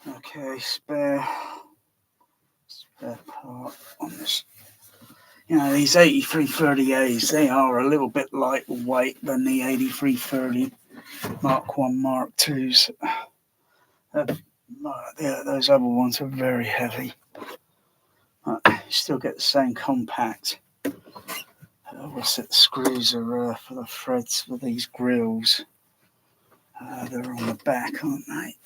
Okay, spare part on this. You know, these 8330As, they are a little bit lightweight than the 8330 Mark 1, Mark 2s. Yeah, those other ones are very heavy. You still get the same compact. What's it? The screws are for the threads for these grills. They're on the back, aren't they?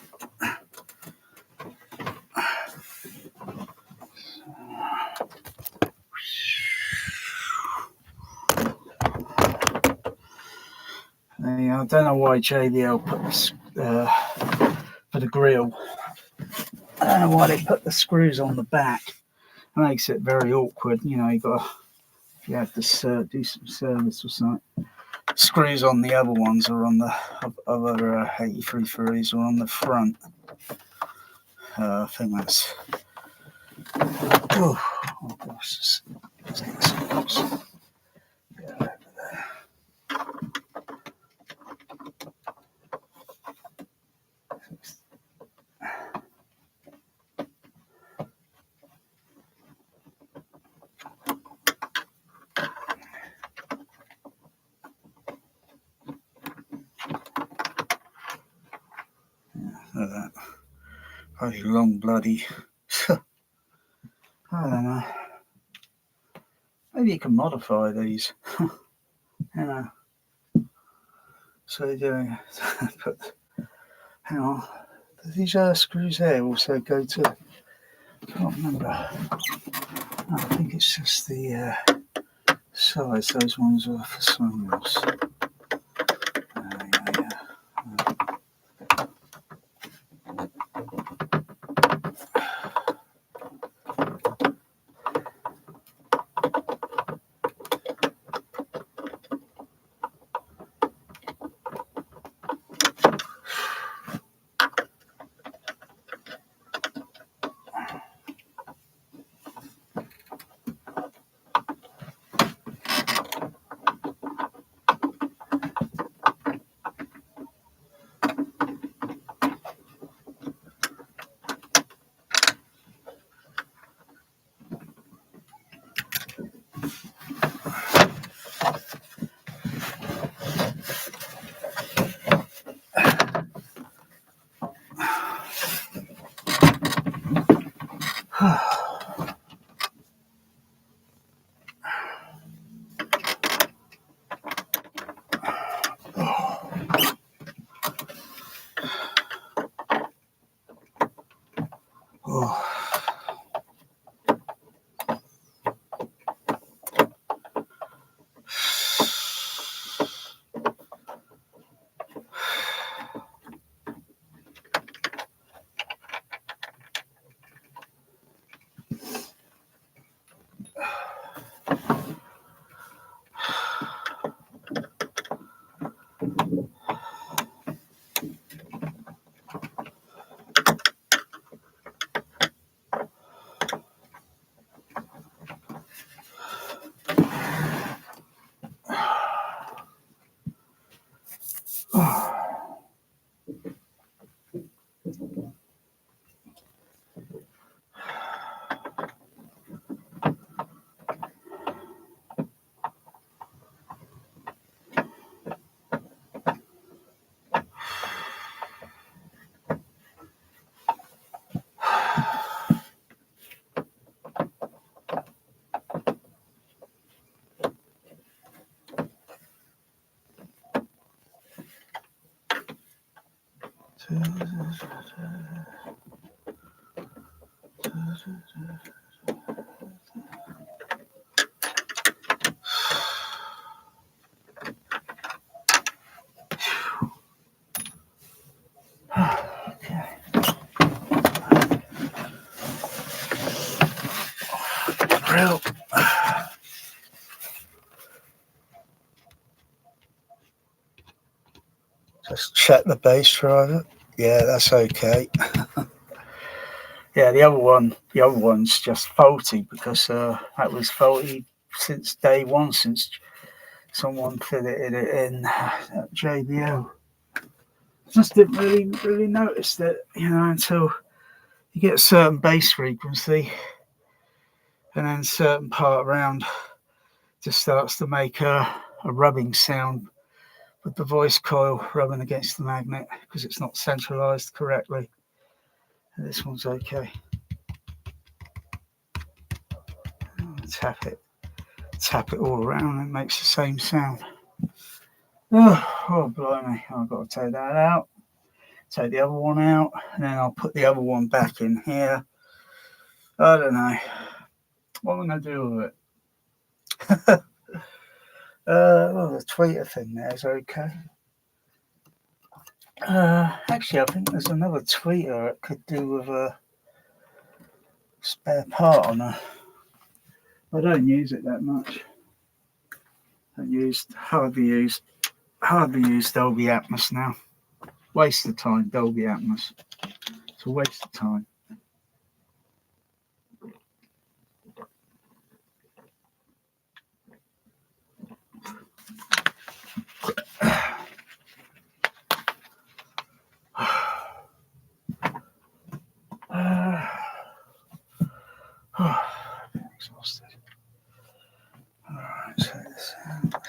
I don't know why JBL put this for the grill. I don't know why they put the screws on the back. It makes it very awkward. You know, you have to do some service or something. Screws on the other ones are on the other 8330s are on the front. I think that's. Oh gosh, let's get some close. Get over there. Look at that. Bloody long bloody. I don't know. Maybe you can modify these. You know. So you do. But hang on. Do these screws there also go to? I can't remember. I think it's just the size. Those ones are for something else. Grill. Just check the bass driver. Yeah, that's okay. Yeah, the other one's just faulty because that was faulty since day one, since someone fitted it in at JBL. Just didn't really notice that, until you get a certain bass frequency, and then a certain part around just starts to make a rubbing sound with the voice coil rubbing against the magnet because it's not centralized correctly. And this one's okay. Tap it all around, and it makes the same sound. Oh blimey, I've got to take that out, take the other one out, and then I'll put the other one back in here. I don't know what am I going to do with it. Well, the tweeter thing there is okay. Actually, I think there's another tweeter it could do with a spare part on her. I don't use it that much. Hardly used Dolby Atmos now. Waste of time, Dolby Atmos. It's a waste of time. I'm exhausted. Alright, check this out.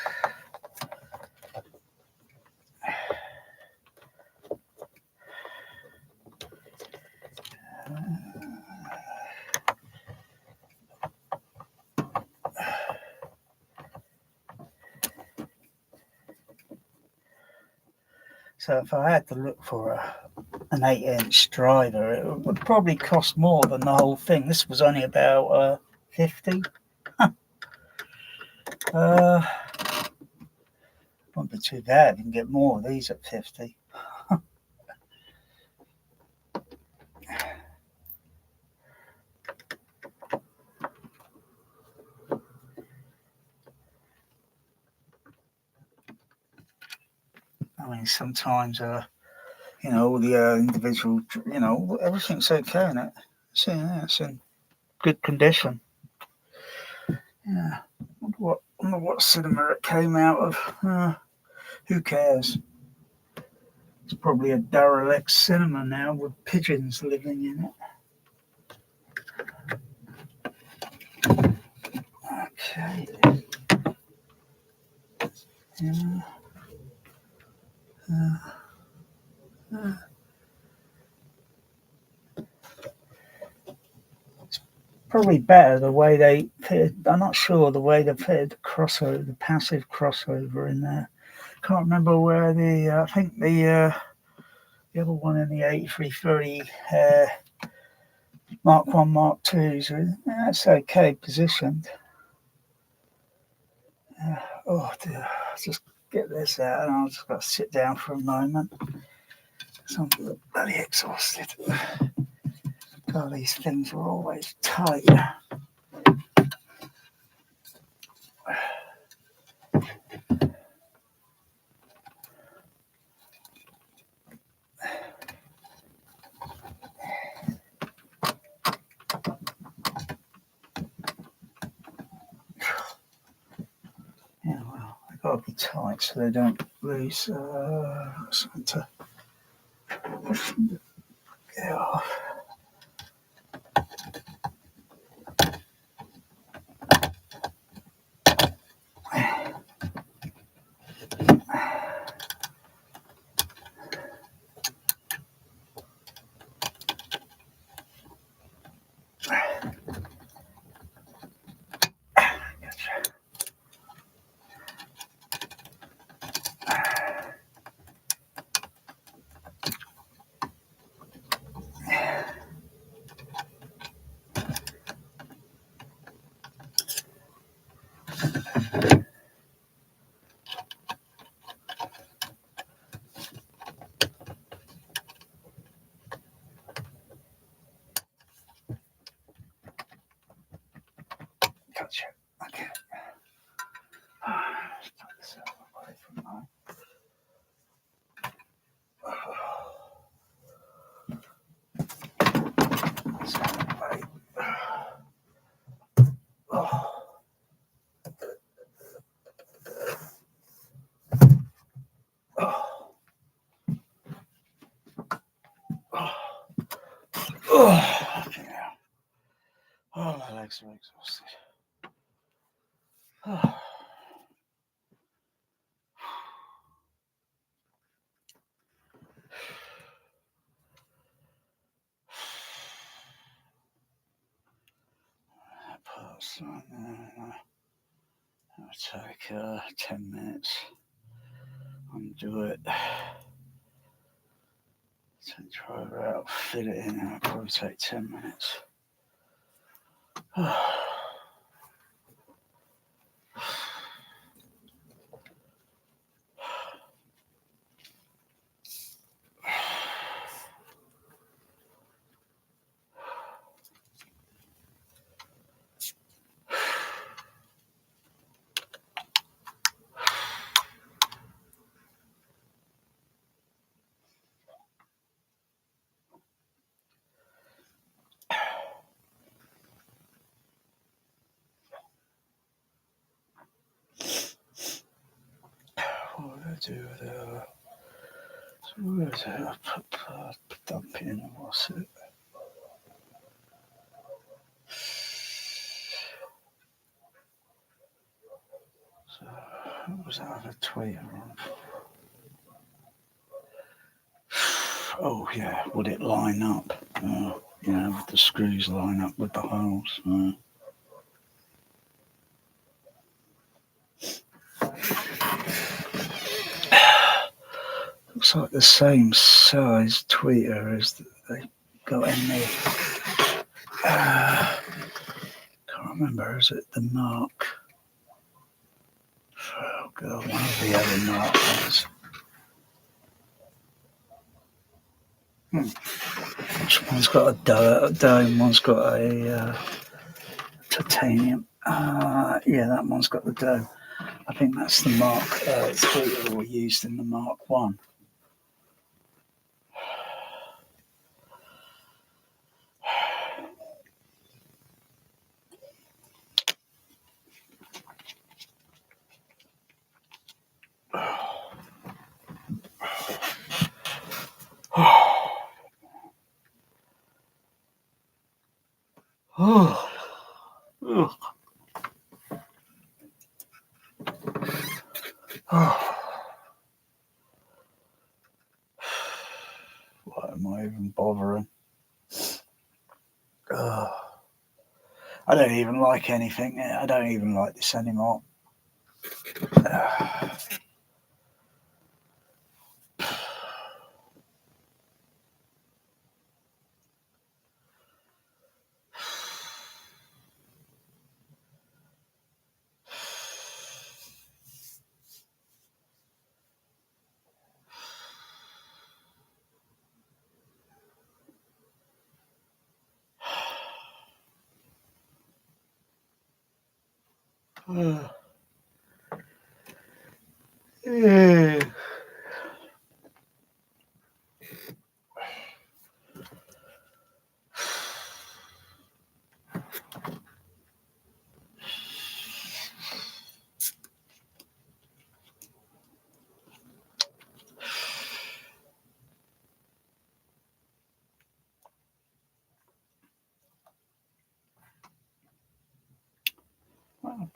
So if I had to look for an 8-inch driver, it would probably cost more than the whole thing. This was only about 50. Wouldn't be too bad. You can get more of these at 50. I mean, sometimes, all the individual, everything's okay in it. It's in good condition. Yeah. I wonder what cinema it came out of. Who cares? It's probably a derelict cinema now with pigeons living in it. Okay. Yeah. It's probably better the way they fitted. I'm not sure the way they fitted the passive crossover in there. Can't remember where I think the other one in the 8330 Mark 1, Mark 2s, that's okay positioned. Oh dear, just get this out and I'll just got to sit down for a moment. So I'm bloody exhausted. God, these things are always tight. Yeah, well, I got got to be tight so they don't lose center. Yeah. Gotcha. Okay. Let's put this out away from mine. That's out of the way. Oh. Oh. Oh. Yeah. Oh, my legs are exhausted. Oh. I'll take 10 minutes and do it. So try it out, fit it in, and it'll probably take 10 minutes. What would I do with it? So where is it? I put dump in, what's it? So, what was that other tweeter on? Oh, yeah, would it line up? Would the screws line up with the holes? Looks like the same size tweeter as they got in the. Can't remember, is it the Mark? Oh, God, one of the other Mark ones. One's got a dome, one's got a titanium. Yeah, that one's got the dome. I think that's the Mark 3 we used in the Mark 1. Oh. Oh. Oh. Why am I even bothering? Oh. I don't even like anything. I don't even like this anymore. Yeah.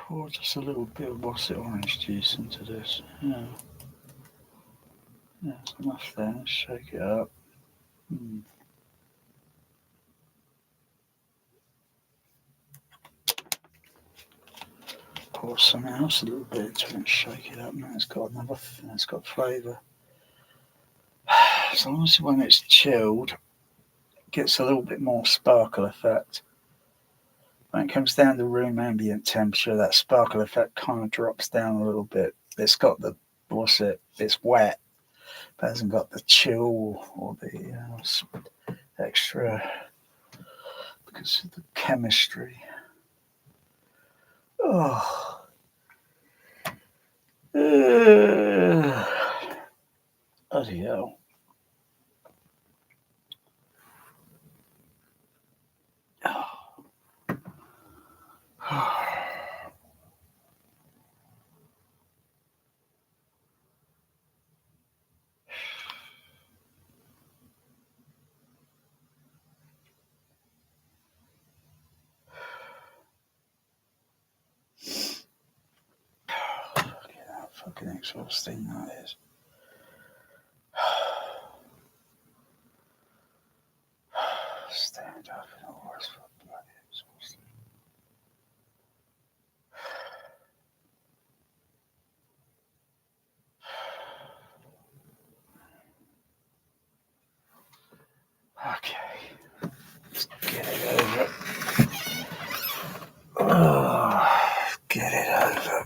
pour just a little bit of what's it, orange juice into this. Yeah. Yeah, it's enough there. Shake it up. Pour something else a little bit into it and shake it up. Now it's got it's got flavour. As long as when it's chilled, it gets a little bit more sparkle effect. When it comes down to room ambient temperature, that sparkle effect kind of drops down a little bit. It's got it's wet, but it hasn't got the chill or the extra because of the chemistry. Oh. Bloody hell. Fucking exhausting that is. Stand up and all this bloody exhausting. Okay. Let's get it over. Oh, get it over.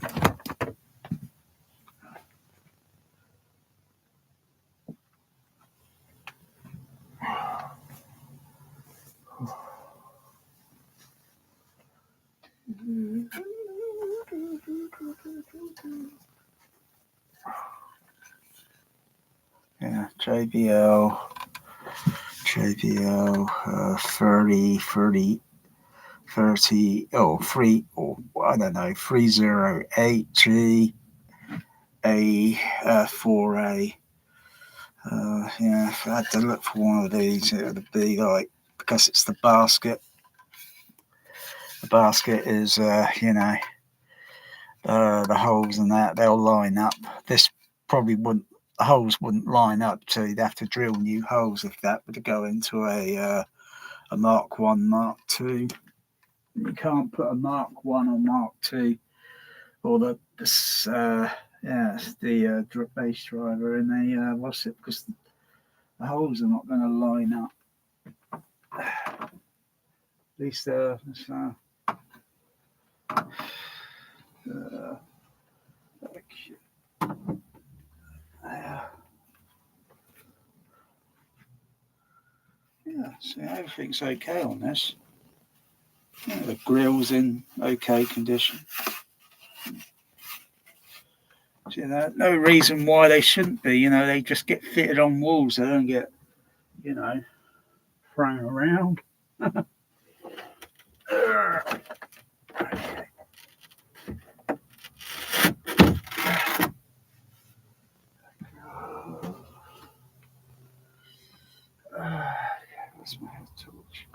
Yeah, JBL 30, oh, 3, or I don't know, 308G, A4A. Yeah, if I had to look for one of these, it would be like, because it's the basket. The basket is, the holes and that, they'll line up. This probably wouldn't, the holes wouldn't line up, so you'd have to drill new holes if that were to go into a Mark 1, Mark 2. You can't put a Mark 1 or Mark 2 or the bass driver in a because the holes are not going to line up. At least so everything's okay on this. Yeah, the grill's in okay condition. So, no reason why they shouldn't be. They just get fitted on walls. They don't get, thrown around. Okay. Where's my torch?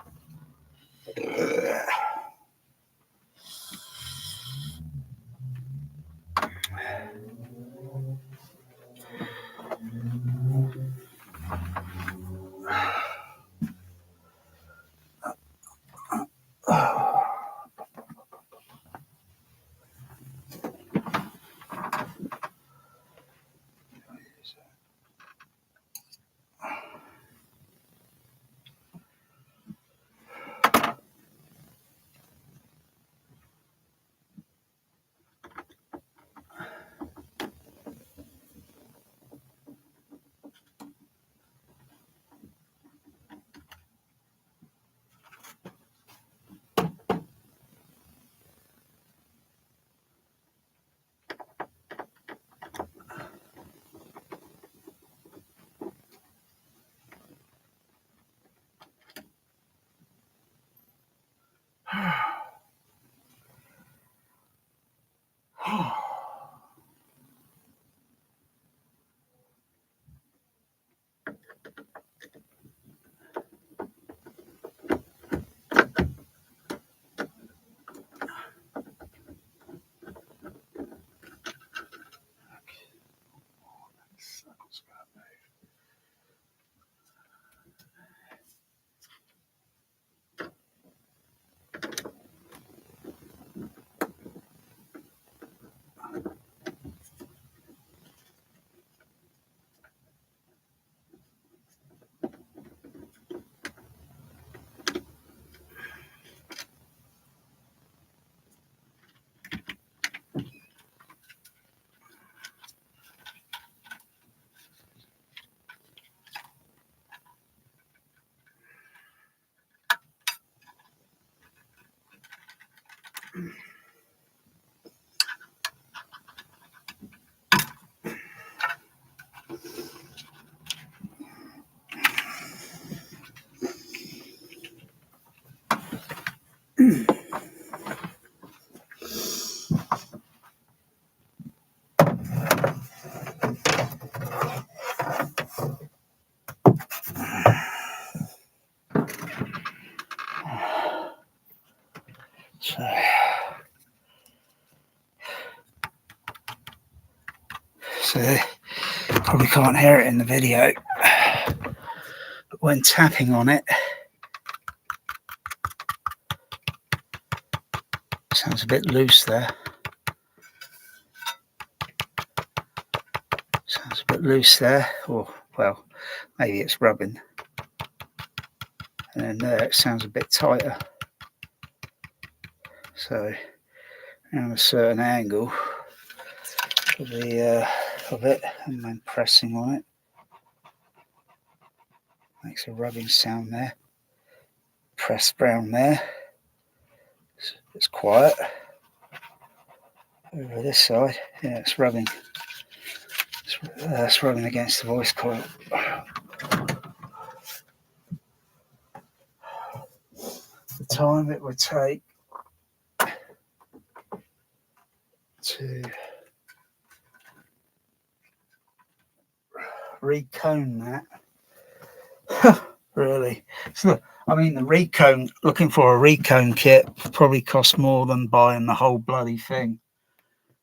So probably can't hear it in the video, but when tapping on it, sounds a bit loose there. Sounds a bit loose there, or well, maybe it's rubbing. And then there it sounds a bit tighter. So around a certain angle of it, and then pressing on it makes a rubbing sound there. Press down there. It's quiet. Over this side, yeah, it's rubbing. It's rubbing against the voice coil. The time it would take to recone that. Really. So, I mean, the recone, looking for a recone kit probably costs more than buying the whole bloody thing.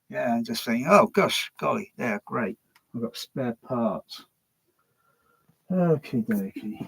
Yeah, and just thinking, oh gosh, golly, yeah, great. I've got spare parts. Okie dokie.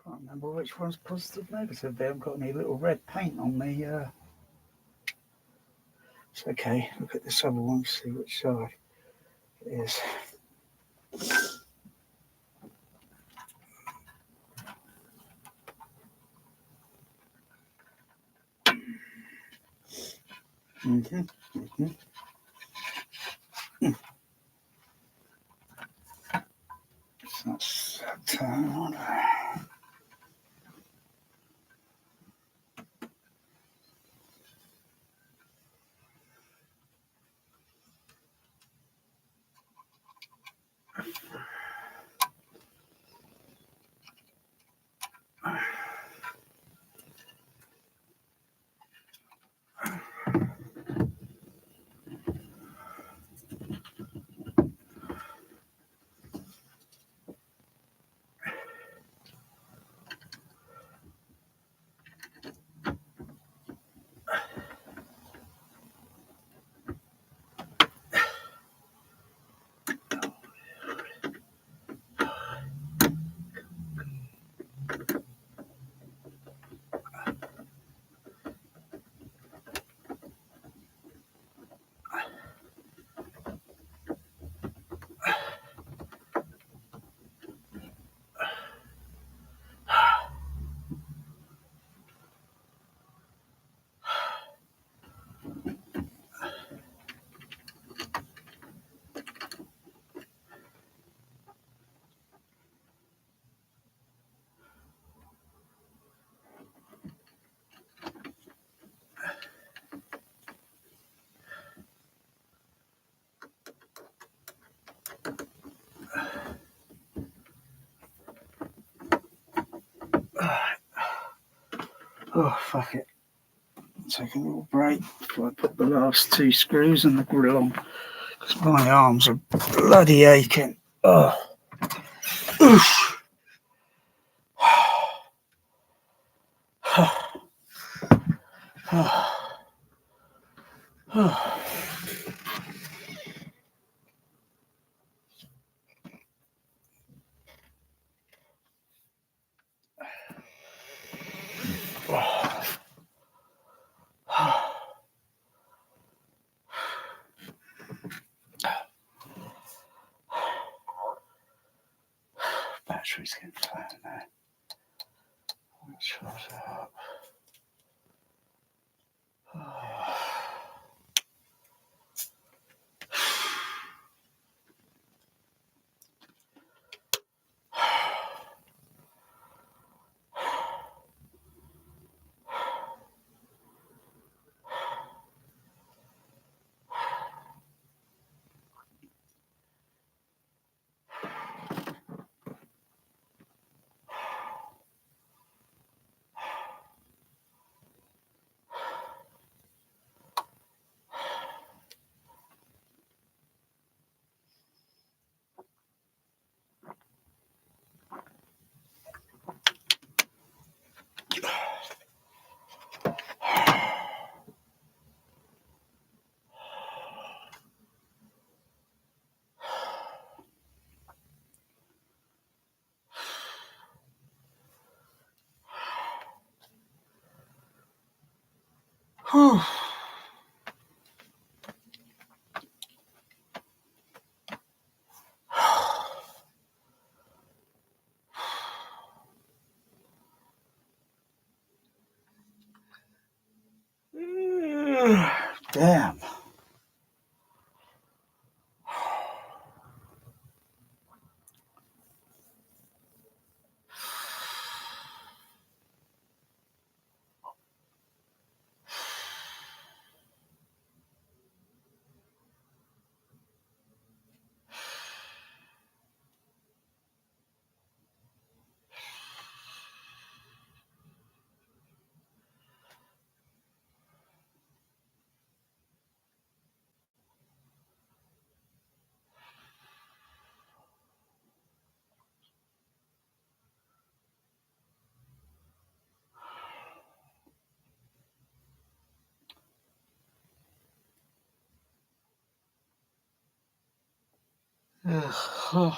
Can't remember which one's positive, negative. They haven't got any little red paint on the. It's okay. Look at this other one, see which side it is. So that's that time on it. Oh, fuck it. Take a little break before I put the last 2 screws and the grill on. Because my arms are bloody aching. Oh. Oof. Battery's getting flat now. Let's charge that up. Whew. Damn. Ugh.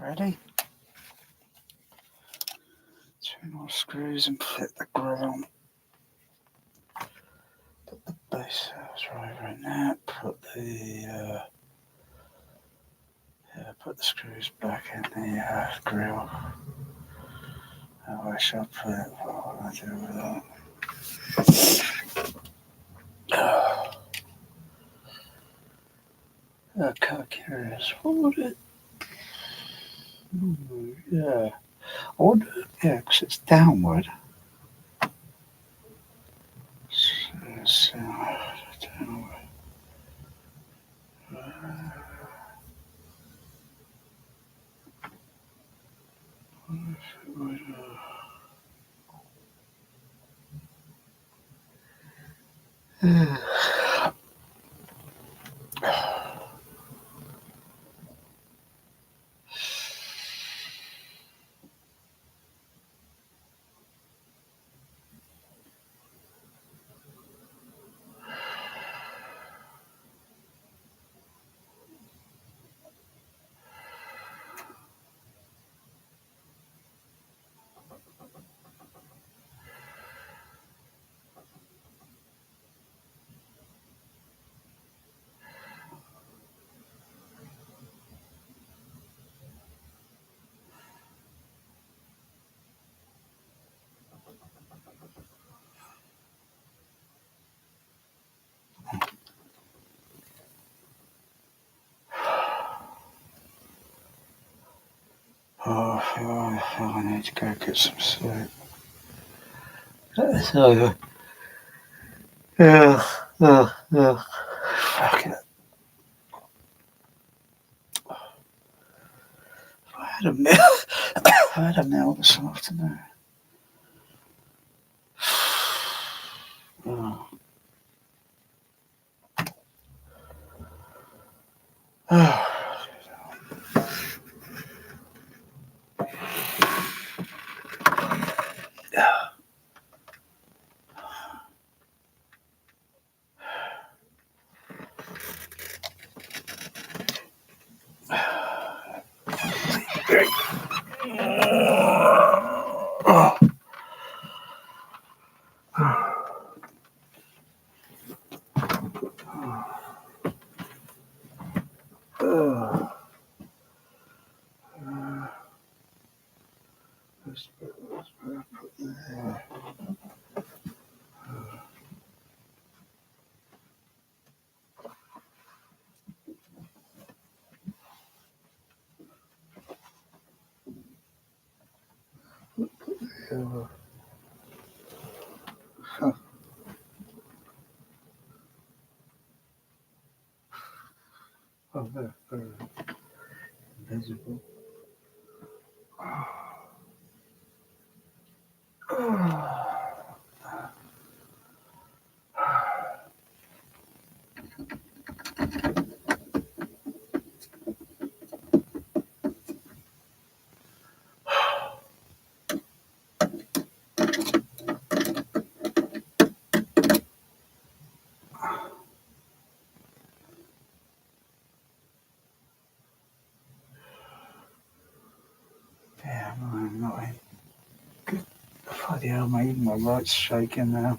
Ready? 2 more screws and fit the grill on. Put the base driver in there. Put the screws back in the grill. How I shall put it. What will I do with that? Okay, curious. What would it? Yeah. I wonder. Yeah, because it's downward. So, downward. I need to go get some sleep. So, fuck it. I had a meal this afternoon. Oh. Oh, they're invisible. Yeah, I'm not in good. Bloody hell, mate, my right's shaking now.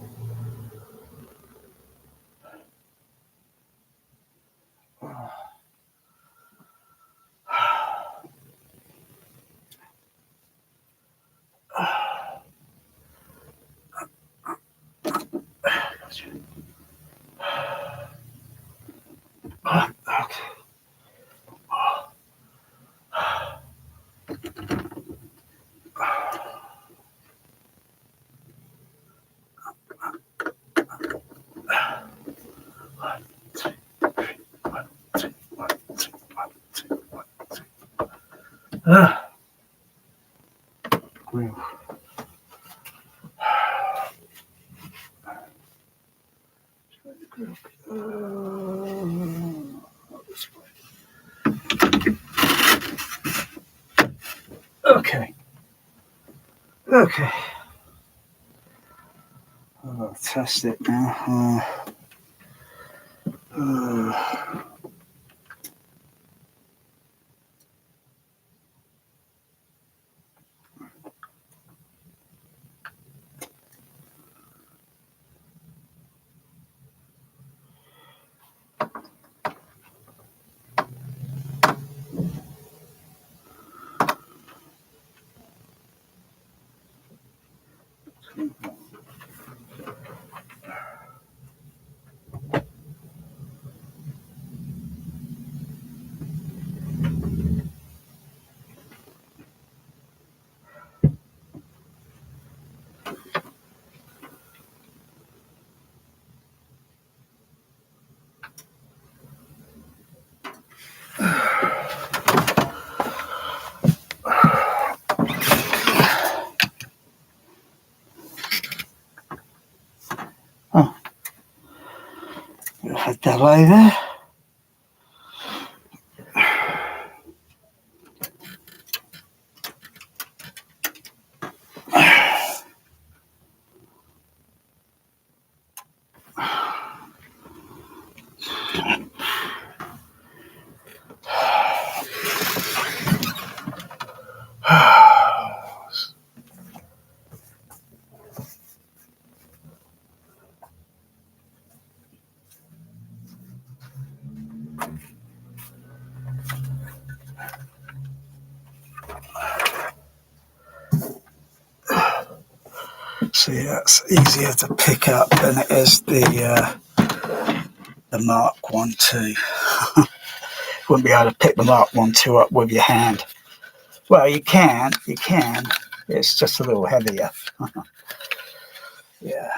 Okay. Grill. Okay. Okay. I'll test it now. Oh, a delay there. See, that's easier to pick up than it is the Mark 1 2. Wouldn't be able to pick the Mark 1 2 up with your hand. Well, you can. It's just a little heavier. Yeah.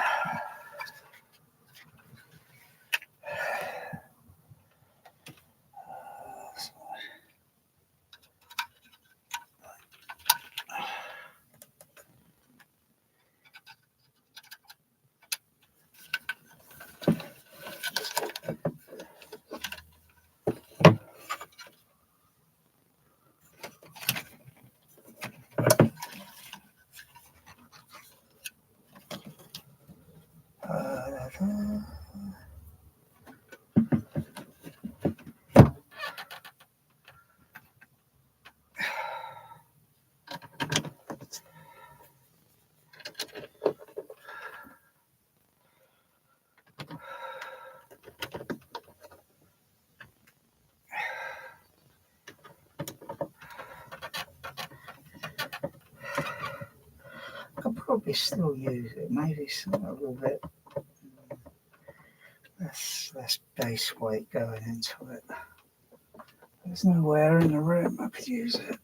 I'll probably still use it. Maybe a little bit less base weight going into it. There's nowhere in the room I could use it.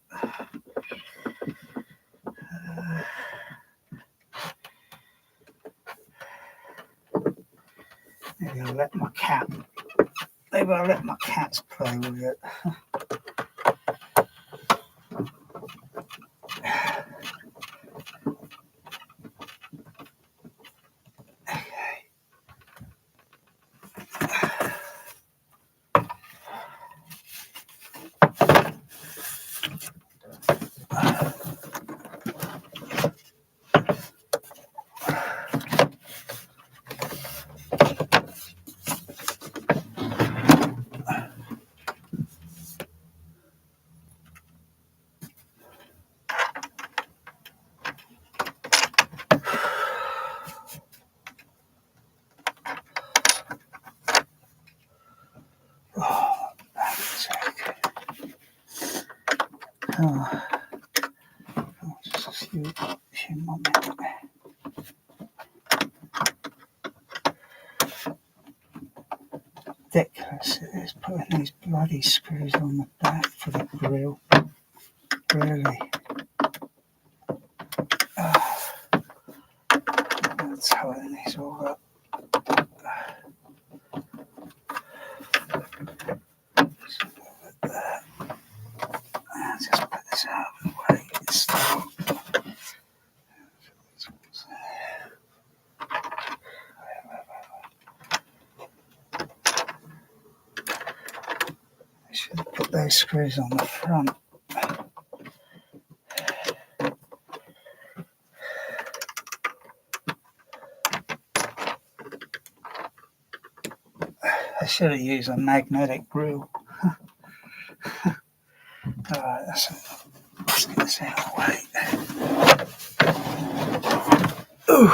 Maybe I'll let my cats play with it. Just a few more minutes. Ridiculous it is putting these bloody screws on the back for the grill. Really. That's tighten these all up. Just put this out of the way. I should have put those screws on the front. I should have used a magnetic grill. Alright, let's get this out of the way. Ooh.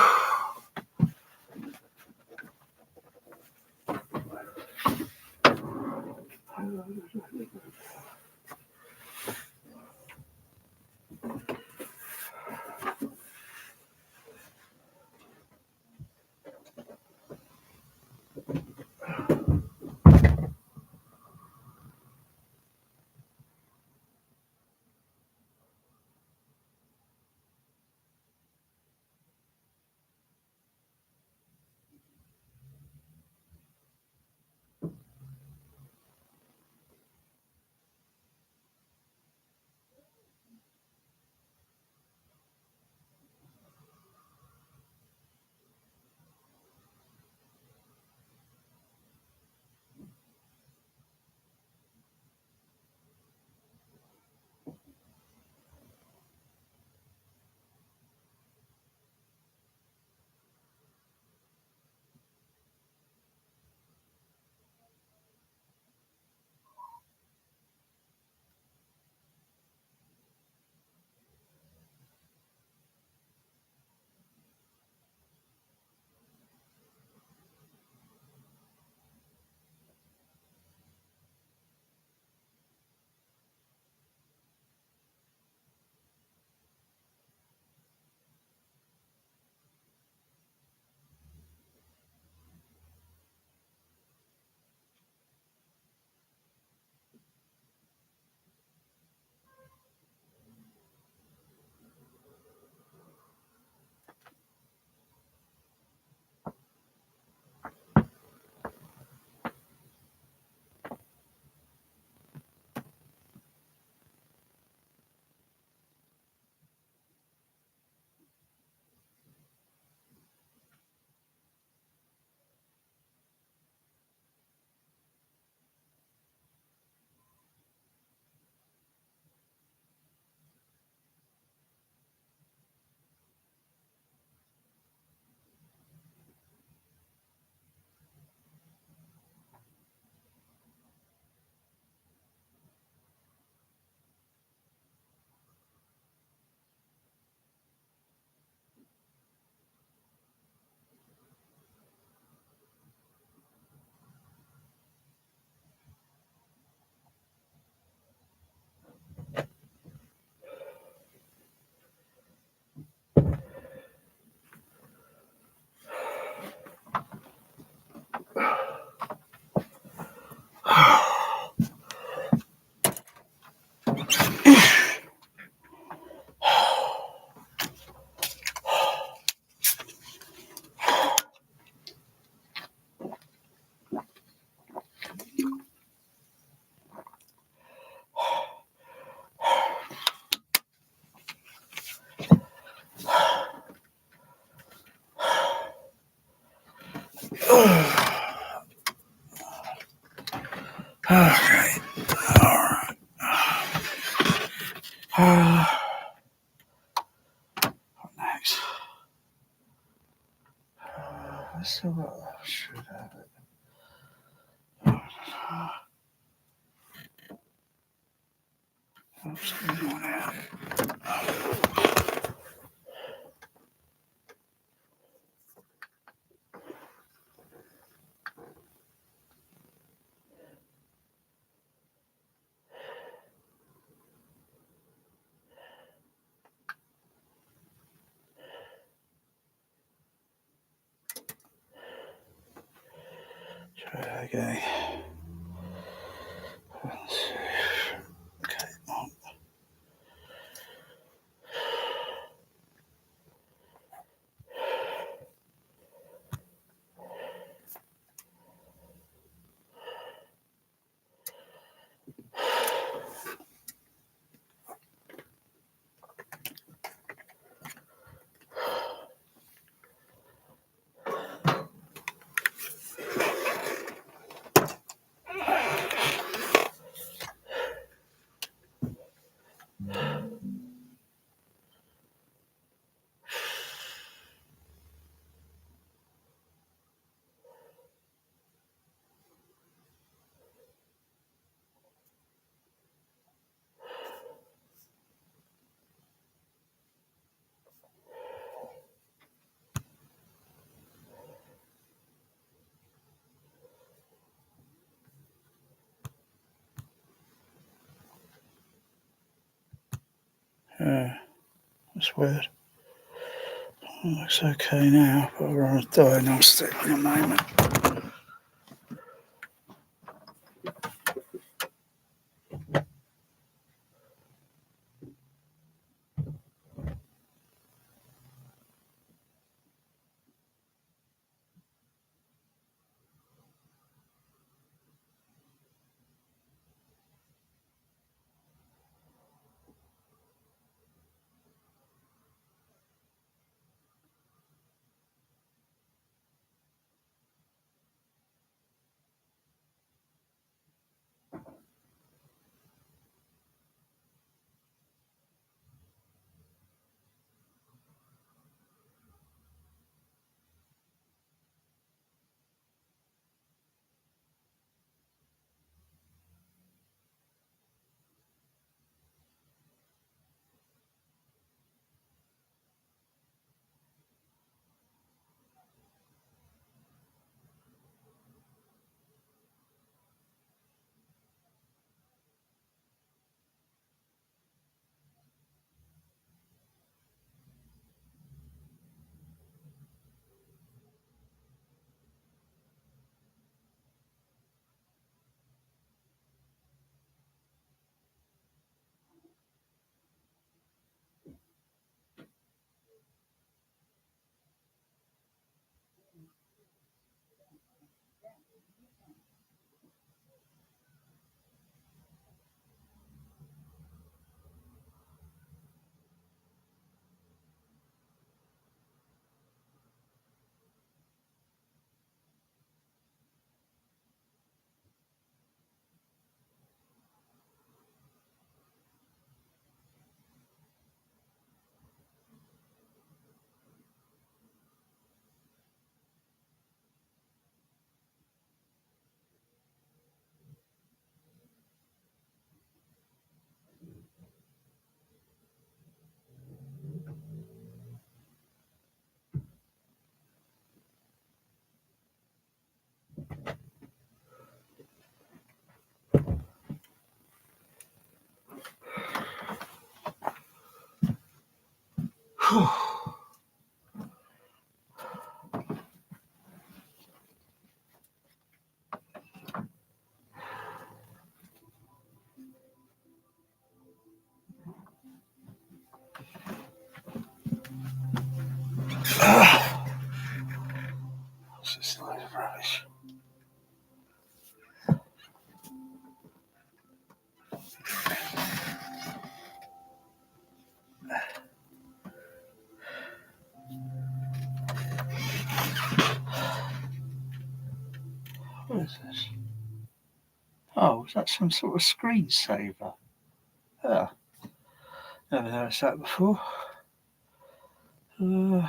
Okay. All right. What next? Let's see what I should have it. What's going on out? Okay. Okay. That's weird. Looks okay now, but we're on a diagnostic in a moment. What's this load of rubbish? Oh, is that some sort of screensaver? Oh, never noticed that before. Uh,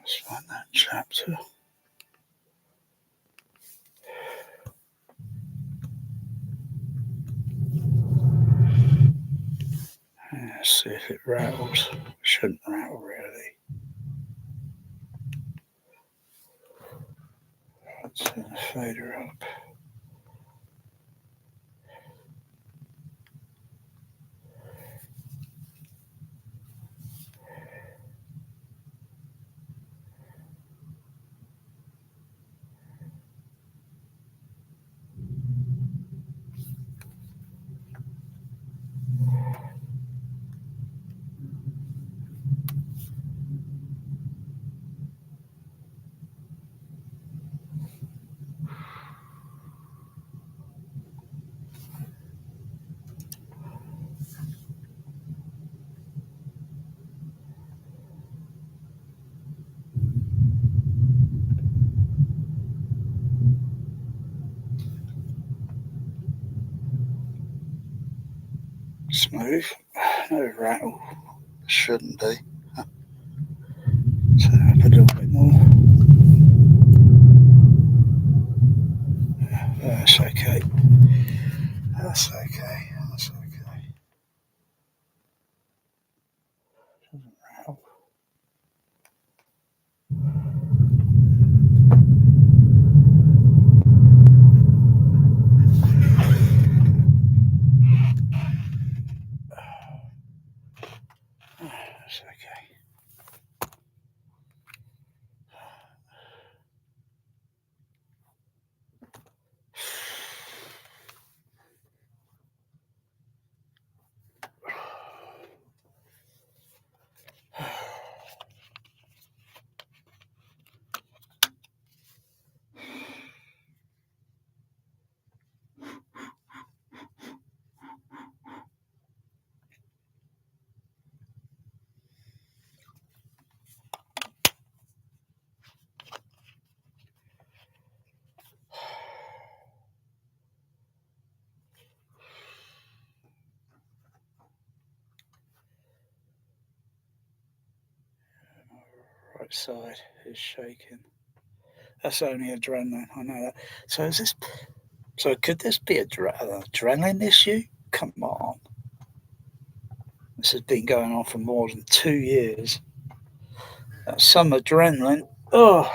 Let's find that chapter. Let's see if it rattles. Shouldn't rattle really. Let's turn the fader up. Smooth. No rattle. Shouldn't be. Turn up a little bit more. That's okay. That's okay. That's okay. Doesn't rattle. That's okay. Right side is shaking. That's only adrenaline. I know that. So is this? So could this be an adrenaline issue? Come on. This has been going on for more than 2 years. That's some adrenaline. Oh.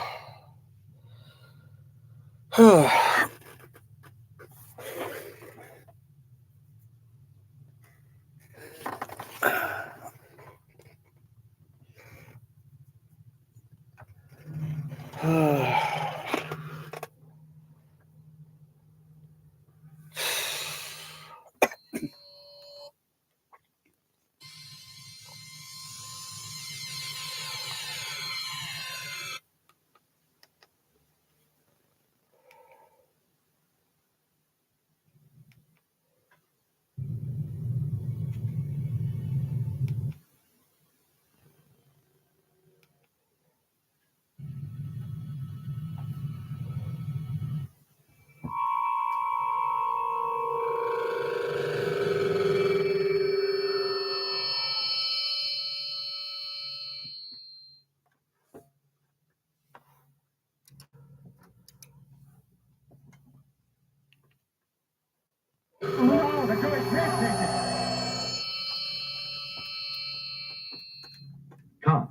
Come.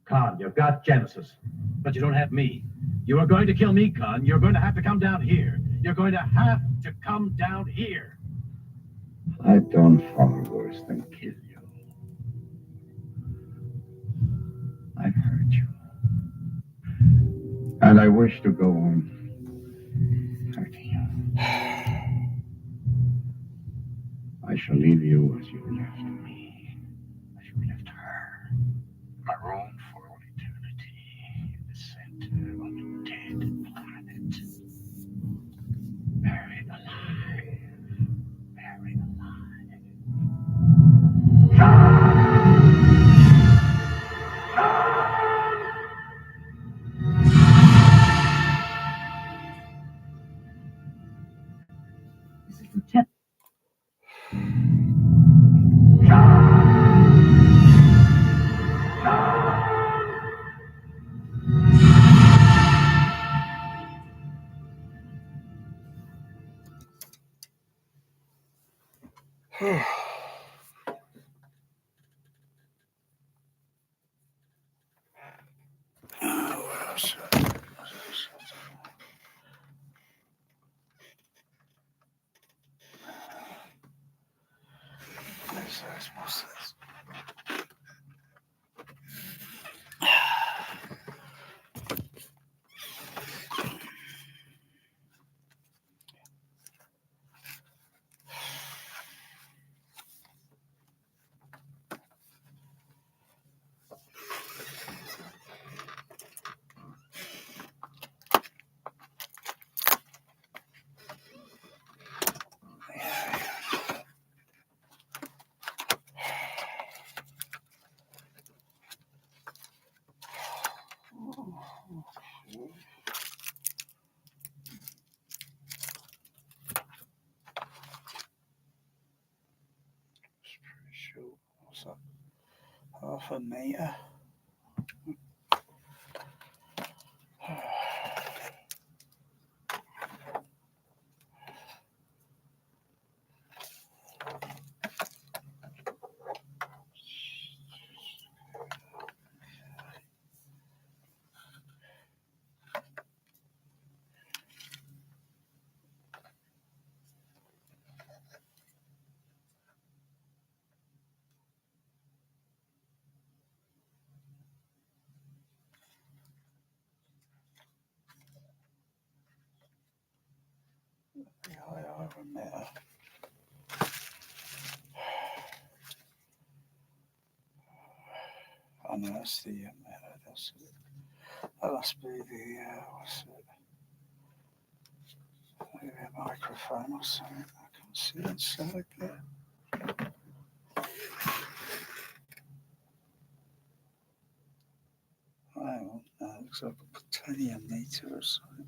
Khan, you've got Genesis, but you don't have me. You are going to kill me, Khan. You're going to have to come down here. You're going to have to come down here. I've done far worse than kill you. I've hurt you. And I wish to go on hurting you. I shall leave you as you left me, as you left her, marooned for all eternity in the center of a dead planet. Buried alive. Buried alive. This is Lieutenant. What's this? Sure. What's that? Half a meter. Half a meter. Oh no, that's the meter. That's it. That must be the what's it? Maybe a microphone or something. I can't see inside there. Oh, no, it looks like a plutonium meter or something.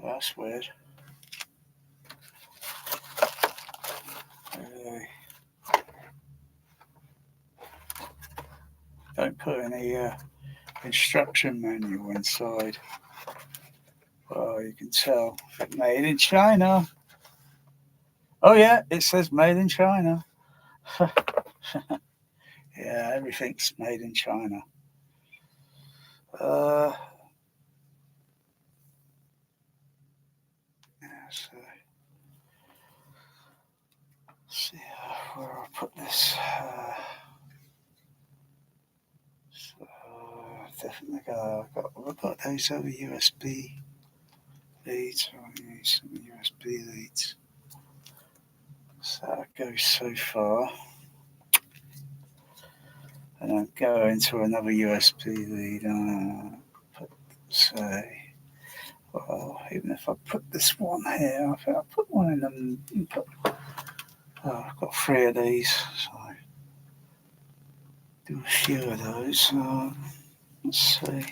That's weird. Don't put any instruction manual inside. Well, you can tell. Made in China. Oh, yeah, it says made in China. Yeah, everything's made in China. Yeah, so, let's see where I put this. So definitely I've got those other USB leads. I need some USB leads. So that goes so far. And then go into another USB lead. Say, well, even if I put this one here, I think I'll put one in them. I've got 3 of these, so do a few of those. Let's see.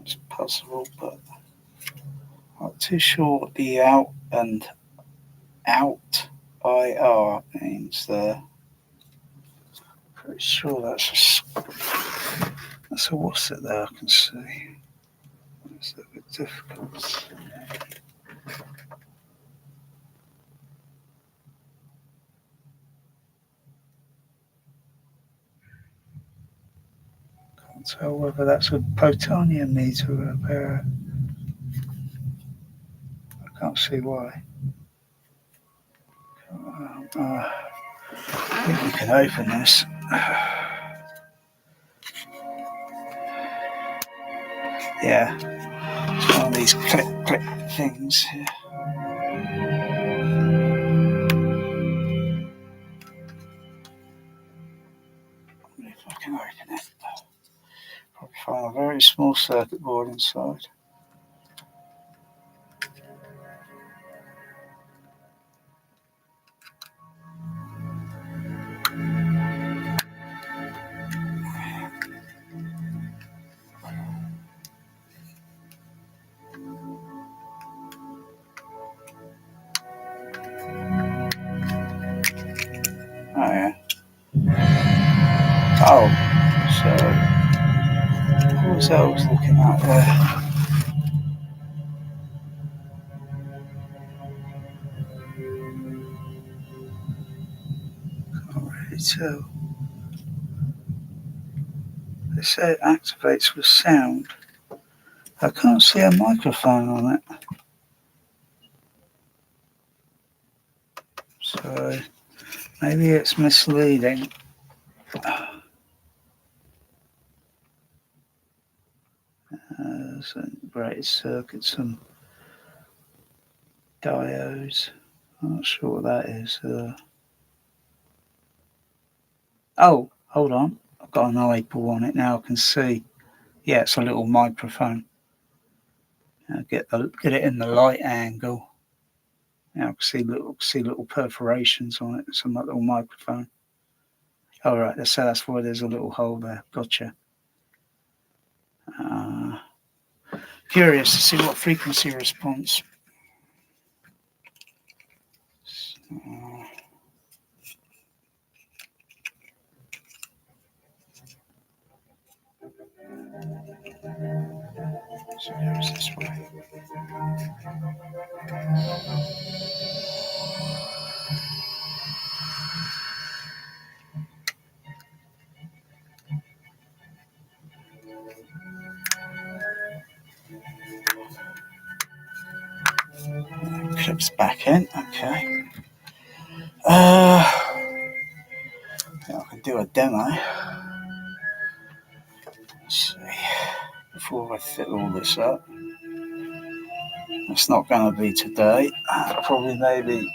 It's possible, but Not too sure what the out and out IR means there. Pretty sure that's a what's it there I can see. It's a bit difficult. Can't tell whether that's a potentiometer or a pair. I can't see why. I think we can open this. Yeah, it's one of these clip things here. If I can open it, probably find a very small circuit board inside. Oh yeah. Oh, so what was I looking at there? Can't really tell. They say it activates with sound. I can't see a microphone on it. So maybe it's misleading. Some integrated circuits, some diodes. I'm not sure what that is. Oh, hold on. I've got an eyeball on it now. I can see. Yeah, it's a little microphone. Get it in the light angle. Now I can see little perforations on it. It's a little microphone. All right, so that's why there's a little hole there. Gotcha. Curious to see what frequency response. So there's this way. Clips back in. Okay. Yeah, I can do a demo. Let's see. Before I fit all this up. It's not going to be today. Probably maybe.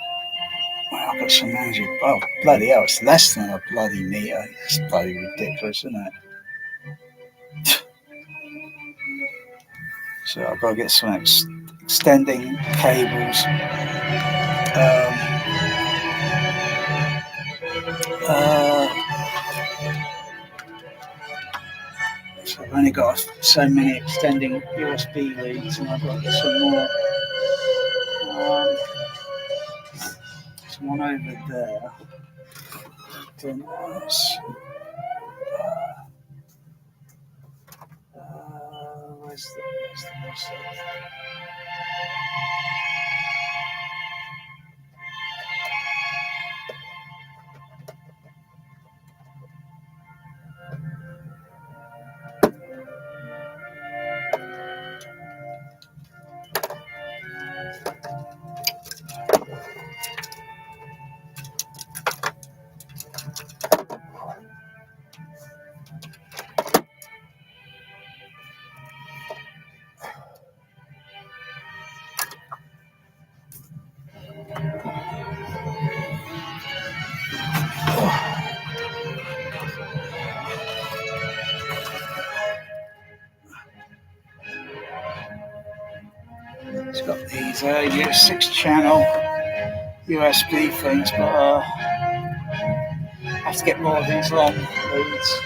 Well, I've got some magic. Oh, bloody hell, it's less than a bloody meter. It's bloody ridiculous, isn't it? So I've got to get some extending cables. So I've only got so many extending USB leads, and I've got to get some more. One over there. Where's the message? It's got these 6-channel USB things, but I have to get more of these long leads.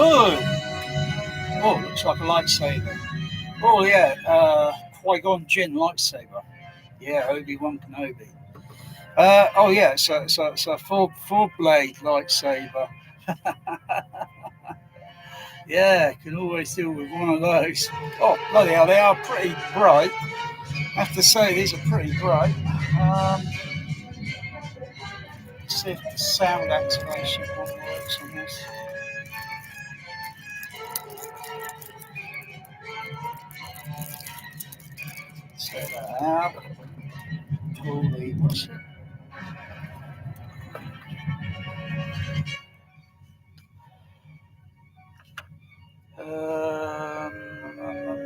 Oh, looks like a lightsaber. Oh yeah, Qui-Gon Jinn lightsaber. Yeah, Obi-Wan Kenobi. Oh yeah, it's a four blade lightsaber. Yeah, can always deal with one of those. Oh bloody hell, they are pretty bright. I have to say these are pretty bright. Let's see if the sound activation one works on this. Set that out. Holy, what's it?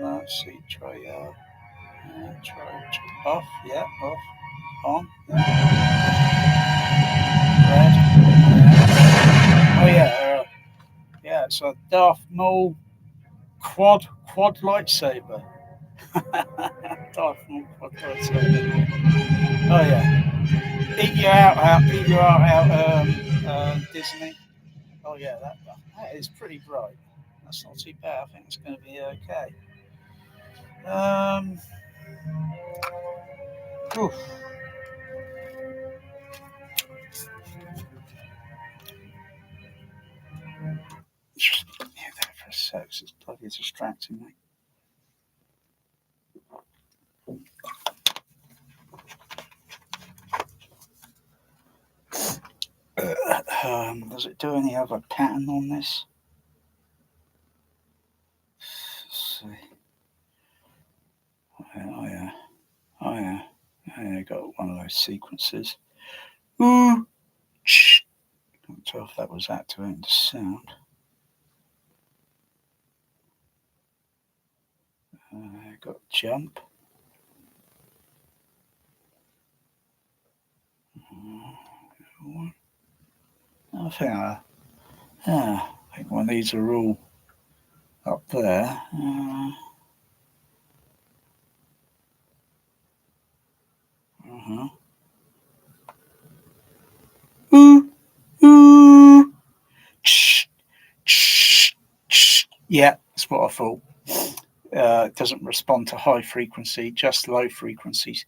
Let's see, try off, yeah, off, on, red. Oh yeah, yeah, it's a Darth Maul quad lightsaber. Darth Maul quad lightsaber. Oh yeah, eat your heart out, Disney. Oh yeah, that is pretty bright. That's not too bad. I think it's going to be okay. Oof. Just yeah, that for a sec. It's bloody distracting me. Does it do any other pattern on this? Let's see. Oh yeah. Yeah, got one of those sequences. Ooh. Shh. Can't tell if that was activating the sound. Got jump. I think when these are all up there. Ooh, ooh. Shh, shh, shh. Yeah, that's what I thought. It doesn't respond to high frequency, just low frequencies.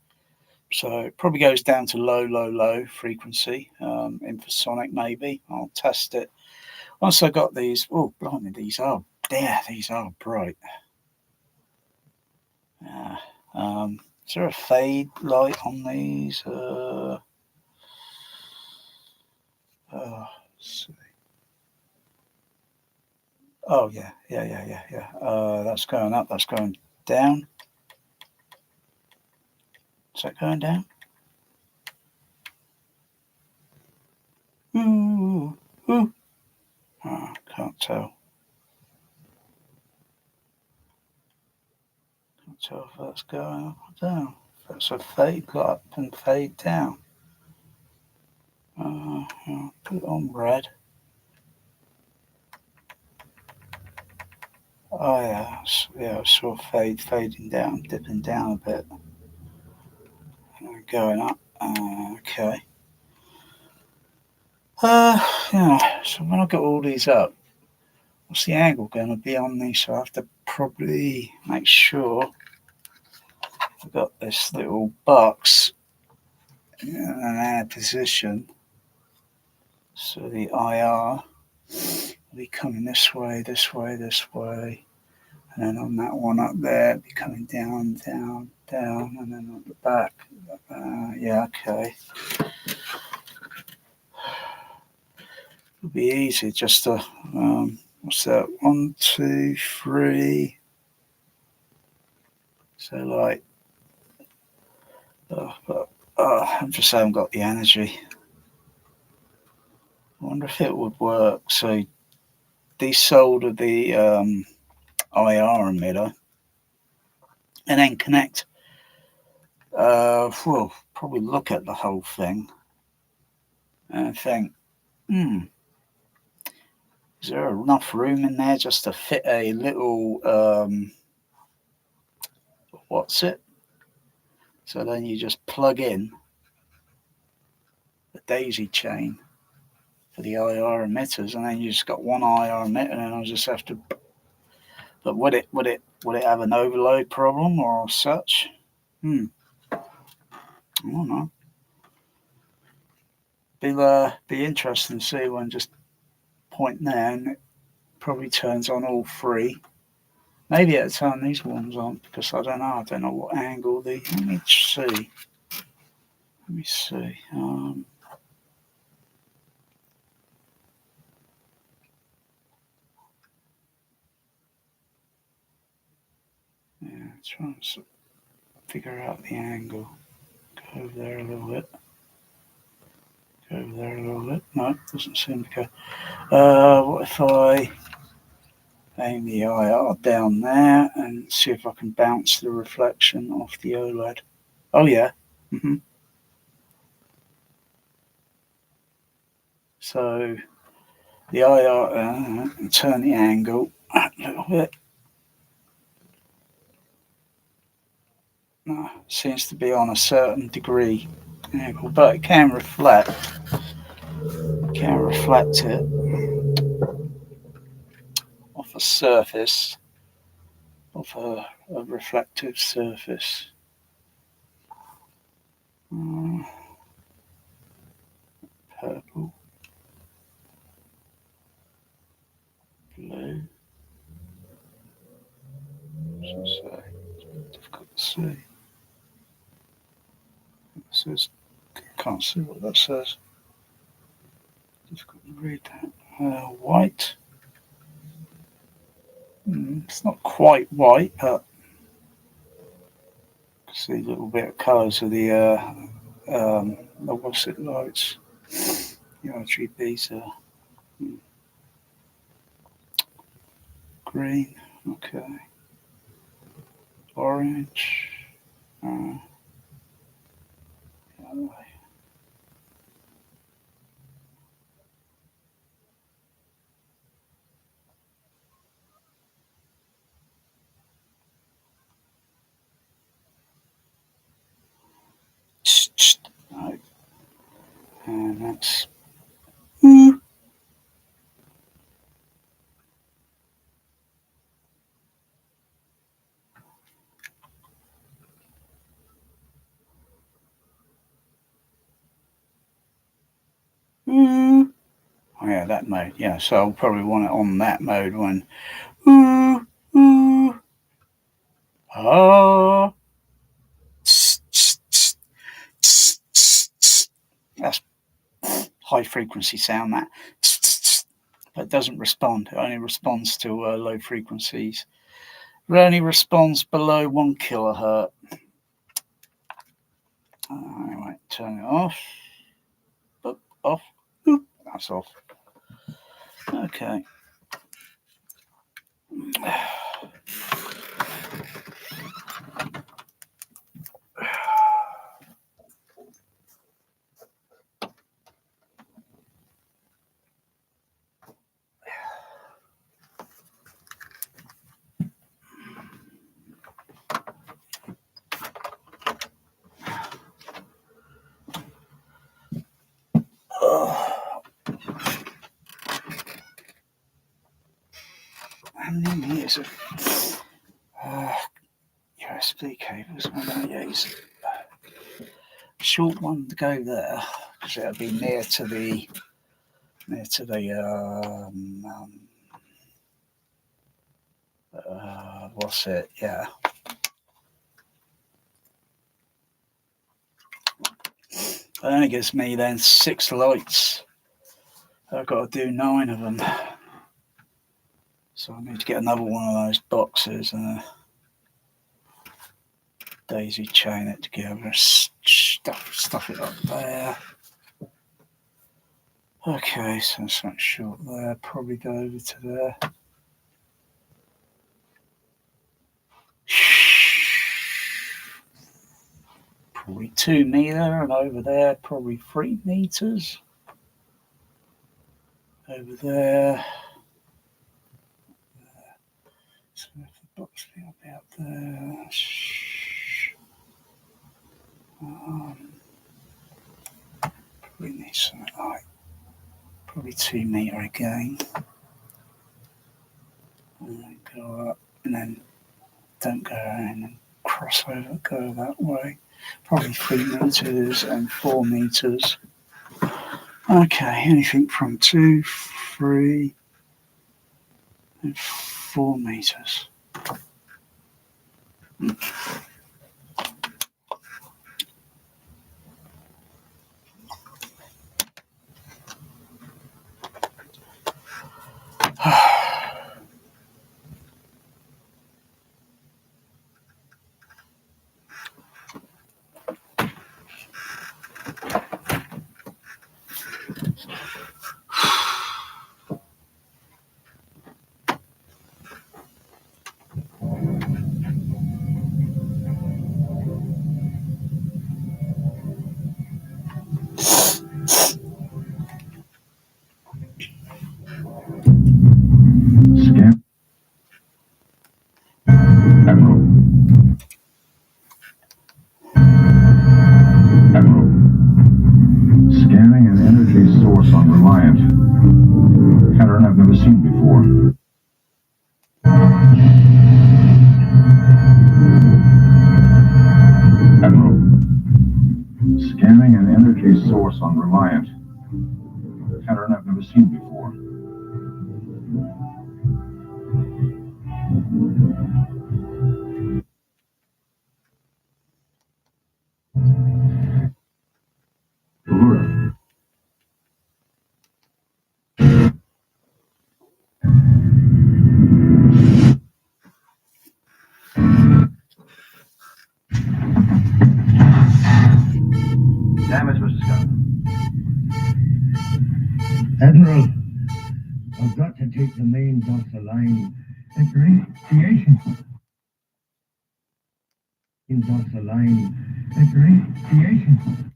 So it probably goes down to low frequency, infrasonic maybe. I'll test it. Once I got these, oh, blimey, these are bright. Yeah. Is there a fade light on these? Let's see. Oh, yeah. That's going up, that's going down. Is that going down? Ooh. Oh, can't tell. Can't tell if that's going up or down. If that's a fade up and fade down. I'll put it on red. Oh yeah, I saw fading down, dipping down a bit, going up. Okay. Yeah. So when I got all these up, what's the angle going to be on these? So I have to probably make sure I've got this little box in an air position. So the IR will be coming this way, and then on that one up there, it'll be coming down, and then on the back. Yeah, okay. It'll be easy just to, what's that? 1, 2, 3. So like, I just haven't got the energy. I wonder if it would work. So desolder the IR emitter and then connect. We'll probably look at the whole thing and think, is there enough room in there just to fit a little, what's it? So then you just plug in the daisy chain for the IR emitters, and then you just got one IR emitter, and I'll just have to. But would it have an overload problem or such? I don't know. Be interesting to see when just point there, and it probably turns on all three. Maybe it'll turn these ones on because I don't know. I don't know what angle the. Let me see. Yeah, trying to figure out the angle. Go over there a little bit. Go over there a little bit. No, it doesn't seem to go. What if I aim the IR down there and see if I can bounce the reflection off the OLED? Oh yeah. So the IR, turn the angle a little bit. No, seems to be on a certain degree angle, but it can reflect. It off a surface, off a reflective surface. Purple, blue. It's difficult to see. It says, can't see what that says. Difficult to read that. White. It's not quite white, but I see a little bit of colours of the what's it lights. The RGBs are green. Okay. Orange. No. And that's oh yeah, that mode. Yeah, so I'll probably want it on that mode when that's high frequency sound, that, but it doesn't respond. It only responds to low frequencies. It only responds below 1 kilohertz. Anyway, turn it off. Off. That's off. Okay. How many meters of USB cables am I going to use? Short one to go there because it'll be near to the what's it? Yeah. That only gives me then 6 lights. I've got to do 9 of them. So I need to get another one of those boxes and daisy chain it together, stuff it up there. Okay, so that's that short there, probably go over to there. Probably 2 meter, and over there probably 3 meters. Over there. So if the box be about there. Probably need something like probably 2 meter again. And then go up and then don't go around and cross over, go that way. Probably 3 meters and 4 meters. Okay, anything from 2, 3, and 4 meters. Scan. Admiral. Admiral. Scanning an energy source on Reliant. Pattern I've never seen before. Admiral. Scanning an energy source on Reliant. Pattern I've never seen before. Uhura. Damage, Mr. Scott. Admiral, I've got to take the main docks line. Initiation. Main docks line. Initiation.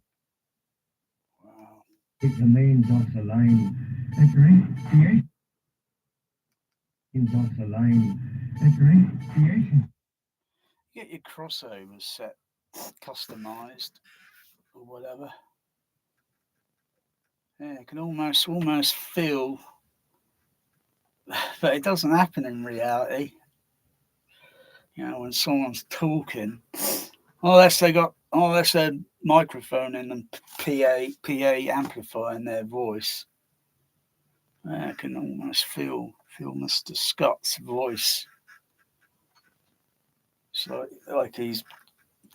Wow. Take the main docks line. Initiation. Main docks line. Initiation. Get your crossovers set, customized, or whatever. Yeah, it can almost feel, but it doesn't happen in reality. You know, when someone's talking, unless their microphone in them, PA amplifying their voice. I can almost feel Mr. Scott's voice. It's like he's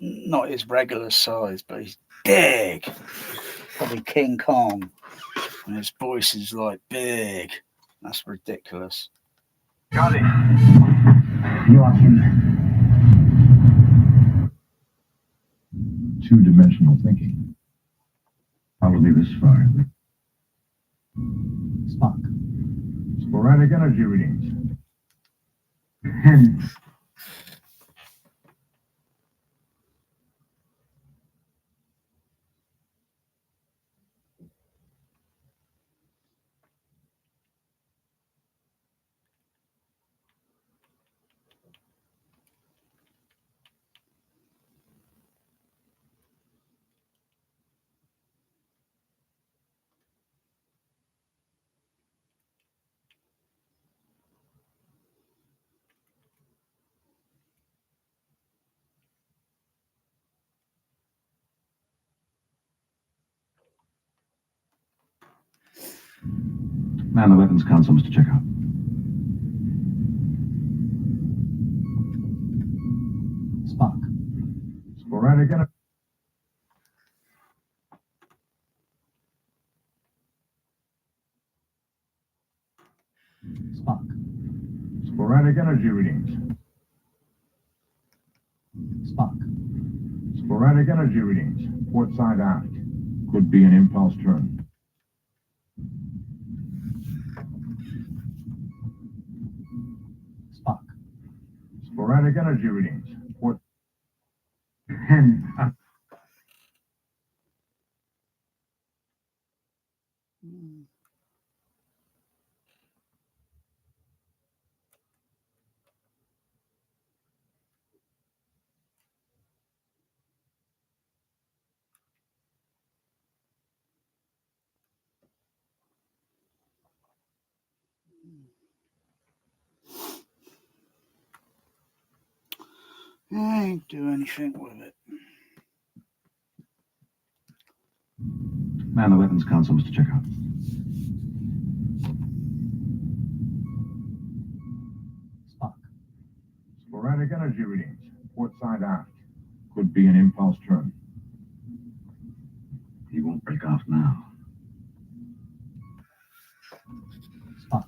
not his regular size, but he's big, probably King Kong, and his voice is like big. That's ridiculous. Got it. Joachim. Two-dimensional thinking. Probably this far. Spock. Sporadic energy readings. Hen. Man the weapons console, Mr. Chekhov. Spock. Sporadic energy. Spock. Sporadic energy readings. Spock. Sporadic energy readings. Port side aft. Could be an impulse turn. Spock. Sporadic energy readings. Port. Hen. I ain't do anything with it. Man the weapons console, Mr. Chekhov. Spock. Sporadic energy readings. Port side aft. Could be an impulse turn. He won't break off now. Spock.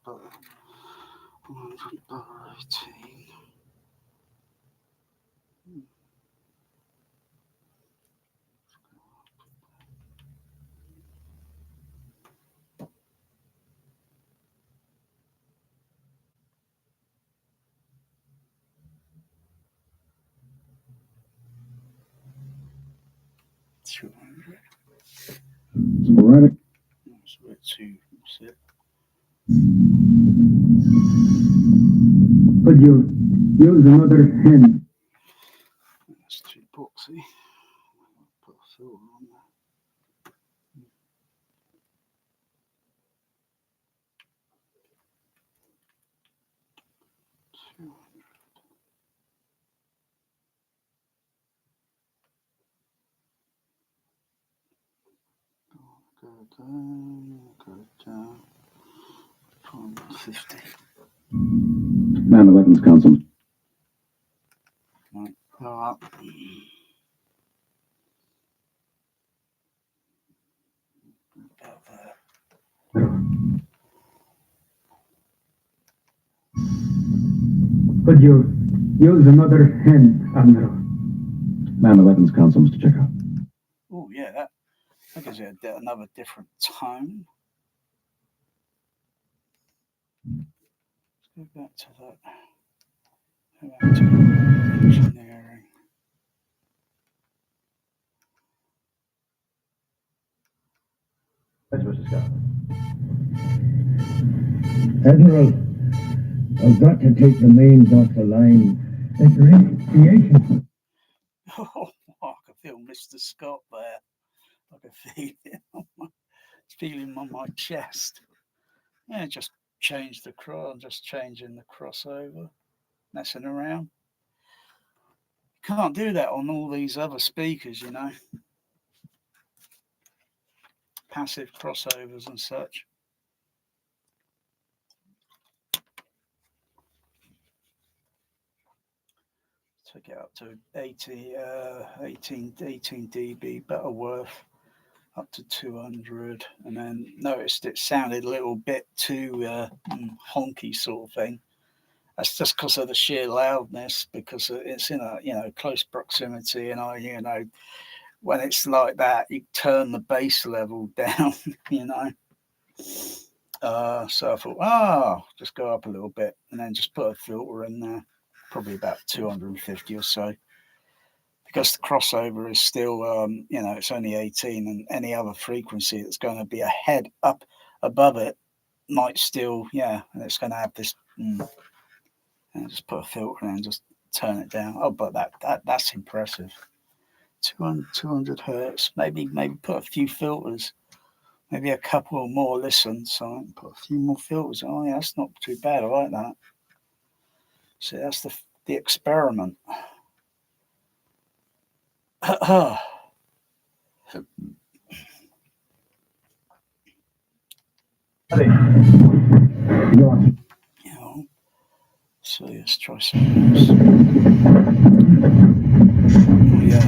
$100.18. $200. Sporadic. That's a bit too. What's it? Could you use another hand? That's too boxy. Put a filter on there. Go down. 50. Man the weapons console. Right, go up. About there. Could you use another hand, Admiral? Man the weapons console, Mr. Chekhov. Oh, yeah, that gives it another different tone. Let's go back to that. Go back to engineering. Thanks, Mr. Scott. Admiral, I've got to take the mains off the line. It's radiation. Oh, I can feel Mr. Scott there. I can feel it feeling on my chest. Yeah, just change the cross. I'm just changing the crossover. Messing around. Can't do that on all these other speakers, you know. Passive crossovers and such. Took it up to 18 dB Butterworth, up to 200, and then noticed it sounded a little bit too honky sort of thing. That's just because of the sheer loudness, because it's in a close proximity, and when it's like that, you turn the bass level down, So I thought, just go up a little bit, and then just put a filter in there, probably about 250 or so, because the crossover is still, it's only 18, and any other frequency that's going to be a head up above it might still, and it's going to have this. And just put a filter in and just turn it down. Oh, but that's impressive. 200 hertz. Maybe put a few filters. Maybe a couple more listen. So I can put a few more filters. Oh yeah, that's not too bad. I like that. See, that's the experiment. So let's try something else. Oh yeah.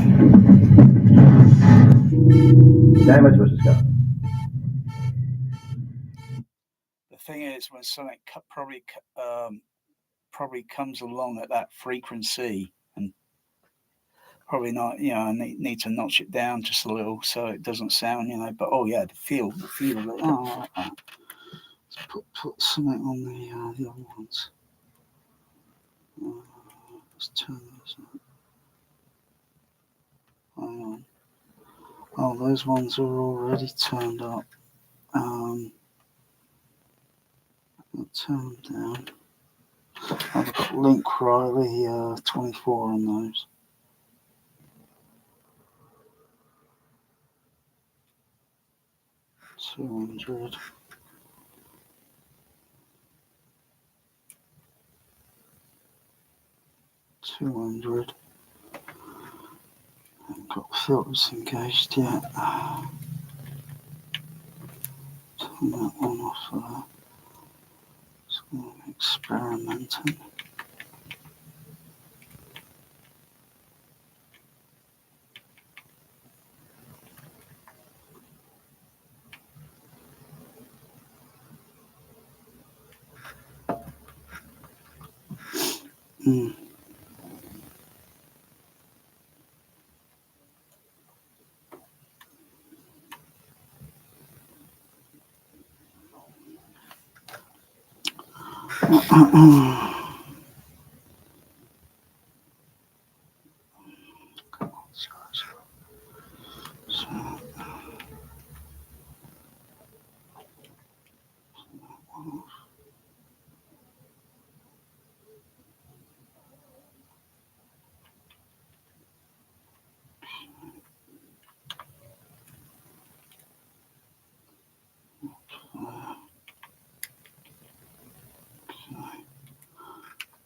Damage, Mr. Scott. The thing is, when something probably comes along at that frequency, and probably not, I need to notch it down just a little so it doesn't sound, but oh yeah, the feel of it. Oh, I like that. Let's put something on the other ones. Let's turn those up. Hang on. Oh, those ones are already turned up. I'll turn them down. I've got Link Riley 24 on those. 200. Haven't got filters engaged yet. Turn that one off there. Just experimenting.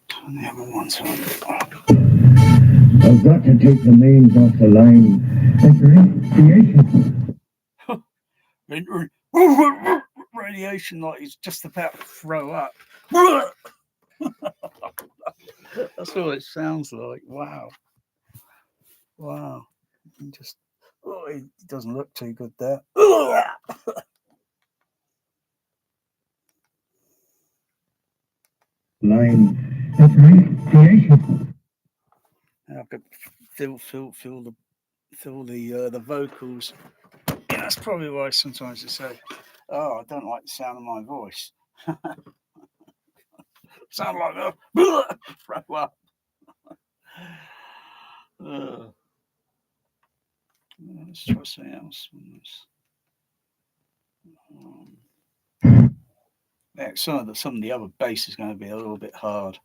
Turn the other ones on. I've got to take the mains off the line. Radiation like he's just about to throw up. That's what it sounds like. Wow. He just, he doesn't look too good there. Line. That's radiation. I could feel the vocals. Yeah, that's probably why sometimes they say, "Oh, I don't like the sound of my voice." Sound like a throw up. Let's try something else on this. Yeah, some of the other bass is going to be a little bit hard.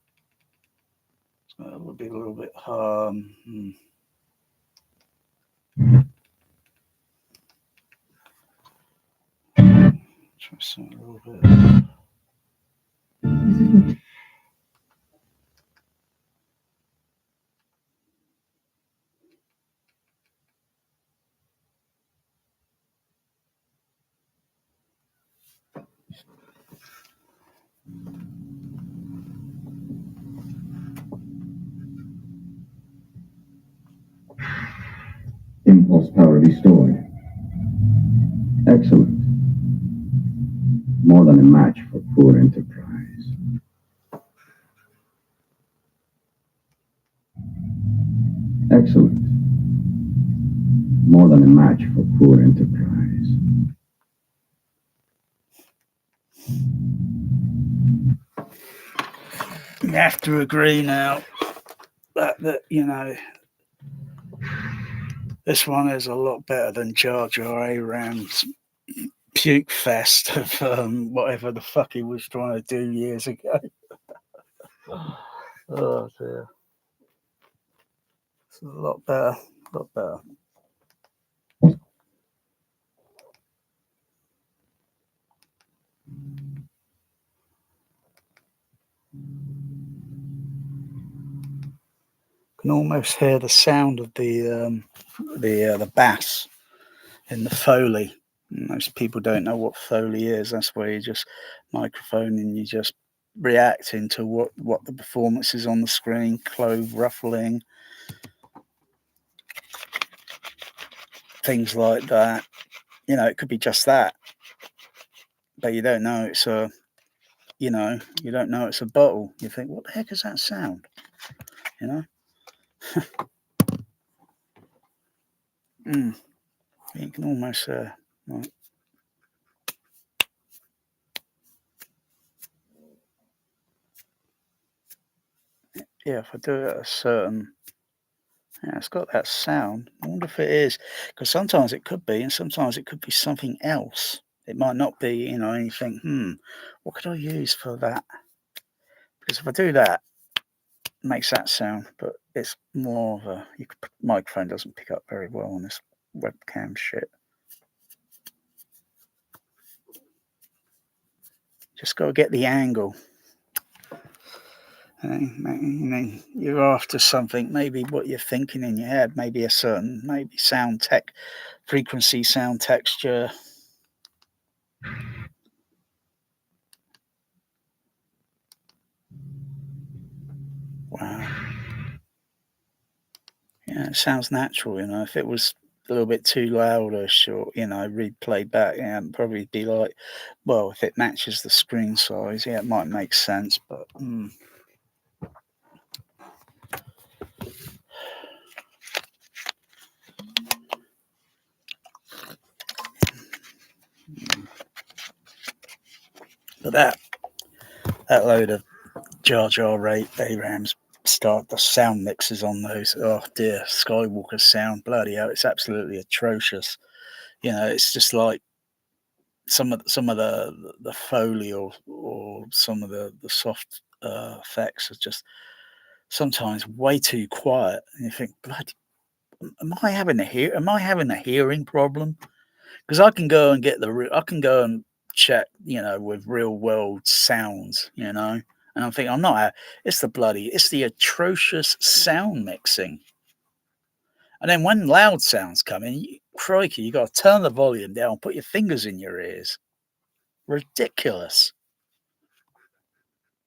It's going to be a little bit hard. Try something a little bit. Impulse power restored. Excellent. More than a match for poor enterprise. Excellent. More than a match for poor enterprise. You have to agree now that this one is a lot better than Jar Jar Abrams' puke fest of whatever the fuck he was trying to do years ago. Oh dear. It's a lot better. Can almost hear the sound of the bass in the Foley. Most people don't know what Foley is. That's where you just microphone and you just reacting to what the performance is on the screen, clove ruffling, things like that. It could be just that, but you don't know it's a, you don't know it's a bottle. You think, what the heck is that sound? You can almost like, yeah, if I do it at a certain, yeah, it's got that sound. I wonder if it is, because sometimes it could be, and sometimes it could be something else. It might not be, and you think, what could I use for that? Because if I do that, it makes that sound, but it's more of a, microphone doesn't pick up very well on this webcam shit. Just got to get the angle. And you're after something, maybe what you're thinking in your head, maybe a certain, maybe sound tech, frequency, sound texture. Wow. Yeah, it sounds natural, you know. If it was a little bit too loudish or, you know, replayed back, yeah, it'd probably be like, well, if it matches the screen size, yeah, it might make sense, but but that load of Jar Jar Abrams start the sound mixes on those. Oh dear, Skywalker sound, bloody hell, it's absolutely atrocious. You know, it's just like some of the Foley or some of the soft effects are just sometimes way too quiet. And you think, bloody, am I having a hearing problem? Because I can go and check, you know, with real world sounds, you know, and I'm thinking, it's the atrocious sound mixing. And then when loud sounds come in, crikey, you got to turn the volume down, put your fingers in your ears. Ridiculous.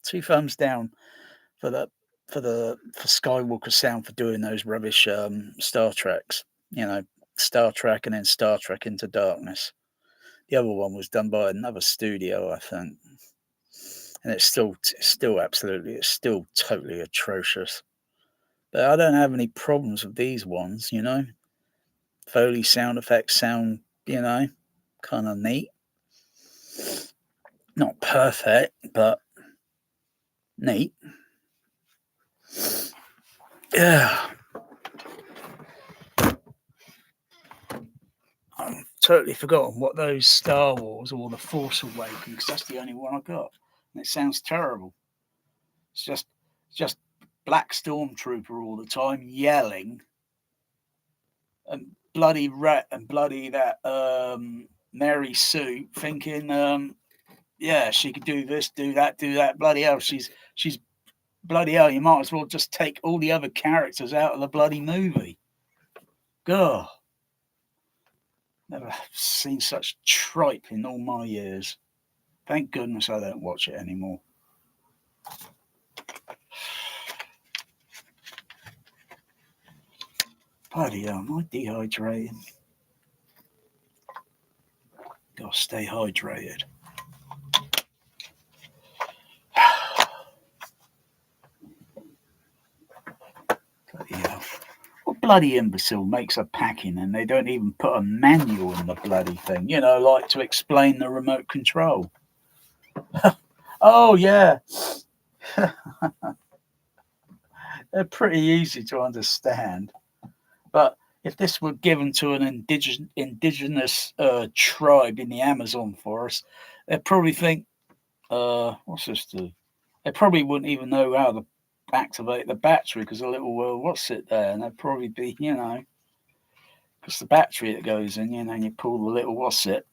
2 thumbs down for Skywalker sound for doing those rubbish Star Treks, you know, Star Trek and then Star Trek Into Darkness. The other one was done by another studio, I think, and it's still totally atrocious. But I don't have any problems with these ones, you know. Foley sound effects sound, you know, kind of neat. Not perfect, but neat. Yeah. I've totally forgotten what those Star Wars or the Force Awakens, because that's the only one I got. And it sounds terrible. It's just black stormtrooper all the time yelling, and bloody rat and bloody that Mary Sue thinking yeah, she could do this, do that, bloody hell, she's bloody hell, you might as well just take all the other characters out of the bloody movie. God, never seen such tripe in all my years. Thank goodness I don't watch it anymore. Bloody hell, am I dehydrated? Gotta stay hydrated. Bloody hell. What bloody imbecile makes a packing and they don't even put a manual in the bloody thing, you know, like to explain the remote control? Oh, yeah. They're pretty easy to understand. But if this were given to an indigenous tribe in the Amazon forest, they'd probably think, what's this do? They probably wouldn't even know how to activate the battery because a little what's it there? And they'd probably be, you know, because the battery that goes in, you know, and you pull the little what's it.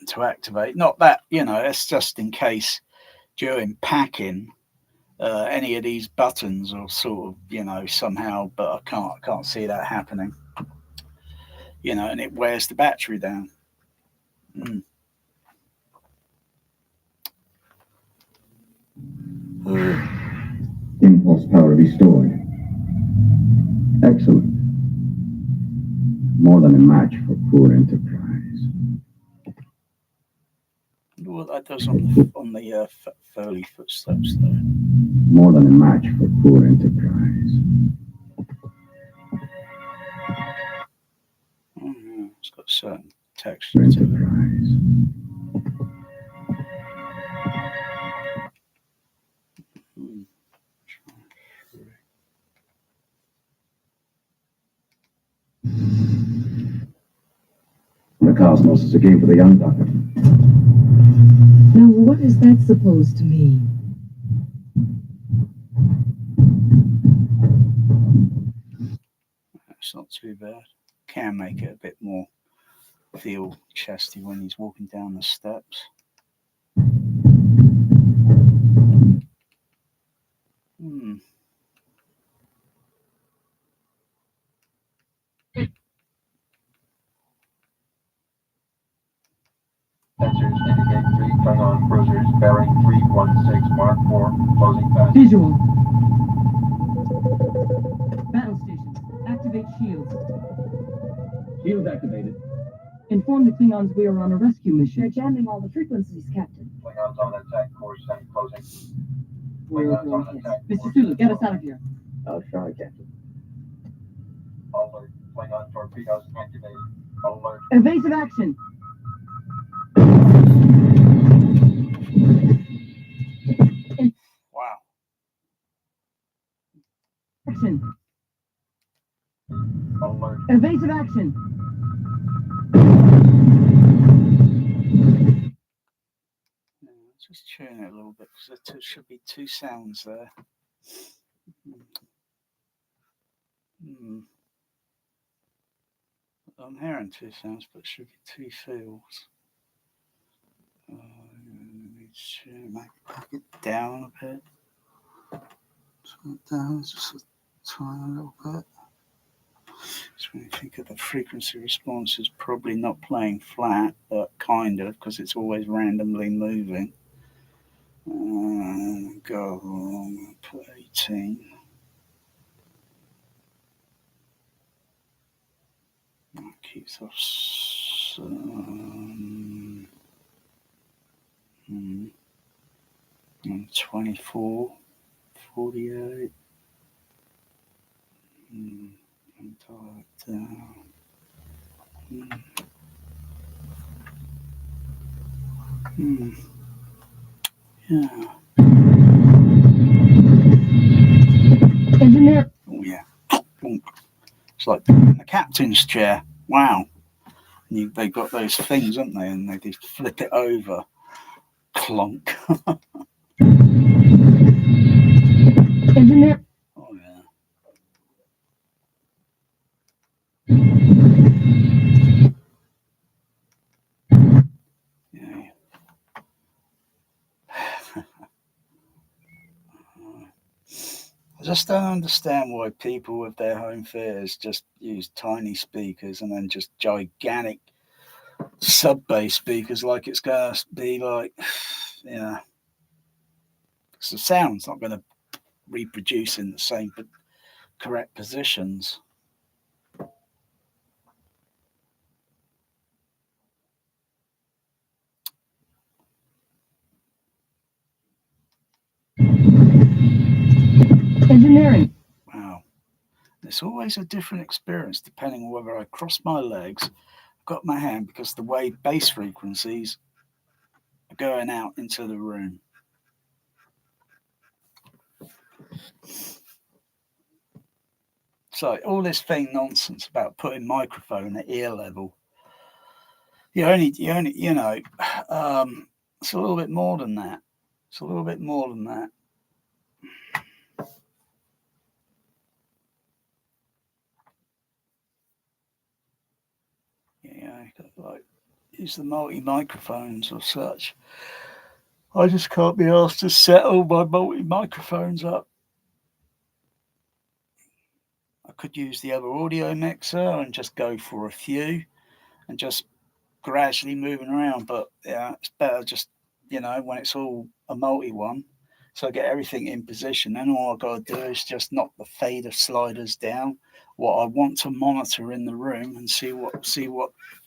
To activate. Not that, you know, it's just in case during packing any of these buttons or sort of, you know, somehow, but I can't see that happening. You know, and it wears the battery down. Impulse power restored. Excellent. More than a match for poor enterprise. What that does on the Foley footsteps, though. More than a match for poor enterprise. Oh, yeah. It's got certain texture to Enterprise. it. The cosmos is a game for the young, Doctor. Now, what is that supposed to mean? That's not too bad. Can make it a bit more feel chesty when he's walking down the steps. Sensors indicate 3 Klingon cruisers bearing 316 Mark 4 closing fast. Visual. Battle stations. Activate shields. Shields activated. Inform the Klingons we are on a rescue mission. They're jamming all the frequencies, Captain. Klingons on attack course and closing. We're Klingons on attack Mr. course. Sulu, get us out of here. I'll try, Captain. Alert. Klingon torpedoes activated. Alert. Evasive action. Wow. Action. Alert. Evasive action. Let's just tune it a little bit because there should be 2 sounds there. I'm hearing 2 sounds, but it should be 2 feels. Back it down a bit. Turn it down, just try a little bit. So when you think of the frequency response, is probably not playing flat, but kind of, because it's always randomly moving. Go along, put 18. That keeps us. 24, 48. And dial it down. Yeah. Engineer. Oh yeah. It's like in the captain's chair. Wow. And they got those things, haven't they? And they just flip it over. Clunk. Engineer. Oh yeah. Yeah. I just don't understand why people with their home theaters just use tiny speakers and then just gigantic sub-bass speakers like it's going to be like, yeah. Because the sound's not going to reproduce in the same but correct positions. Engineering. Wow. It's always a different experience depending on whether I cross my legs, got my hand, because the way bass frequencies are going out into the room. So all this thing nonsense about putting microphone at ear level. You only, it's a little bit more than that. It's a little bit more than that. Yeah, like use the multi microphones or such. I just can't be asked to set all my multi microphones up. I could use the other audio mixer and just go for a few and just gradually moving around, but yeah, it's better just, when it's all a multi one, so I get everything in position. Then all I've got to do is just knock the fader sliders down, what I want to monitor in the room, and see what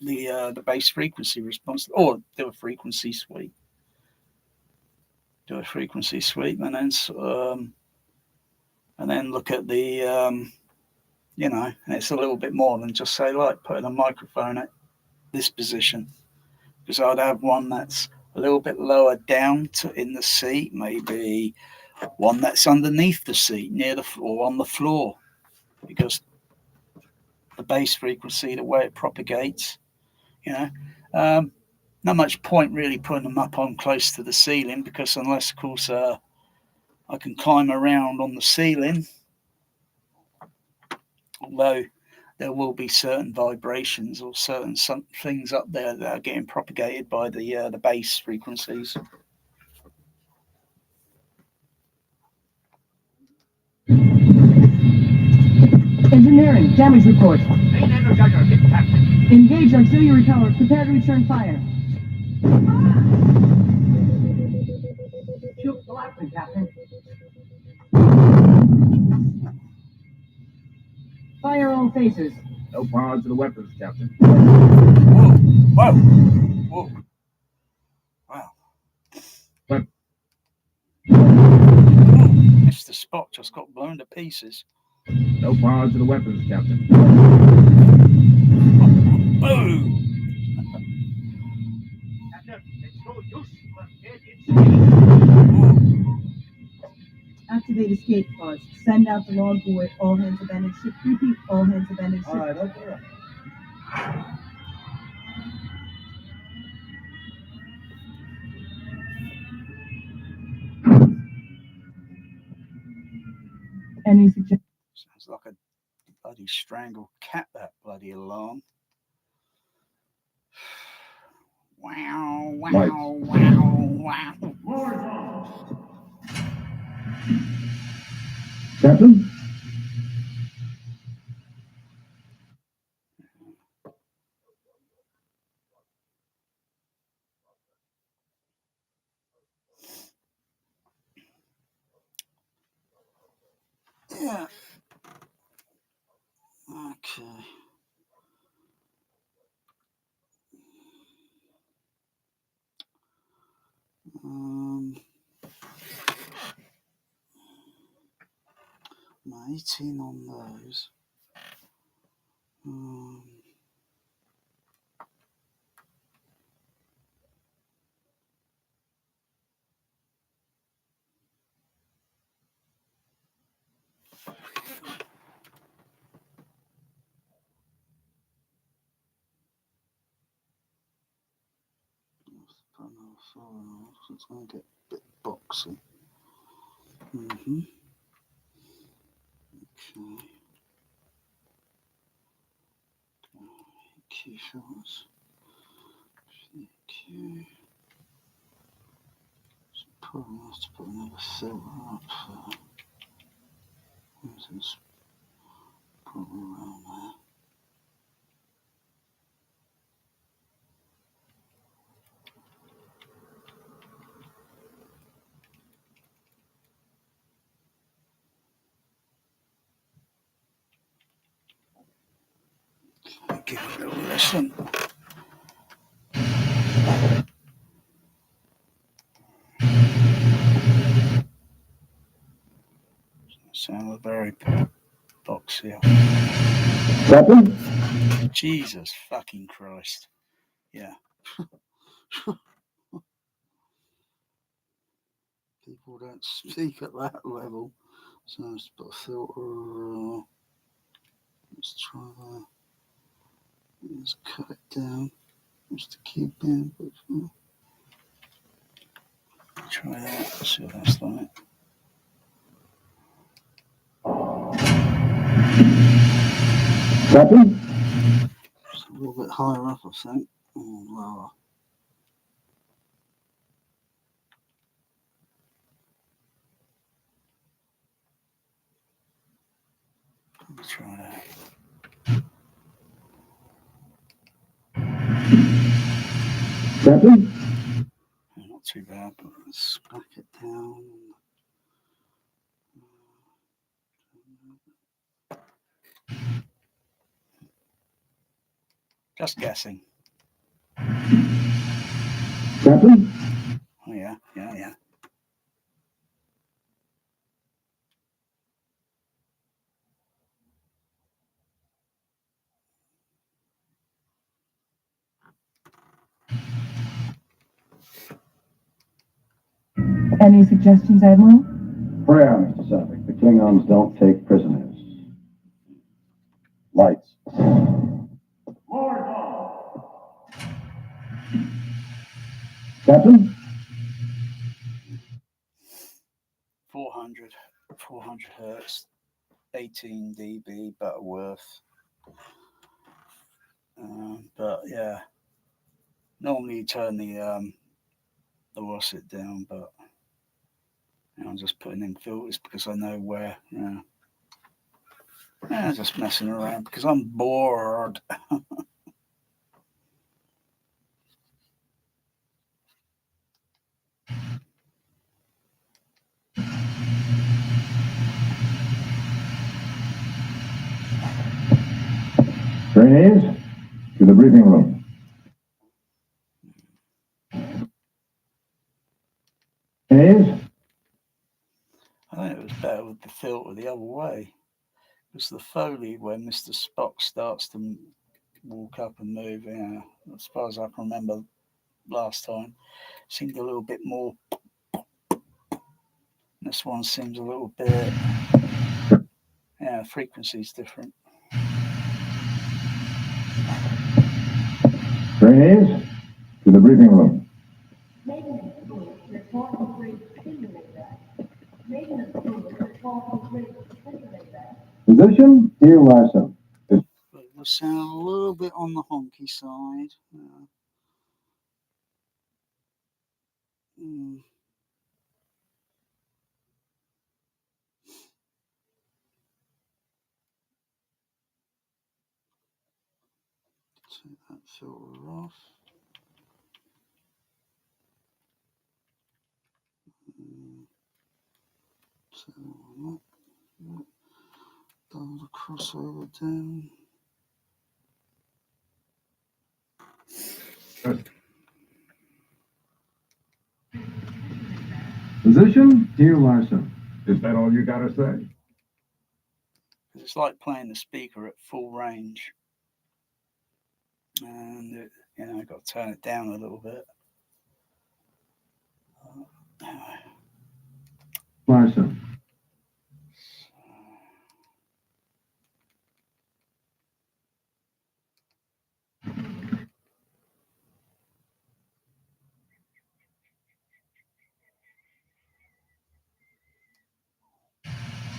the bass frequency response, or do a frequency sweep. And then look at the and it's a little bit more than just say like putting a microphone at this position, because I'd have one that's a little bit lower down in the seat, maybe one that's underneath the seat near the floor, on the floor, because the bass frequency, the way it propagates, not much point really putting them up on close to the ceiling, because unless of course I can climb around on the ceiling, although there will be certain vibrations or certain things up there that are getting propagated by the bass frequencies. Engineering, damage report. Main energizer hit, Captain. Engage auxiliary power. Prepare to return fire. Shield collapsing, Captain. Fire all phasers. No power to the weapons, Captain. Whoa! Whoa! Wow! But Mr. Spot just got blown to pieces. no power to the weapons, Captain. Boom! Captain, it's no use. We're dead in space. Activate escape pods. Send out the log buoy. All hands abandoned ship. Repeat. All hands abandoned ship. Alright, okay. Any suggestions? Sounds like a bloody strangled cat, that bloody alarm. Wow, wow, wow, wow. Captain? Yeah. Okay. I'm 18 on those. It's going to get a bit boxy. Okay. Key filters. Okay. Probably have to put another filter up for. This is probably around there. Give it a little listen. Sound very boxy. Captain? Jesus fucking Christ. Yeah. People don't speak at that level. So let's put a filter. Let's try that. Let's cut it down. Just to keep in. Try that. See what that's like. Captain? Just a little bit higher up, I think. Or lower. Let me try that. Captain? Not too bad, but let's back it down. Just guessing. Captain? Oh, yeah. Any suggestions, Admiral? Prayer, Mr. Savick. The Klingons don't take prisoners. Lights. Captain? 400 hertz, 18 dB Butterworth, But yeah, normally you turn the Russet down, but I'm just putting in filters because I know where. Yeah, just messing around because I'm bored. Trainees, to the briefing room. Trainees, I think it was better with the filter the other way. Because the Foley, when Mr. Spock starts to walk up and move, as far as I can remember last time, seemed a little bit more. This one seems a little bit. Yeah, frequency's different. trainees, to the briefing room. Maintenance crew, report for bridge simulator. Maintenance crew, report for bridge simulator. Position, here, Larson. But it will sound a little bit on the honky side. Take that filter off. Set that one up. Dial the crossover down. Position, here, Larson. Is that all you gotta say? It's like playing the speaker at full range. And I've got to turn it down a little bit. Larson.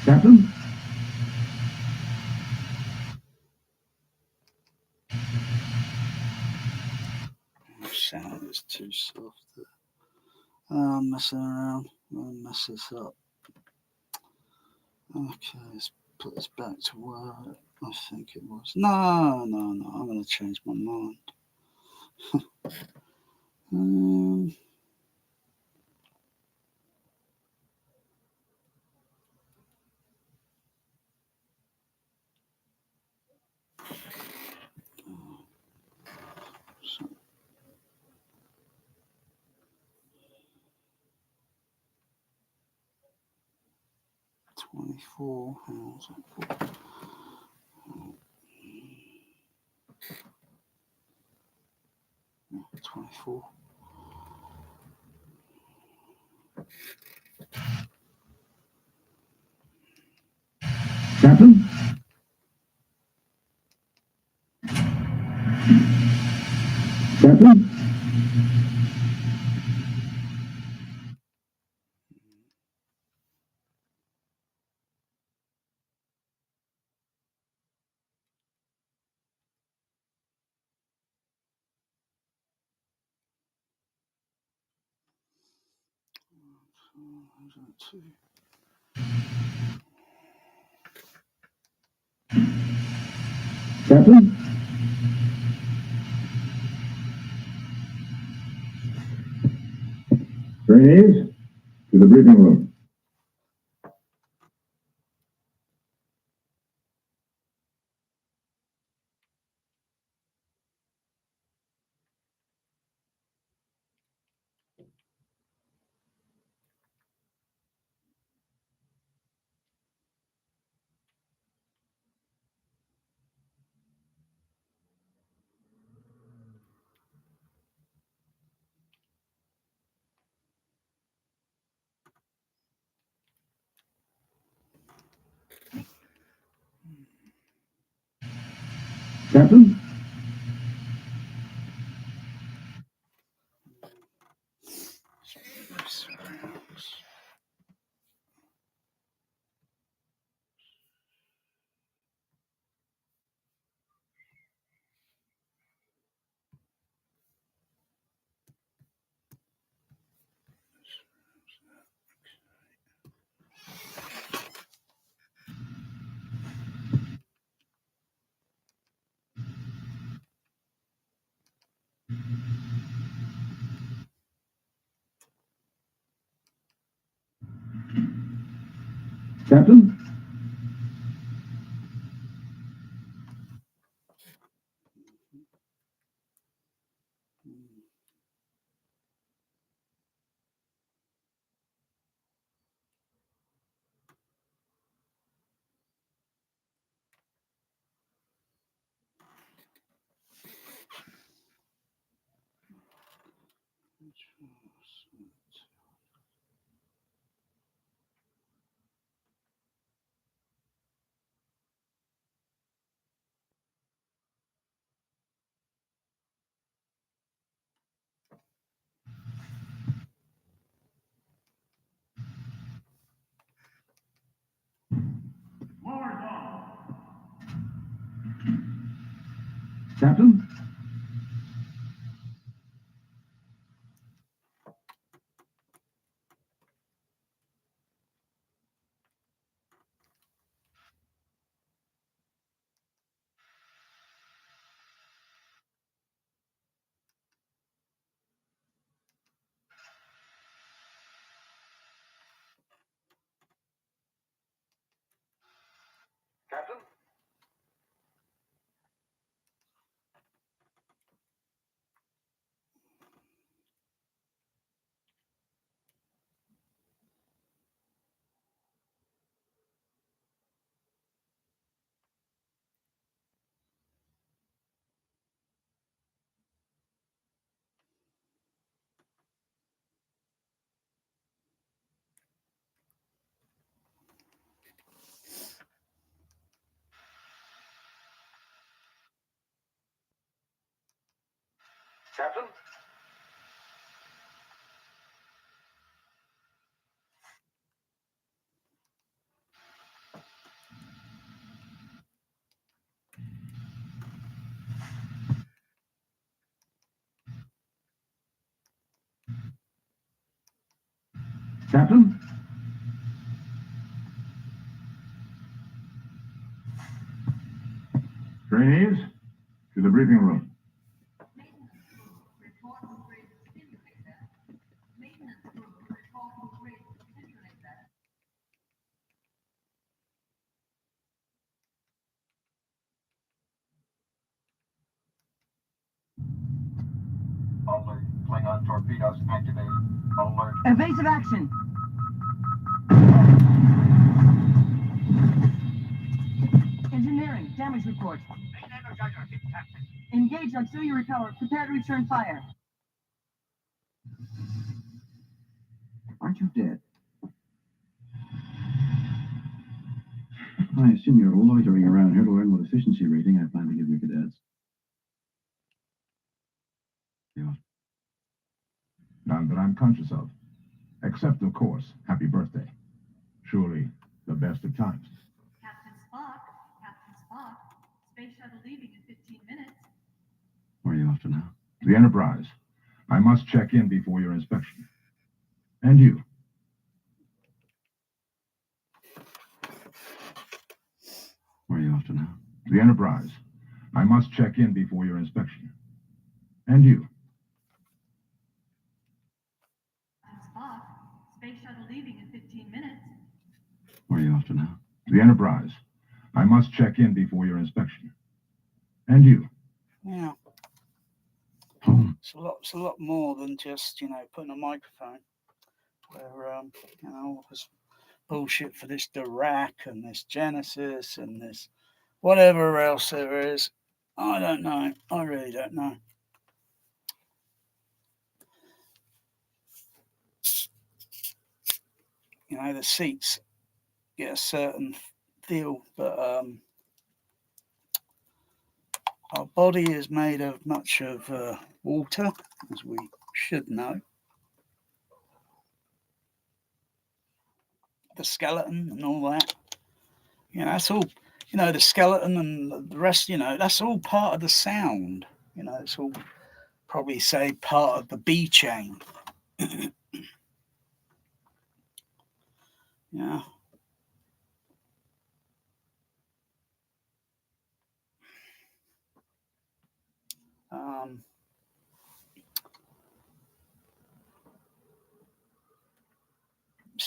Captain? The sound is too soft. I'm messing around. I'll mess this up. Okay, let's put this back to where I think it was. No. I'm going to change my mind. 24. How's it? 24. Captain? Captain? Captain? Trainees, to the briefing room. Captain? Captain? Captain? Captain? Captain? Captain? Trainees, to the briefing room. Maintenance room, report from grid simulator. Maintenance room, report from grid simulator. Alert. Klingon torpedoes activated. Alert. Evasive action. Engineering, damage report. Engage auxiliary repeller. Prepare to return fire. Aren't you dead? I assume you're loitering around here to learn what efficiency rating I plan to give your cadets. Yeah. None that I'm conscious of. Except, of course, happy birthday. Surely the best of times. Captain Spock, Captain Spock. Space shuttle leaving in 15 minutes. Where are you off to now? The Enterprise. I must check in before your inspection. And you. Where are you off to now? The Enterprise. I must check in before your inspection. And you. Captain Spock, space shuttle leaving in 15 minutes. Where are you off to now? The Enterprise. I must check in before your inspection. And you. Yeah. Home. It's a lot more than just, putting a microphone where, all this bullshit for this Dirac and this Genesis and this whatever else there is. I don't know. I really don't know. The seats get a certain feel, but our body is made of much of water, as we should know. The skeleton and all that. That's all, the skeleton and the rest, that's all part of the sound. It's all probably say part of the B chain. Yeah.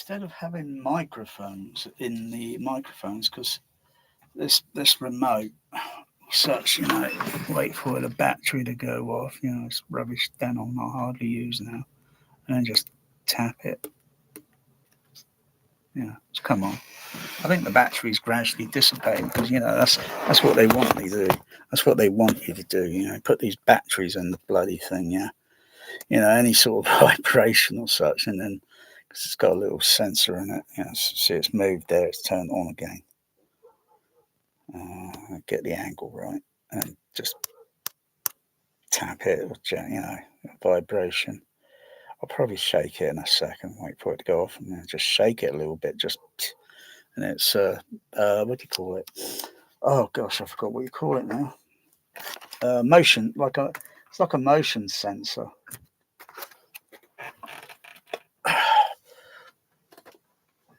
instead of having microphones in the microphones, because this remote, such, wait for the battery to go off, it's rubbish Denon I hardly use now, and then just tap it. Come on. I think the battery's gradually dissipating because that's what they want me to do. That's what they want you to do. Put these batteries in the bloody thing. Any sort of vibration or such, and then because it's got a little sensor in it. See, it's moved there. It's turned on again. Get the angle right, and just tap it. Vibration. I'll probably shake it in a second. Wait for it to go off, and then just shake it a little bit. And it's what do you call it? Oh gosh, I forgot what you call it now. Motion, it's like a motion sensor.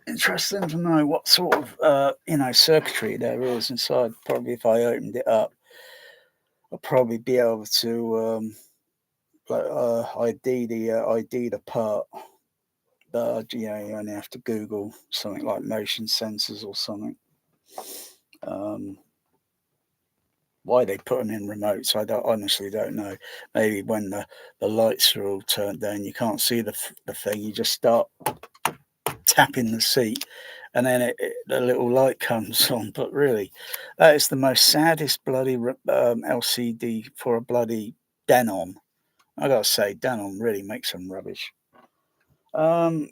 Interesting to know what sort of circuitry there is inside. Probably if I opened it up, I'll probably be able to ID the part. But you only have to Google something like motion sensors or something. Why they put them in remotes, I honestly don't know. Maybe when the lights are all turned down, you can't see the thing. You just start tapping the seat, and then the little light comes on. But really, that is the most saddest bloody LCD for a bloody Denon. I gotta say, Denon really makes some rubbish. But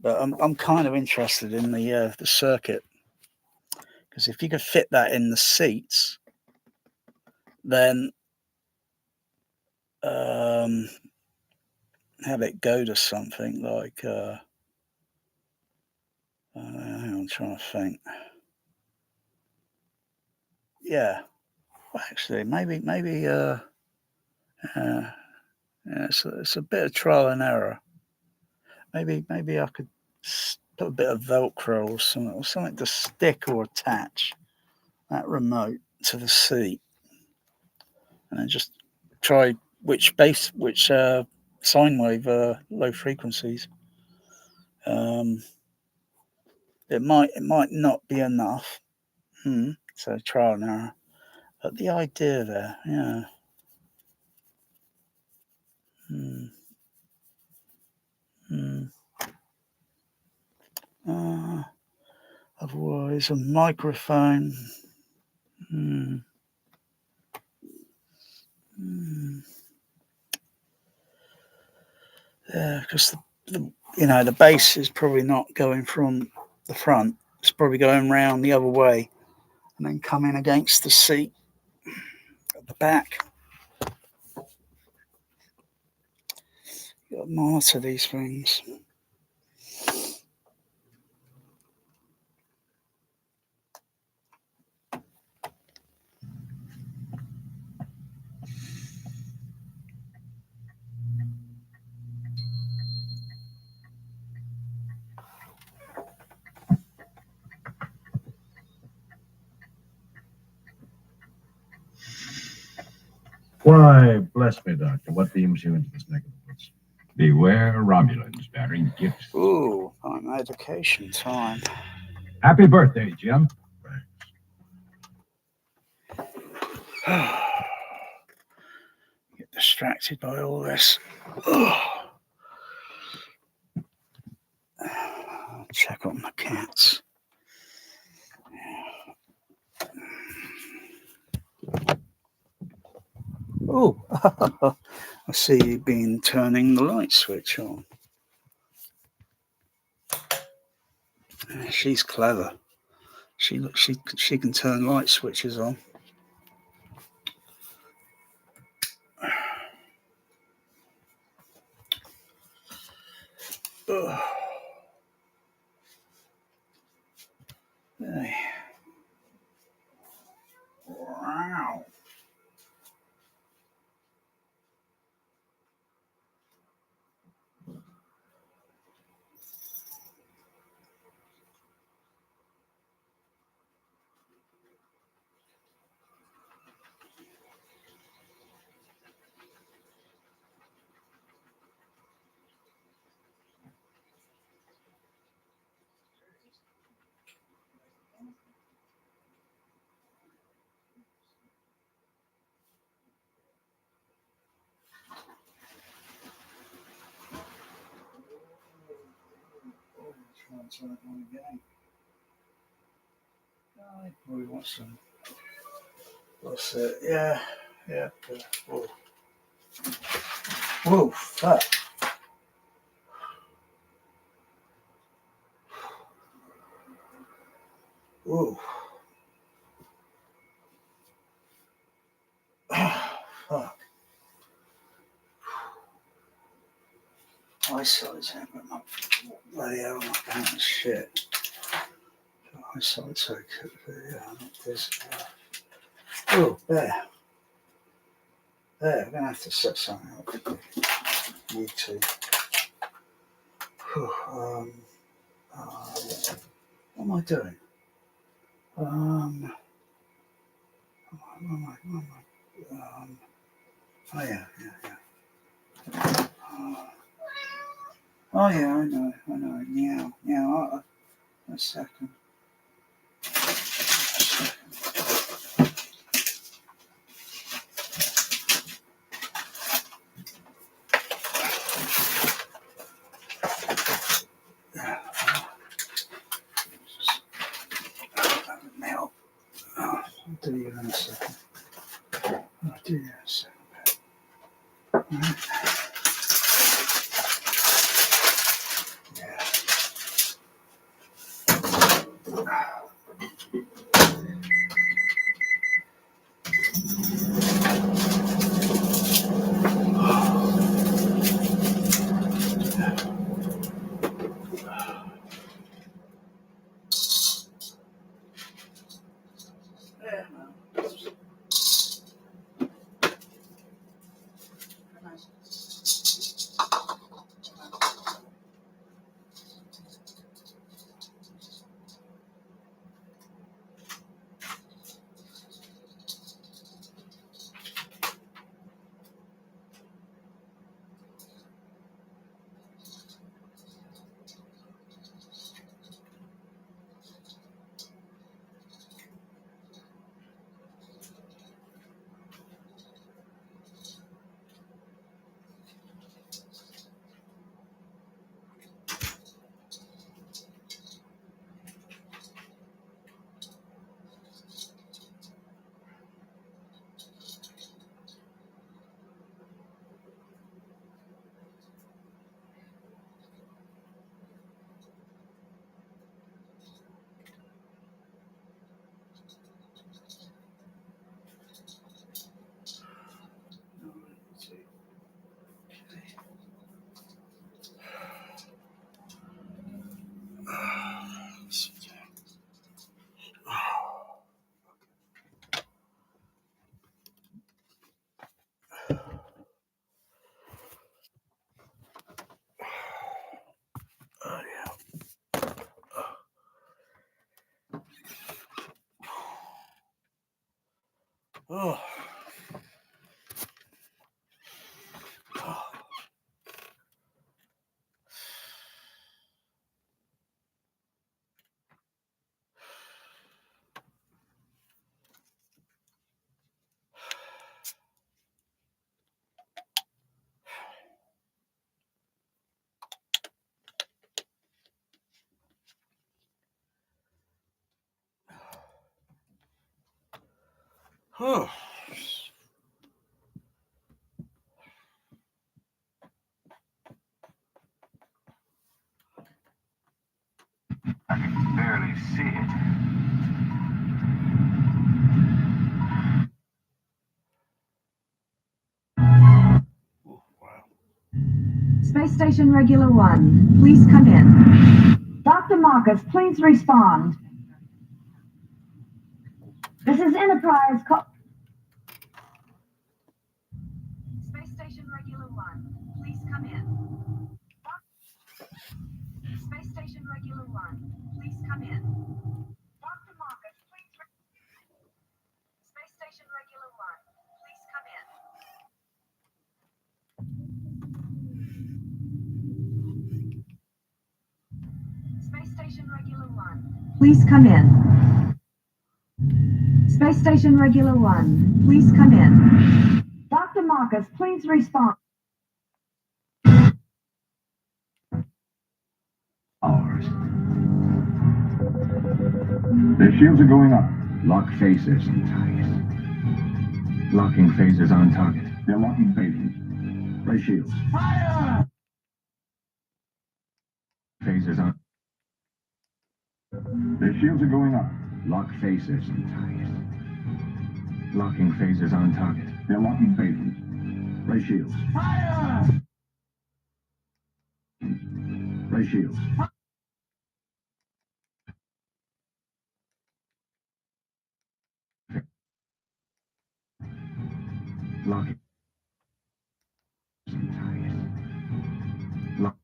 I'm kind of interested in the circuit, because if you could fit that in the seats, then have it go to something like I'm trying to think. Yeah, well, actually, maybe it's a bit of trial and error. Maybe I could put a bit of Velcro or something to stick or attach that remote to the seat, and then just try which sine wave low frequencies. It might not be enough. So trial and error. But the idea there, yeah. Otherwise, a microphone. Yeah, because the bass is probably not going from the front. It's probably going round the other way and then coming against the seat at the back. You've got to monitor these things. Why, bless me, Doctor, what beams you into this neck of the woods? Beware Romulans bearing gifts. Ooh, on education time. Happy birthday, Jim. Get distracted by all this. I'll check on the cats. Oh, I see you've been turning the light switch on. She's clever. She can turn light switches on. Hey. Wow. I'll turn it on again. We want some. What's it? Yeah. Whoa. Whoa, fuck. Whoa. Fuck. Eyesight's happening. Bloody hell, my damn shit. Eyesight's okay. Yeah, not this. Oh, there. There, I'm going to have to set something up. Need to. What am I doing? Oh yeah. Oh yeah, I know. Meow. A second. Mail. I'll do you in a second. Right. Yeah. Oh. Oh. I can barely see it. Oh, wow. Space Station Regular 1, please come in. Dr. Marcus, please respond. This is Enterprise Space Station Regular 1, please come in. Space Station Regular 1, please come in. Dr. Marcus, please. Space Station Regular 1, please come in. Space Station Regular 1, please come in. Space Station Regular 1, please come in. Dr. Marcus, please respond. Our Their shields are going up. Lock phasers on target. Locking phasers on target. They're locking phasers. Ray shields. Fire! Phasers on. Their shields are going up. Lock phasers on target. Locking phasers on target. They're locking phasers. Ray shields. Fire! Ray shields. Locking. On target. Lock.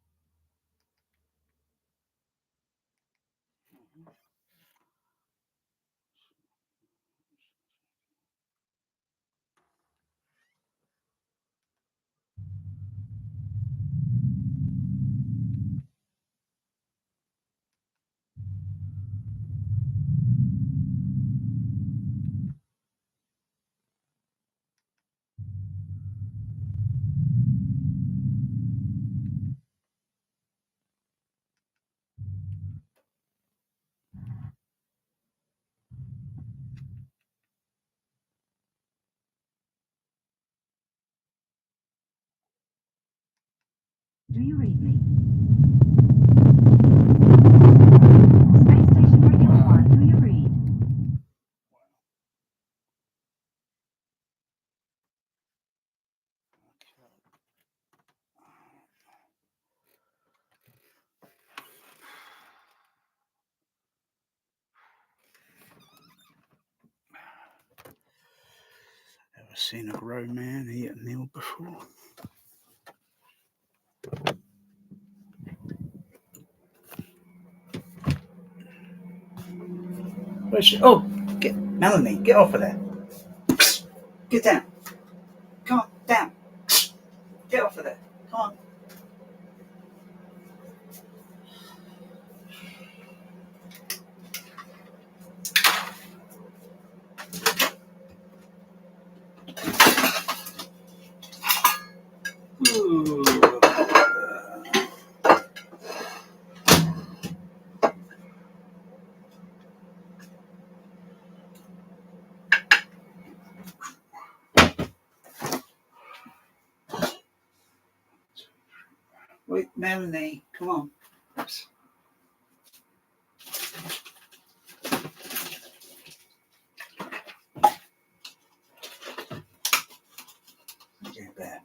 Do you read me? Space Station Regular 1, do you read? Ever seen a grown man eat a meal before? Where's she? Oh, get Melanie, get off of there. Get down. Come on, down. Get off of there. Come on. Ooh. Wait, Melanie, come on. Get there.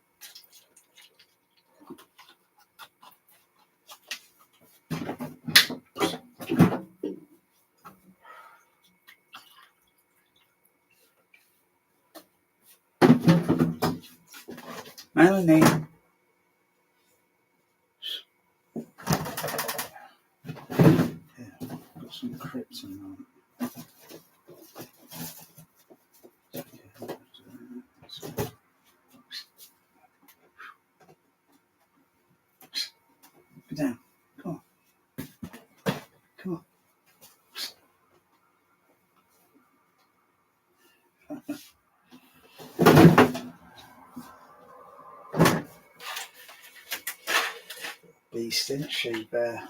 Melanie. Yeah, got some crips in on. Get down. Come on. Come on. Beast, isn't she, Bear?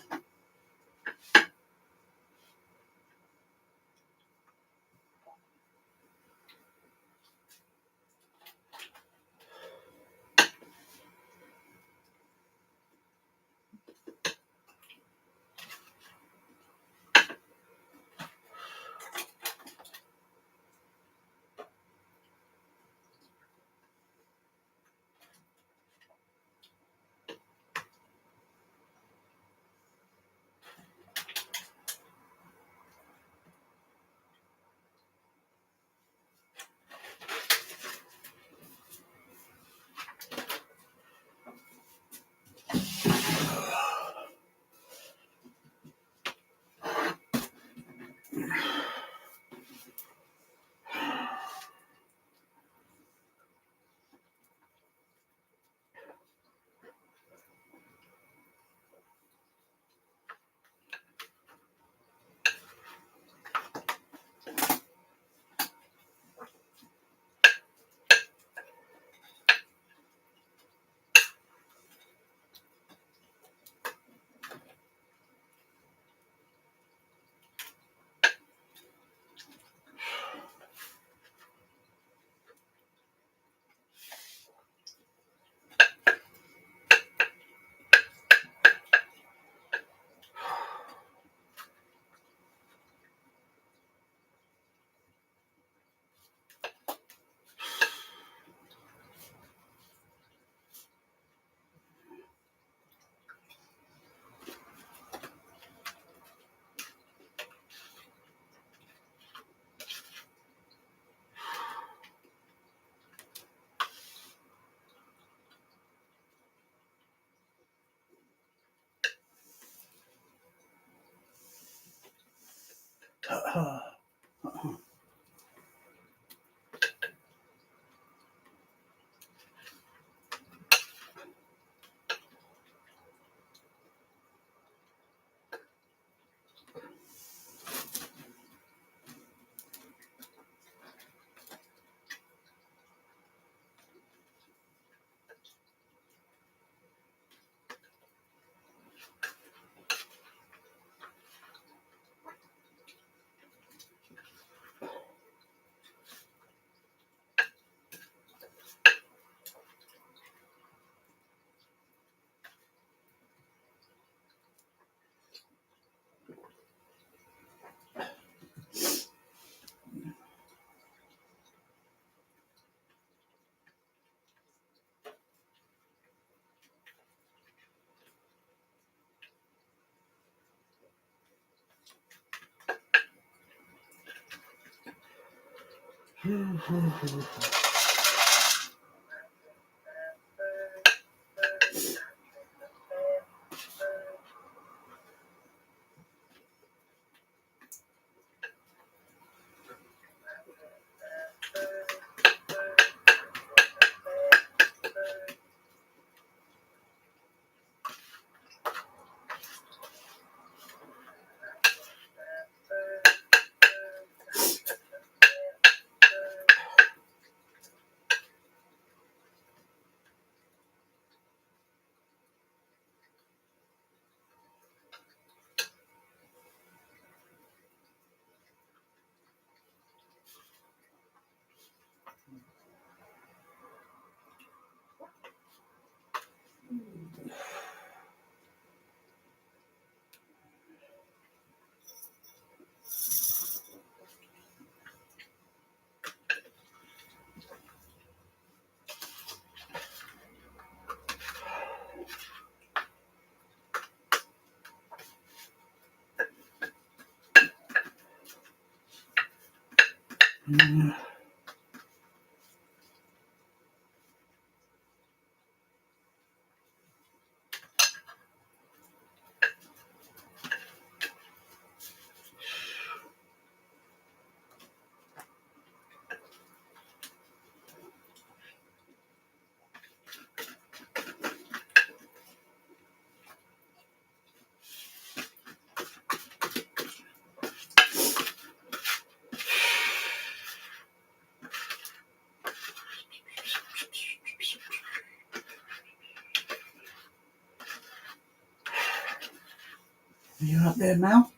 You up there, Mel?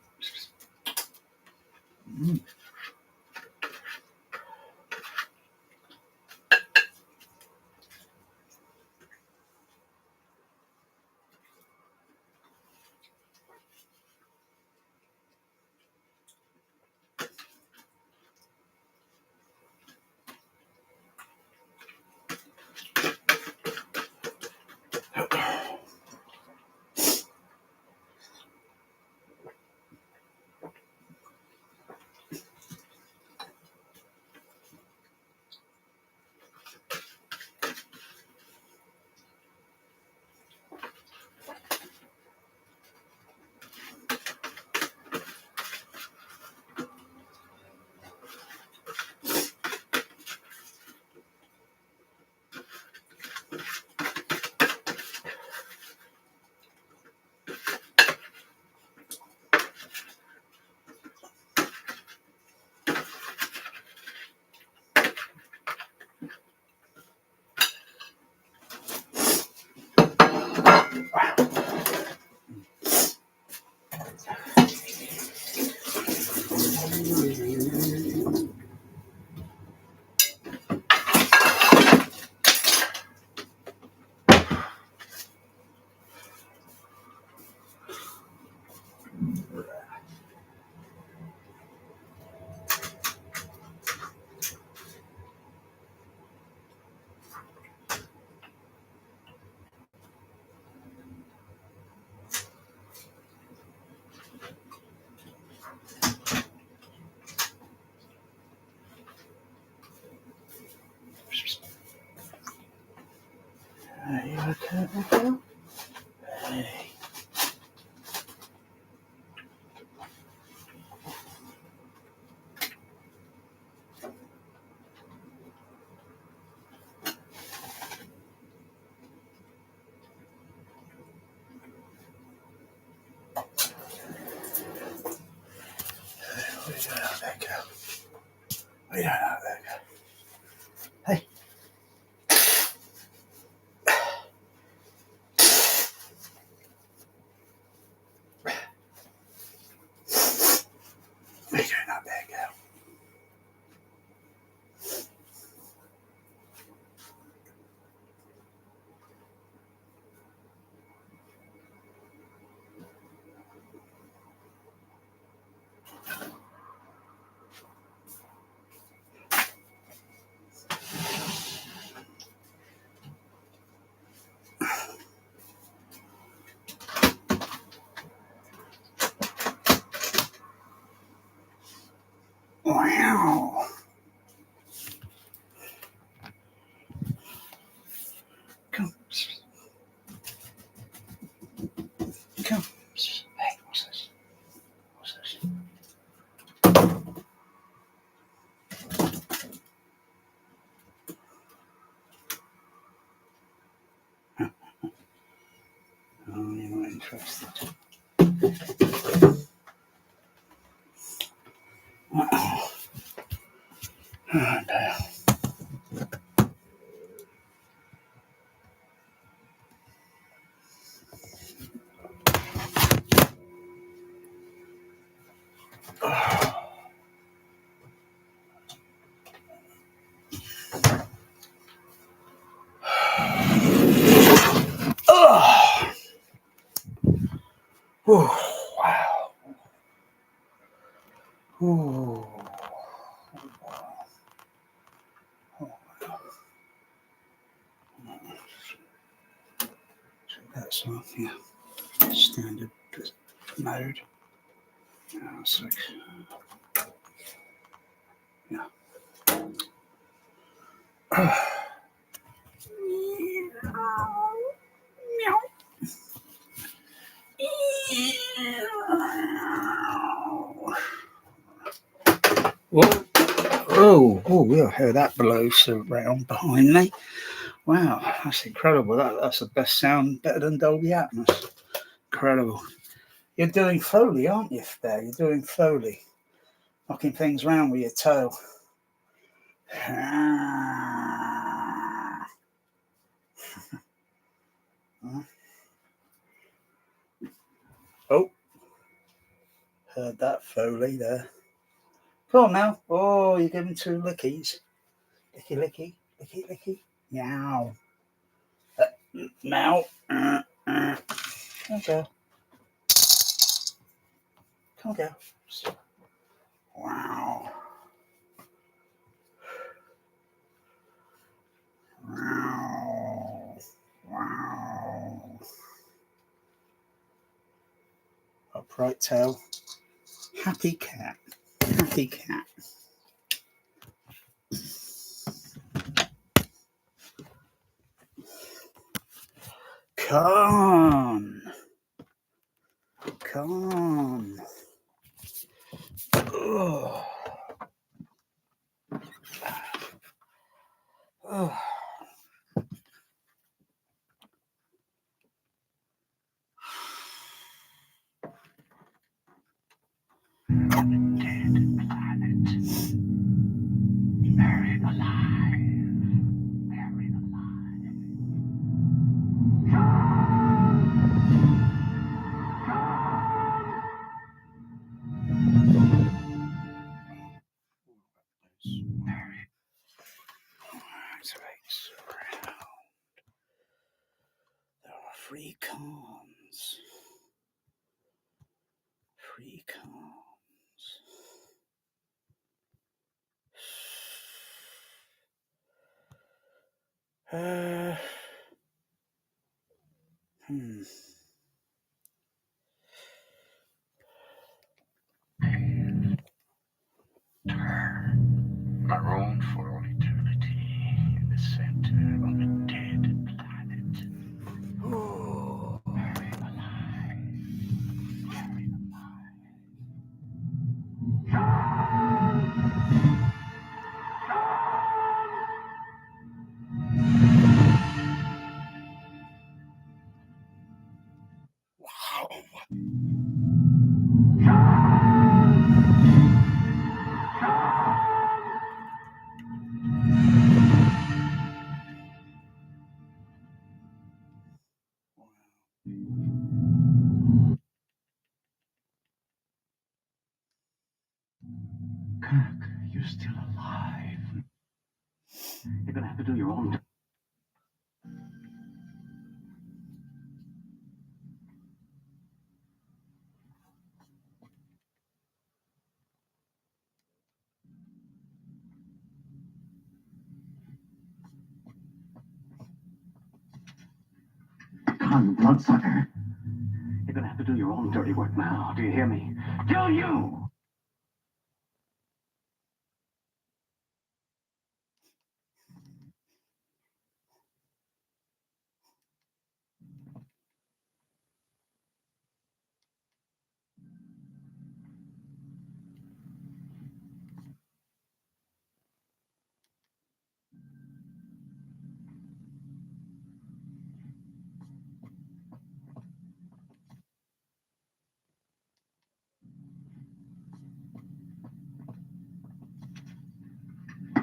We don't know that. Hey. We don't know that, girl. Wow. Come. Come. Hey, what's this? What's this? Oh, you're not interested. Oh, dear. Oh. Oh, wow. Oh. So that's off, yeah. Standard mode. Oh, so, yeah. What? Oh, yeah, I heard that below surround behind me. Wow, that's incredible. That's the best sound, better than Dolby Atmos. Incredible. You're doing Foley, aren't you, there? You're doing Foley. Knocking things around with your toe. Oh, heard that Foley there. Come on now. Oh, you're giving 2 lickies. Licky, licky, licky, licky. Meow. Meow. Okay. Come on, girl. Wow. Wow. Wow. Upright tail. Happy cat. Happy cat. Come on. Come on. Oh. Oh. Dead planet. Buried alive. Buried alive. Buried. THX around. There are 3 cons. 3 cons. Marooned for all eternity in the center of a dead planet. Oh. Buried alive. Buried alive. Kirk, you're still alive. You're gonna have to do your own. Con bloodsucker. You're gonna have to do your own dirty work now. Do you hear me? Do you?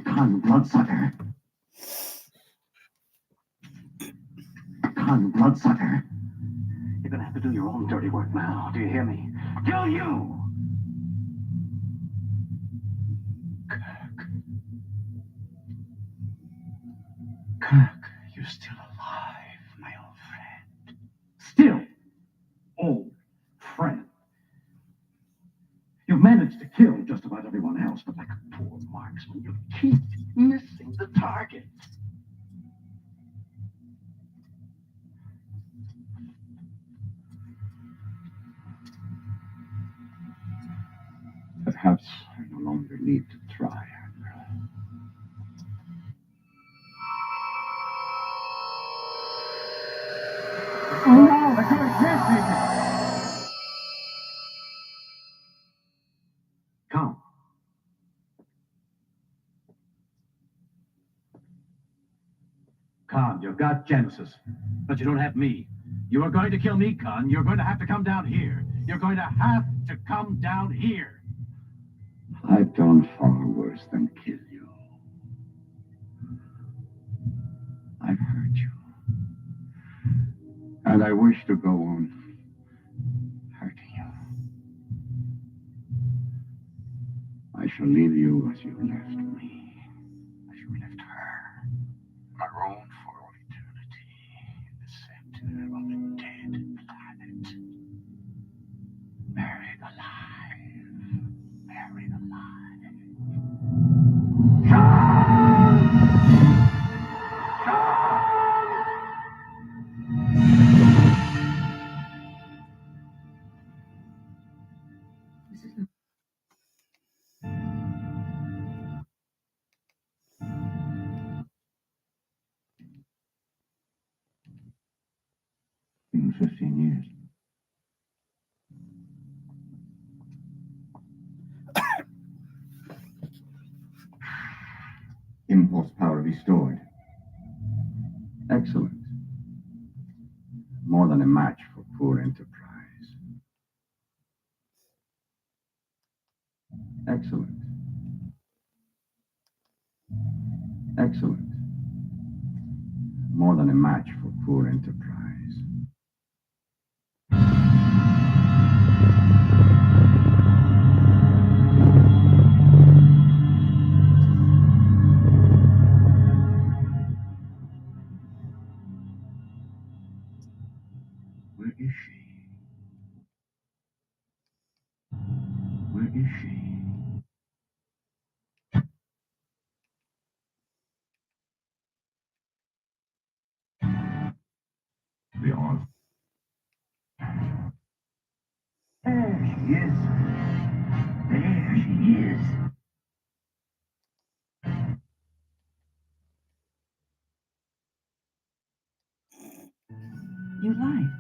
Con bloodsucker. Con bloodsucker. You're gonna have to do your own dirty work now. Do you hear me? Do you? Kirk. Kirk, you're still alive, my old friend. Still, old friend. You've managed to kill just about everyone else, but like a poor marksman, you keep missing the target. Perhaps I no longer need to try, Admiral. Oh no! I can't transmit it! Come. Khan, you've got Genesis, but you don't have me. You are going to kill me, Khan. You're going to have to come down here. You're going to have to come down here. I've done far worse than kill you. I've hurt you. And I wish to go on hurting you. I shall leave you as you left me, as you left her. Marooned for all eternity in the center of a dead planet. Buried alive. Buried alive. In 15 years. Impulse power restored. Excellent. More than a match for poor Enterprise. Excellent. Excellent. More than a match for poor Enterprise. Where is she? Where is she? Beyond. There she is. There she is. You lied.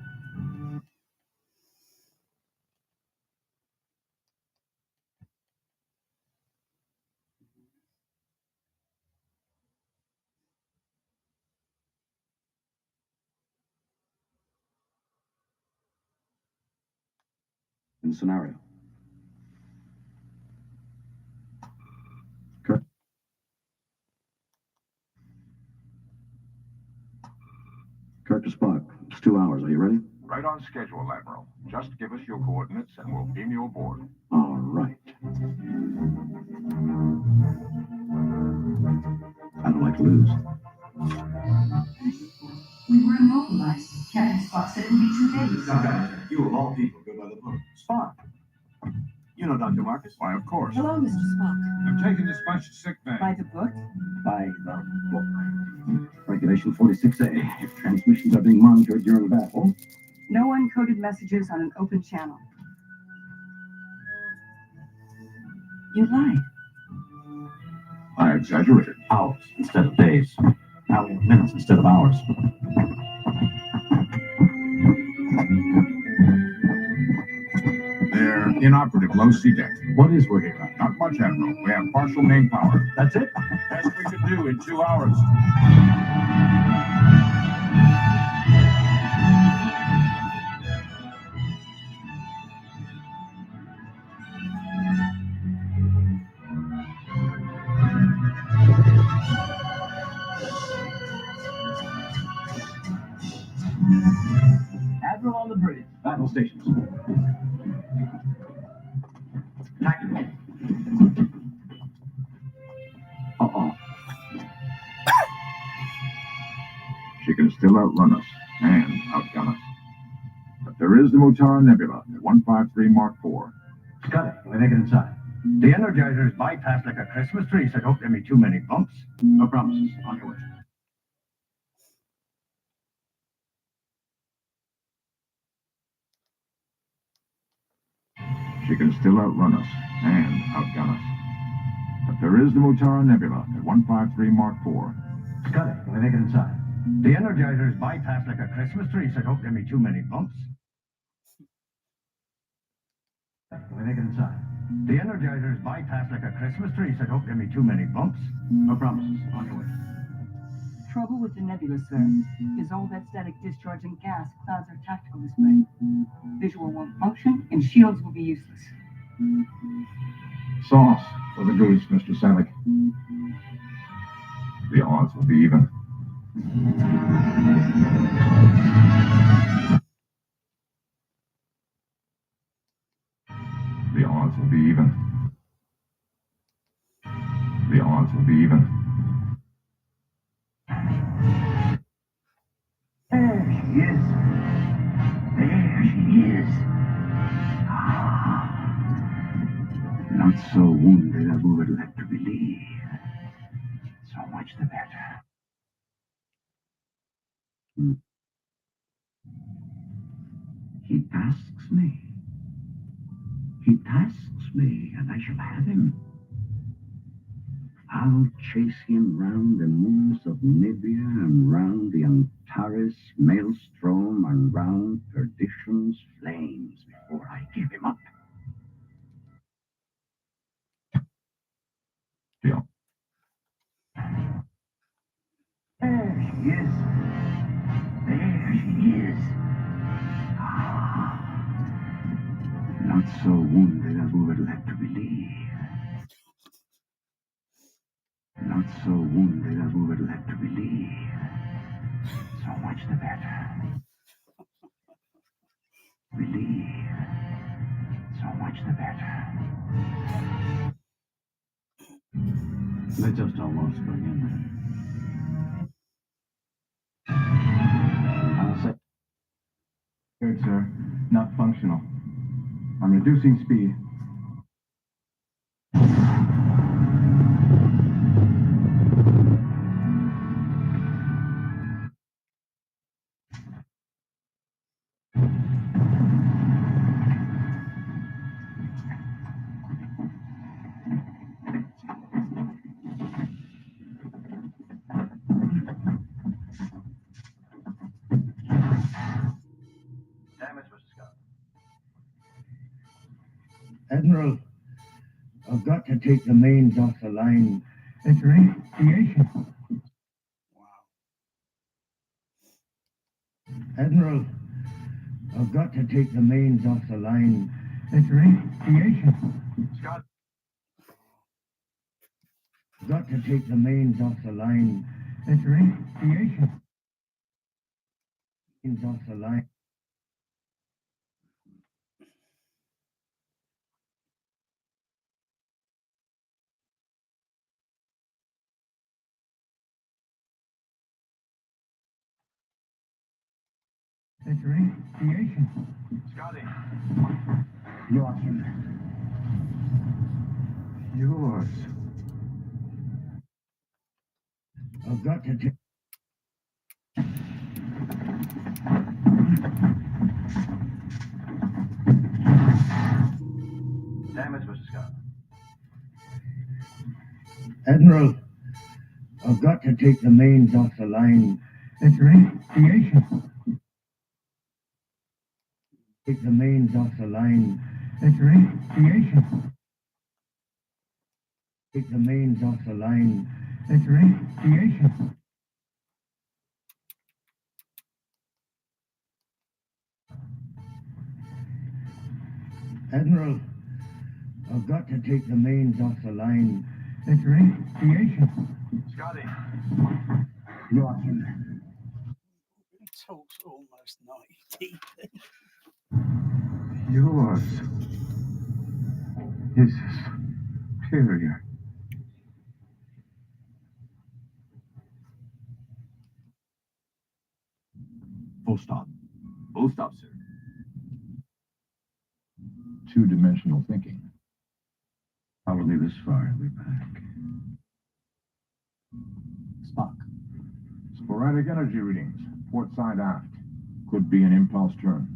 In the scenario. Kirk. Kirk to Spock. It's 2 hours. Are you ready? Right on schedule, Admiral. Just give us your coordinates and we'll beam you aboard. All right. I don't like to lose. We were immobilized. Captain Spock said it would be 2 days. Doctor, you of all people go by the book. Spock. You know Dr. Marcus? Why, of course. Hello, Mr. Spock. I'm taking this bunch to sick bay. By the book? By the book. Regulation 46A. If transmissions are being monitored during battle, No uncoded messages on an open channel. You lied. I exaggerated. hours instead of days. Now we have minutes instead of hours. They're inoperative, low sea deck. What is we're here on? Not much, Admiral. We have partial main power. That's it? Best we could do in 2 hours. Admiral on the bridge. Battle stations. Tactical. Uh-oh. She can still outrun us and outgun us. But there is the Mutara Nebula at 153 Mark IV. Scotty, can we make it inside? The Energizer's bypassed like a Christmas tree, so don't give me too many bumps. No promises. On your way. She can still outrun us and outgun us. But there is the Mutara Nebula at 153 Mark IV. Scotty, can we make it inside? The Energizer's bypassed like a Christmas tree, so don't give me too many bumps. Can we make it inside? The Energizer's bypassed like a Christmas tree, so don't give me too many bumps. No promises. On your way. Trouble with the nebula, sir, is all that static discharge and gas clouds our tactical display. Visual won't function, and shields will be useless. Sauce for the goose, Mr. Savick. The odds will be even. The odds will be even. The odds will be even. There she is. There she is. Not so wounded as we would like to believe. So much the better. He asks me. He tasks me, and I shall have him. I'll chase him round the moons of Nibia and round the Antares maelstrom and round perdition's flames before I give him up. Yeah. There she is. There she is. Not so wounded as we would like to believe. Not so wounded as we would like to believe. So much the better. Believe. So much the better. They just almost bring in there. I'll say. Good, sir. Not functional. I'm reducing speed. Damage, Mr. Scott. Admiral, I've got to take the mains off the line. It's radiation. Admiral, I've got to take the mains off the line. It's radiation. Scott. I've got to take the mains off the line. It's radiation. Mains off the line. It's radiation. Scotty. Yours. Yours. I've got to take. Damage, Mr. Scott. Admiral, I've got to take the mains off the line. It's radiation. Take the mains off the line. It's radiation. Take the mains off the line. It's radiation. Admiral, I've got to take the mains off the line. It's radiation. Scotty. Yours. He talks almost 90 dB. Yours. Is superior. Full stop. Full stop, sir. Two-dimensional thinking. Follow me this far, I'll be back. Spock. Sporadic energy readings, port side aft. Could be an impulse turn.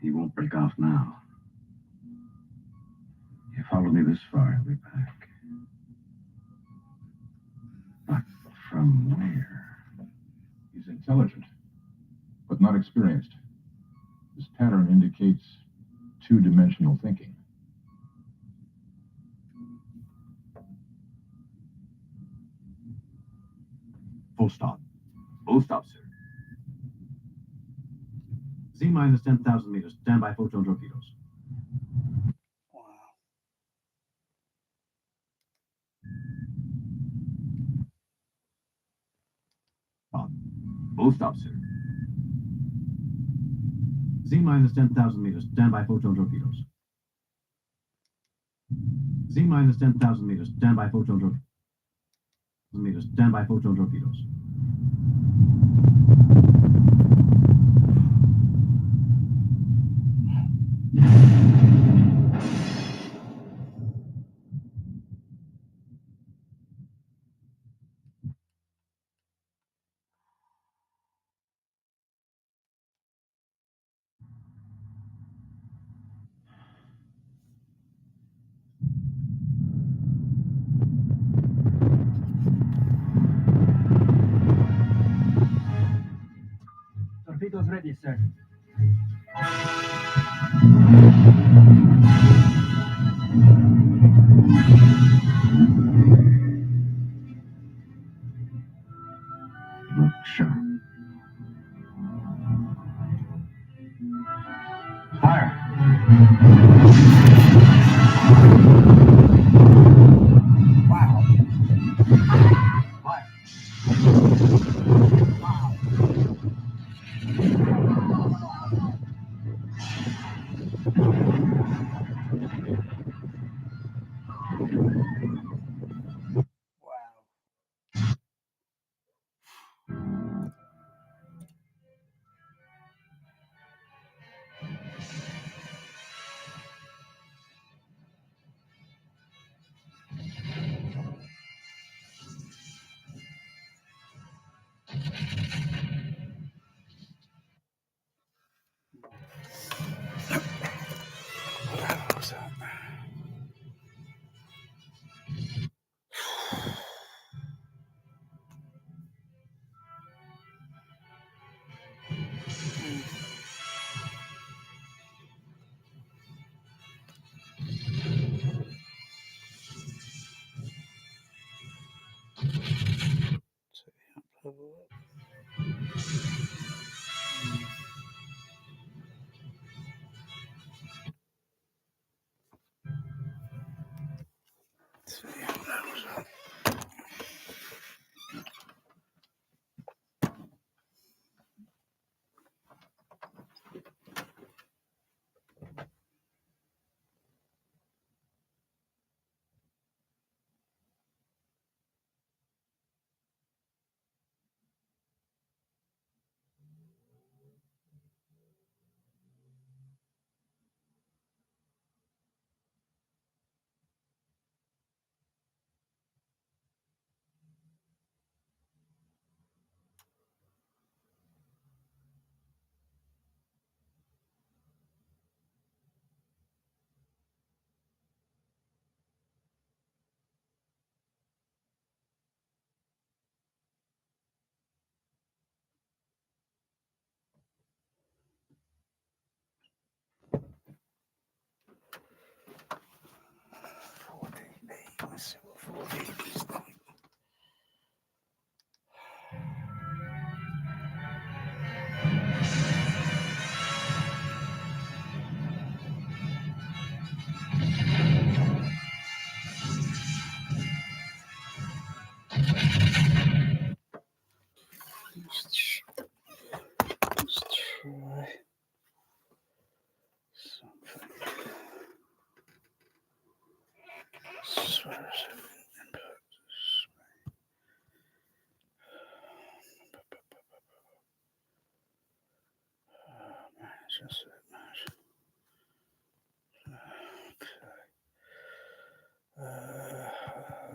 He won't break off now. You follow me this far, I'll be back. But from where? He's intelligent, but not experienced. This pattern indicates two-dimensional thinking. Full stop. Full stop, sir. Z minus 10,000 meters. Stand by photon torpedoes. Wow. Bob. Full stop, sir. Z minus 10,000 meters. Stand by photon torpedoes. Z minus 10,000 meters. Stand by photon torpedoes. Stand by photon torpedoes. Torpedoes ready, sir. Look sharp. Fire. Wow. Fire. Wow. What was that? Have a look. See how that was.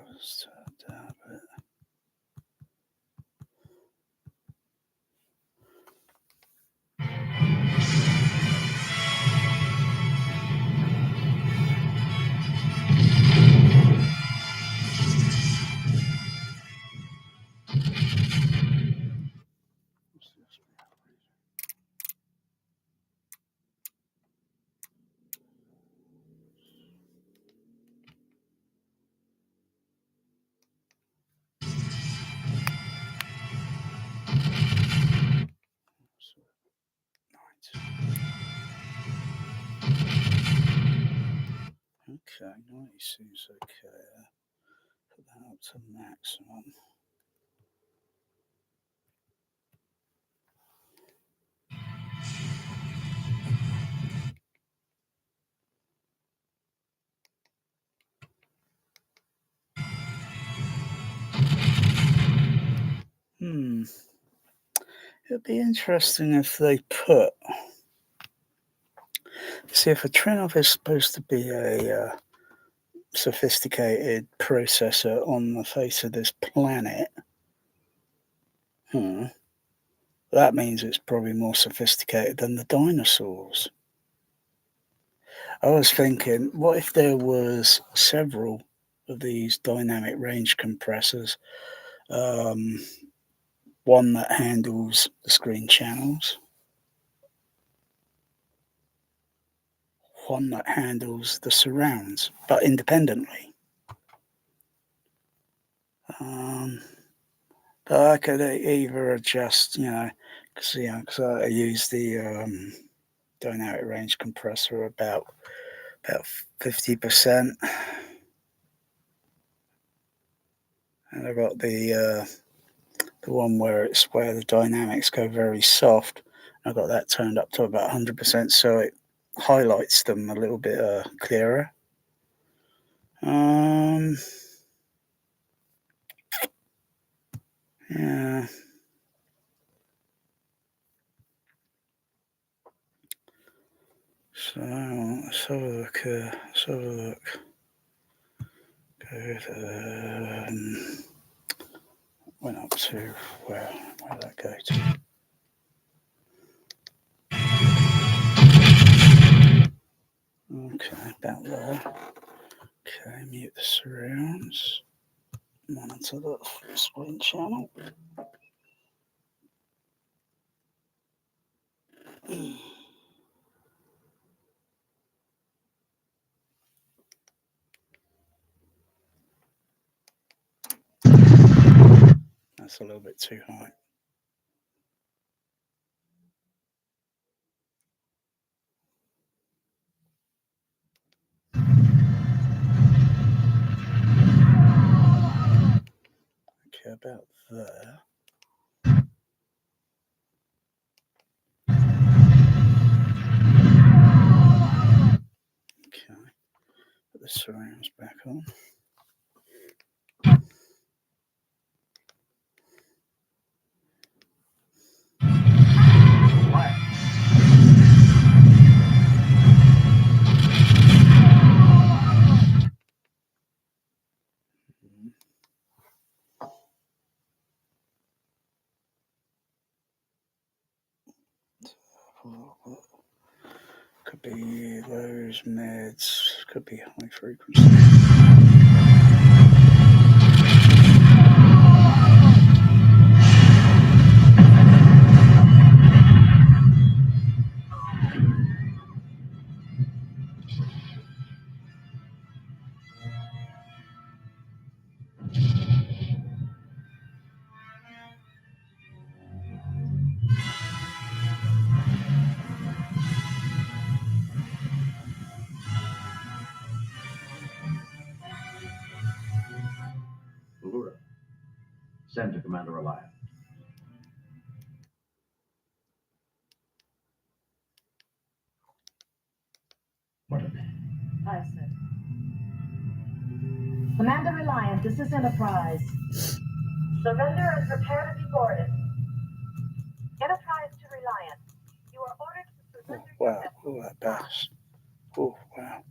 Let's turn it down a bit. Okay, 90 seems okay. Put that up to maximum. It'd be interesting if they put. See, if a Trinov is supposed to be a sophisticated processor on the face of this planet, that means it's probably more sophisticated than the dinosaurs. I was thinking, what if there was several of these dynamic range compressors? One that handles the screen channels, one that handles the surrounds, but independently. But I could either adjust, because I use the dynamic range compressor about 50%, and I got the one where the dynamics go very soft. I got that turned up to about 100%, so it highlights them a little bit clearer. Yeah. So let's have a look. Went up to where did that go to? Okay, about there. Okay, mute the surrounds. Monitor the screen channel. That's a little bit too high. Okay, about there. Okay, put the surrounds back on. Could be lows, mids, could be high frequency. Uhura. Send to Commander Alliance. Aye, sir. Commander Reliant, this is Enterprise. Surrender and prepare to be boarded. Enterprise to Reliant. You are ordered to Oh, surrender wow. your vessel. Oh, that bass. Oh, wow.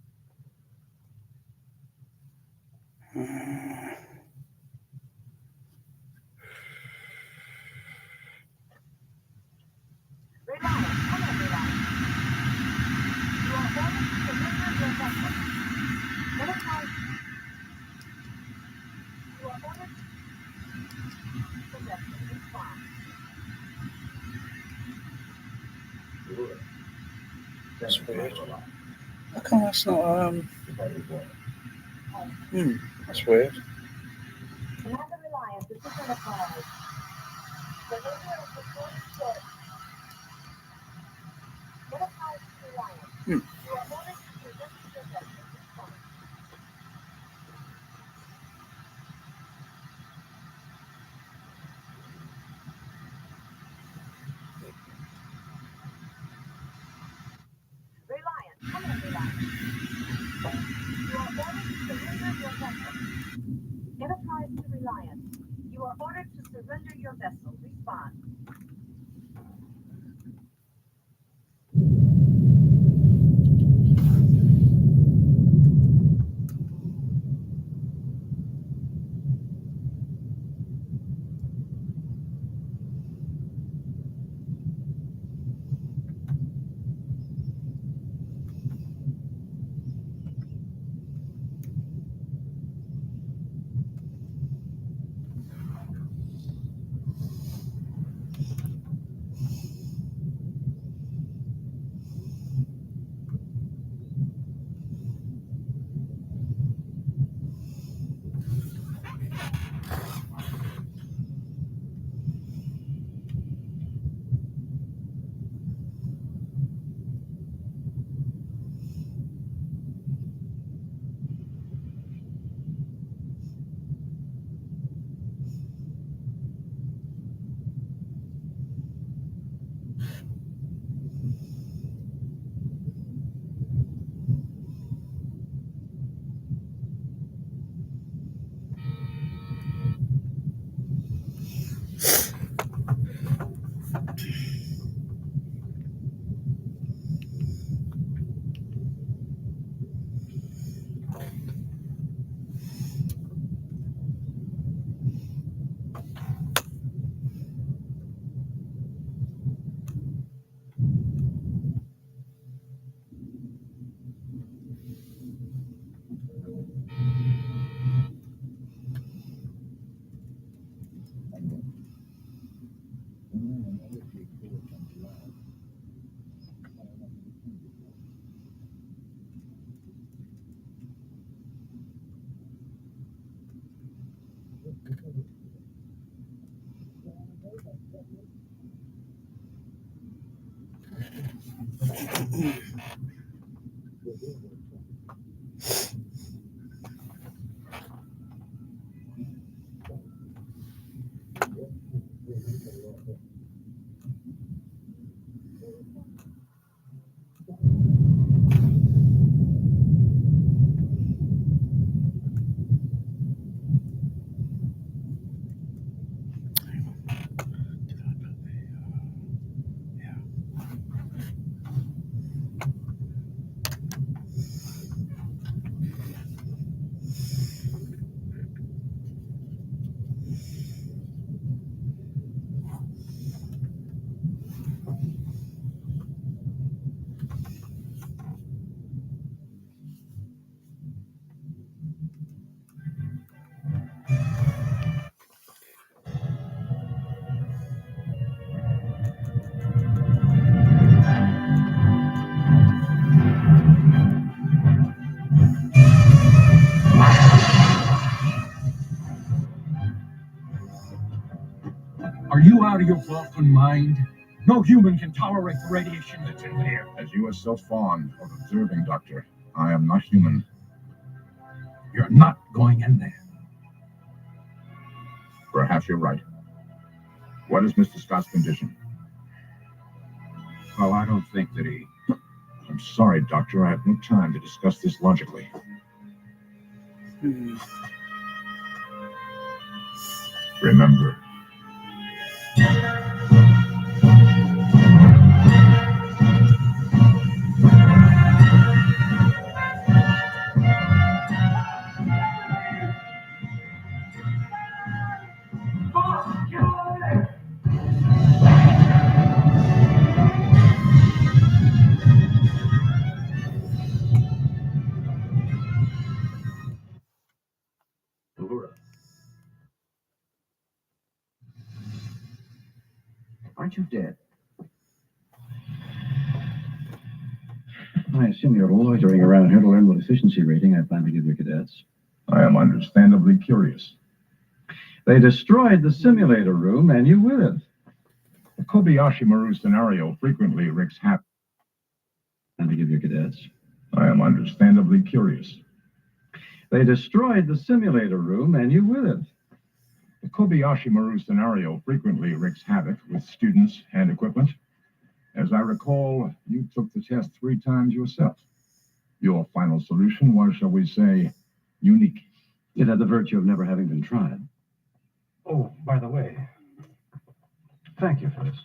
Reliant, come on, Reliant. You are ordered to surrender your vessel. Enterprise. You are ordered to surrender. Respond. That's weird. How come that's not, that's weird. Commander Reliant, this is Enterprise. Surrender and prepare to be boarded. Enterprise to Reliant. You are ordered to surrender your vessel. Respond. Reliant, come on, Reliant. You are ordered to surrender your vessel. Enterprise to Reliant. You are ordered to surrender your vessel. Respond. Are you out of your Vulcan mind? No human can tolerate the radiation that's in there. As you are so fond of observing, Doctor, I am not human. You're not going in there. Perhaps you're right. What is Mr. Scott's condition? Well, I don't think that he... I'm sorry, Doctor. I have no time to discuss this logically. Remember, Uhura. Aren't you dead? I assume you're loitering around here to learn what efficiency rating I plan to give your cadets. I am understandably curious. They destroyed the simulator room, and you with it. The Kobayashi Maru scenario frequently wreaks havoc. And to give your cadets. I am understandably curious. They destroyed the simulator room, and you with it. The Kobayashi Maru scenario frequently wreaks havoc with students and equipment. As I recall, you took the test 3 times yourself. Your final solution was, shall we say, unique. It had the virtue of never having been tried. Oh, by the way, thank you for this.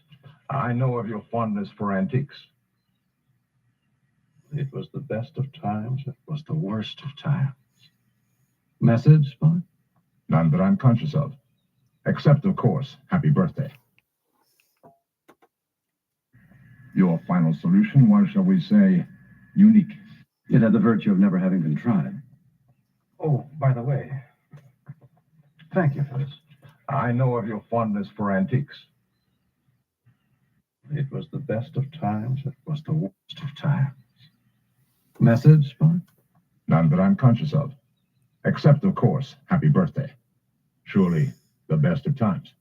I know of your fondness for antiques. It was the best of times. It was the worst of times. Message, Spock? None that I'm conscious of. Except, of course, happy birthday. Your final solution was, shall we say, unique. It had the virtue of never having been tried. Oh, by the way, thank you for this. I know of your fondness for antiques. It was the best of times. It was the worst of times. Message, Spock? None that I'm conscious of. Except, of course, happy birthday. Surely the best of times.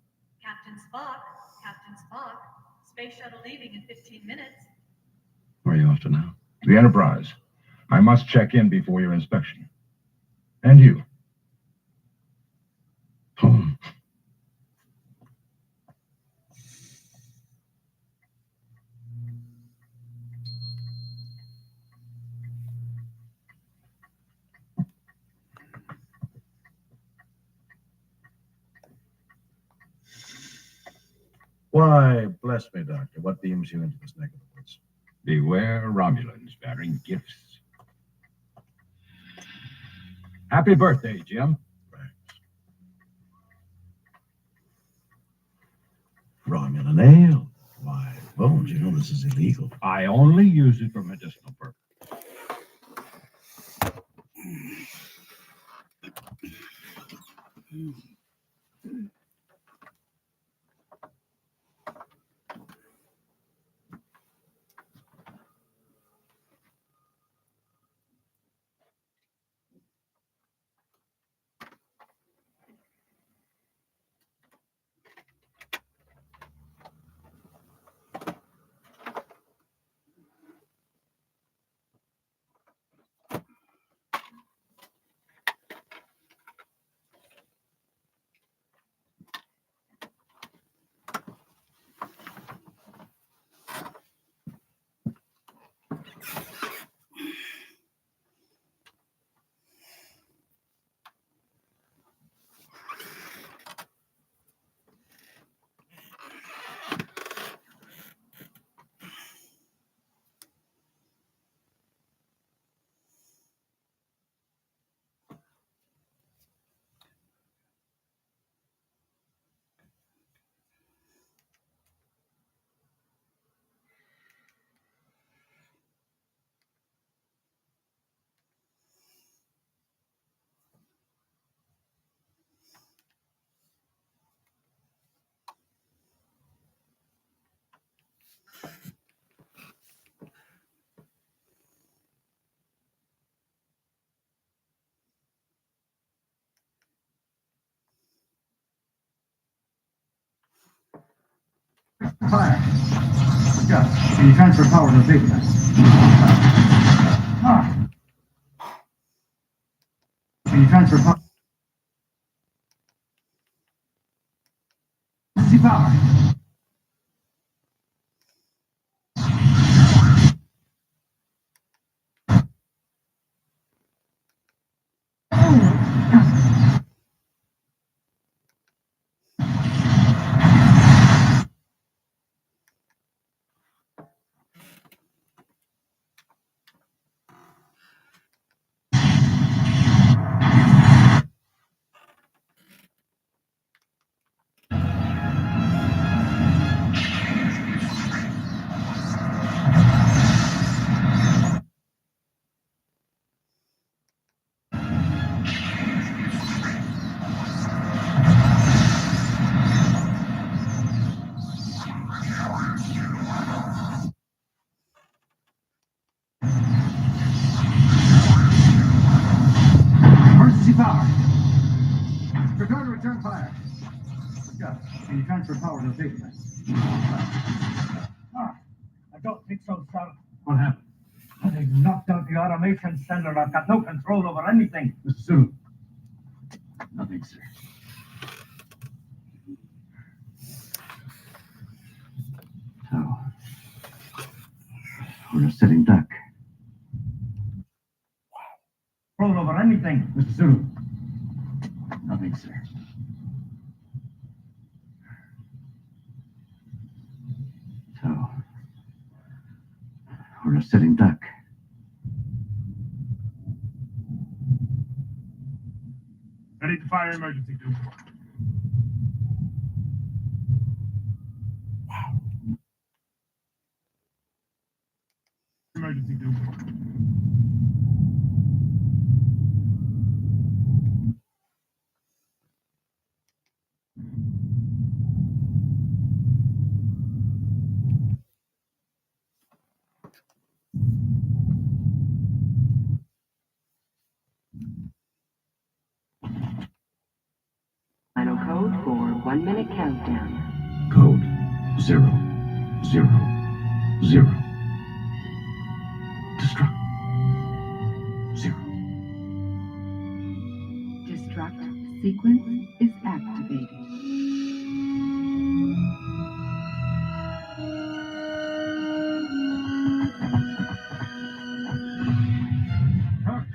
Captain Spock, space shuttle leaving in 15 minutes. Where are you off to now? The Enterprise. I must check in before your inspection. And you? Home. Why, bless me, Doctor, what beams you into this neck of the woods? Beware Romulans bearing gifts. Happy birthday, Jim. Romulan ale. Why, Bones, you know this is illegal. I only use it for medicinal purposes. Fire. Gus, can you transfer power to the big guy? Can you transfer power? See power. Prepare to return fire. Yeah, can you transfer power to the basement? I don't think so, sir. What happened? They've knocked out the automation center. I've got no control over anything. Mr. Sulu. Nothing, sir. So, we're a sitting duck. Control over anything. Mr. Sulu. Nothing, sir. So, we're a sitting duck. Ready to fire emergency, dude. Emergency, dude. Final code for 1 minute countdown. Code 0, 0, 0. Destruct. 0. Destruct sequence is activated. Kirk,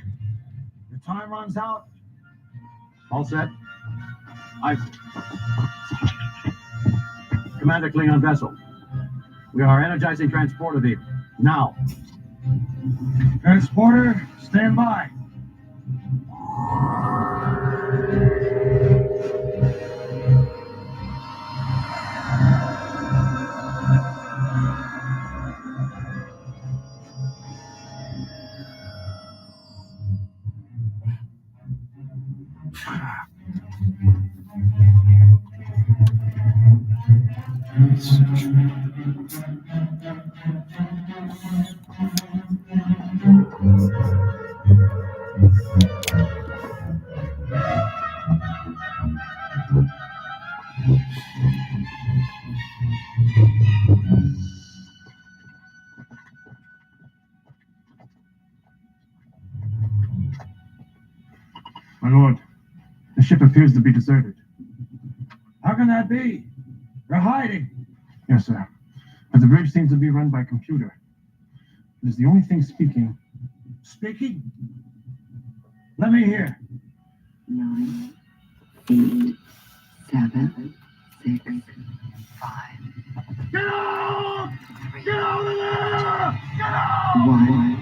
your time runs out. All set? Aye. Commander Klingon vessel. We are energizing transporter vehicle. Now. Transporter, stand by. My lord, the ship appears to be deserted. How can that be? They're hiding. Yes, sir. But the bridge seems to be run by computer. It is the only thing speaking. Speaking? Let me hear. 9, 8, 7, 6, 5. Get out! Get out of there! Get out! 1.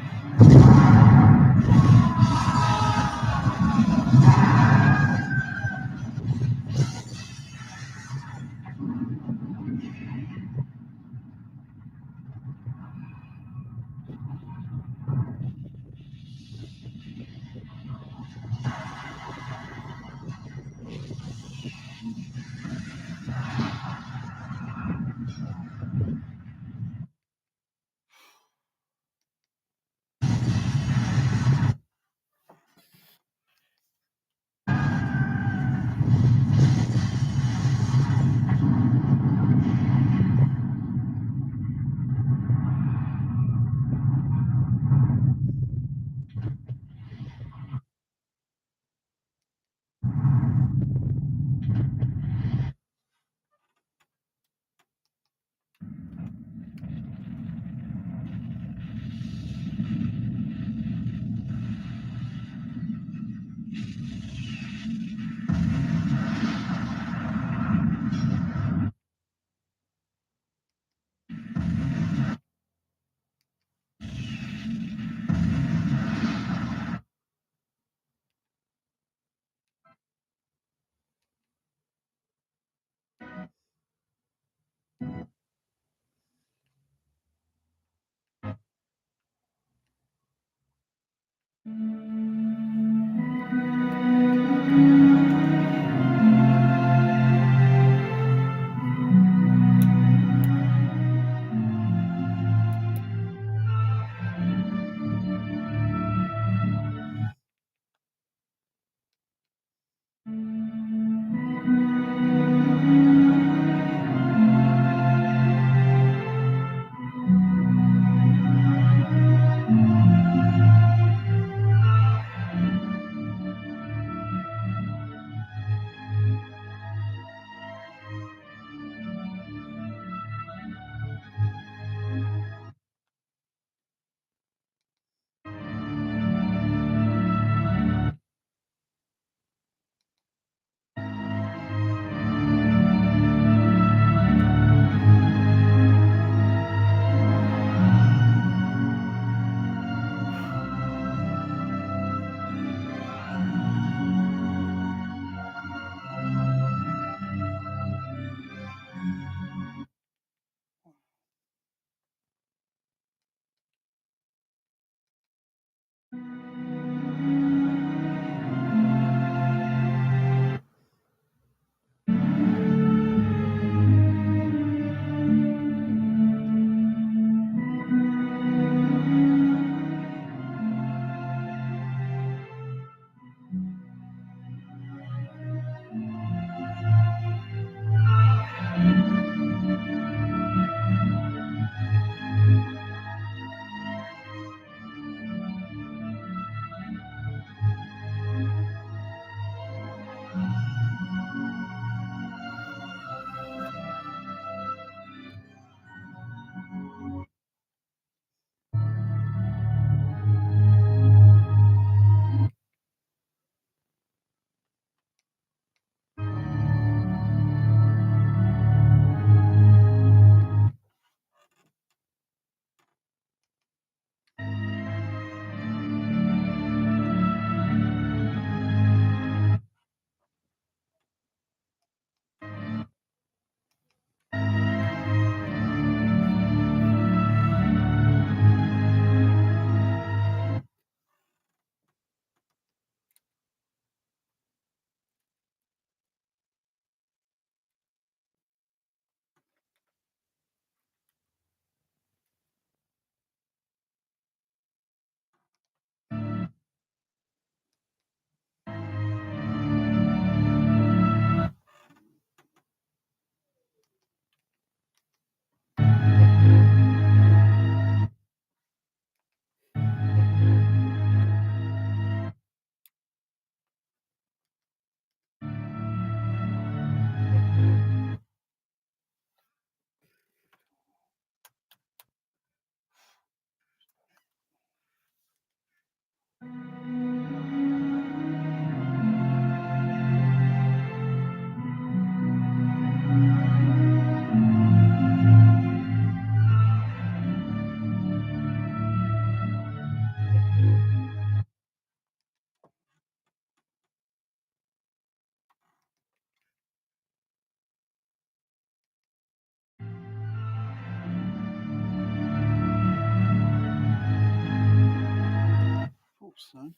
so.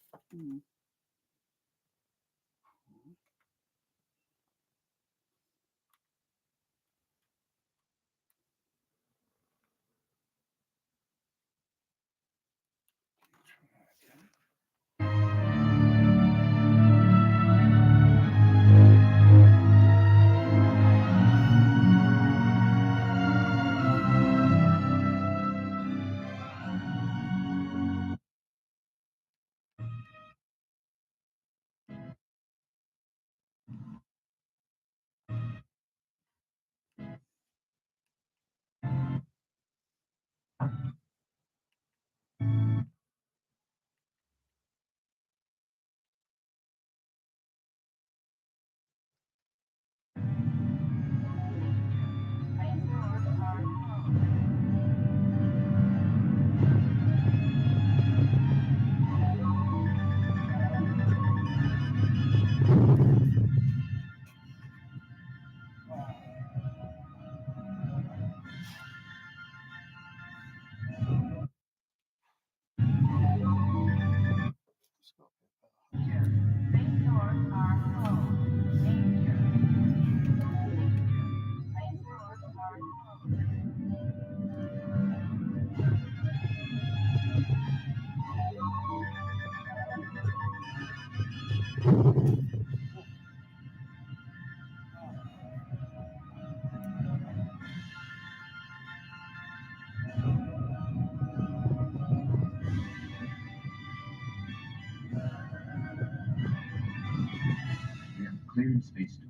We have cleared space doors.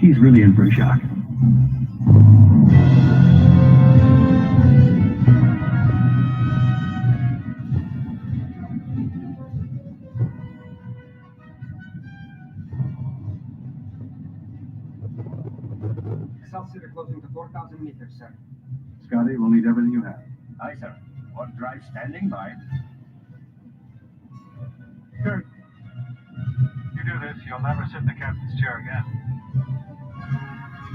He's really in for a shock. Excelsior closing to 4,000 meters, sir. Scotty, we'll need everything you have. Aye, sir. One drive standing by. Kurt, you do this, you'll never sit in the captain's chair again.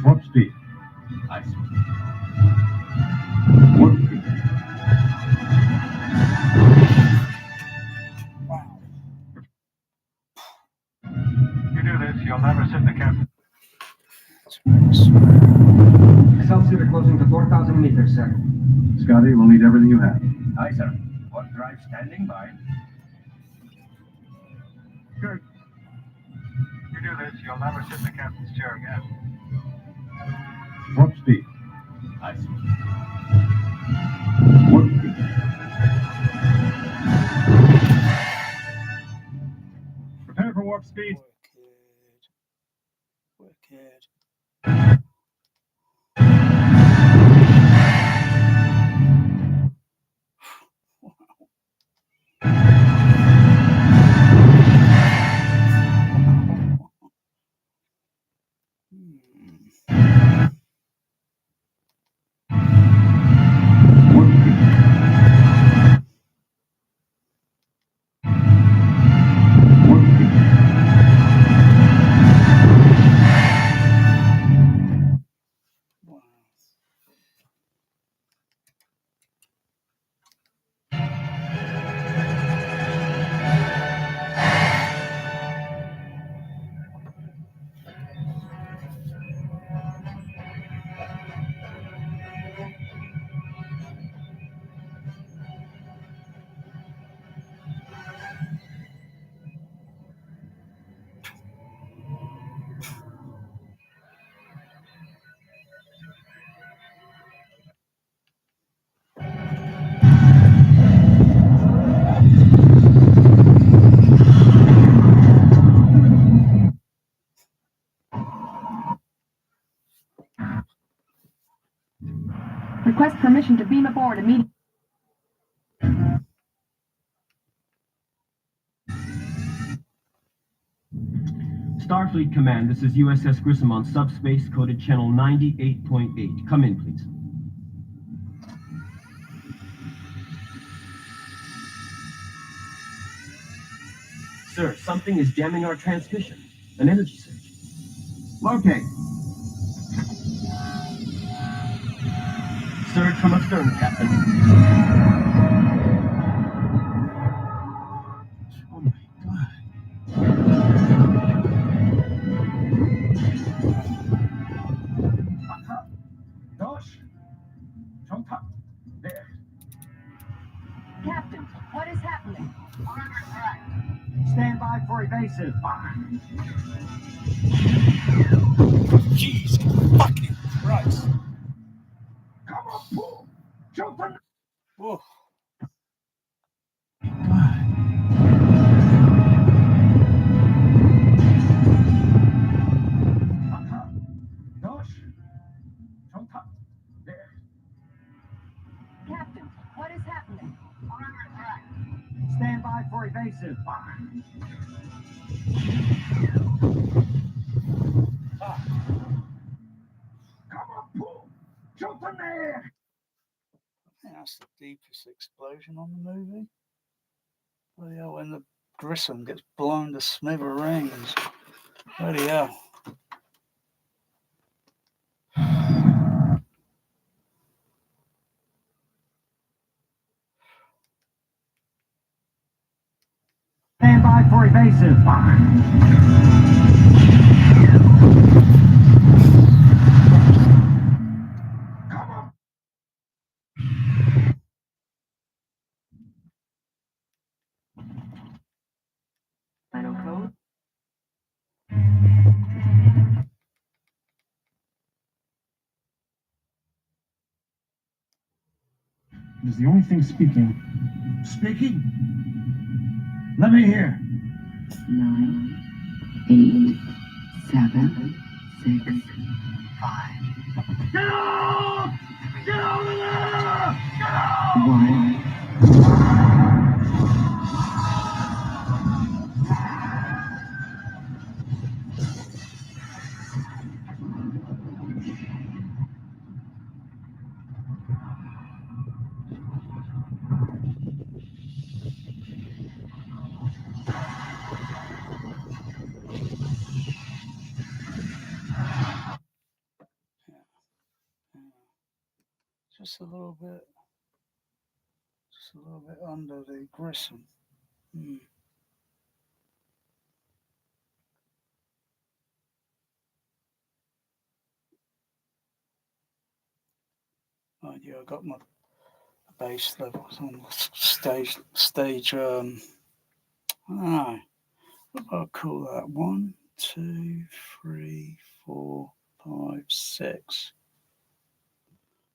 Warp speed. Aye, sir. Warp speed. You do this, you'll never sit in the captain's Excelsior closing to 4,000 meters, sir. Scotty, we'll need everything you have. Aye, sir. One drive standing by. Kurt, you do this, you'll never sit in the captain's chair again. Warp speed. Aye, sir. Warp speed. Prepare for warp speed. Wicked. Request permission to beam aboard immediately. Starfleet Command, this is USS Grissom on subspace, coded channel 98.8. Come in, please. Sir, something is jamming our transmission. An energy surge. Locate. Surge from astern, Captain. Oh my God. There. Captain, what is happening? We're under attack. Stand by for evasive. Jesus fucking Christ. Come on, pull. Jump in. Whoa. Captain, what is happening? We're under attack. Stand by for evasive. Come on, pull. Jump in there. I think that's the deepest explosion on the movie. Bloody hell, when the Grissom gets blown to smithereens. Bloody hell. Stand by for evasive. Come on. Final code. It is the only thing speaking. Speaking? Let me hear. 9, 8, 7, 6, 5. Get out! Get out of there! Get out! 1. Just a little bit under the Grissom. Oh yeah, I got my base levels on stage. I don't know. What do I call that? 1, 2, 3, 4, 5, 6.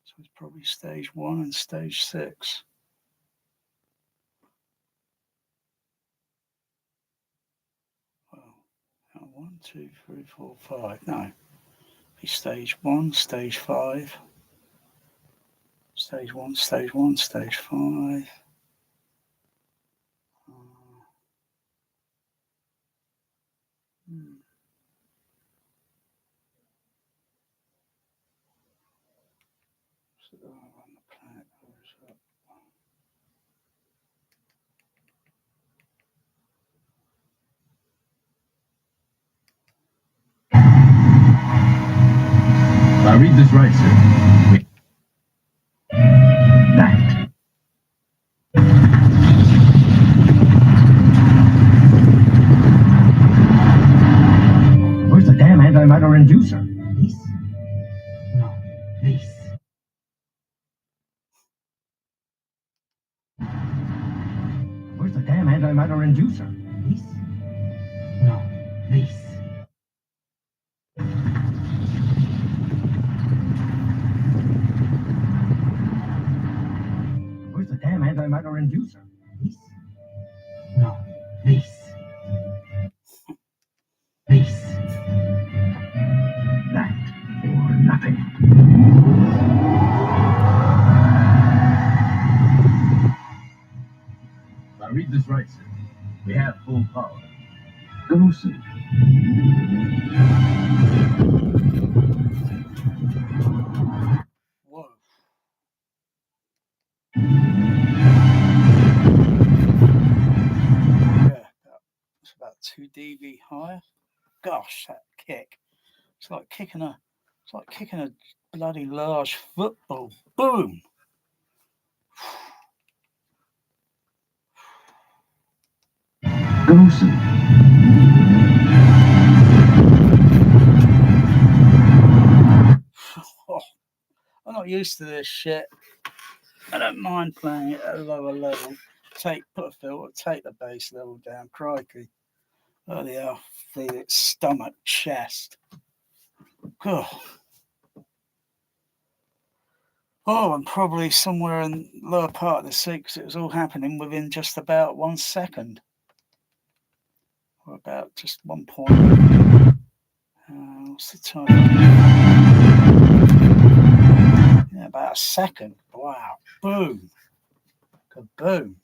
So it's probably stage 1 and stage 6. Well, 1, 2, 3, 4, 5. No, be stage 1, stage 5. Stage 1, stage 1, stage 5. So on the planet goes up. If I read this right, sir. That. Where's the damn antimatter inducer? This? No, this. Where's the damn antimatter inducer? This? No, this. Where's the damn antimatter inducer? This? No, this. This. That or nothing. We have full power. Gosen. Whoa. Yeah, it's about 2 dB higher. Gosh, that kick! It's like kicking a bloody large football. Boom! Gosen. Oh, I'm not used to this shit. I don't mind playing it at a lower level. Put a filter, take the bass level down. Crikey. Oh, yeah, feel its stomach, chest. Oh. Oh, and probably somewhere in the lower part of the seat, because it was all happening within just about 1 second. Or about just 1 point. What's the time? Yeah, about a second. Wow. Boom. Kaboom.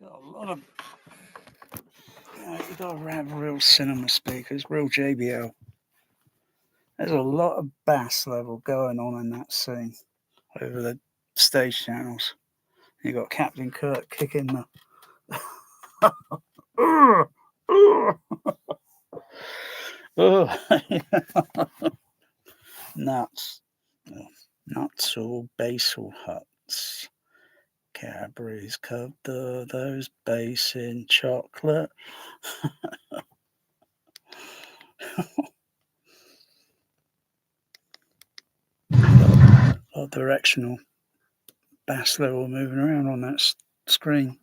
Got a lot of, you got to have real cinema speakers, real JBL. There's a lot of bass level going on in that scene over the stage channels. You got Captain Kirk kicking the nuts. Nuts or basal huts. Cadbury's covered those base in chocolate. A lot of directional bass level moving around on that screen.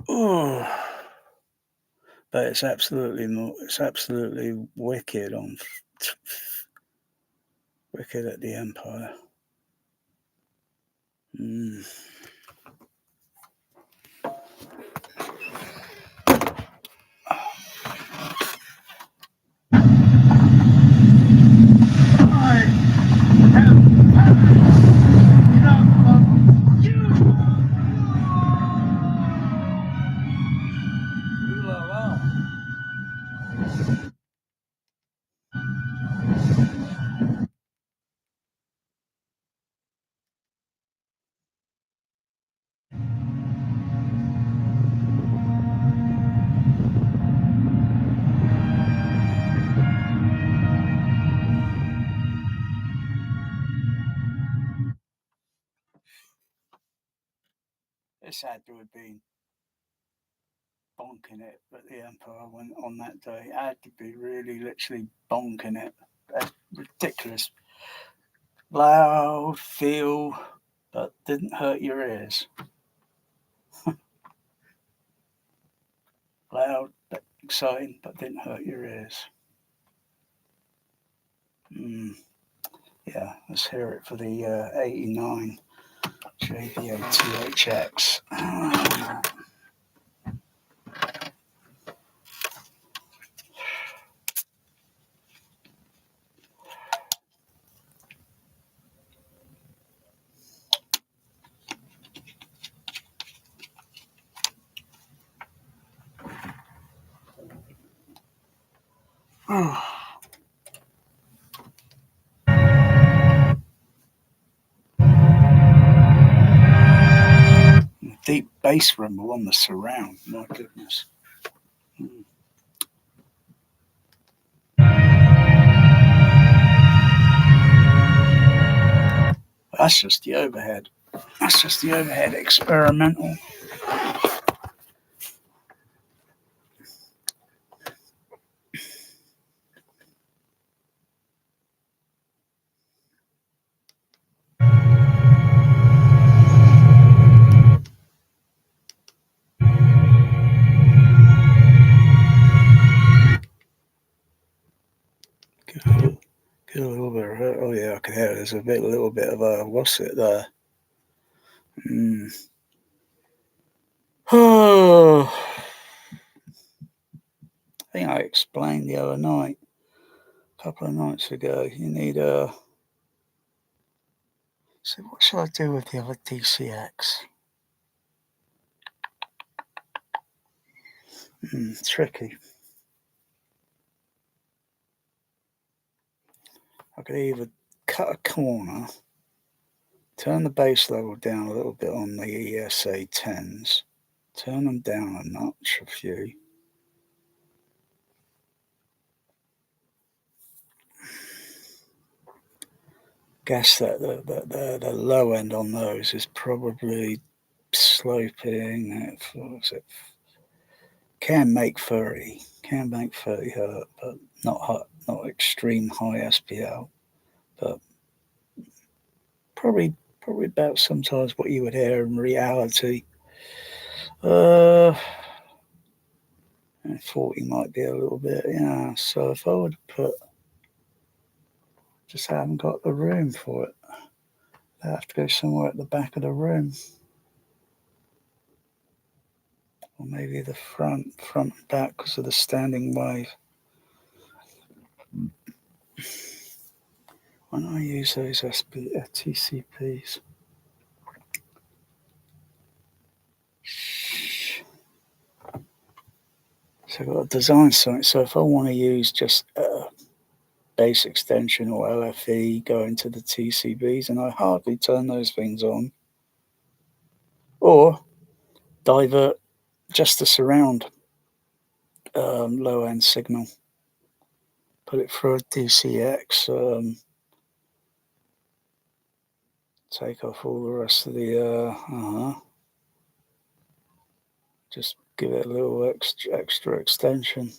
Oh, but it's absolutely wicked on Wicked at the Empire. This had to have been bonking it at the Empire when on that day. It had to be really literally bonking it. That's ridiculous. Loud, feel, but didn't hurt your ears. Loud, but exciting, but didn't hurt your ears. Yeah, let's hear it for the 89 JBL THX. Deep bass rumble on the surround, my goodness. That's just the overhead. That's just the overhead experimental. Get a little bit of it. Oh yeah, I can hear it. There's a little bit of a, what's it there? Oh, I think I explained the other night, a couple of nights ago, you need a, so what should I do with the other TCX? Tricky. I could either cut a corner, turn the bass level down a little bit on the ESA 10s, turn them down a notch, a few. Guess that the low end on those is probably sloping. What was it? Can make 30 hurt, but not extreme high SPL, but probably about sometimes what you would hear in reality. And 40 might be a little bit, yeah. So if I would put, just haven't got the room for it. I have to go somewhere at the back of the room, or maybe the front and back because of the standing wave. Why don't I use those TCPs? So I've got a design site. So if I want to use just bass extension or LFE, go into the TCBs, and I hardly turn those things on. Or divert just the surround low end signal. Put it through a DCX. Take off all the rest of the just give it a little extra extension.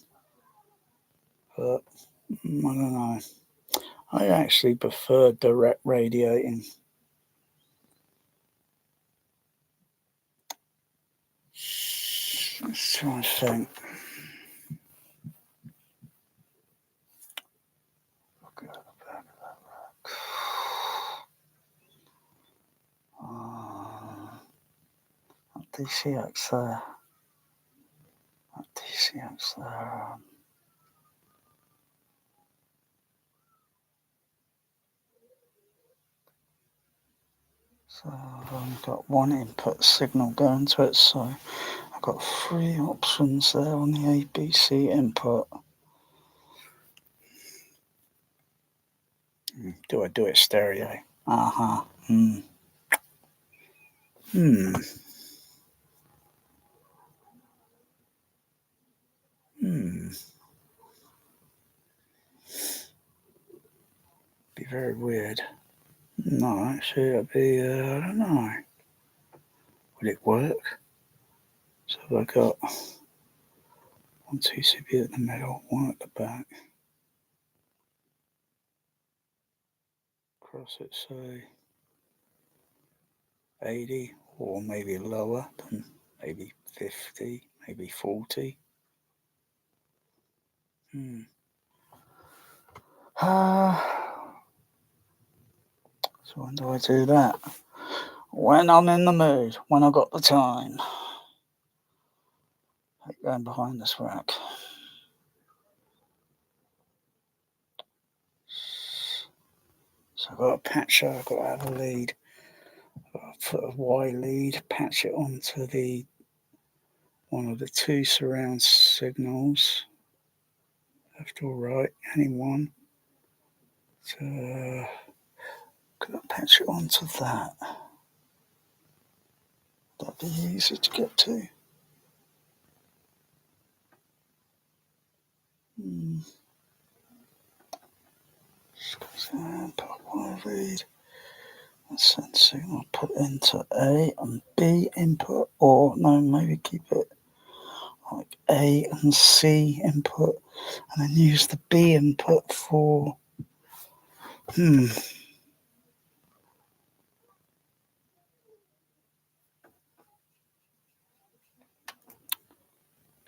But I don't know. I actually prefer direct radiating. Let's try and think. Look at the back of that rack. TCX there. TCX there. So I've got one input signal going to it, so I've got 3 options there on the ABC input. Do I do it stereo? Be very weird. No, actually, it'd be, I don't know. Would it work? So I got one TCB at the middle, one at the back. Cross it, say 80, or maybe lower than maybe 50, maybe 40. So when do I do that? When I'm in the mood, when I got the time. Like going behind this rack. So I've got a patcher, I've got to have a lead. I've got to put a Y lead, patch it onto the one of the 2 surround signals. Left or right, any one. So could I patch it onto that? That'd be easy to get to. Put a Y lead. Send signal put into A and B input, or no, maybe keep it like A and C input, and then use the B input for B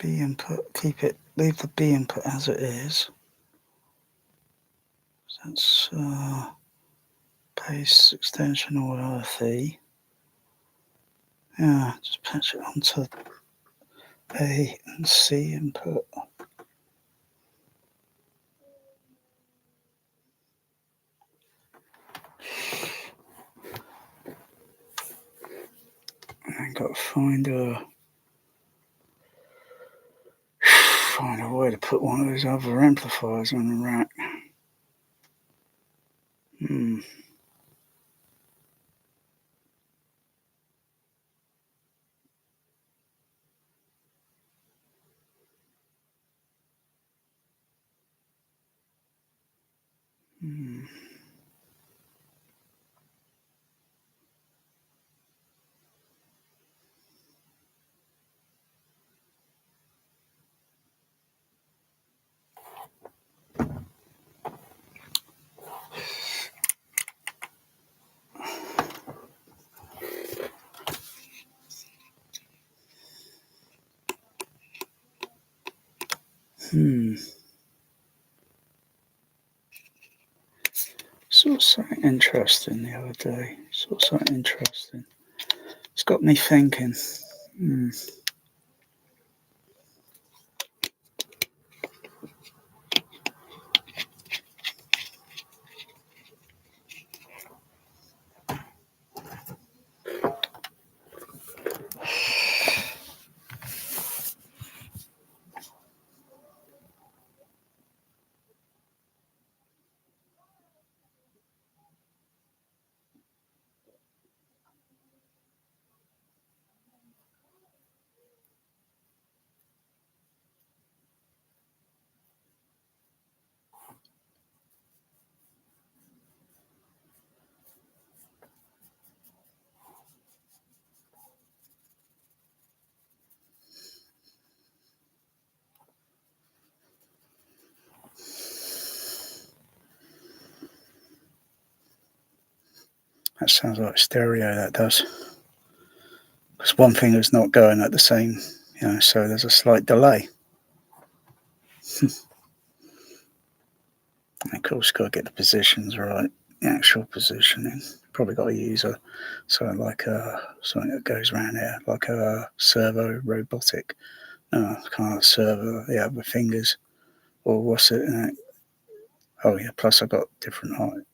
input. Leave the B input as it is. That's paste extension or RFE. Yeah, just patch it onto A and C input. I got to find a way to put one of those other amplifiers on the rack. Saw something interesting the other day. It's got me thinking. That sounds like stereo, that does. Because one thing is not going at the same, so there's a slight delay. And of course, got to get the positions right, the actual positioning. Probably got to use something that goes around here, like a servo robotic, kind of servo, with fingers, or what's it? Oh yeah, plus I got different height.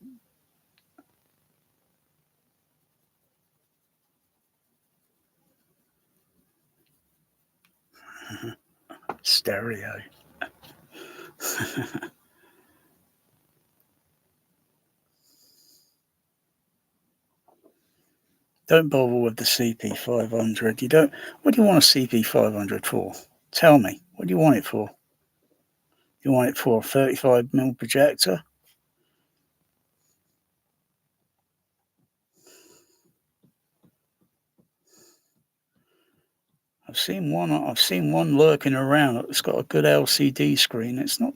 Stereo. Don't bother with the CP500. You don't. What do you want a CP500 for? Tell me. What do you want it for? You want it for a 35mm projector? I've seen one lurking around. It's got a good LCD screen. It's not.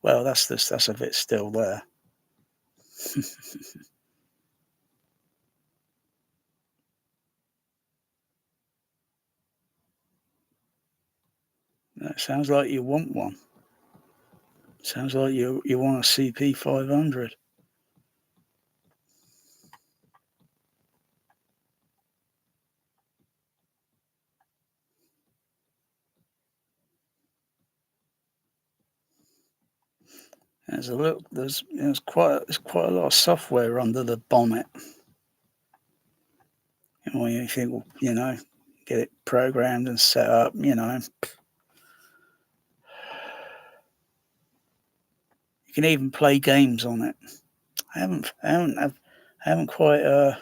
Well, that's a bit still there. That sounds like you want one. Sounds like you want a CP500. There's quite a lot of software under the bonnet. And when you think, well, get it programmed and set up, you can even play games on it. I haven't quite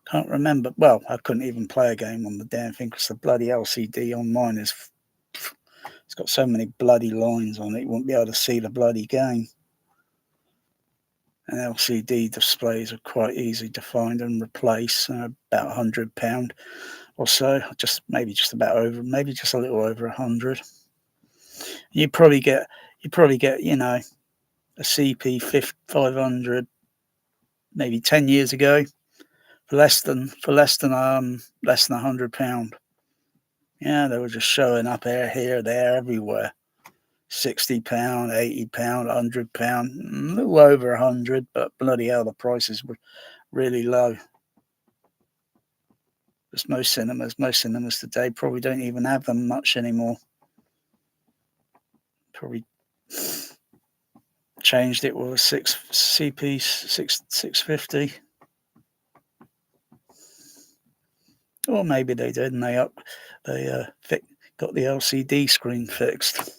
can't remember. Well, I couldn't even play a game on the damn thing because the bloody LCD on mine it's got so many bloody lines on it. You won't be able to see the bloody game. And LCD displays are quite easy to find and replace, about £100 or so, maybe just a little over 100. You probably get a CP 500 maybe 10 years ago for less than £100. Yeah, they were just showing up here, there, everywhere. £60, £80, £100, a little over 100, but bloody hell, the prices were really low. There's most cinemas today probably don't even have them much anymore. Probably changed it with a 650. Or maybe they did, and they got the LCD screen fixed.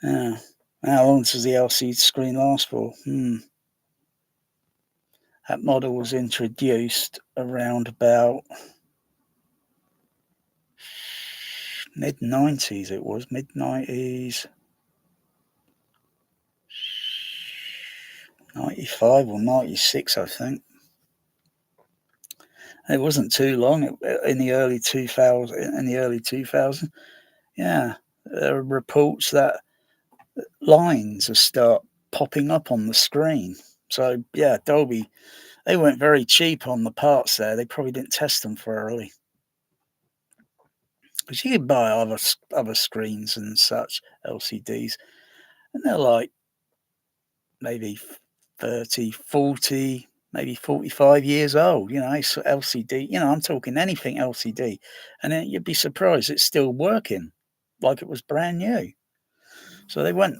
Yeah. How long does the LCD screen last for? That model was introduced around about mid-90s. It was mid-90s, 95 or 96, I think. It wasn't too long in the early 2000s. Yeah, there are reports that lines will start popping up on the screen. So yeah, Dolby, they went very cheap on the parts there. They probably didn't test them thoroughly. Because you can buy other screens and such, LCDs, and they're like maybe 30, 40, maybe 45 years old. It's LCD. I'm talking anything LCD. And then you'd be surprised it's still working like it was brand new. So they went,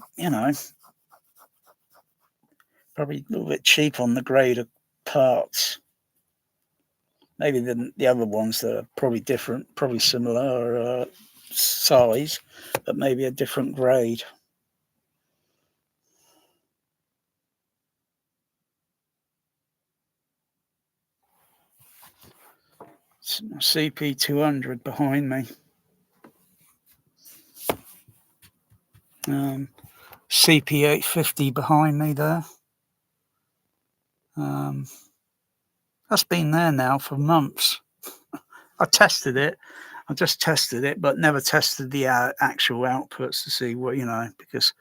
probably a little bit cheap on the grade of parts. Maybe the other ones that are probably different, probably similar size, but maybe a different grade. CP200 behind me. CP850 behind me there. That's been there now for months. I just tested it, but never tested the actual outputs to see what, because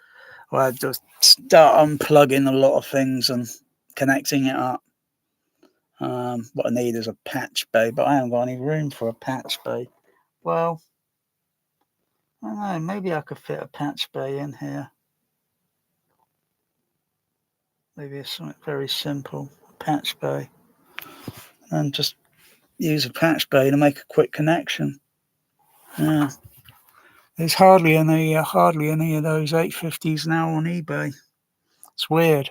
I had to start unplugging a lot of things and connecting it up. What I need is a patch bay, but I haven't got any room for a patch bay. Well, I don't know, maybe I could fit a patch bay in here. Maybe it's something very simple, patch bay, and just use a patch bay to make a quick connection. Yeah, there's hardly any of those 850s now on eBay. It's weird.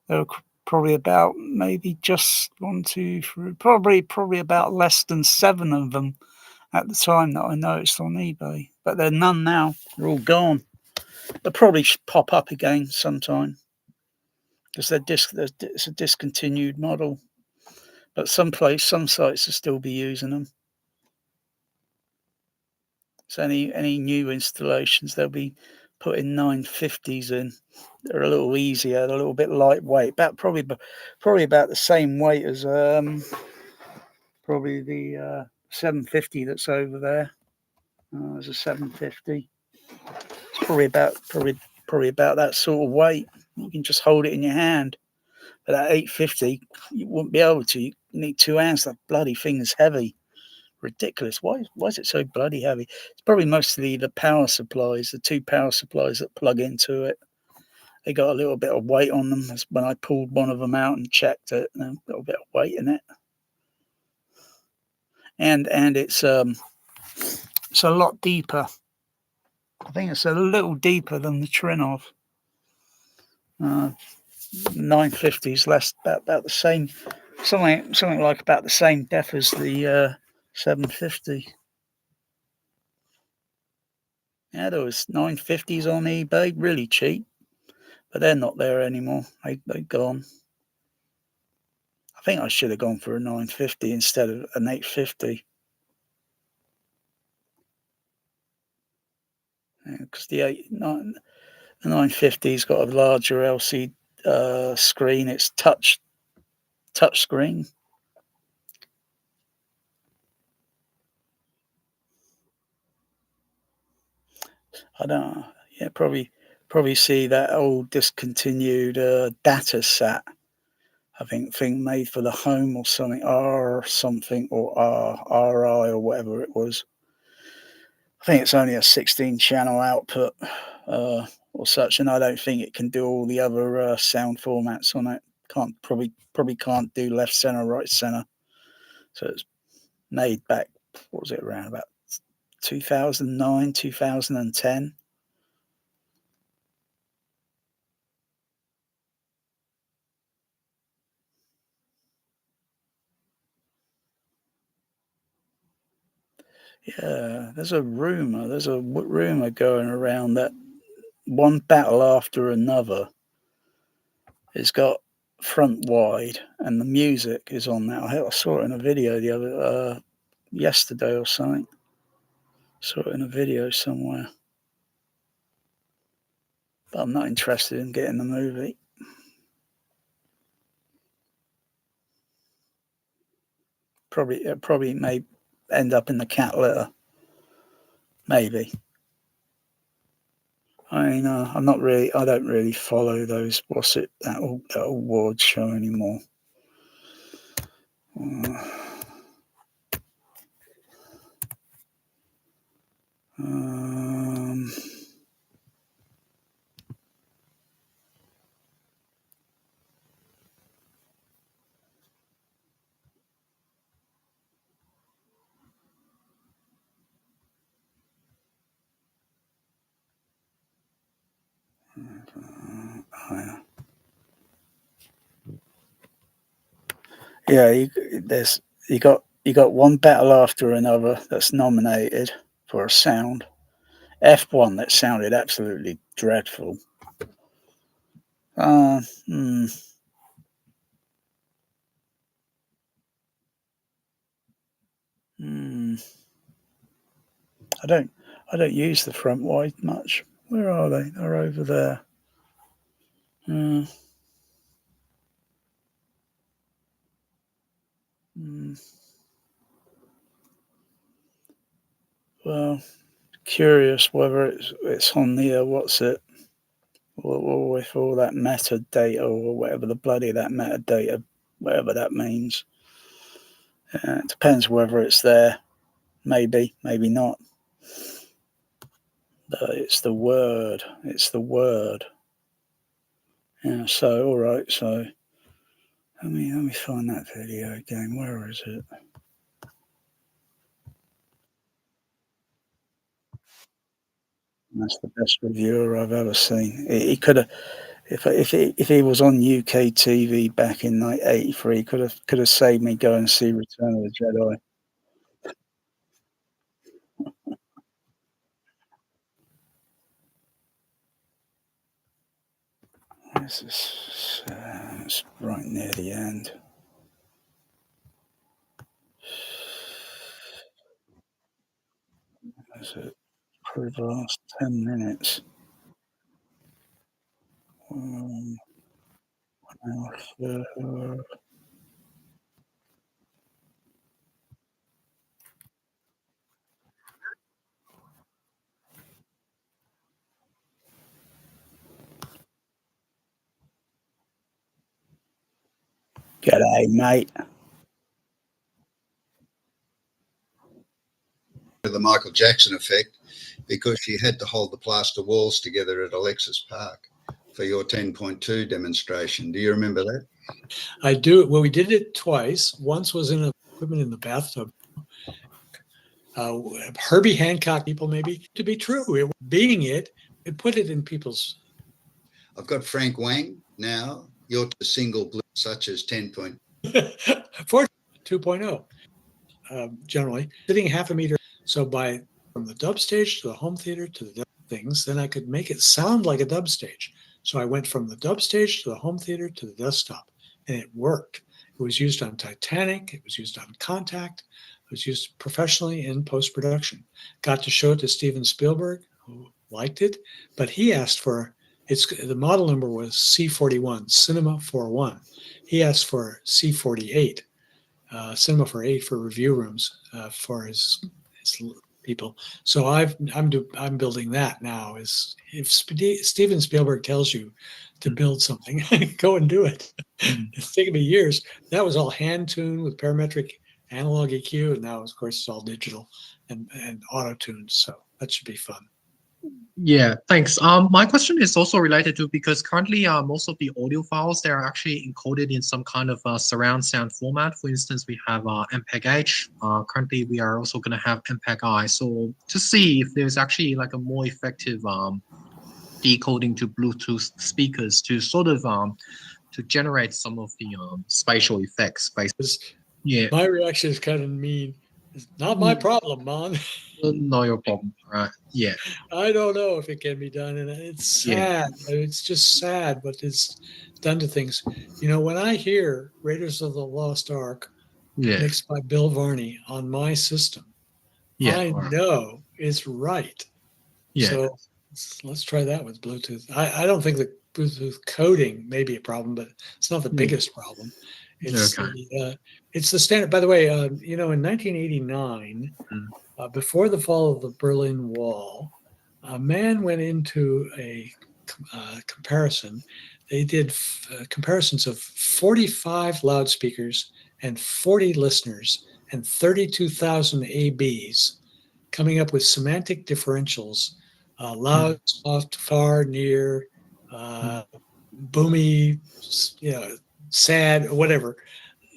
There were probably about maybe just 1, 2, 3, probably about less than 7 of them at the time that I noticed on eBay. But there are none now. They're all gone. They'll probably pop up again sometime because it's a discontinued model. But some sites will still be using them. So any new installations, they'll be putting 950s in. They're a little easier, they're a little bit lightweight. Probably about the same weight as probably the 750 that's over there. There's a 750. It's probably about that sort of weight. You can just hold it in your hand. But that 850, you wouldn't be able to. You need 2 hands. That bloody thing is heavy. Ridiculous. Why is it so bloody heavy? It's probably mostly the power supplies, the 2 power supplies that plug into it. They got a little bit of weight on them. That's when I pulled one of them out and checked it, and a little bit of weight in it. And it's a lot deeper. I think it's a little deeper than the Trinov. 950s less about the same, something like about the same depth as the 750. Yeah, there was 950s on eBay, really cheap, but they're not there anymore. They're gone. I think I should have gone for a 950 instead of an 850. Because the 950's got a larger LCD screen. It's touch screen. I don't know. Yeah, probably see that old discontinued data sat. I think thing made for the home or something, RI or whatever it was. think it's only a 16 channel output or such, and I don't think it can do all the other sound formats on it. Probably can't do left center, right center. So it's made back, what was it, around about 2009, 2010. Yeah, there's a rumor going around that one battle after another has got front wide, and the music is on that. I saw it in a video the other yesterday or something. Saw it in a video somewhere, but I'm not interested in getting the movie. Probably may end up in the cat litter. Maybe. I mean, I'm not really. I don't really follow those. What's it? That awards show anymore. Um, yeah, you got one battle after another that's nominated for a sound. F1 that sounded absolutely dreadful. Uh, hmm. Hmm. I don't use the front wide much. Where are they? They're over there. Well, curious whether it's on the what's it, or with all that metadata or whatever the bloody that metadata, whatever that means. It depends whether it's there. Maybe not. But it's the word. It's the word. Yeah. So all right. So let me find that video again. Where is it? That's the best reviewer I've ever seen. He could have, if he was on UK TV back in like '83, could have saved me going and see Return of the Jedi. This is it's right near the end. That's it. For the last 10 minutes. G'day, mate. The Michael Jackson effect, because you had to hold the plaster walls together at Alexis Park for your 10.2 demonstration. Do you remember that? I do. Well, we did it twice. Once was in equipment in the bathtub. Herbie Hancock people, maybe to be true. It put it in people's. I've got Frank Wang now. You're to single blue, such as 10. For 2.0, generally sitting half a meter. So from the dub stage to the home theater to the dub things, then I could make it sound like a dub stage. So I went from the dub stage to the home theater to the desktop, and it worked. It was used on Titanic. It was used on Contact. It was used professionally in post-production. Got to show it to Steven Spielberg, who liked it, but he asked for the model number was C41, Cinema 41. He asked for C48, Cinema 48 for review rooms for his people. So I'm building that now. If Steven Spielberg tells you to build something, go and do it. It's taken me years. That was all hand tuned with parametric analog EQ, and now of course it's all digital and auto tuned. So That should be fun. Yeah, thanks. My question is also related to, because currently most of the audio files, they are actually encoded in some kind of surround sound format. For instance, we have MPEG-H. Currently, we are also going to have MPEG-I. So to see if there's actually like a more effective decoding to Bluetooth speakers to sort of to generate some of the spatial effects. Yeah. My reaction is kind of mean. It's not my problem, man. Not your problem, right? Yeah. I don't know if it can be done, and it's sad. It's just sad what it's done to things. You know, when I hear Raiders of the Lost Ark mixed by Bill Varney on my system, I know it's right. Yeah. So let's try that with Bluetooth. I don't think that Bluetooth coding may be a problem, but it's not the biggest problem. It's the standard. By the way, you know, in 1989, before the fall of the Berlin Wall, a man went into a comparison. They did comparisons of 45 loudspeakers and 40 listeners and 32,000 ABs, coming up with semantic differentials: loud, soft, far, near, boomy, you know, sad, whatever.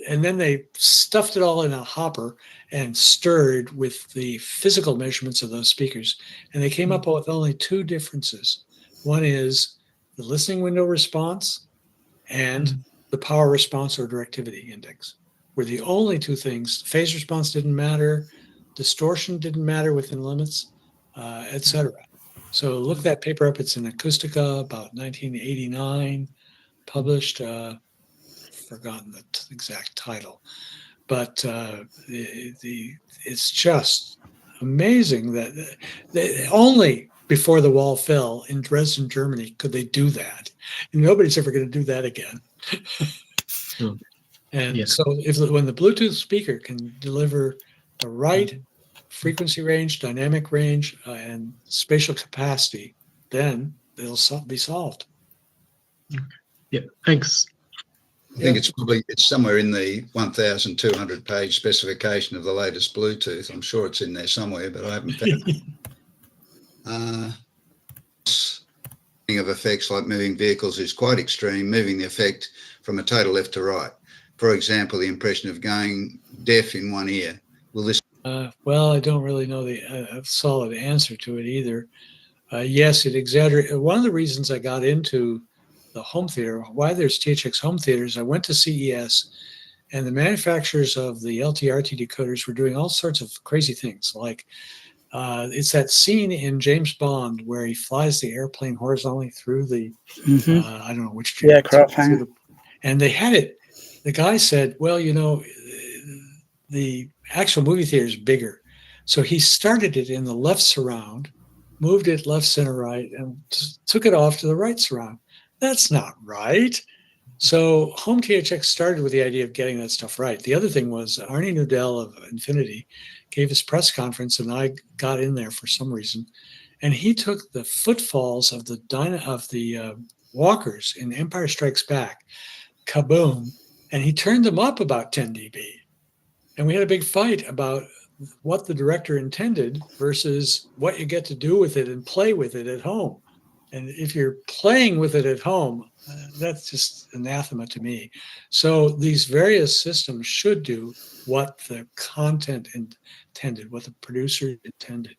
And then they stuffed it all in a hopper and stirred with the physical measurements of those speakers. And they came up with only two differences. One is the listening window response and the power response or directivity index were the only two things. Phase response didn't matter. Distortion didn't matter within limits, etc. So look that paper up. It's in Acoustica, about 1989, published. Forgotten the exact title, but it's just amazing that only before the wall fell in Dresden, Germany, could they do that. And nobody's ever going to do that again. And so when the Bluetooth speaker can deliver the right frequency range, dynamic range, and spatial capacity, then it'll be solved. Yeah, thanks. I think it's somewhere in the 1,200 page specification of the latest Bluetooth. I'm sure it's in there somewhere, but I haven't found it. Of effects like moving vehicles is quite extreme, moving the effect from a total left to right. For example, the impression of going deaf in one ear. Will this? Well, I don't really know the solid answer to it either. Yes, it exaggerates. One of the reasons I got into the home theater, why there's THX home theaters, I went to CES, and the manufacturers of the LTRT decoders were doing all sorts of crazy things. Like it's that scene in James Bond where he flies the airplane horizontally through the, I don't know which. Yeah, crop hang. And they had it. The guy said, well, you know, the actual movie theater is bigger. So he started it in the left surround, moved it left, center, right, and took it off to the right surround. That's not right. So Home THX started with the idea of getting that stuff right. The other thing was Arnie Nudell of Infinity gave his press conference, and I got in there for some reason. And he took the footfalls of the walkers in Empire Strikes Back, kaboom, and he turned them up about 10 dB. And we had a big fight about what the director intended versus what you get to do with it and play with it at home. And if you're playing with it at home, that's just anathema to me. So these various systems should do what the content intended, what the producer intended.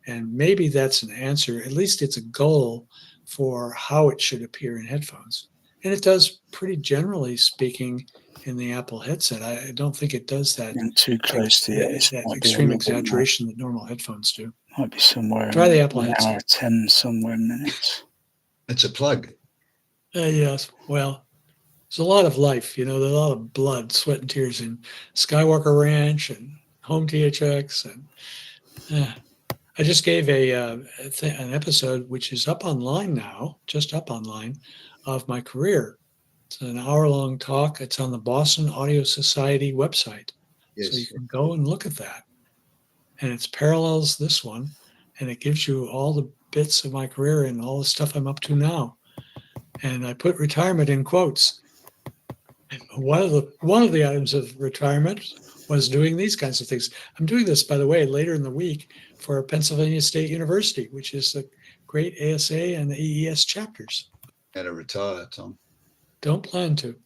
And maybe that's an answer. At least it's a goal for how it should appear in headphones. And it does pretty generally speaking in the Apple headset. I don't think it does that. And too close to it. That extreme exaggeration that normal headphones do. Might be somewhere. Try the Apple headset. headset. 10 somewhere minutes. It's a plug. Yes. Well, there's a lot of life, you know, there's a lot of blood, sweat, and tears in Skywalker Ranch and Home THX. And I just gave an episode, which is up online now, just up online, of my career. It's an hour-long talk. It's on the Boston Audio Society website. Yes. So you can go and look at that. And it parallels this one, and it gives you all the bits of my career and all the stuff I'm up to now. And I put retirement in quotes. one of the items of retirement was doing these kinds of things. I'm doing this, by the way, later in the week for Pennsylvania State University, which is a great ASA and AES chapters. How to retire, Tom? Don't plan to.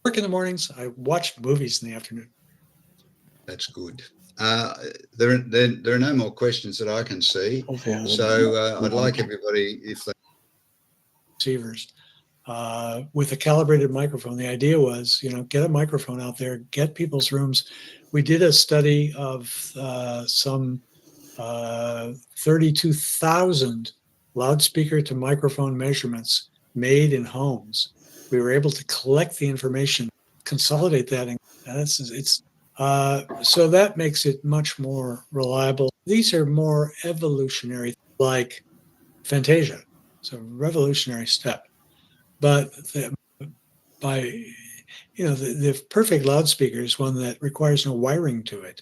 Work in the mornings. I watch movies in the afternoon. That's good. There are no more questions that I can see. So I'd like everybody, if they receivers with a calibrated microphone. The idea was, get a microphone out there, get people's rooms. We did a study of some 32,000 loudspeaker to microphone measurements made in homes. We were able to collect the information, consolidate that, and so that makes it much more reliable. These are more evolutionary, like Fantasia. It's a revolutionary step. But the perfect loudspeaker is one that requires no wiring to it.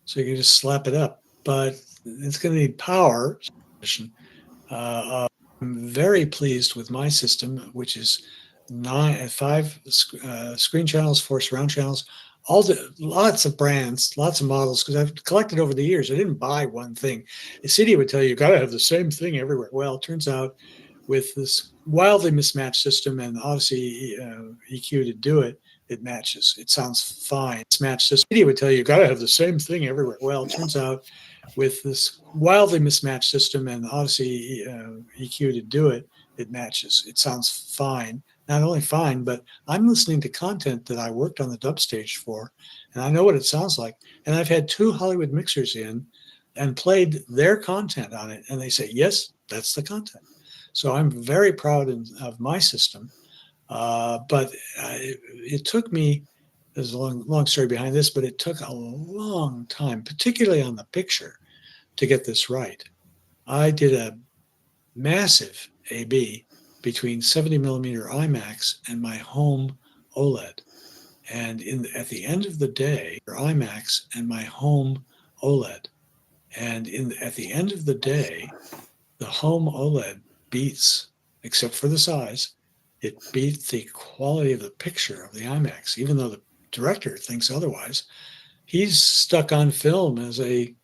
So you can just slap it up. But it's going to need power. I'm very pleased with my system, which is 5 screen channels, 4 surround channels, lots of brands, lots of models, because I've collected over the years. I didn't buy one thing. The city would tell you, got to have the same thing everywhere. Well, it turns out with this wildly mismatched system and obviously EQ to do it, it matches. It sounds fine. Mismatched system. The city would tell you, got to have the same thing everywhere. Well, it turns out with this wildly mismatched system and obviously EQ to do it, it matches. It sounds fine. Not only fine, but I'm listening to content that I worked on the dub stage for, and I know what it sounds like. And I've had 2 Hollywood mixers in and played their content on it, and they say, yes, that's the content. So I'm very proud of my system. But it took me, there's a long story behind this, but it took a long time, particularly on the picture, to get this right. I did a massive A/B between 70 millimeter IMAX and my home OLED. And at the end of the day, IMAX and my home OLED. And at the end of the day, the home OLED beats, except for the size, it beat the quality of the picture of the IMAX, even though the director thinks otherwise. He's stuck on film as a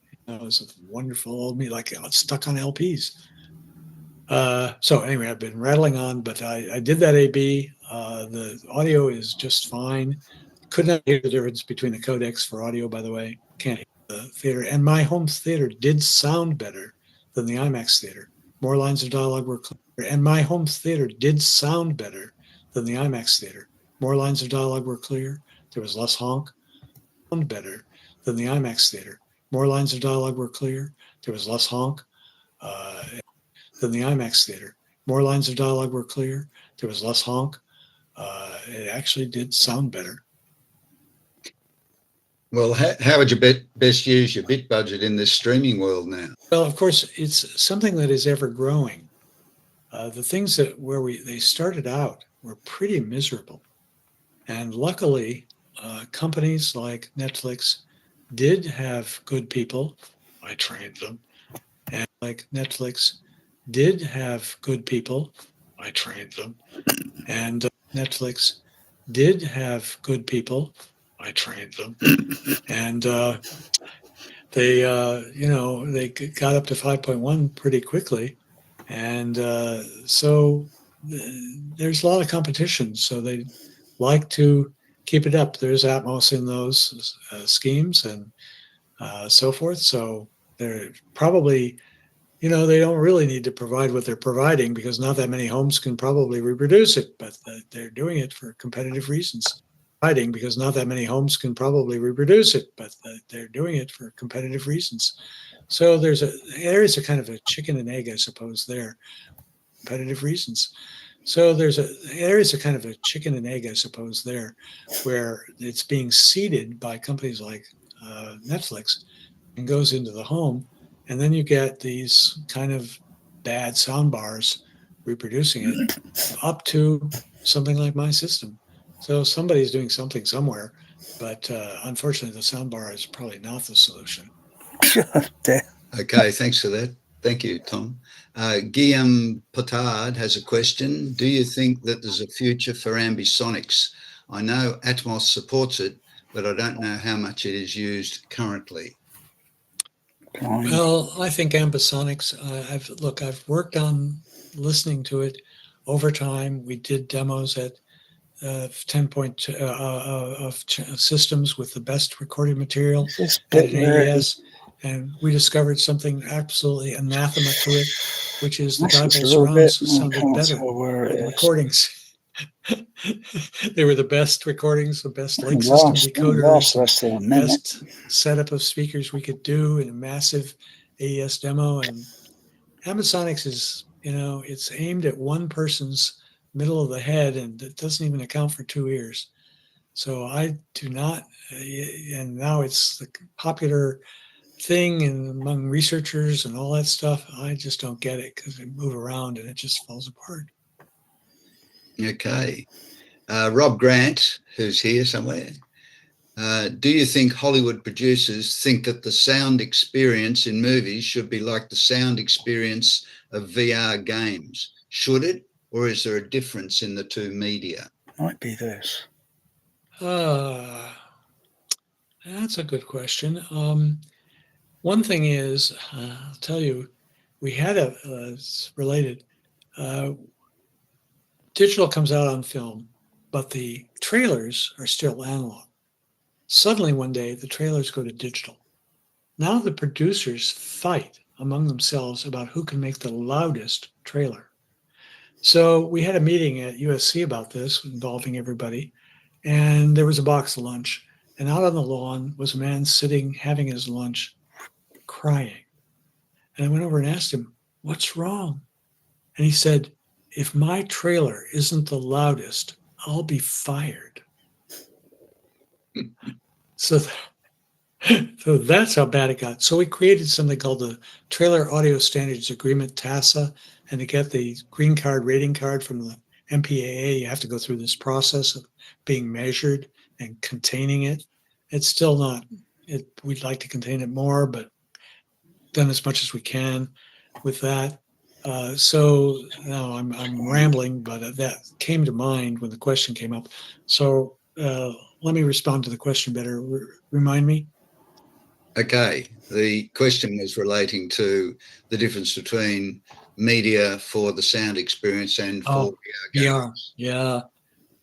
wonderful old me, like stuck on LPs. So anyway, I've been rattling on, but I did that A/B. The audio is just fine. Could not hear the difference between the codecs for audio, by the way. Can't hear the theater. And my home theater did sound better than the IMAX theater. More lines of dialogue were clear. And my home theater did sound better than the IMAX theater. More lines of dialogue were clear. There was less honk. Sound better than the IMAX theater. More lines of dialogue were clear. There was less honk. Than the IMAX theater. More lines of dialogue were clear. There was less honk. It actually did sound better. Well, how would you best use your bit budget in this streaming world now? Well, of course, it's something that is ever growing. The things where they started out were pretty miserable. And luckily, companies like Netflix did have good people. I trained them. And like Netflix did have good people. I trained them. And Netflix did have good people. I trained them. And they got up to 5.1 pretty quickly. And so there's a lot of competition. So they like to keep it up. There's Atmos in those schemes and so forth. So they're probably, they don't really need to provide what they're providing because not that many homes can probably reproduce it, but they're doing it for competitive reasons. Because not that many homes can probably reproduce it, but they're doing it for competitive reasons. So there is a kind of a chicken and egg, I suppose, there. Competitive reasons. So there is a kind of a chicken and egg, I suppose, there, where it's being seeded by companies like Netflix and goes into the home. And then you get these kind of bad sound bars reproducing it up to something like my system. So somebody's doing something somewhere, but unfortunately, the soundbar is probably not the solution. Okay, thanks for that. Thank you, Tom. Guillaume Potard has a question. Do you think that there's a future for ambisonics I know Atmos supports it, but I don't know how much it is used currently. Well, I think ambisonics. I've worked on listening to it over time. We did demos at 10.2 of systems with the best recording material at an AES, and we discovered something absolutely anathema to it, which is the Dial surrounds sounded better than recordings. They were the best recordings, the best link system decoders, best setup of speakers we could do in a massive AES demo. And ambisonics is, it's aimed at one person's middle of the head, and it doesn't even account for 2 ears. So I do not, and now it's the popular thing and among researchers and all that stuff. I just don't get it because they move around and it just falls apart. Okay. Rob Grant, who's here somewhere. Do you think Hollywood producers think that the sound experience in movies should be like the sound experience of VR games? Should it, or is there a difference in the two media? Might be this. That's a good question. One thing is, I'll tell you, we had it's related. Digital comes out on film, but the trailers are still analog. Suddenly one day, the trailers go to digital. Now the producers fight among themselves about who can make the loudest trailer. So we had a meeting at USC about this, involving everybody, and there was a box lunch. And out on the lawn was a man sitting, having his lunch, crying. And I went over and asked him, "What's wrong?" And he said, "If my trailer isn't the loudest, I'll be fired." So that's how bad it got. So we created something called the Trailer Audio Standards Agreement, TASA. And to get the green card, rating card from the MPAA, you have to go through this process of being measured and containing it. It's still not, we'd like to contain it more, but done as much as we can with that. So now I'm rambling, but that came to mind when the question came up. So let me respond to the question better. Remind me. Okay. The question was relating to the difference between media for the sound experience and for VR. Yeah.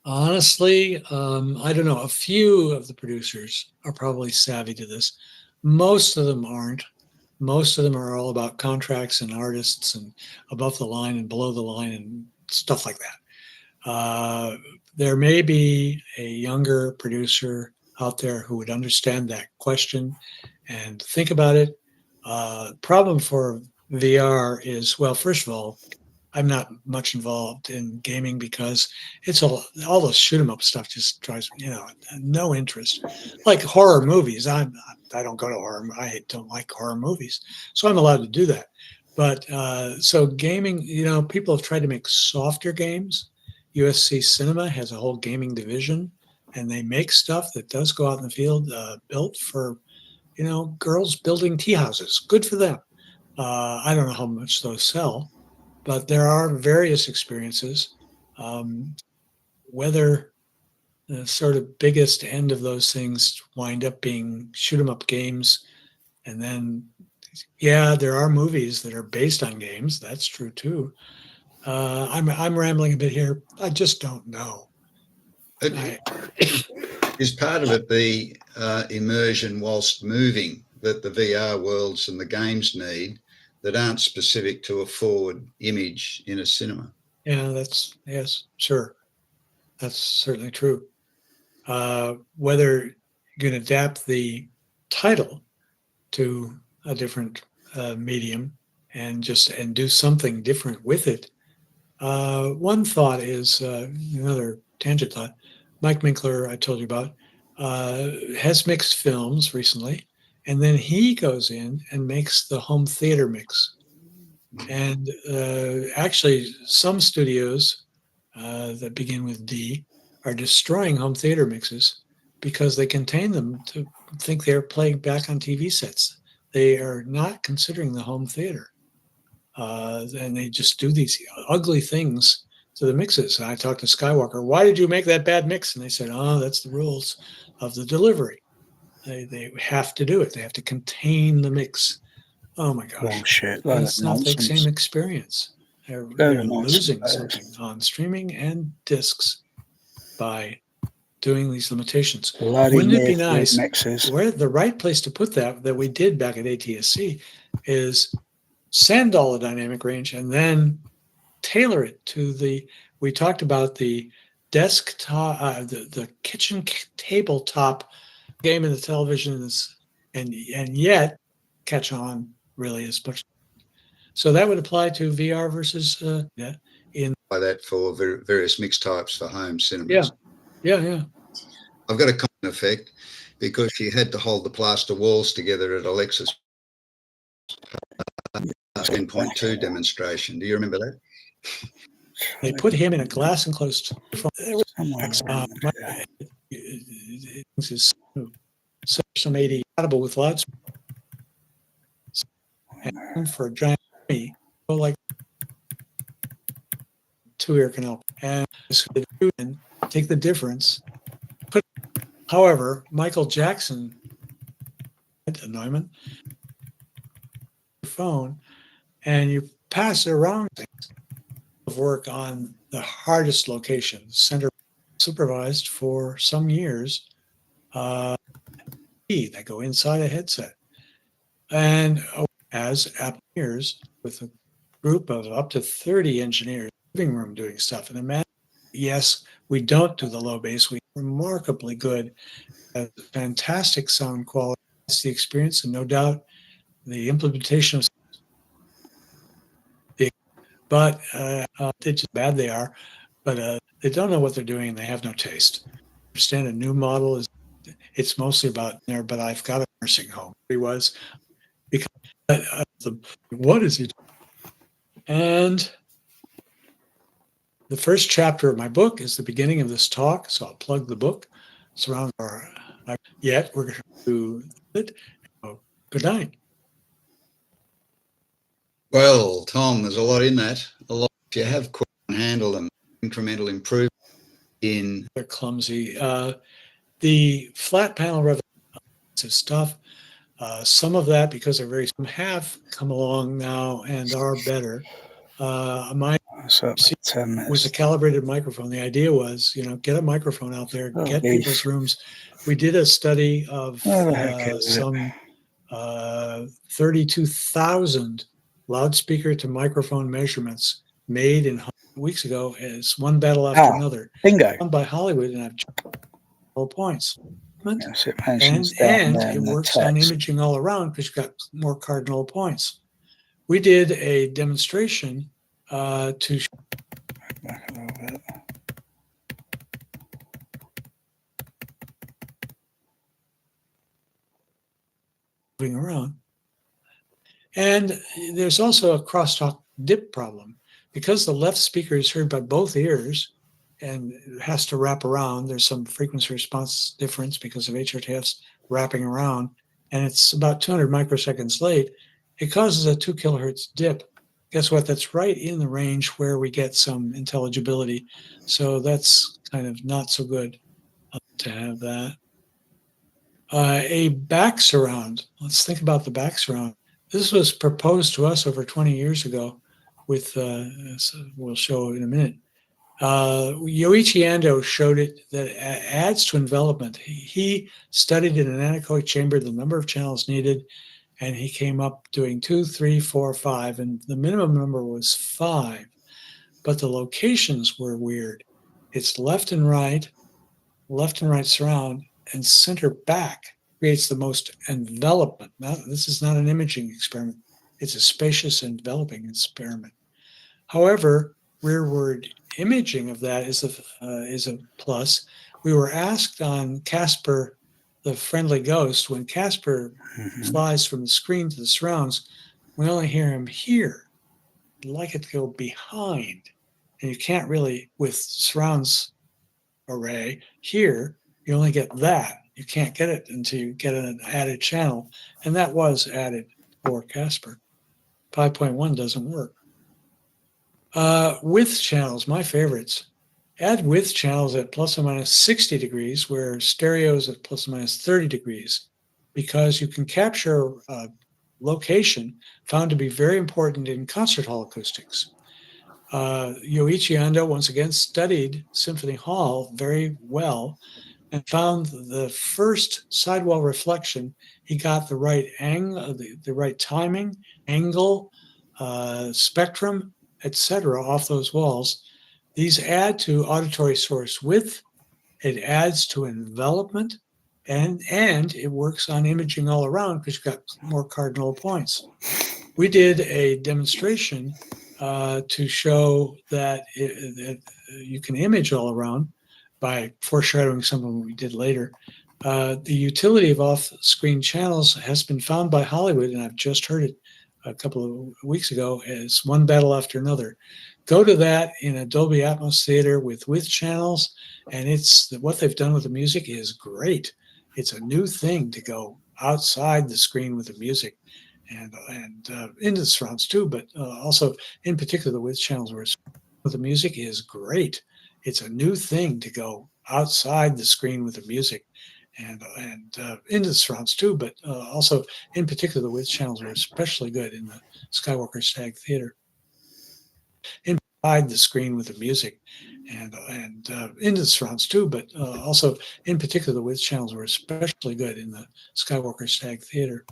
Honestly, I don't know. A few of the producers are probably savvy to this. Most of them aren't. Most of them are all about contracts and artists and above the line and below the line and stuff like that. There may be a younger producer out there who would understand that question and think about it. Problem for VR is, well, first of all, I'm not much involved in gaming because it's all the shoot 'em up stuff just drives me, no interest. Like horror movies, I don't go to horror. I don't like horror movies, so I'm allowed to do that. But so gaming, people have tried to make softer games. USC Cinema has a whole gaming division, and they make stuff that does go out in the field, built for, girls building tea houses. Good for them. I don't know how much those sell. But there are various experiences. Whether the sort of biggest end of those things wind up being shoot 'em up games, and then, there are movies that are based on games. That's true too. I'm rambling a bit here. I just don't know. Is part of it the immersion whilst moving that the VR worlds and the games need, that aren't specific to a forward image in a cinema? Yeah, yes, sure. That's certainly true. Whether you can adapt the title to a different medium and do something different with it. One thought is, another tangent thought, Mike Minkler, I told you about, has mixed films recently, and then he goes in and makes the home theater mix. And actually, some studios that begin with D are destroying home theater mixes because they contain them to think they're playing back on TV sets. They are not considering the home theater. And they just do these ugly things to the mixes. And I talked to Skywalker, why did you make that bad mix? And they said, oh, that's the rules of the delivery. They have to do it. They have to contain the mix. Oh my gosh. Bullshit. And it's not the same experience. They're losing something on streaming and discs by doing these limitations. Wouldn't it be nice? Where the right place to put that we did back at ATSC is send all the dynamic range and then tailor it to we talked about the desktop, the kitchen tabletop game in the television and yet catch on really as much. So that would apply to VR versus by that for various mix types for home cinemas. Yeah. I've got a common effect because she had to hold the plaster walls together at Alexa's 10.2 demonstration. Do you remember that? They put him in a glass enclosed some 80 compatible with loudspeakers and for a giant like 2 ear canal and take the difference. However, Michael Jackson, Neumann, phone, and you pass it around of work on the hardest locations, center supervised for some years, that go inside a headset. And as engineers with a group of up to 30 engineers, living room doing stuff. And imagine, yes, we don't do the low bass. We're remarkably good at fantastic sound quality. That's the experience, and no doubt the implementation of but it's just bad they are, but they don't know what they're doing and they have no taste. Understand a new model it's mostly about there, but I've got a nursing home. He was because what is he doing? And the first chapter of my book is the beginning of this talk, so I'll plug the book. It's around yet we're going to do it. Good night. Well, Tom, there's a lot in that. A lot. If you have quick handle and incremental improvement in. They're clumsy. The flat panel revolution stuff. Some of that, because they're very, some have come along now and are better. My with a calibrated microphone, the idea was, get a microphone out there, get people's rooms. We did a study of some 32,000 loudspeaker to microphone measurements made in weeks ago as one battle after another. Bingo. Done by Hollywood, and I've all points. Yes, and it works on imaging all around because you've got more cardinal points. We did a demonstration to back a little bit. Moving around. And there's also a crosstalk dip problem. Because the left speaker is heard by both ears and has to wrap around, there's some frequency response difference because of HRTFs wrapping around, and it's about 200 microseconds late, it causes a 2 kilohertz dip. Guess what? That's right in the range where we get some intelligibility. So that's kind of not so good to have that. A back surround. Let's think about the back surround. This was proposed to us over 20 years ago with, we'll show in a minute. Yoichi Ando showed it that adds to envelopment. He studied in an anechoic chamber the number of channels needed, and he came up doing 2, 3, 4, 5, and the minimum number was 5. But the locations were weird. It's left and right surround, and center back creates the most envelopment. Now, this is not an imaging experiment. It's a spacious enveloping experiment. However, rearward imaging of that is a plus. We were asked on Casper, the friendly ghost, when Casper flies from the screen to the surrounds, we only hear him here. I'd like it to go behind. And you can't really, with surrounds array here, you only get that. You can't get it until you get an added channel. And that was added for Casper. 5.1 doesn't work. Width channels, my favorites. Add width channels at plus or minus 60 degrees, where stereos at plus or minus 30 degrees, because you can capture location found to be very important in concert hall acoustics. Yoichi Ando once again studied Symphony Hall very well and found the first sidewall reflection. He got the right angle, the right timing, angle, spectrum, etc. off those walls. These add to auditory source width. It adds to envelopment, and it works on imaging all around because you've got more cardinal points. We did a demonstration to show that you can image all around by foreshadowing something we did later. The utility of off-screen channels has been found by Hollywood, and I've just heard it a couple of weeks ago, as one battle after another. Go to that in a Dolby Atmos theater with channels, and it's what they've done with the music is great. It's a new thing to go outside the screen with the music, and into the surrounds too, but also in particular the width channels where the music is great. It's a new thing to go outside the screen with the music, and into the surrounds too, but also in particular the width channels are especially good in the Skywalker Stag Theater. Inside the screen with the music, and into the surrounds too, but also in particular the width channels were especially good in the Skywalker Stag Theater.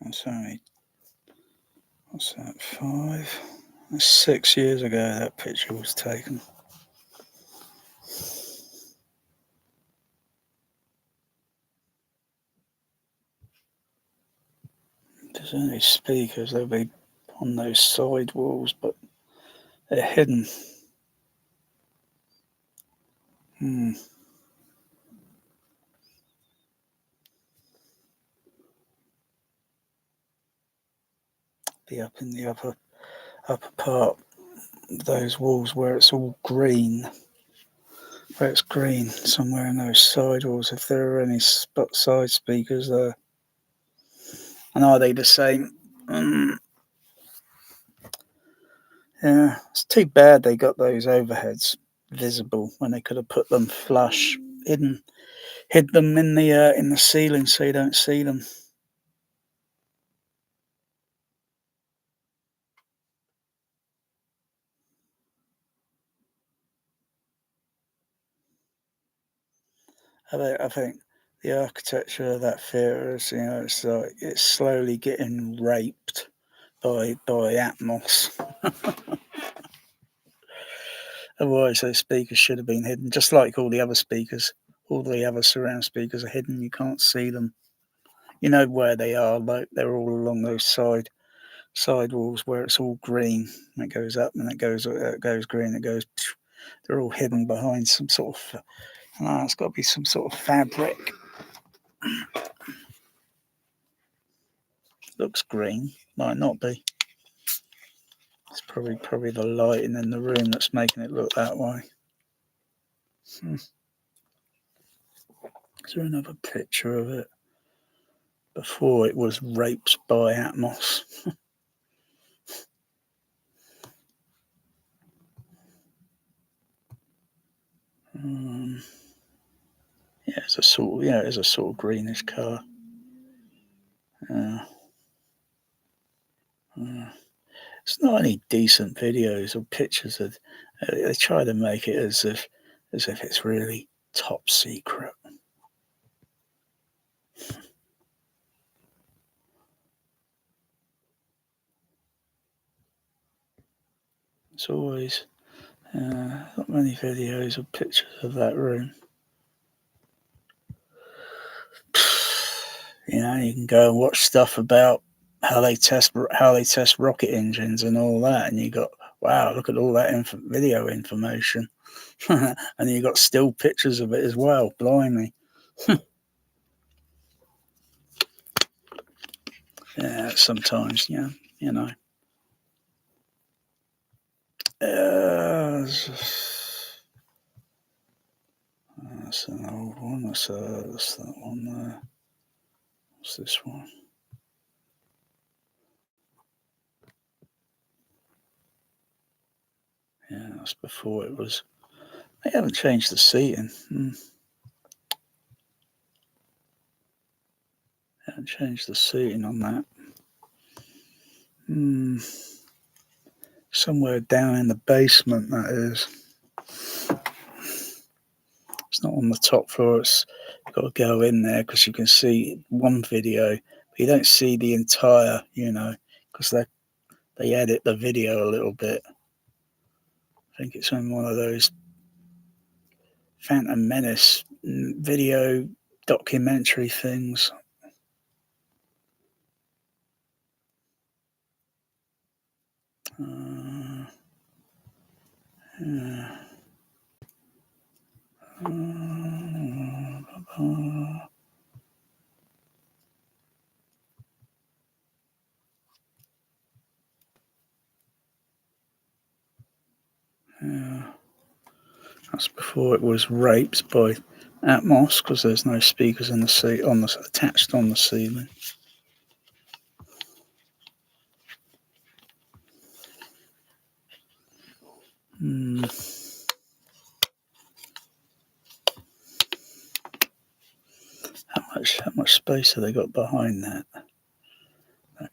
That's only, what's that, 5? That's 6 years ago that picture was taken. There's only speakers, they'll be on those side walls, but they're hidden. Be up in the upper part, those walls where it's all green. Where it's green, somewhere in those side walls, if there are any side speakers there. And are they the same? Yeah, it's too bad they got those overheads visible when they could have put them flush, hid them in the ceiling so you don't see them. I think the architecture of that theatre is, it's like it's slowly getting raped by Atmos. Otherwise, those speakers should have been hidden, just like all the other speakers. All the other surround speakers are hidden. You can't see them. You know where they are, like they're all along those side walls where it's all green. And it goes up and it goes green. It goes. They're all hidden behind some sort of. It's got to be some sort of fabric. Looks green, might not be. It's probably the lighting in the room that's making it look that way. Is there another picture of it? Before it was raped by Atmos. It's a sort of greenish colour. It's not any decent videos or pictures of. They try to make it as if it's really top secret. It's always not many videos or pictures of that room. You know, you can go and watch stuff about how they test rocket engines and all that, and you got, wow, look at all that video information, and you got still pictures of it as well. Blimey. Yeah, sometimes, yeah, you know. That's an old one. That's that one there. What's this one? Yeah, that's before it was. They haven't changed the seating. Haven't changed the seating on that. Somewhere down in the basement, that is. It's not on the top floor. It's got to go in there because you can see one video, but you don't see the entire, you know, because they edit the video a little bit. I think it's on one of those Phantom Menace video documentary things. That's before it was raped by Atmos because there's no speakers in the seat attached on the ceiling. How much space have they got behind that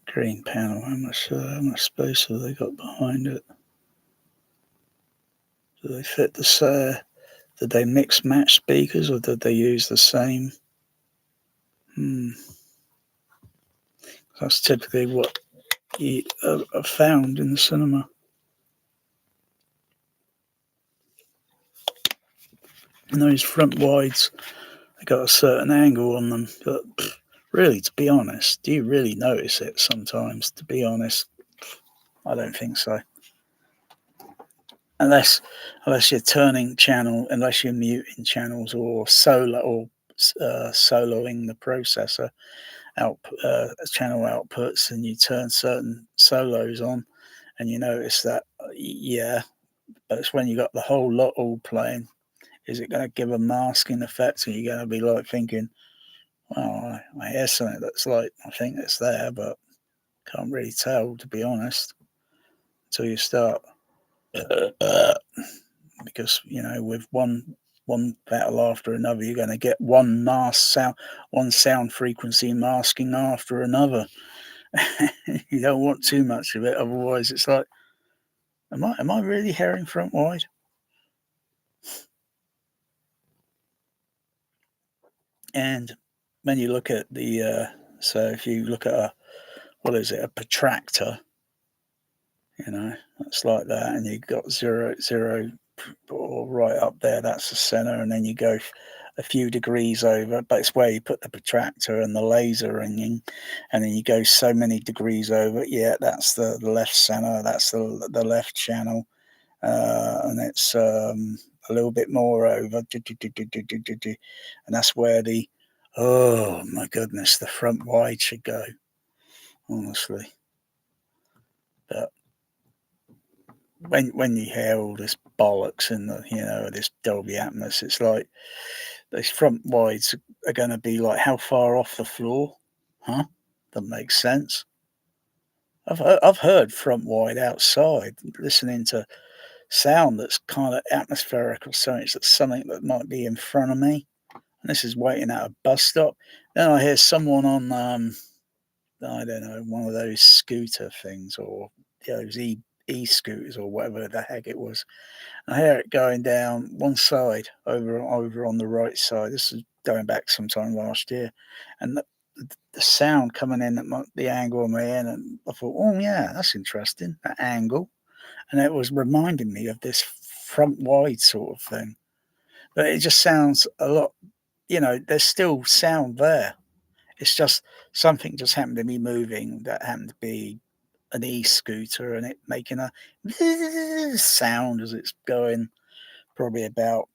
green panel? How much space have they got behind it? Do they fit the did they mix match speakers or did they use the same? That's typically what you have found in the cinema. And those front wides, they got a certain angle on them, but really, to be honest, do you really notice it sometimes? To be honest, I don't think so. Unless you're turning channel, unless you're muting channels or soloing the processor channel outputs, and you turn certain solos on, and you notice that, yeah. But it's when you got the whole lot all playing. Is it going to give a masking effect? Or are you going to be like thinking, well, I hear something that's like, I think it's there, but can't really tell, to be honest, until you start. Because, you know, with one battle after another, you're going to get one sound frequency masking after another. You don't want too much of it, otherwise it's like, am I really hearing front wide? And when you look at so if you look at a protractor, you know, that's like that, and you've got 0, 0, or right up there, that's the center, and then you go a few degrees over, but it's where you put the protractor and the laser ringing, and then you go so many degrees over. Yeah, that's the left center, that's the left channel, and it's a little bit more over, and that's where the, oh my goodness, the front wide should go, honestly. But when you hear all this bollocks and this Dolby Atmos, it's like those front wides are going to be like how far off the floor, huh? That makes sense. I've heard front wide outside, listening to sound that's kind of atmospheric or something. That's something that might be in front of me, and this is waiting at a bus stop. Then I hear someone on I don't know, one of those scooter things, or those e-scooters or whatever the heck it was. I hear it going down one side over on the right side. This is going back sometime last year, and the sound coming in at the angle I'm in, and I thought, oh yeah, that's interesting, that angle, and it was reminding me of this front wide sort of thing. But it just sounds a lot, there's still sound there. It's just something just happened to be moving that happened to be an e-scooter, and it making a sound as it's going, probably about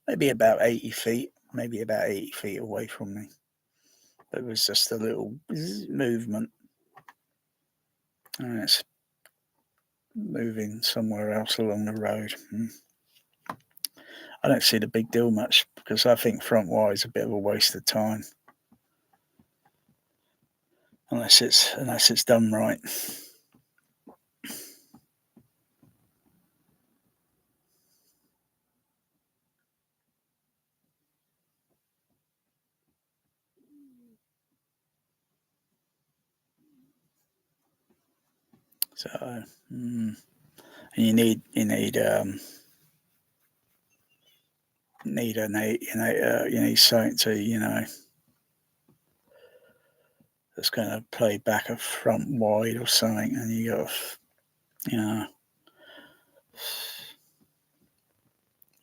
maybe about 80 feet away from me. It was just a little movement, and it's moving somewhere else along the road. I don't see the big deal much, because I think front wide is a bit of a waste of time, unless it's done right. So, and you need something to that's going to play back a front wide or something, and you got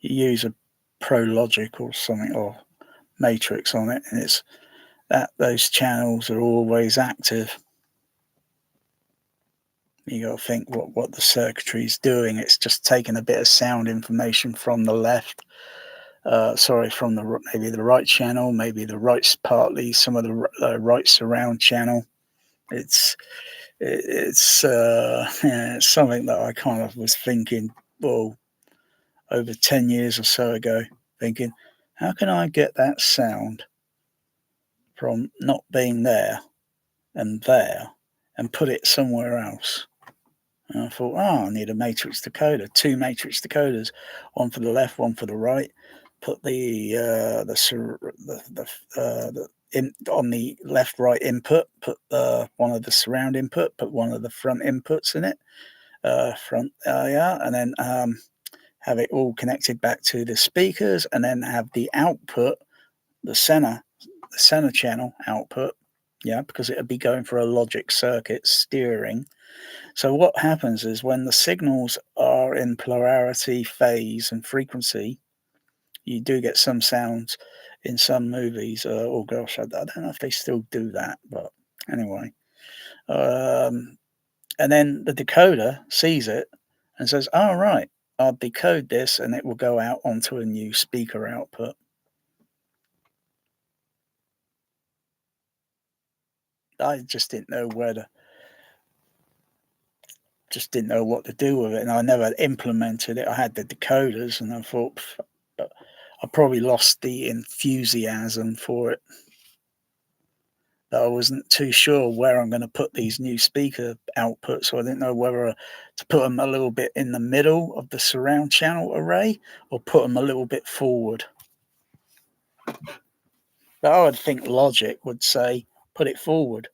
you use a Pro Logic or something, or Matrix on it, and it's that those channels are always active. You got to think what the circuitry is doing. It's just taking a bit of sound information from the left, from maybe the right channel, maybe the right's partly some of the right surround channel. It's something that I kind of was thinking, well, over 10 years or so ago, thinking, how can I get that sound from not being there and put it somewhere else? And I thought, I need a matrix decoder, 2 matrix decoders, one for the left, one for the right. Put on the left right input, put one of the surround input, put one of the front inputs in it, and then have it all connected back to the speakers, and then have the output, the center channel output, because it would be going for a logic circuit steering. So what happens is, when the signals are in polarity, phase, and frequency, you do get some sounds in some movies. Oh gosh, I don't know if they still do that, but anyway. And then the decoder sees it and says, "Oh right, I'll decode this, and it will go out onto a new speaker output." I just didn't know what to do with it, and I never implemented it. I had the decoders, and I thought, but I probably lost the enthusiasm for it. But I wasn't too sure where I'm going to put these new speaker outputs, so I didn't know whether to put them a little bit in the middle of the surround channel array or put them a little bit forward. But I would think logic would say put it forward,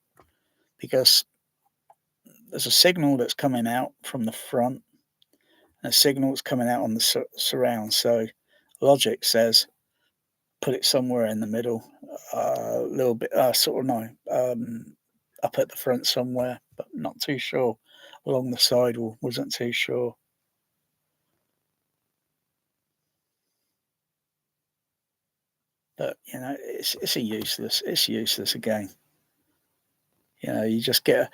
because there's a signal that's coming out from the front and a signal that's coming out on the surround. So logic says put it somewhere in the middle, a little bit, up at the front somewhere. But but not too sure. Along the sidewall, wasn't too sure. But it's useless again. You just get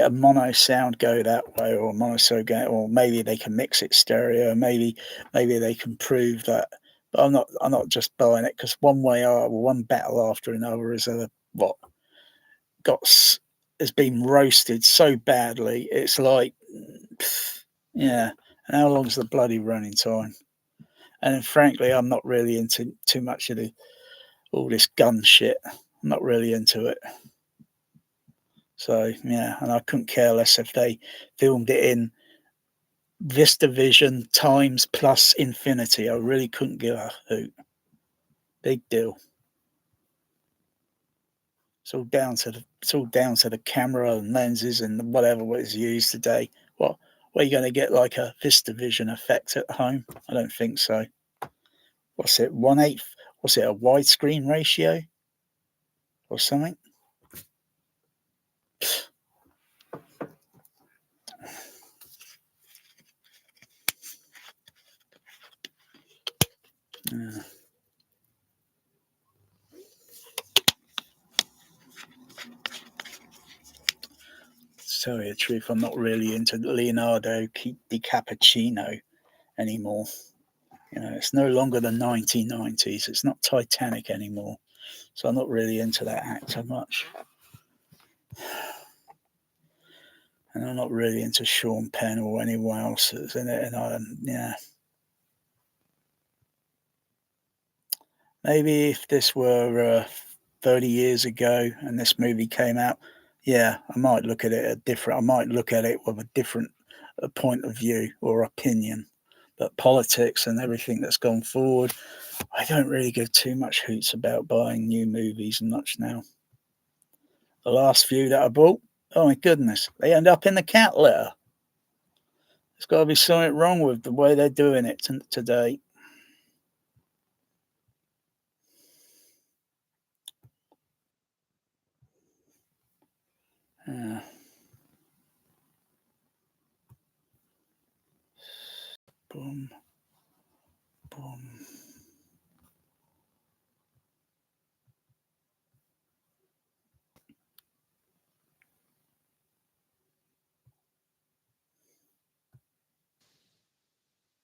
a mono sound go that way, or a mono sound go, or maybe they can mix it stereo. Maybe they can prove that. But I'm not just buying it, because one battle after another is has been roasted so badly. It's like, yeah. And how long's the bloody running time? And frankly, I'm not really into too much of all this gun shit. I'm not really into it. So yeah, and I couldn't care less if they filmed it in VistaVision times plus infinity. I really couldn't give a hoot. Big deal. It's all down to the camera and lenses and whatever was used today. What are you going to get, like a VistaVision effect at home? I don't think so. What's it? 1/8? What's it? A widescreen ratio or something? Yeah. To tell you the truth, I'm not really into Leonardo DiCappuccino anymore. It's no longer the 1990s. It's not Titanic anymore. So I'm not really into that actor much. And I'm not really into Sean Penn or anyone else that's in it. And maybe if this were 30 years ago and this movie came out, yeah, I might look at it I might look at it with a different point of view or opinion. But politics and everything that's gone forward, I don't really give too much hoots about buying new movies and much now. The last few that I bought, oh my goodness, they end up in the cat litter. There's got to be something wrong with the way they're doing it today. Yeah. Boom. Boom.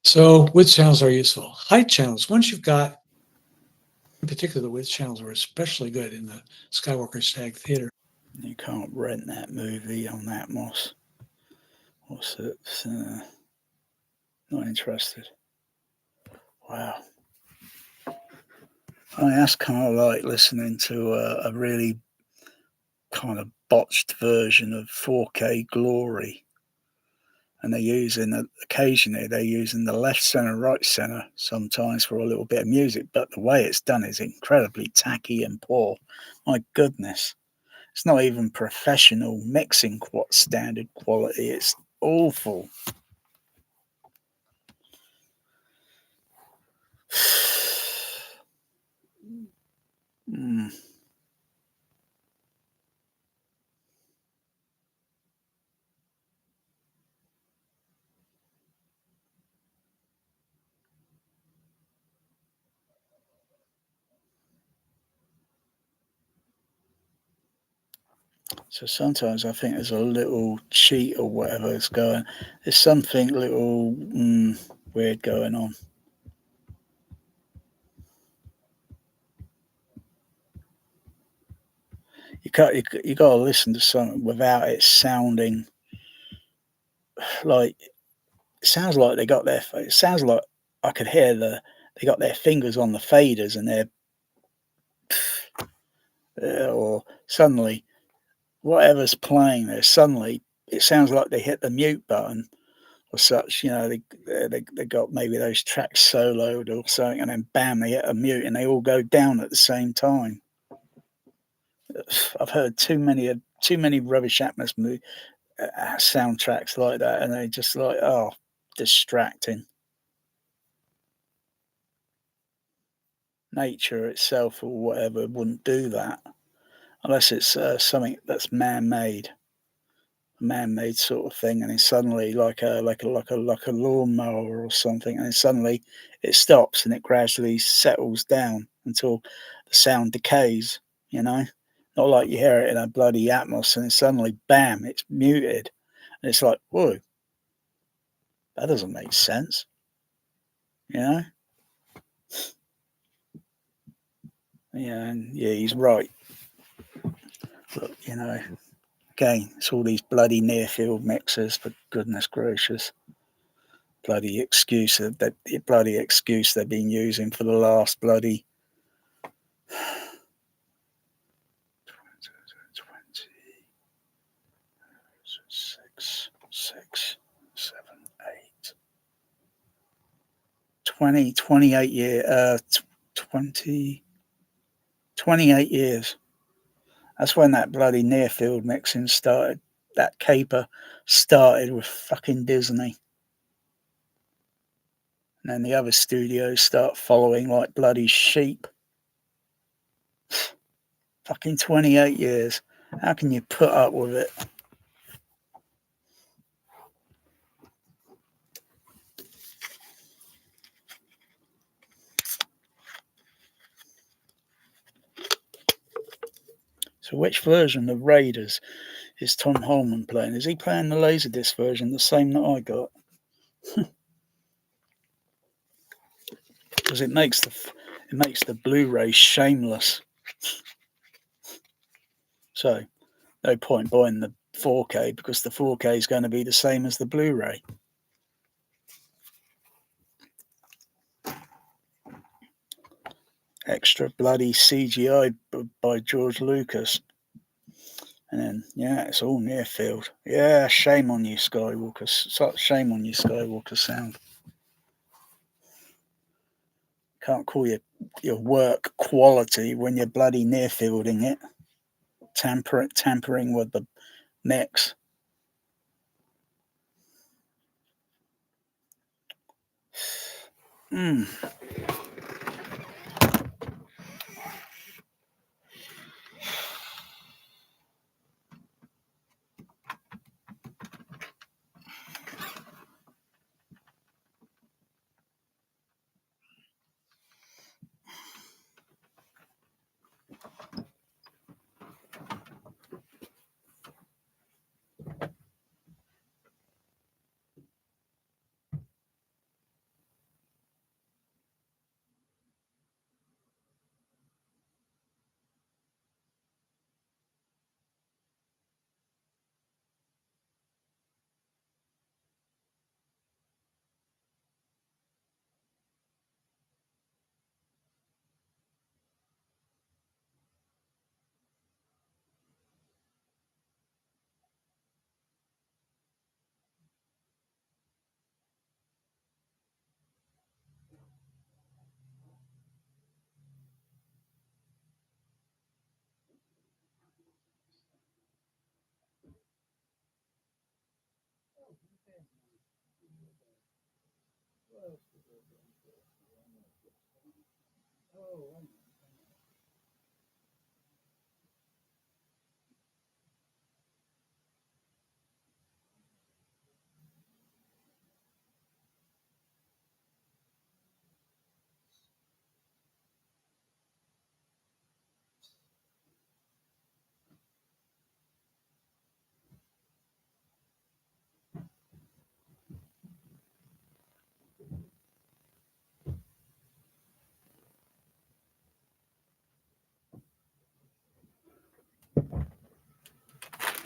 So width channels are useful. Height channels, once you've got, in particular, the width channels were especially good in the Skywalker Stag Theater. You can't rent that movie on Atmos. What's it? Not interested. Wow. That's kind of like listening to a really kind of botched version of 4K Glory. And occasionally they're using the left center, right center sometimes for a little bit of music, but the way it's done is incredibly tacky and poor. My goodness. It's not even professional mixing standard quality. It's awful. Mm. So sometimes I think there's a little cheat or whatever is going. There's something little weird going on. You got to listen to something without it sounding like. It sounds like they got their. It sounds like I could hear they got their fingers on the faders and or suddenly whatever's playing there, suddenly it sounds like they hit the mute button or such. They got maybe those tracks soloed or something, and then bam, they hit a mute and they all go down at the same time. I've heard too many Rubbish Atmos soundtracks like that, and they're just like, oh, distracting. Nature itself or whatever wouldn't do that unless it's something that's man-made. man-made sort of thing, and then suddenly like a lawnmower or something, and then suddenly it stops and it gradually settles down until the sound decays, you know, not like you hear it in a bloody Atmos and then suddenly bam, it's muted, and it's like, whoa, that doesn't make sense, you know. Yeah, and yeah, he's right. But you know, again, it's all these bloody near-field mixers, for goodness gracious. Bloody excuse that bloody excuse they've been using for the last bloody 28 years. That's when that bloody near field mixing started. That caper started with fucking Disney. And then the other studios start following like bloody sheep. Fucking 28 years. How can you put up with it? So which version of Raiders is Tom Holman playing? Is he playing the Laserdisc version, the same that I got? Because it makes the Blu-ray shameless. So no point buying the 4K because the 4K is going to be the same as the Blu-ray. Extra bloody CGI by George Lucas. And then, yeah, it's all near field. Yeah, shame on you, Skywalker. Shame on you, Skywalker Sound. Can't call your work quality when you're bloody near fielding it. Tampering with the mix.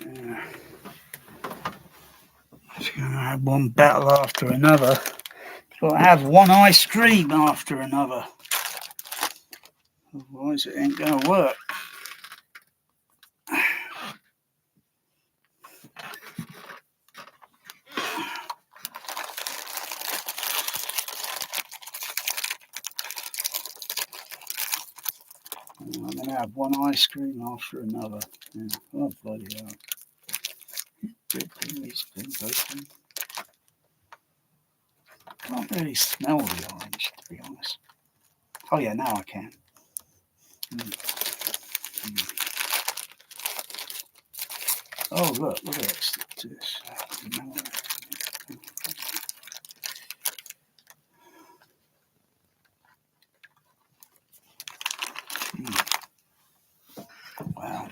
Yeah. It's going to have one battle after another. Got to have one ice cream after another. Otherwise, it ain't going to work. I'm going to have one ice cream after another. Yeah. Oh, bloody hell. Can't really smell the orange, to be honest. Oh yeah, now I can. Oh look at this. this? Wow.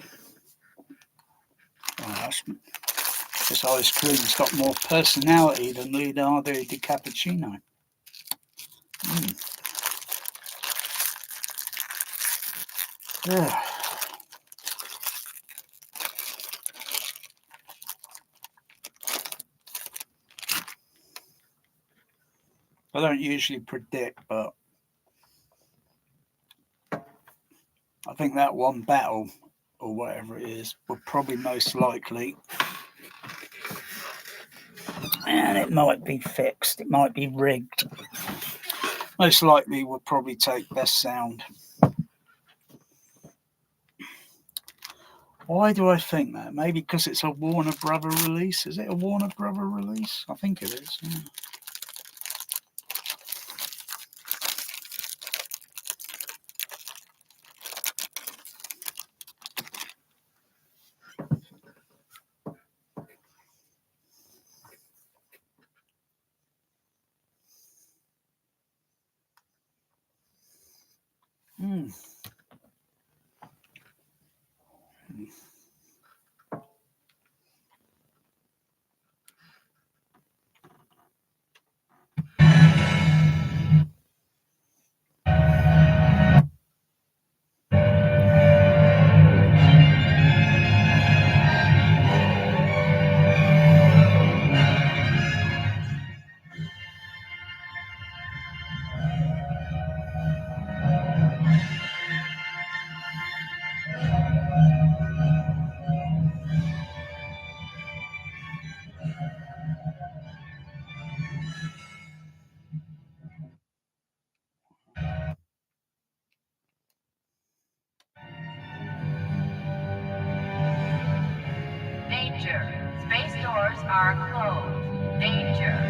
Oh, this ice cream's got more personality than Leonardo DiCappuccino. Yeah. I don't usually predict, but I think that one battle, or whatever it is, will probably most likely, and it might be fixed, it might be rigged. Most likely will probably take best sound. Why do I think that? Maybe because it's a Warner Brother release. Is it a Warner Brother release? I think it is. Yeah. Danger. Space doors are closed. Danger.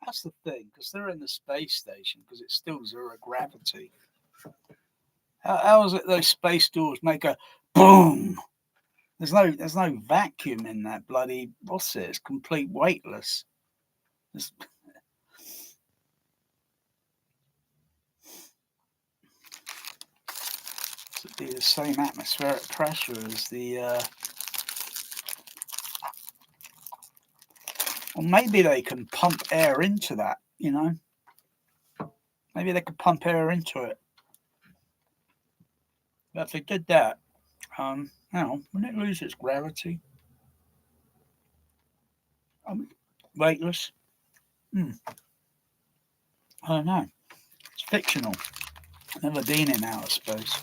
That's the thing, because they're in the space station, because it's still zero gravity. How is it those space doors make a boom? There's no vacuum in that bloody, what's it? It's complete weightless. It's, it'd be the same atmospheric pressure as the. Or maybe they can pump air into that. You know. Maybe they could pump air into it. But if they did that, you know, wouldn't it lose its gravity? Weightless. I don't know. It's fictional. Never been in outer space.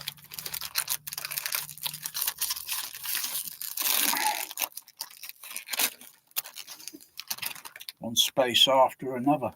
One space after another.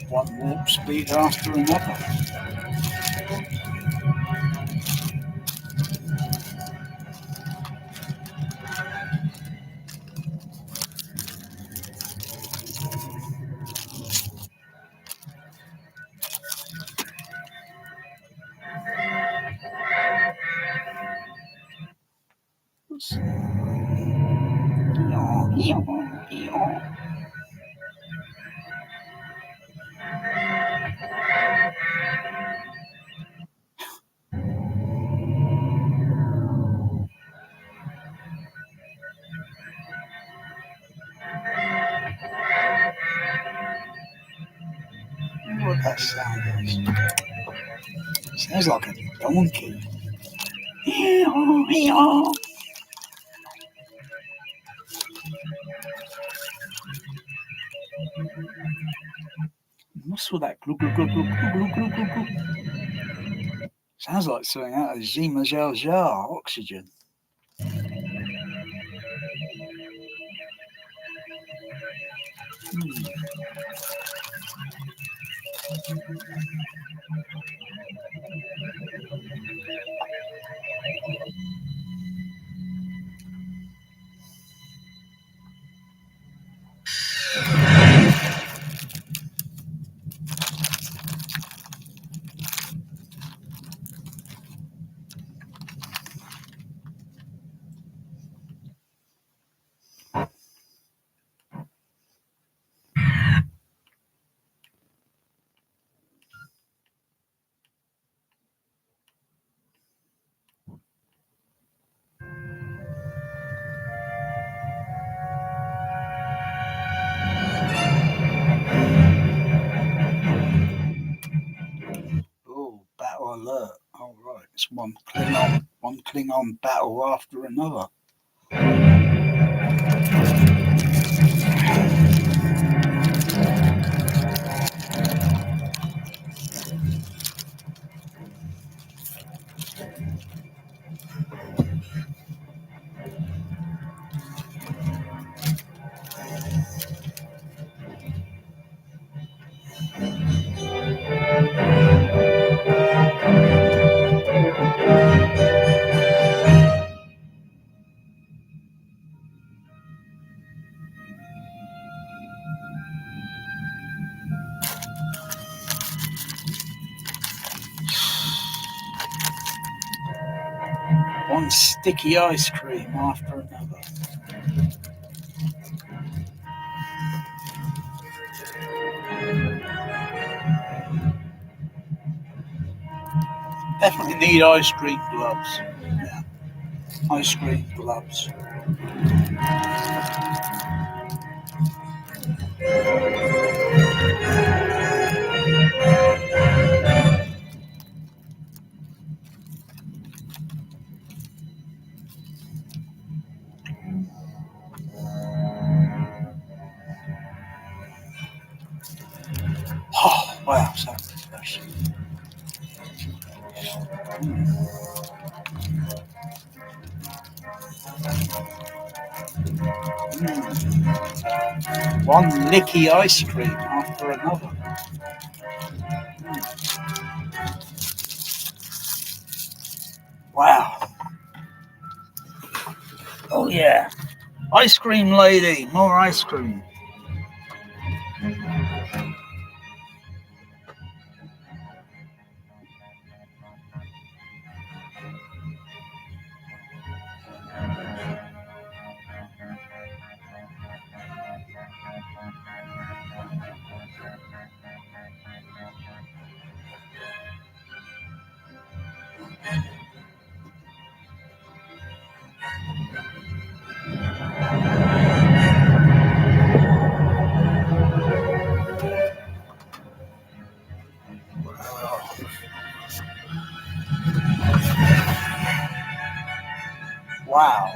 One warp speed after another. What that sound is? Sounds like a donkey. What's with that glug glug glug glug glug glug glug glug? Sounds like something out of Zima Jar Jar Oxygen. Oh, battle alert. All right, it's one Klingon battle after another. One sticky ice cream after another. Definitely need ice cream gloves. Yeah, ice cream gloves. Oh, wow, so refreshing. One licky ice cream after another. Wow. Oh yeah. Ice cream lady, more ice cream. Wow.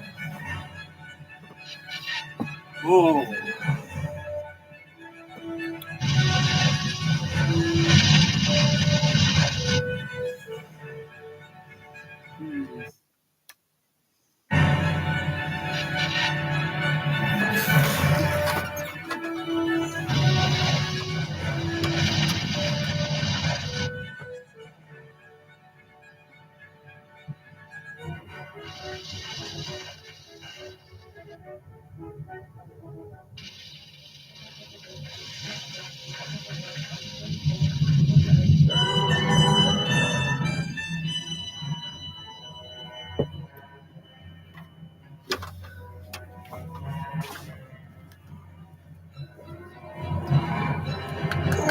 Ooh.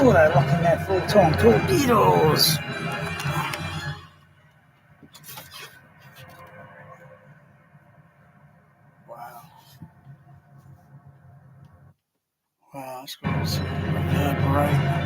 Oh, they're locking their full-time torpedoes. Wow. Wow, that's got to reverberate.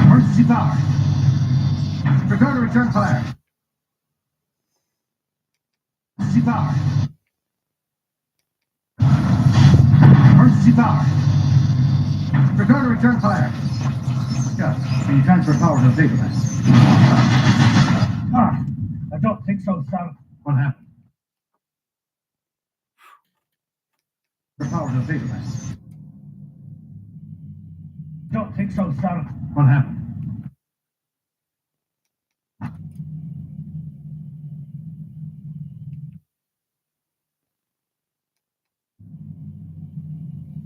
Emergency power. Prepare to return fire. Emergency power. Emergency power. Prepare to return fire. Yeah, can you transfer power to the vapor vent? I don't think so, sir. What happened? Power to the vapor vent. Don't think so, sir. What happened?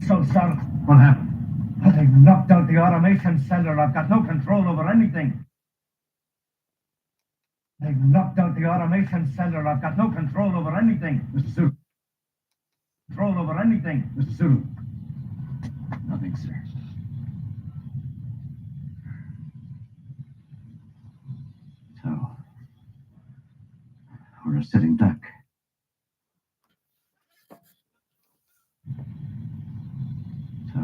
So, sir, what happened? They've knocked out the automation center. I've got no control over anything. They've knocked out the automation center. I've got no control over anything. Mr. Sulu. Control over anything, Mr. Sulu. Nothing, sir. So, we're a sitting duck. So,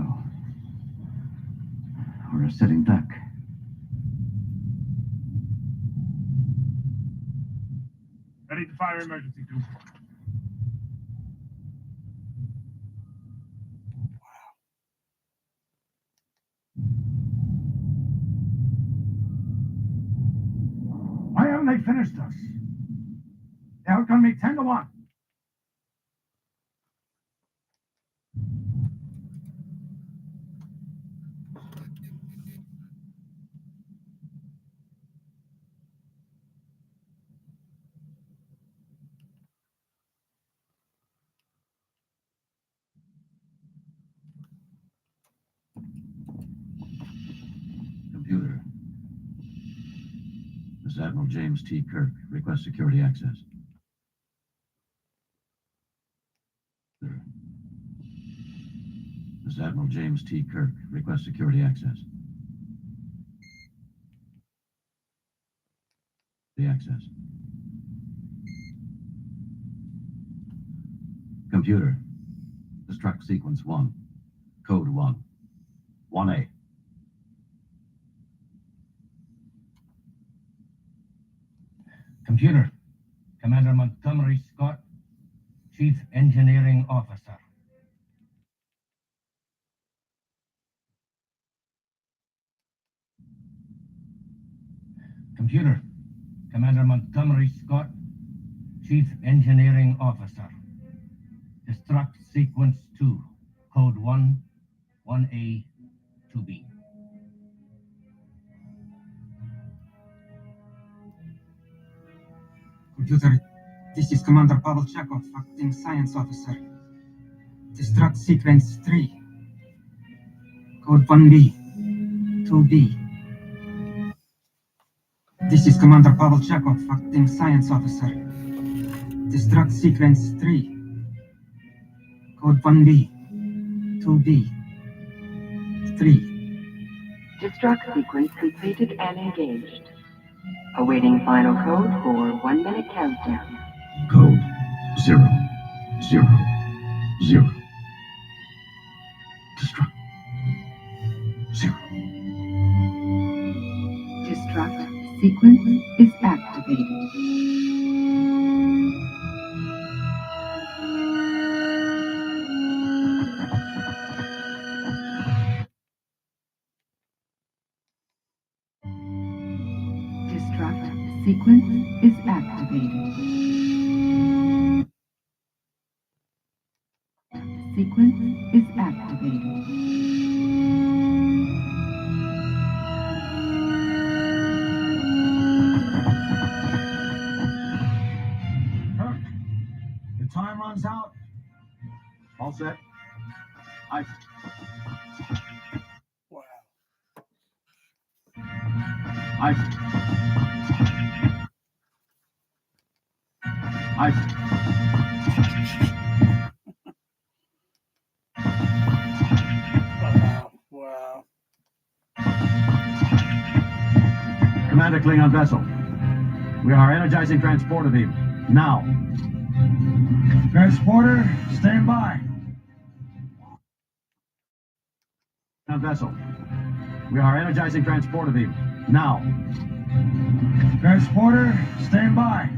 we're a sitting duck. Ready to fire emergency tube. Why haven't they finished us? They outgunned me 10-1. Computer. This is Admiral James T. Kirk. Request security access. This is Admiral James T. Kirk. Request security access. The access. Computer. Destruct sequence 1. Code 1. 1A. Computer, Commander Montgomery Scott, Chief Engineering Officer. Computer, Commander Montgomery Scott, Chief Engineering Officer. Destruct Sequence 2, Code 1, 1A, 2B. Computer, this is Commander Pavel Chekhov, Acting Science Officer. Destruct Sequence 3, Code 1B, 2B. This is Commander Pavel Chekhov, Acting Science Officer. Destruct Sequence 3, Code 1B, 2B, 3. Destruct sequence completed and engaged. Awaiting final code for 1 minute countdown. Code 0, 0, 0. Destruct. 0. Destruct sequence is activated. Destruct sequence is activated. Sequence is activated. Kirk, your time runs out. All set. Ice. Wow. Ice. Ice. Wow. Commander Klingon vessel. We are energizing transporter beam. Now. Transporter, stand by. Vessel. We are energizing transporter beam. Now. Transporter, stand by.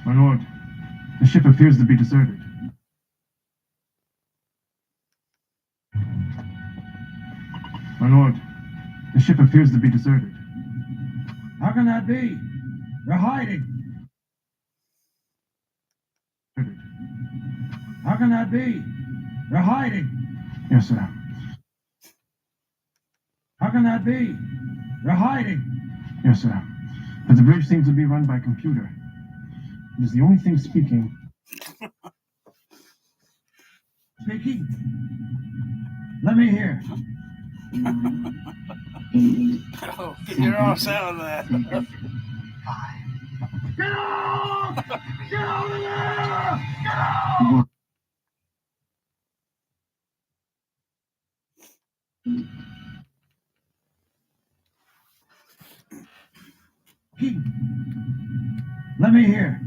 My lord, the ship appears to be deserted. lord, the ship appears to be deserted. How can that be? They're hiding. How can that be? They're hiding. Yes, sir. How can that be? They're hiding. Yes, sir. But the bridge seems to be run by computer. It is the only thing speaking. Speaking? Let me hear. Oh, get your ass out of there. Get out! Get out of there! Get out! Let me hear.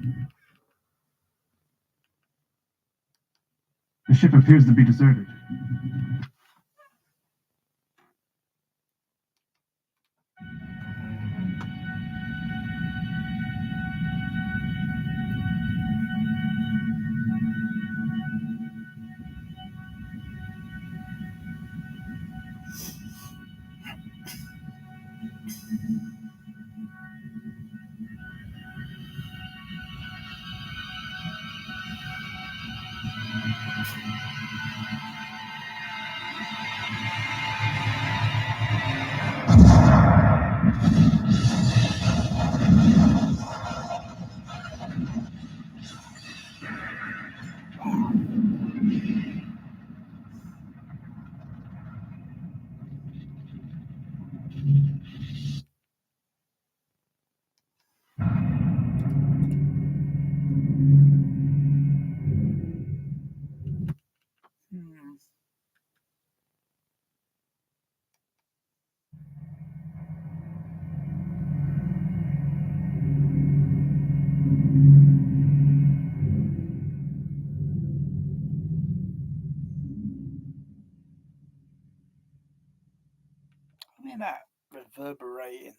The ship appears to be deserted. I mean, that reverberation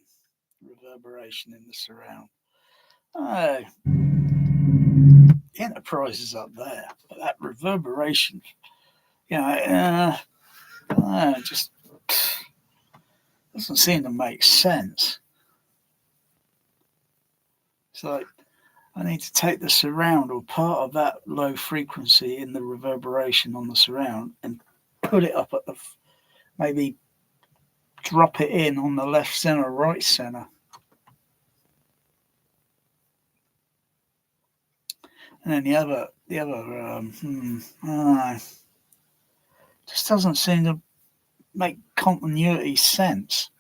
in the surround. Oh, Enterprise is up there, but that reverberation, just doesn't seem to make sense. It's like I need to take the surround or part of that low frequency in the reverberation on the surround and put it up at the, maybe drop it in on the left center, right center. And then the other just doesn't seem to make continuity sense.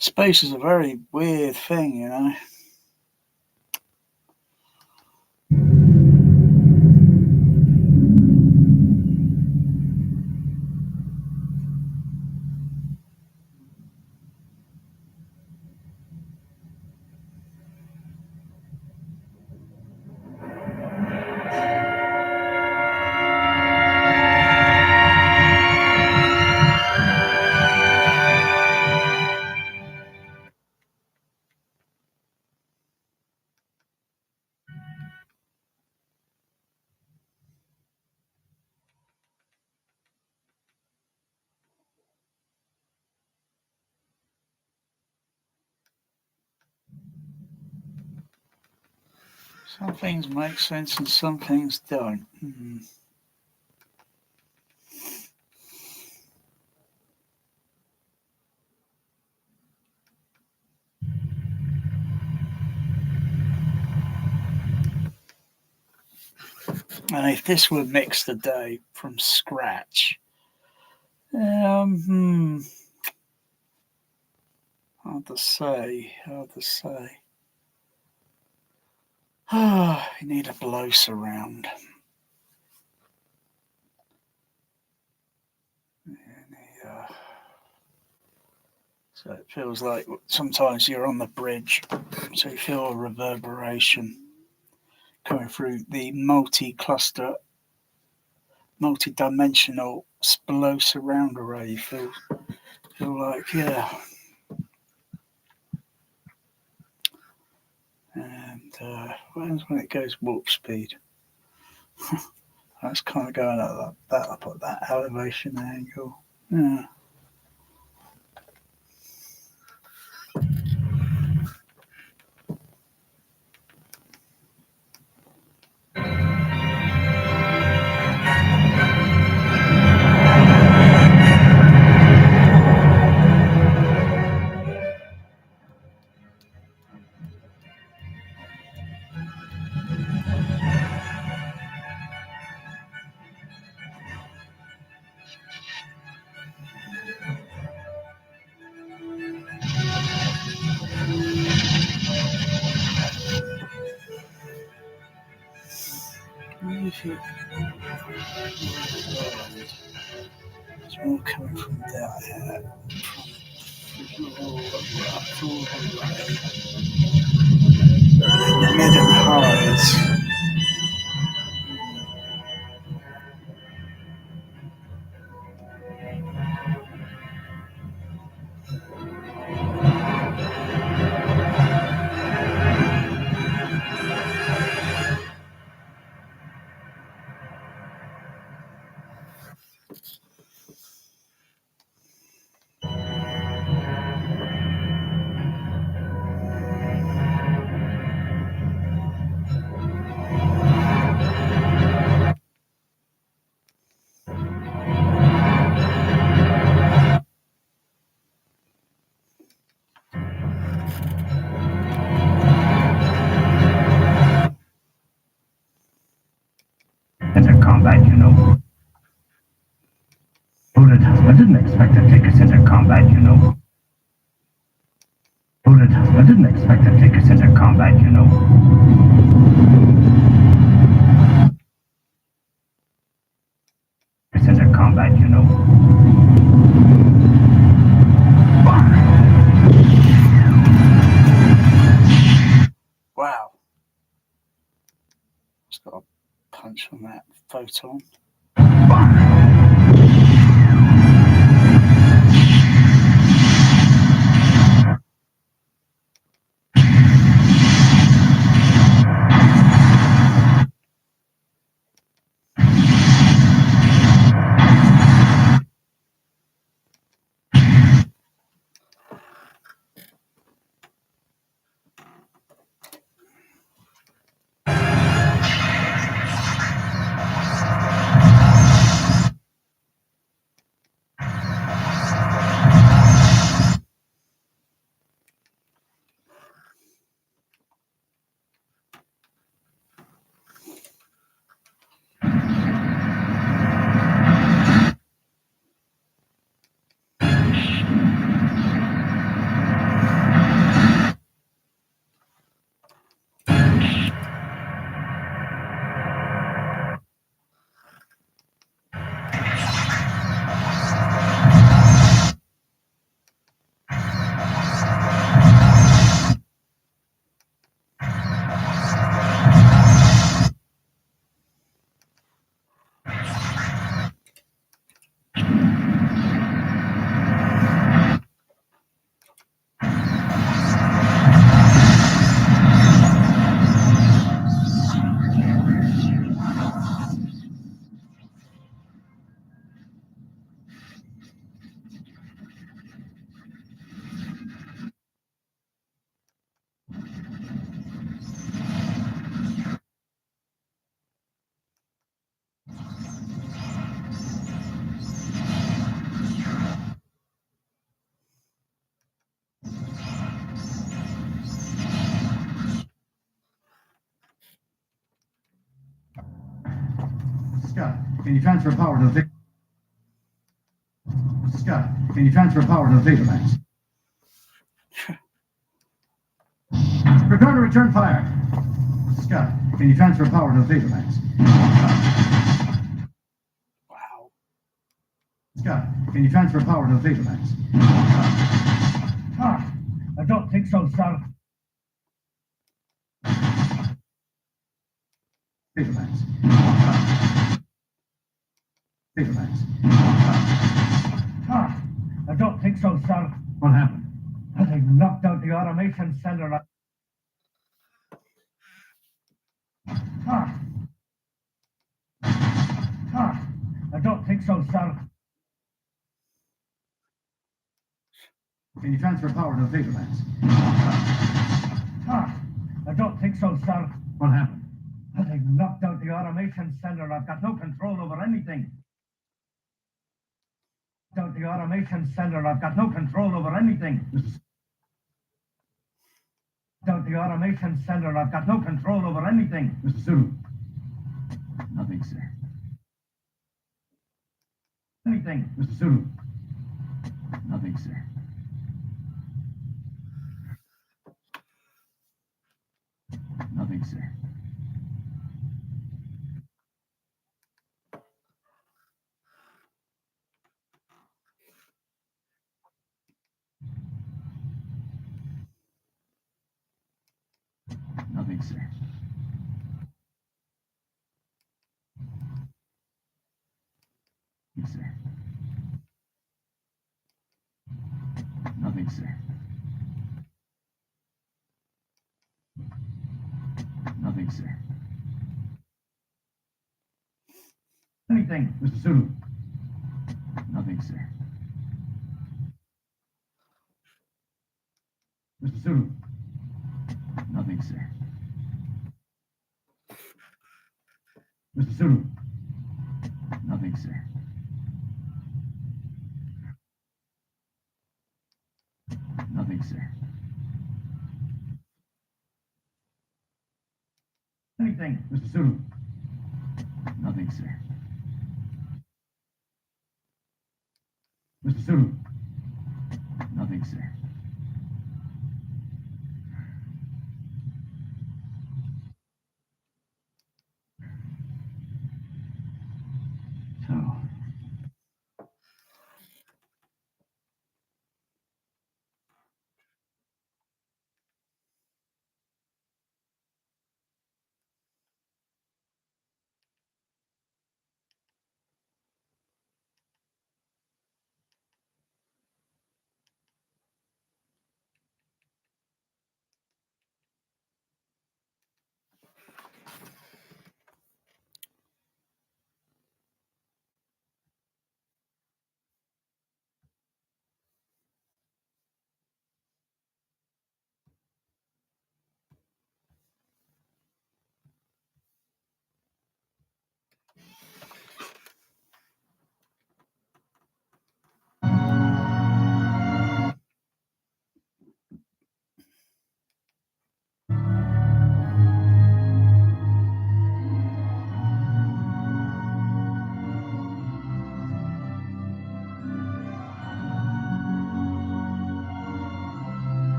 Space is a very weird thing, you know. Some things make sense and some things don't. And if this were mixed today from scratch, hard to say. You need a blow surround. So it feels like sometimes you're on the bridge, so you feel a reverberation going through the multi-cluster, multi-dimensional Splo surround array. You feel like, yeah. And when it goes warp speed, that's kind of going up at that elevation angle. Yeah. It's all coming from there, the mid and highs. Into combat, you know. Bullet husband didn't expect to take us into combat, you know. Bullet husband didn't expect to take us into combat, you know. It's into combat, you know. Wow. Just got a punch on that photon. Scott, can you transfer power to the Theta? Scott, can you transfer power to the Theta Max? Prepare to return fire. Scott, can you transfer power to the Theta Max? Wow. Scott, can you transfer power to the Theta Max? I don't think so, sir. Paperbacks. Paperbacks. Ah, I don't think so, sir. What happened? They've knocked out the automation center. Ah. Ah, I don't think so, sir. Can you transfer power to the paperbacks? Ah, I don't think so, sir. What happened? They've knocked out the automation center. I've got no control over anything. Out the automation center. I've got no control over anything. Out the automation center. I've got no control over anything. Mr. Sulu. Nothing, sir. Anything, Mr. Sulu. Nothing, sir. Nothing, sir. Nothing, sir. Nothing, sir. Nothing, sir. Nothing, sir. Anything, Mr. Sulu. Nothing, sir. Mr. Sulu. Nothing, sir. Mr. Sulu. Nothing, sir. Nothing, sir. Anything, Mr. Sulu. Nothing, sir. Mr. Sulu. Nothing, sir. So.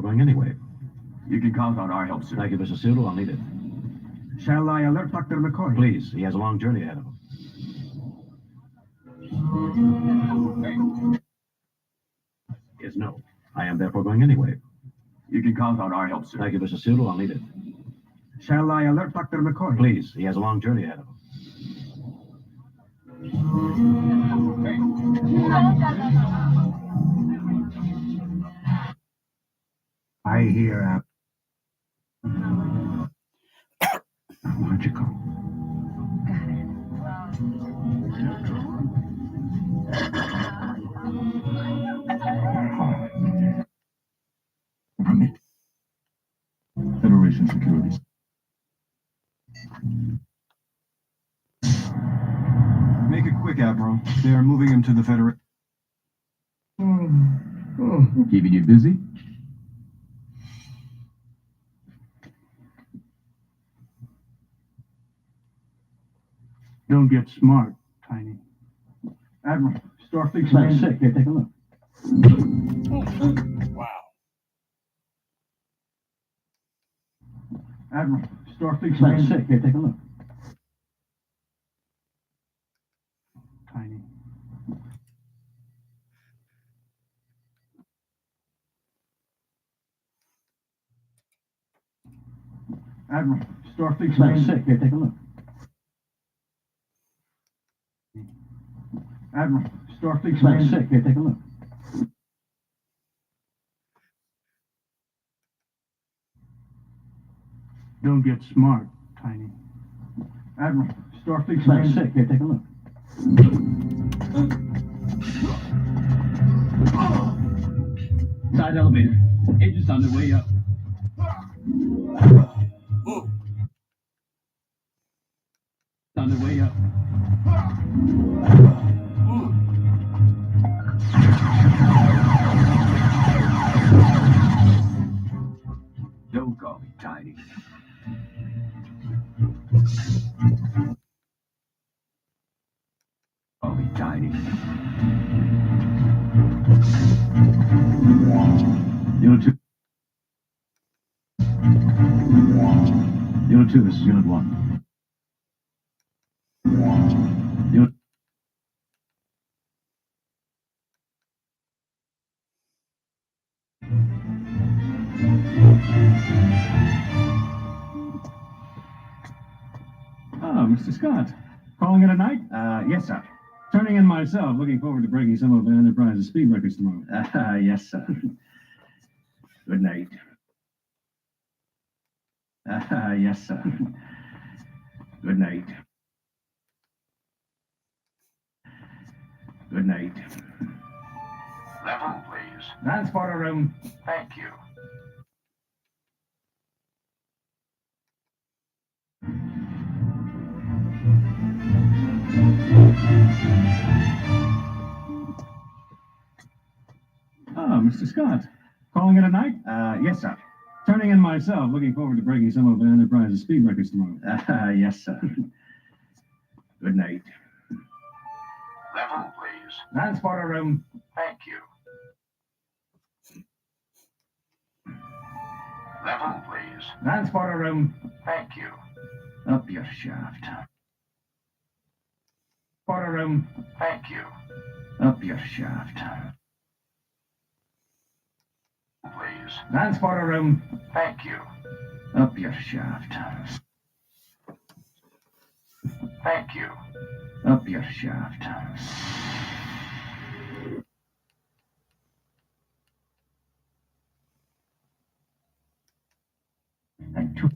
going anyway. You can count on our help, sir. Thank you, Mr. Sulu. I'll need it. Shall I alert Dr. McCoy? Please, he has a long journey ahead of him. Yes, no. I am therefore going anyway. You can count on our help, sir. Thank you, Mr. Sulu. I'll need it. Shall I alert Dr. McCoy? Please, he has a long journey ahead of him. I hear logical. Permit. Federation securities. Make it quick, Admiral. They are moving him to the Federation. Keeping you busy? Don't get smart, Tiny. Admiral, Starfleet's Sounds sick. Here, take a look. Wow. Admiral, Starfleet's Sounds sick. Here, take a look. Tiny. Admiral, Starfleet's Sounds sick. Here, take a look. Admiral, Starfleet's Sounds sick. Here, take a look. Don't get smart, Tiny. Admiral, Starfleet's Sounds sick. Here, take a look. Side elevator. Engines on their way up. On their way up. Don't call me Tiny. Call me Tiny. Unit 2. Unit 2, this is Unit 1. Unit... Mr. Scott. Calling it a night? Yes, sir. Turning in myself. Looking forward to breaking some of Enterprise's speed records tomorrow. Yes, sir. Good night. Yes, sir. Good night. Good night. Level, please. Transporter room. Thank you. Mr. Scott. Calling it a night? Yes, sir. Turning in myself. Looking forward to breaking some of Enterprise's speed records tomorrow. Yes, sir. Good night. Level, please. Transporter room. Thank you. Level, please. Transporter room. Thank you. Up your shaft. Transporter room. Thank you. Up your shaft. Please. Transporter room. Thank you. Up your shaft. Thank you. Up your shaft. And two.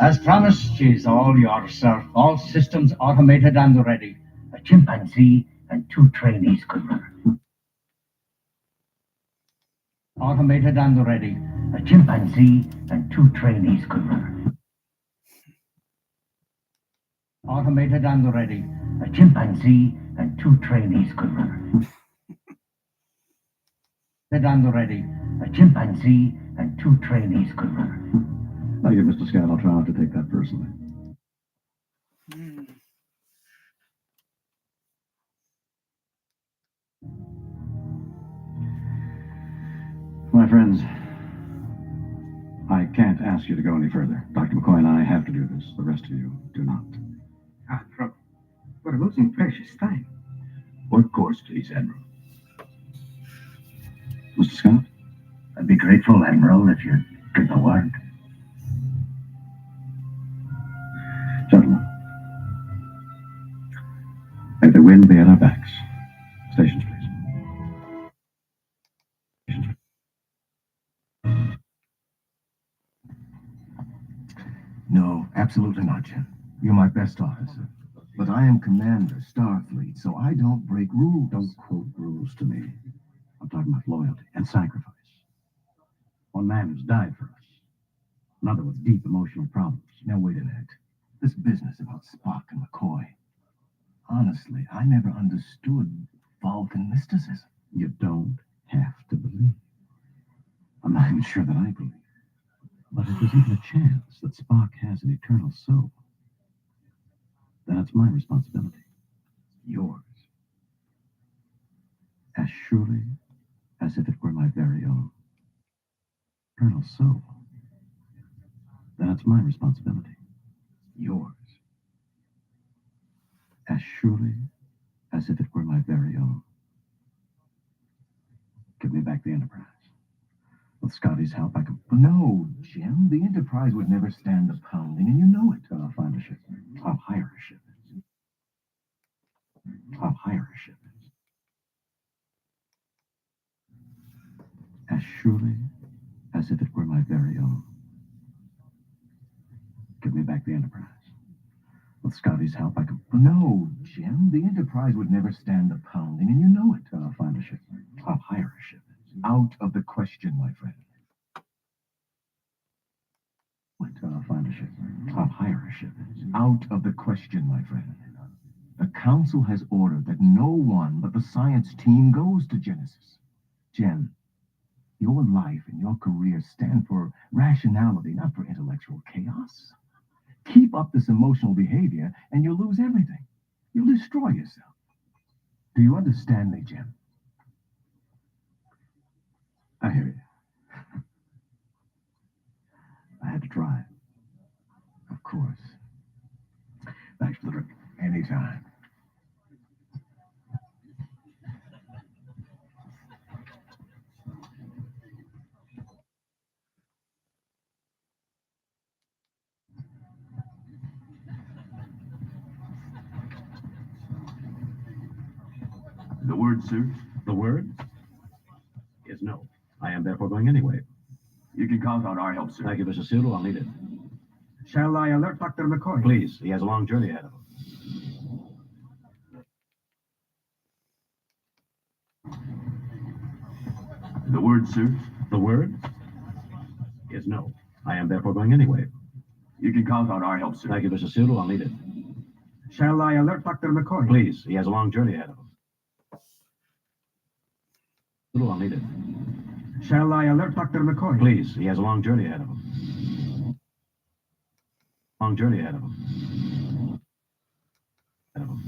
As promised, she's all yours, sir. All systems automated and ready. A chimpanzee and 2 trainees, Governor. Automated and ready. A chimpanzee and 2 trainees, Governor. Automated and ready. A chimpanzee and 2 trainees, Governor. And ready. A chimpanzee and 2 trainees, Governor. Thank you, Mr. Scott. I'll try not to take that personally. My friends, I can't ask you to go any further. Dr. McCoy and I have to do this. The rest of you do not. Rob, we're losing precious time. What course, please, Admiral? Mr. Scott? I'd be grateful, Admiral, if you'd give the word. Gentlemen, may the wind be at our backs. Stations, please. No, absolutely not, Jim. You're my best officer. But I am Commander, Starfleet, so I don't break rules. Don't quote rules to me. I'm talking about loyalty and sacrifice. One man who's died for us. Another with deep emotional problems. Now, wait a minute. This business about Spock and McCoy. Honestly, I never understood Vulcan mysticism. You don't have to believe. I'm not even sure that I believe. But if there's even a chance that Spock has an eternal soul, then it's my responsibility. Yours. As surely as if it were my very own. Eternal soul. Then it's my responsibility. Yours. As surely as if it were my very own. Give me back the Enterprise. With Scotty's help, I can... No, Jim. The Enterprise would never stand the pounding, and you know it. I'll find a ship. I'll hire a ship. I'll hire a ship. As surely as if it were my very own. Give me back the Enterprise. With Scotty's help, I can... No, Jim. The Enterprise would never stand the pounding, and you know it. I'll find a ship. I'll hire a ship. Out of the question, my friend. I'll find a ship. I'll hire a ship. Out of the question, my friend. The Council has ordered that no one but the science team goes to Genesis. Jim, your life and your career stand for rationality, not for intellectual chaos. Keep up this emotional behavior, and you'll lose everything. You'll destroy yourself. Do you understand me, Jim? I hear you. I had to try. Of course. Thanks for the drink. Anytime. The word, sir? The word is no. I am therefore going anyway. You can count on our help, sir. Thank you, Mr. Sulu. I'll need it. Shall I alert Dr. McCoy? Please. He has a long journey ahead of him. The word, sir? The word is no. I am therefore going anyway. You can count on our help, sir. Thank you, Mr. Sulu. I'll need it. Shall I alert Dr. McCoy? Please. He has a long journey ahead of him. Sulu, I'll need it. Shall I alert Dr. McCoy? Please. He has a long journey ahead of him. Long journey ahead of him. Ahead of him.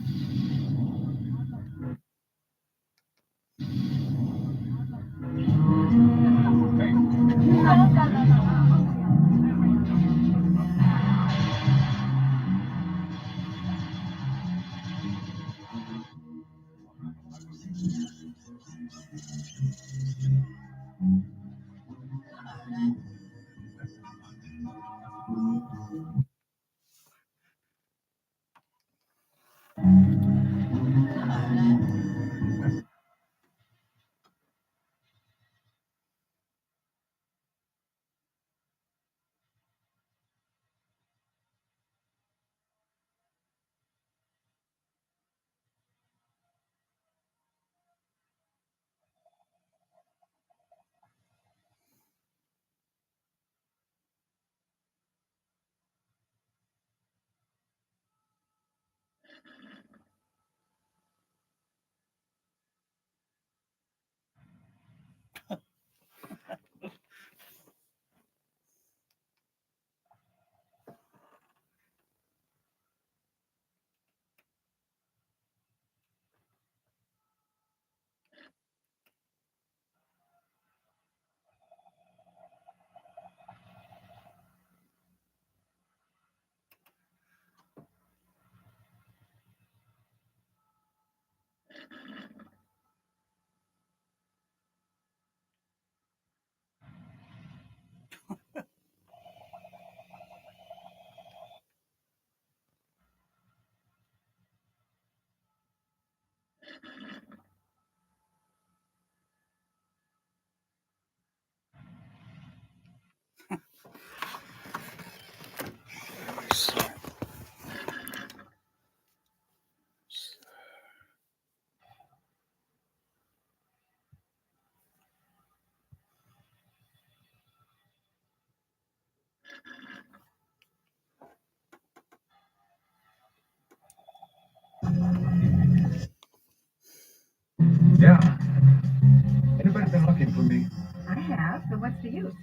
what's the use?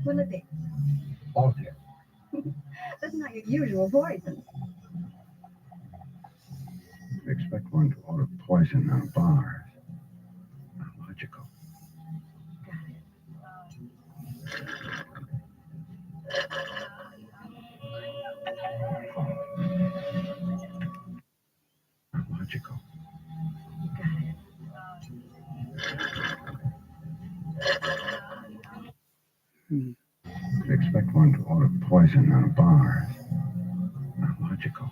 Will it be? All clear. That's not your usual poison. Expect one to order poison on a bar. Not logical. Not logical. Expect one to order poison on a bar. Not logical.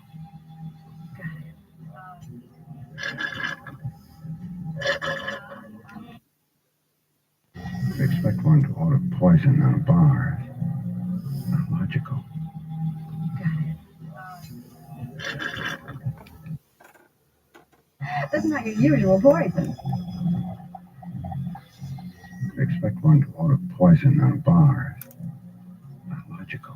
Expect one to order poison on a bar. Not logical. That's not your usual poison. Expect one to order poison on a bar. Not logical.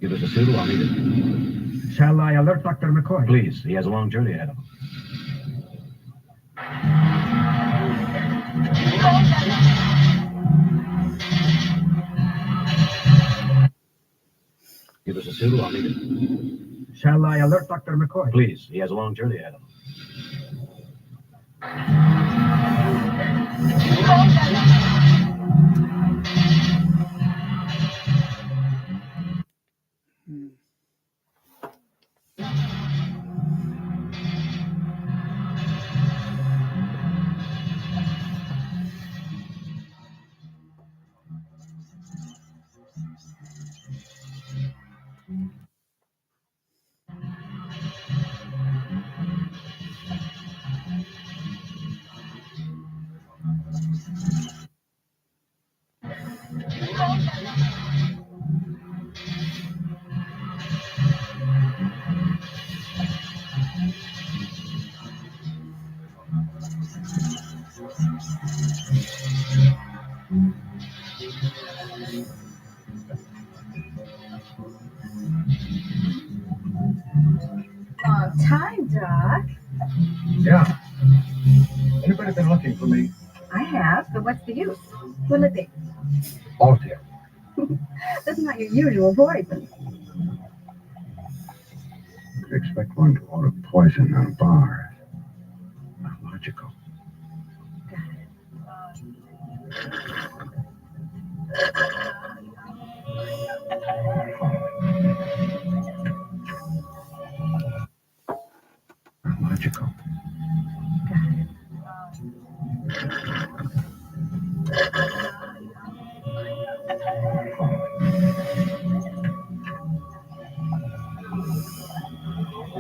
Give us a pseudo, I'll need it. Shall I alert Dr. McCoy? Please, he has a long journey ahead of him. Give us a pseudo, I'll need it. Shall I alert Dr. McCoy? Please, he has a long journey ahead of him. Long time, Doc. Yeah. Anybody been looking for me? I have, but what's the use? Will it be? All clear. That's not your usual poison. Expect one to order poison on a bar. Not logical. Not logical.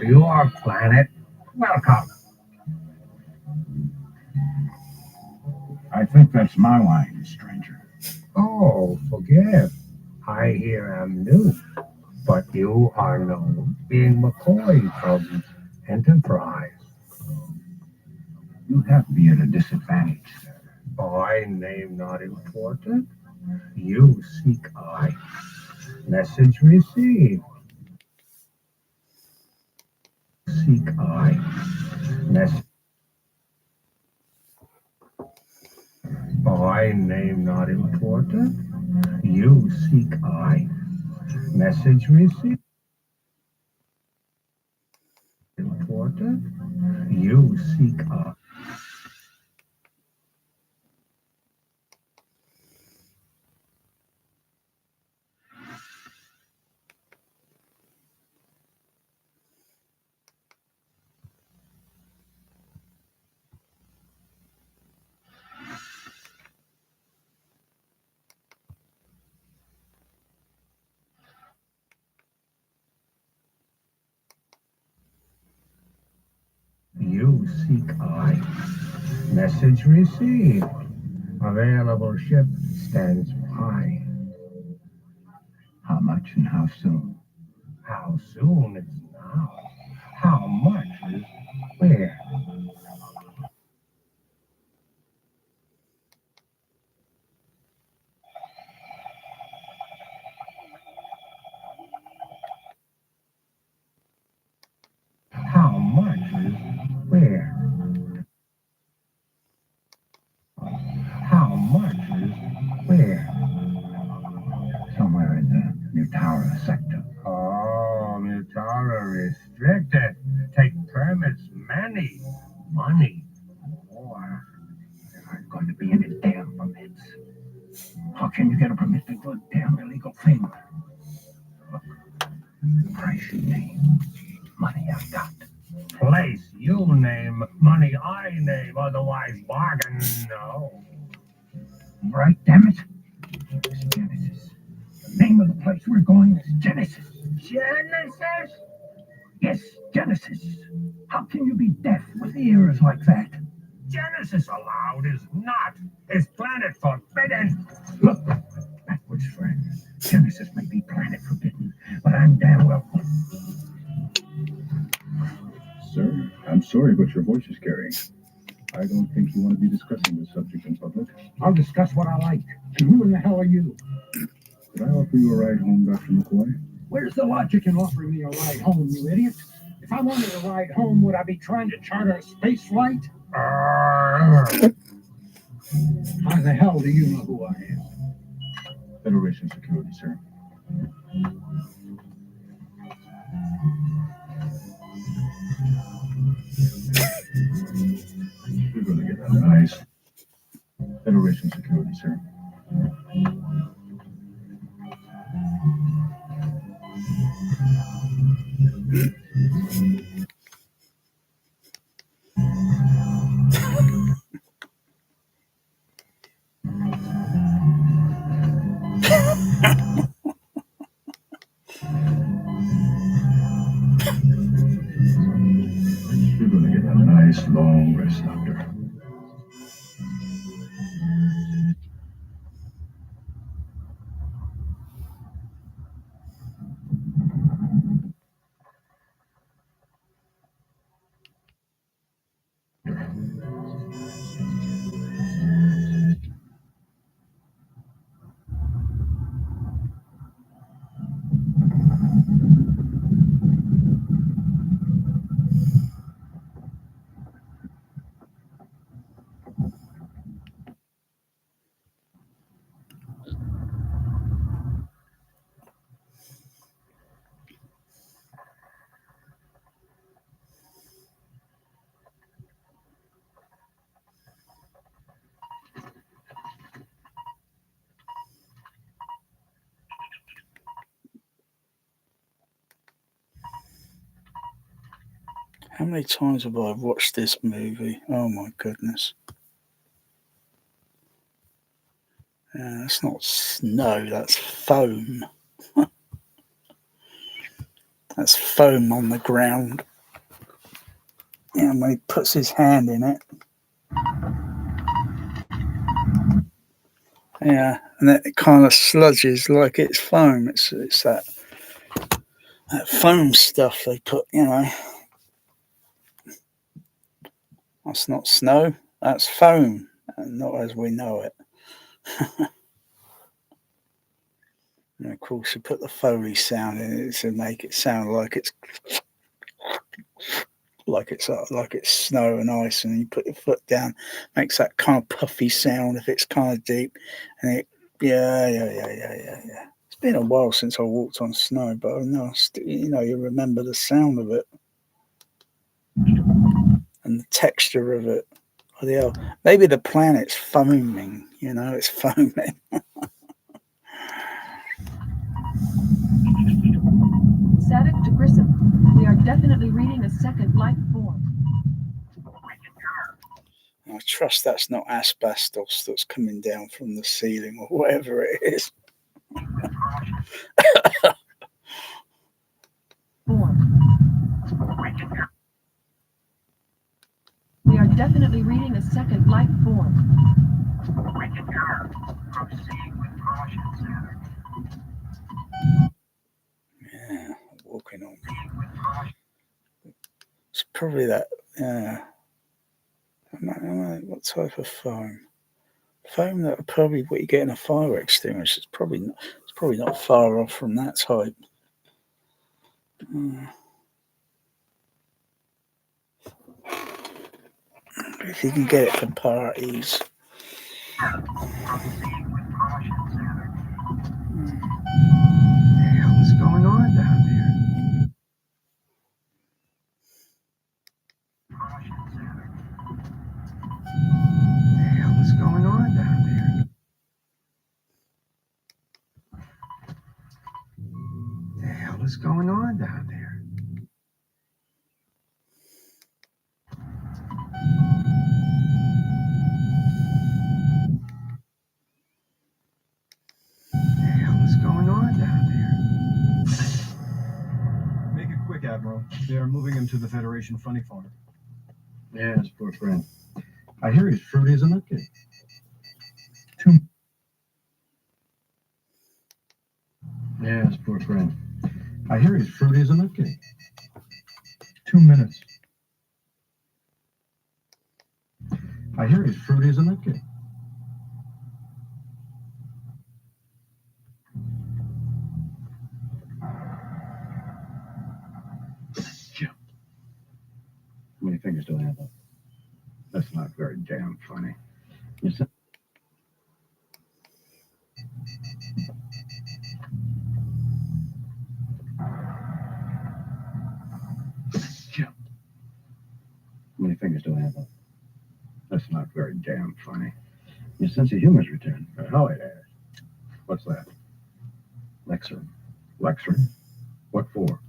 Your planet. Welcome. I think that's my line, stranger. Oh, forgive. I here am new, but you are known being McCoy from Enterprise. You have me at a disadvantage, sir. I name not important. You seek I. Message received. Seek I. Message. I name not important. You seek I. Message received. Important. You seek I. You seek I. Message received. Available ship stands by. How much and how soon? How soon is now? How much is where? Mutara sector. Oh, Mutara restricted. Take permits many. Money. More. There aren't going to be any damn permits. How can you get a permit to do a damn illegal thing? Look, price you name, money I got. Place you name, money I name, otherwise bargain no. Right, damn it. It's Genesis. The name of the place we're going is Genesis. Genesis? Yes, Genesis. How can you be deaf with ears like that? Genesis allowed is not. Is planet forbidden. Look, backwards, friend. Genesis may be planet forbidden, but I'm damn well. Sir, I'm sorry, but your voice is carrying. I don't think you want to be discussing this subject in public. I'll discuss what I like. And who in the hell are you? Could I offer you a ride home, Dr. McCoy? Where's the logic in offering me a ride home, you idiot? If I wanted a ride home, would I be trying to charter a space flight? How the hell do you know who I am? Federation security, sir. You're going to get that nice. Federation security, sir. You're going to get a nice long rest, Doctor. How many times have I watched this movie? Oh my goodness. That's not snow, that's foam. That's foam on the ground. And when he puts his hand in it. Yeah, and it kind of sludges like it's foam. It's that foam stuff they put, you know. That's not snow, that's foam, and not as we know it. And of course, you put the Foley sound in it to make it sound like it's snow and ice, and you put your foot down, makes that kind of puffy sound if it's kind of deep, and it, yeah. It's been a while since I walked on snow, but I know, you know, you remember the sound of it and the texture of it. Maybe the planet's foaming, you know, it's foaming. Savick to Grissom. We are definitely reading a second life form. I trust that's not asbestos that's coming down from the ceiling or whatever it is. We are definitely reading a second life form. Yeah, walking on. It's probably that. Yeah. What type of foam? Foam that probably what you get in a fire extinguisher. It's probably not far off from that type. If you can get it for parties. is going on down there? What the hell is going on down there? Make it quick, Admiral. They are moving him to the Federation funny farm. Yes, poor friend. I hear he's fruity as a nutcase. Yes, poor friend. I hear he's fruity as a nutcase. 2 minutes. I hear he's fruity as a nutcase. How many fingers do I have up? That's not very damn funny. You said How many fingers do I have up? That's not very damn funny. Your sense of humor's returned. How it has. What's that? Lecturing. Lecturing? What for?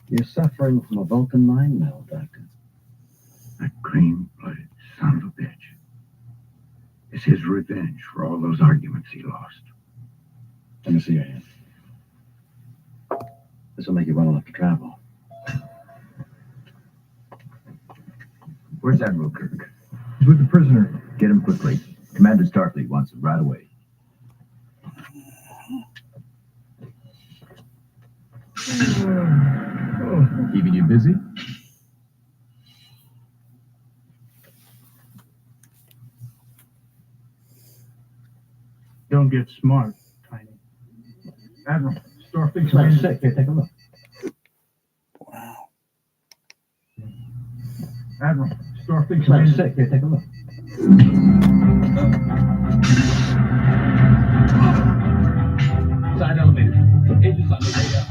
You're suffering from a Vulcan mind meld, Doctor. That cream-blooded son of a bitch. It's his revenge for all those arguments he lost. Let me see your hand. This will make you well enough to travel. Where's Admiral Kirk? He's with the prisoner. Get him quickly. Commander Starfleet wants him right away. Keeping you busy? Don't get smart, Tiny. Admiral, Starfleet Looks like sick. Here, take a look. Wow. Admiral, Starfleet Looks like sick. Here, take a look. Side elevator. Agents on the way up.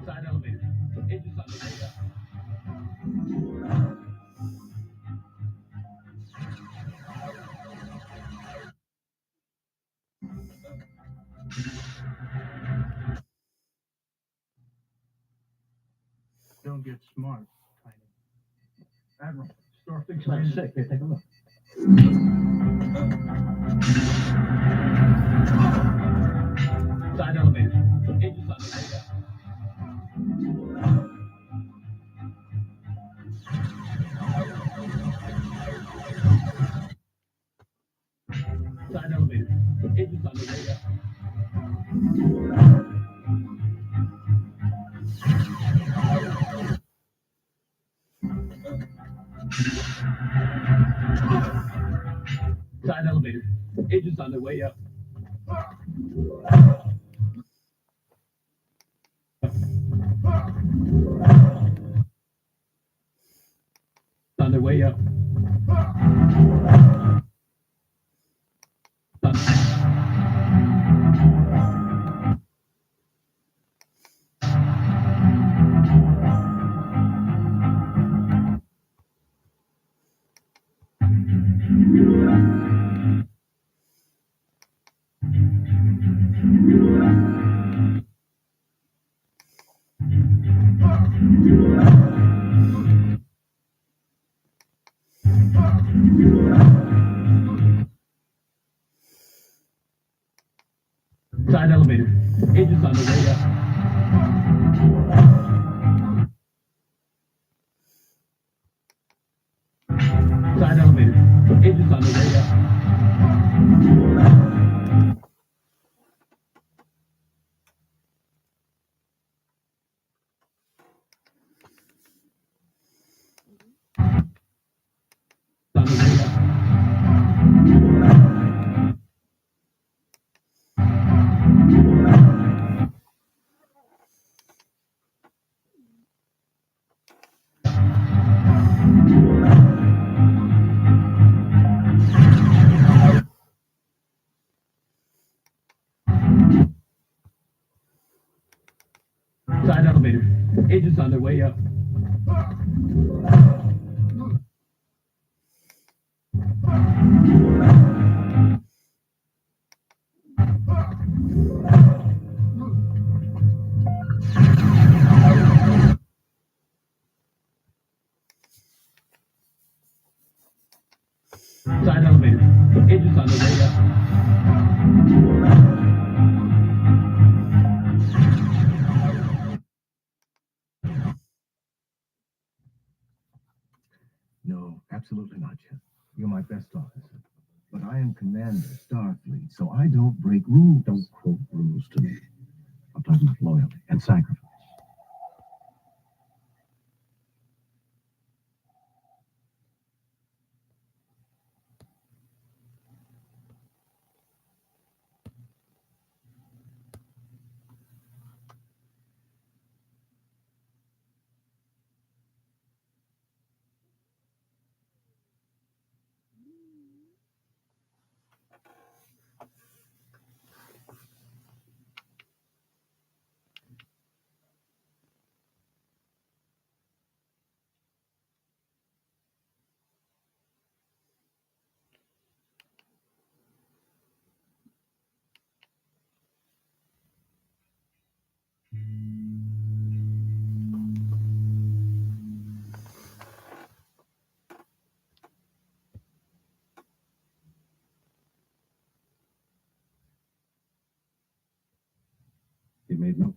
Side elevator. Agents on the way up. Don't get smart, Tiny. Admiral, Starfleet Looks like sick. Here, take a look. Side elevator. Agents on the way up. Side elevator. Agents on the way up. Side elevator. Agents on their way up. On their way up. Side elevator. Agents on the way up. Side elevator. Agents on the way up. On the way up. Side elevator. Agents on their way up. Side elevator. Agents on the way up. No, absolutely not, Jen. You're my best officer. But I am Commander Starfleet, so I don't break rules. Don't quote rules to me. I'm talking about loyalty and sacrifice. You made no.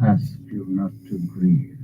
Ask you not to grieve.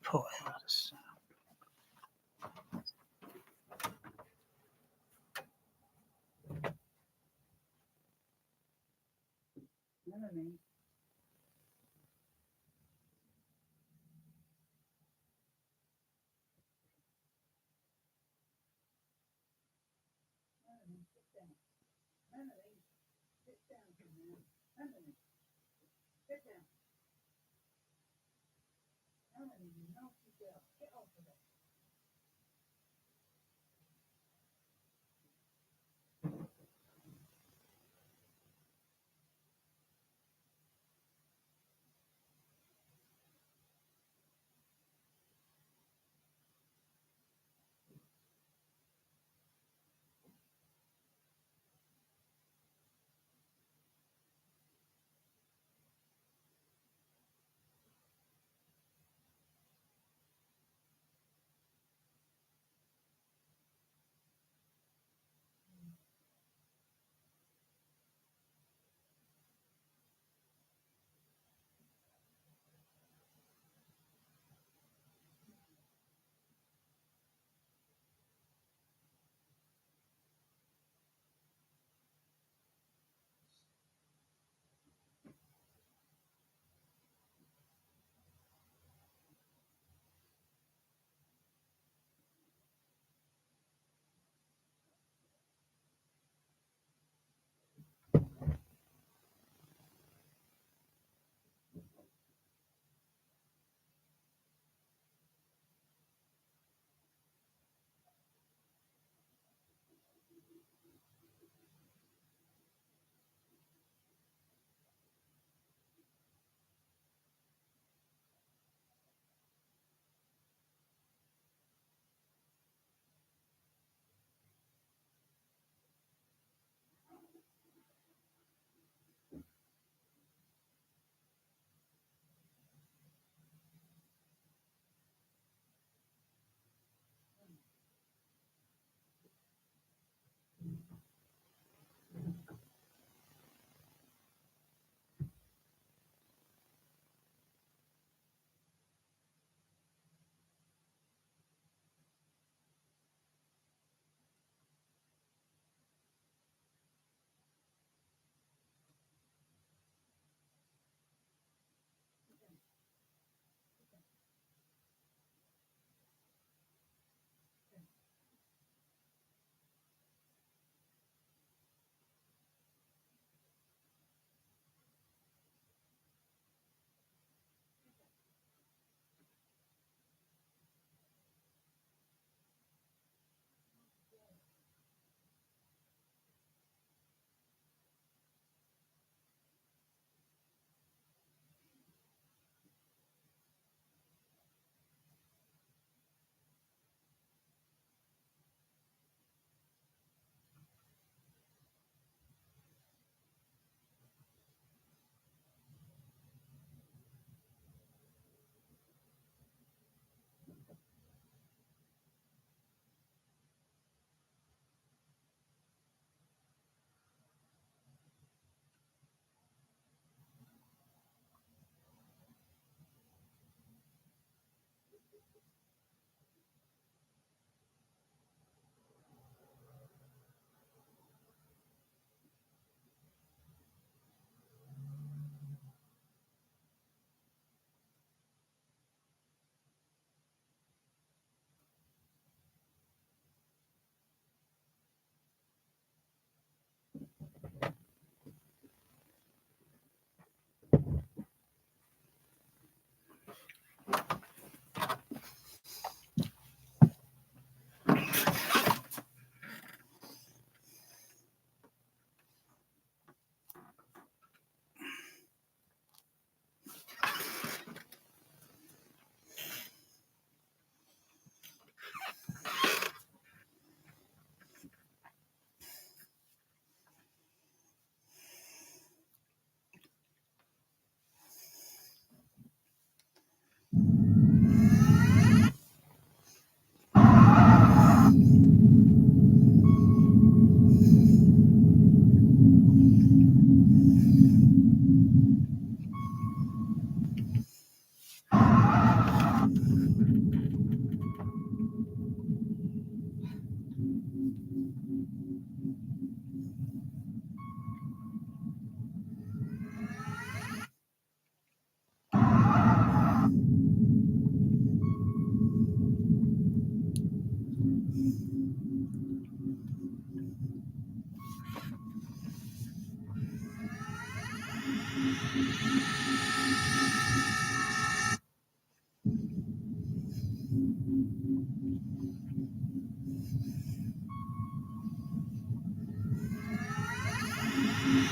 Pull it out of sound. Melanie. Melanie, sit down. Melanie, sit down, man. Melanie, sit down. Melanie, you naughty girl. Get off of it.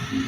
That's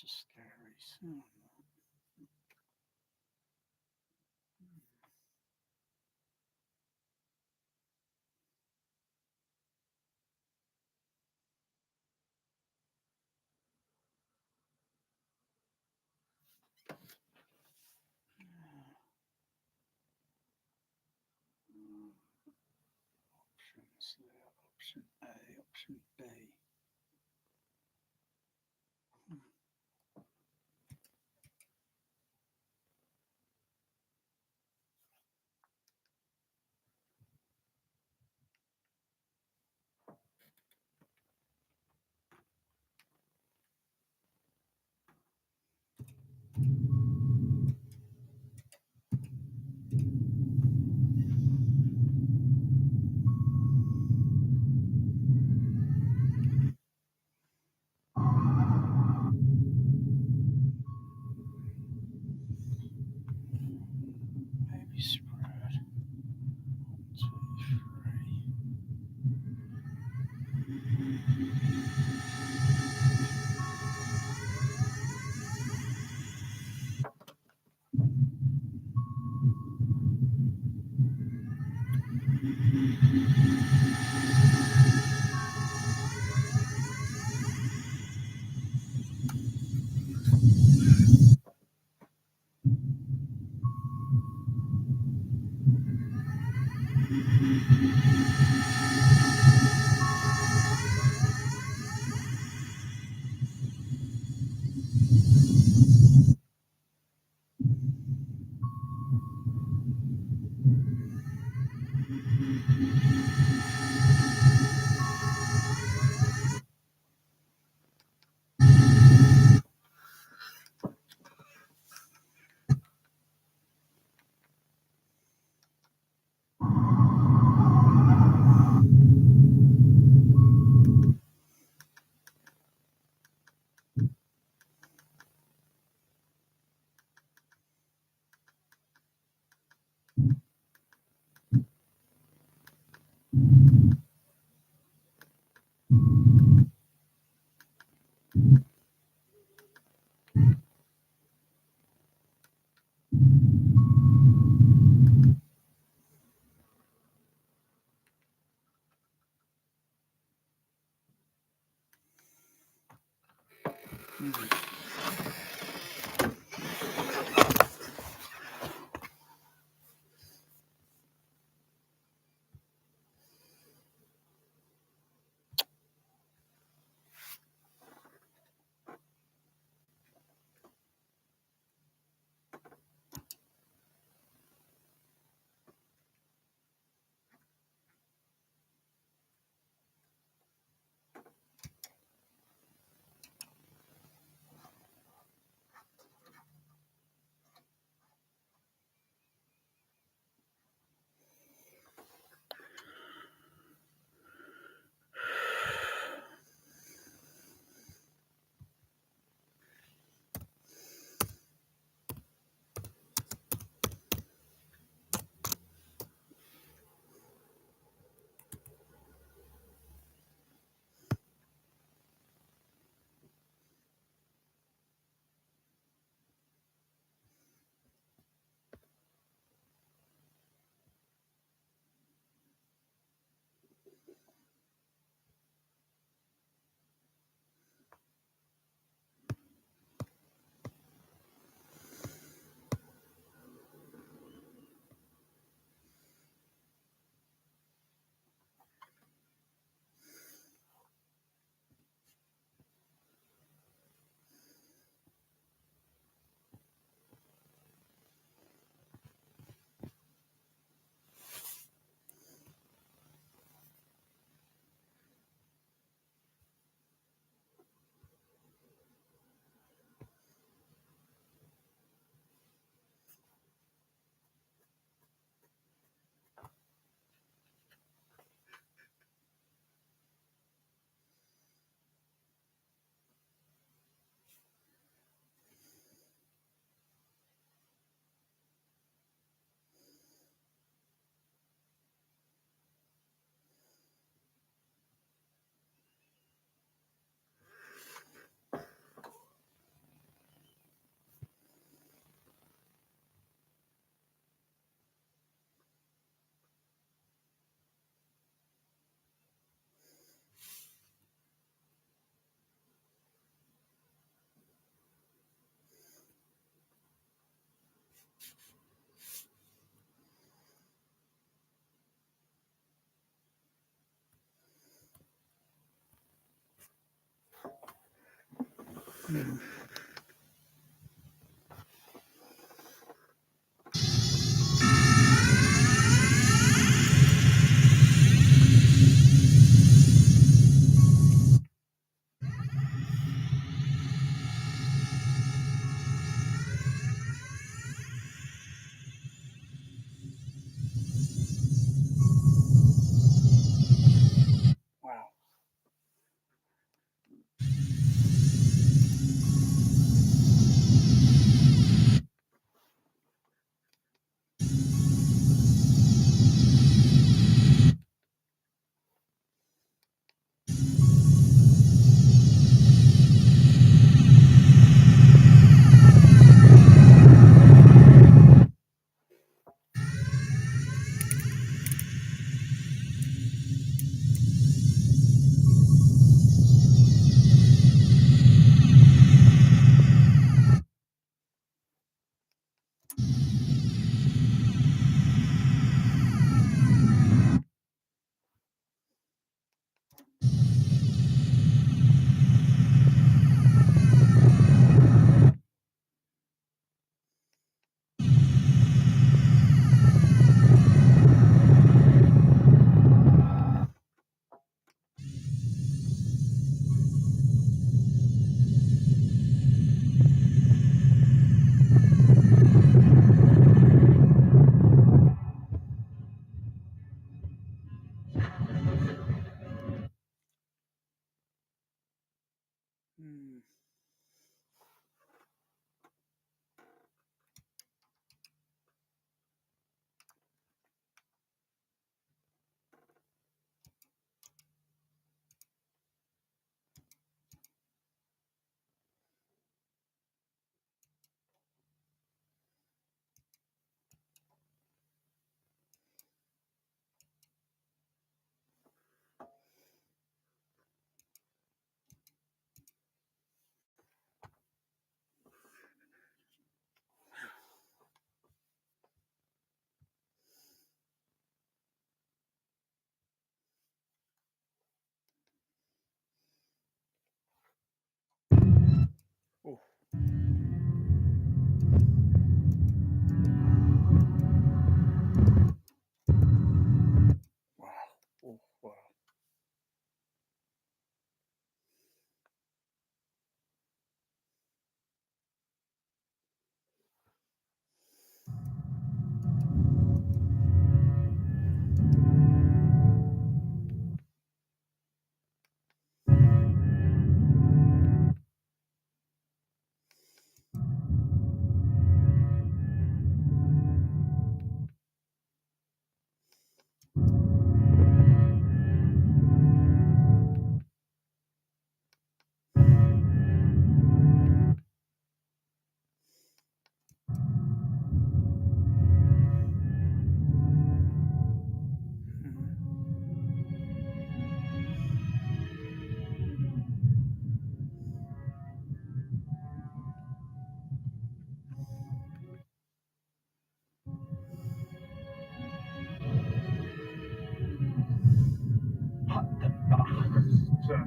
a scary sound. Options there, option A, option B. Maybe spread. 1, 2, 3.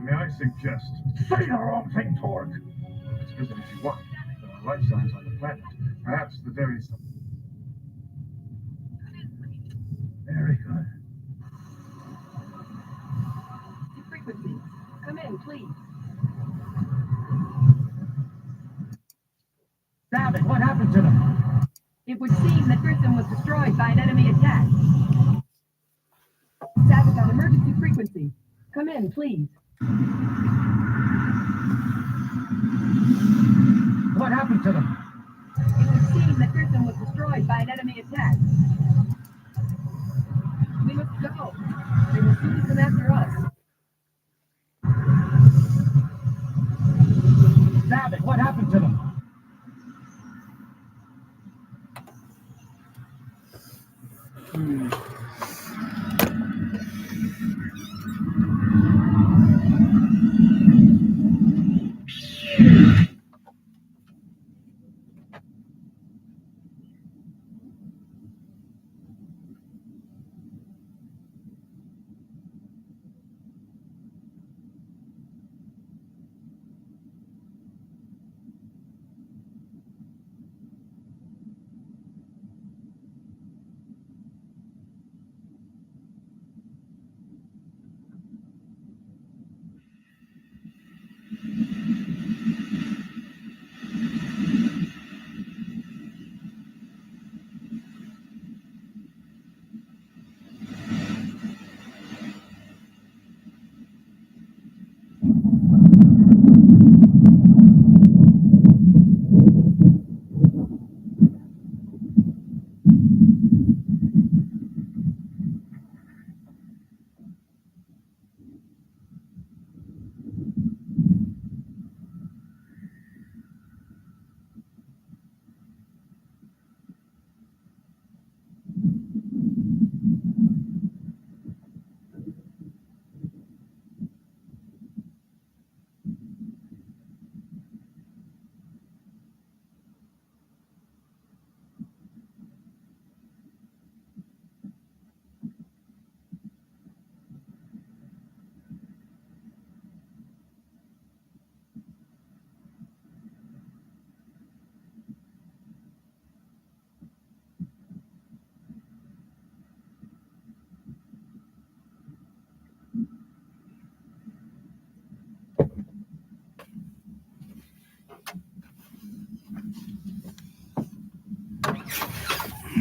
May I suggest? Say the wrong thing, Torque! It's visit if you want. There are life signs on the planet. Perhaps the very... Very good. Frequency. Come in, please. Savage, what happened to them? It would seem that Grissom was destroyed by an enemy attack. Savage on emergency frequency. Come in, please. What happened to them? It would seem that Grissom was destroyed by an enemy attack. We must go. They will soon come after us. Savage, what happened to them? For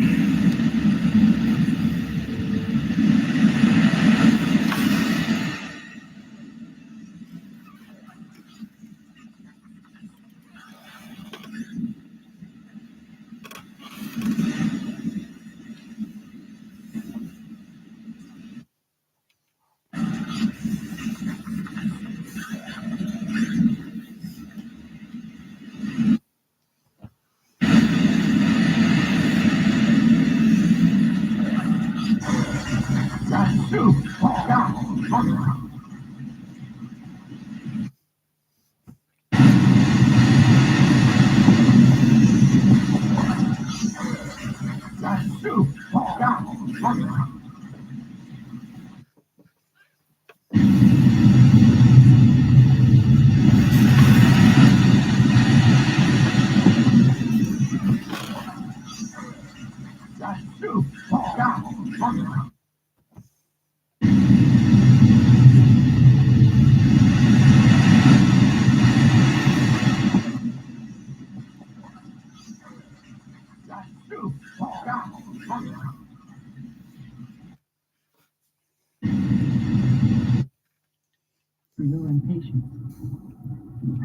your impatience.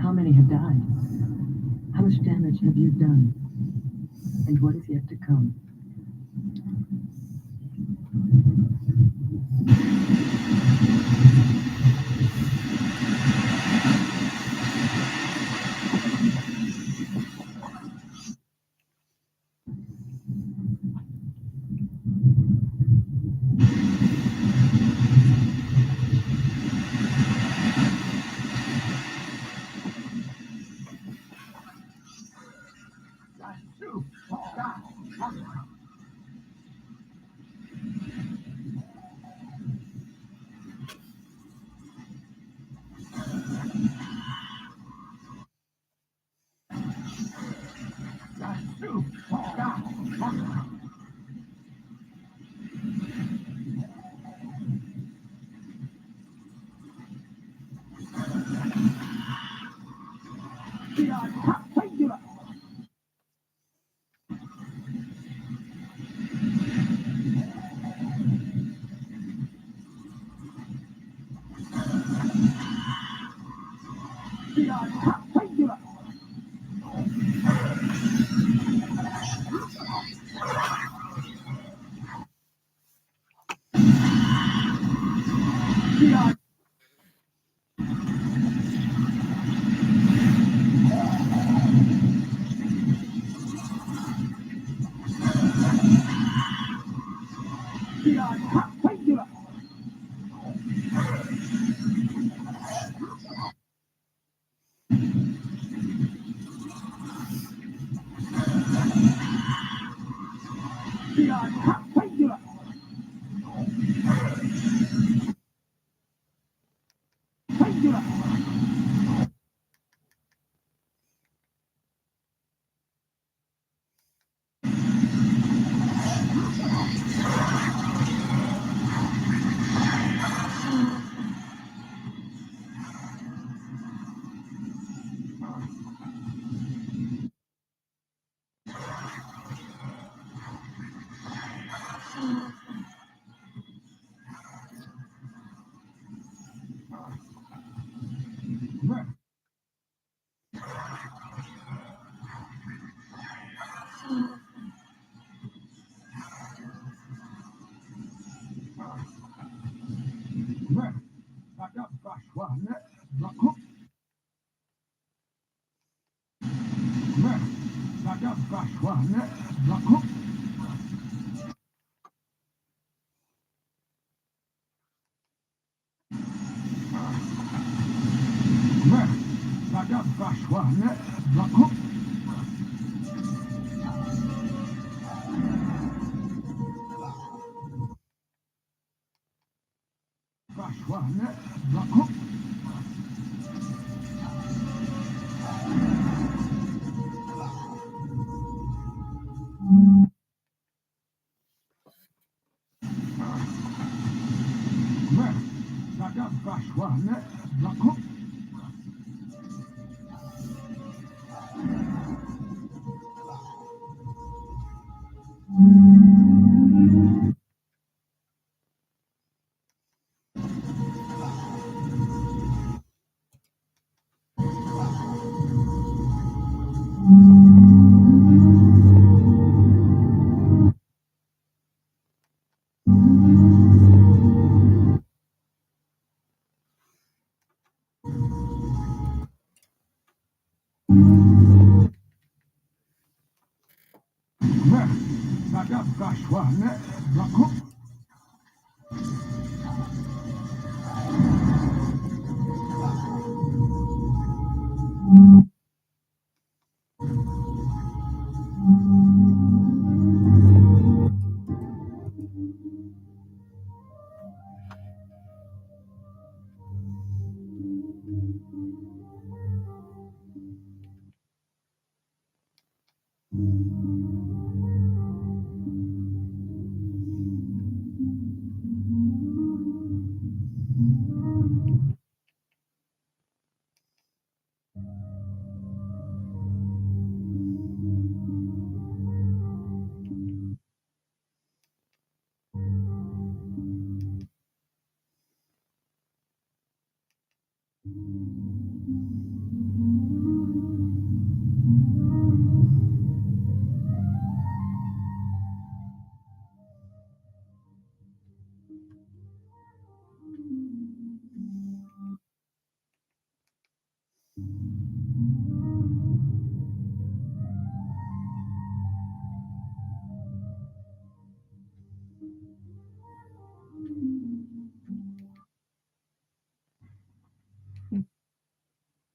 How many have died? How much damage have you done? And what is yet to come?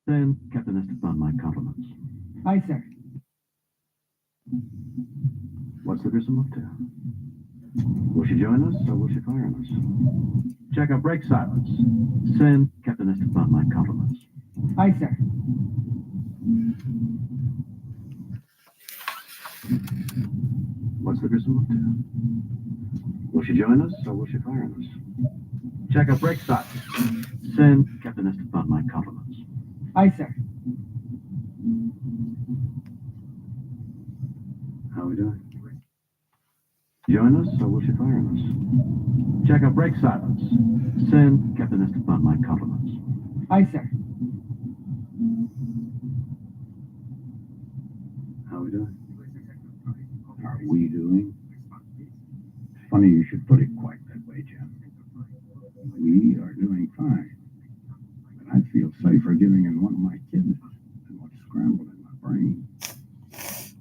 Then, Captain Esteban, my compliments. Aye, sir. What's the Grissom up to? Will she join us, or will she fire on us? Check up, break silence. Send Captain Esteban my compliments. Aye, sir. What's the Grissom up to? Will she join us, or will she fire on us? Check up, break silence. Send Captain Esteban my compliments. Aye, sir. How are we doing? Join us, or will she fire on us? Check up, break silence. Send Captain Esteban my compliments. Aye, sir. How are we doing? Are we doing? Funny you should put it quite that way, Jim. We are doing fine. But I feel safer giving in one of my kidneys than what's scrambled in my brain.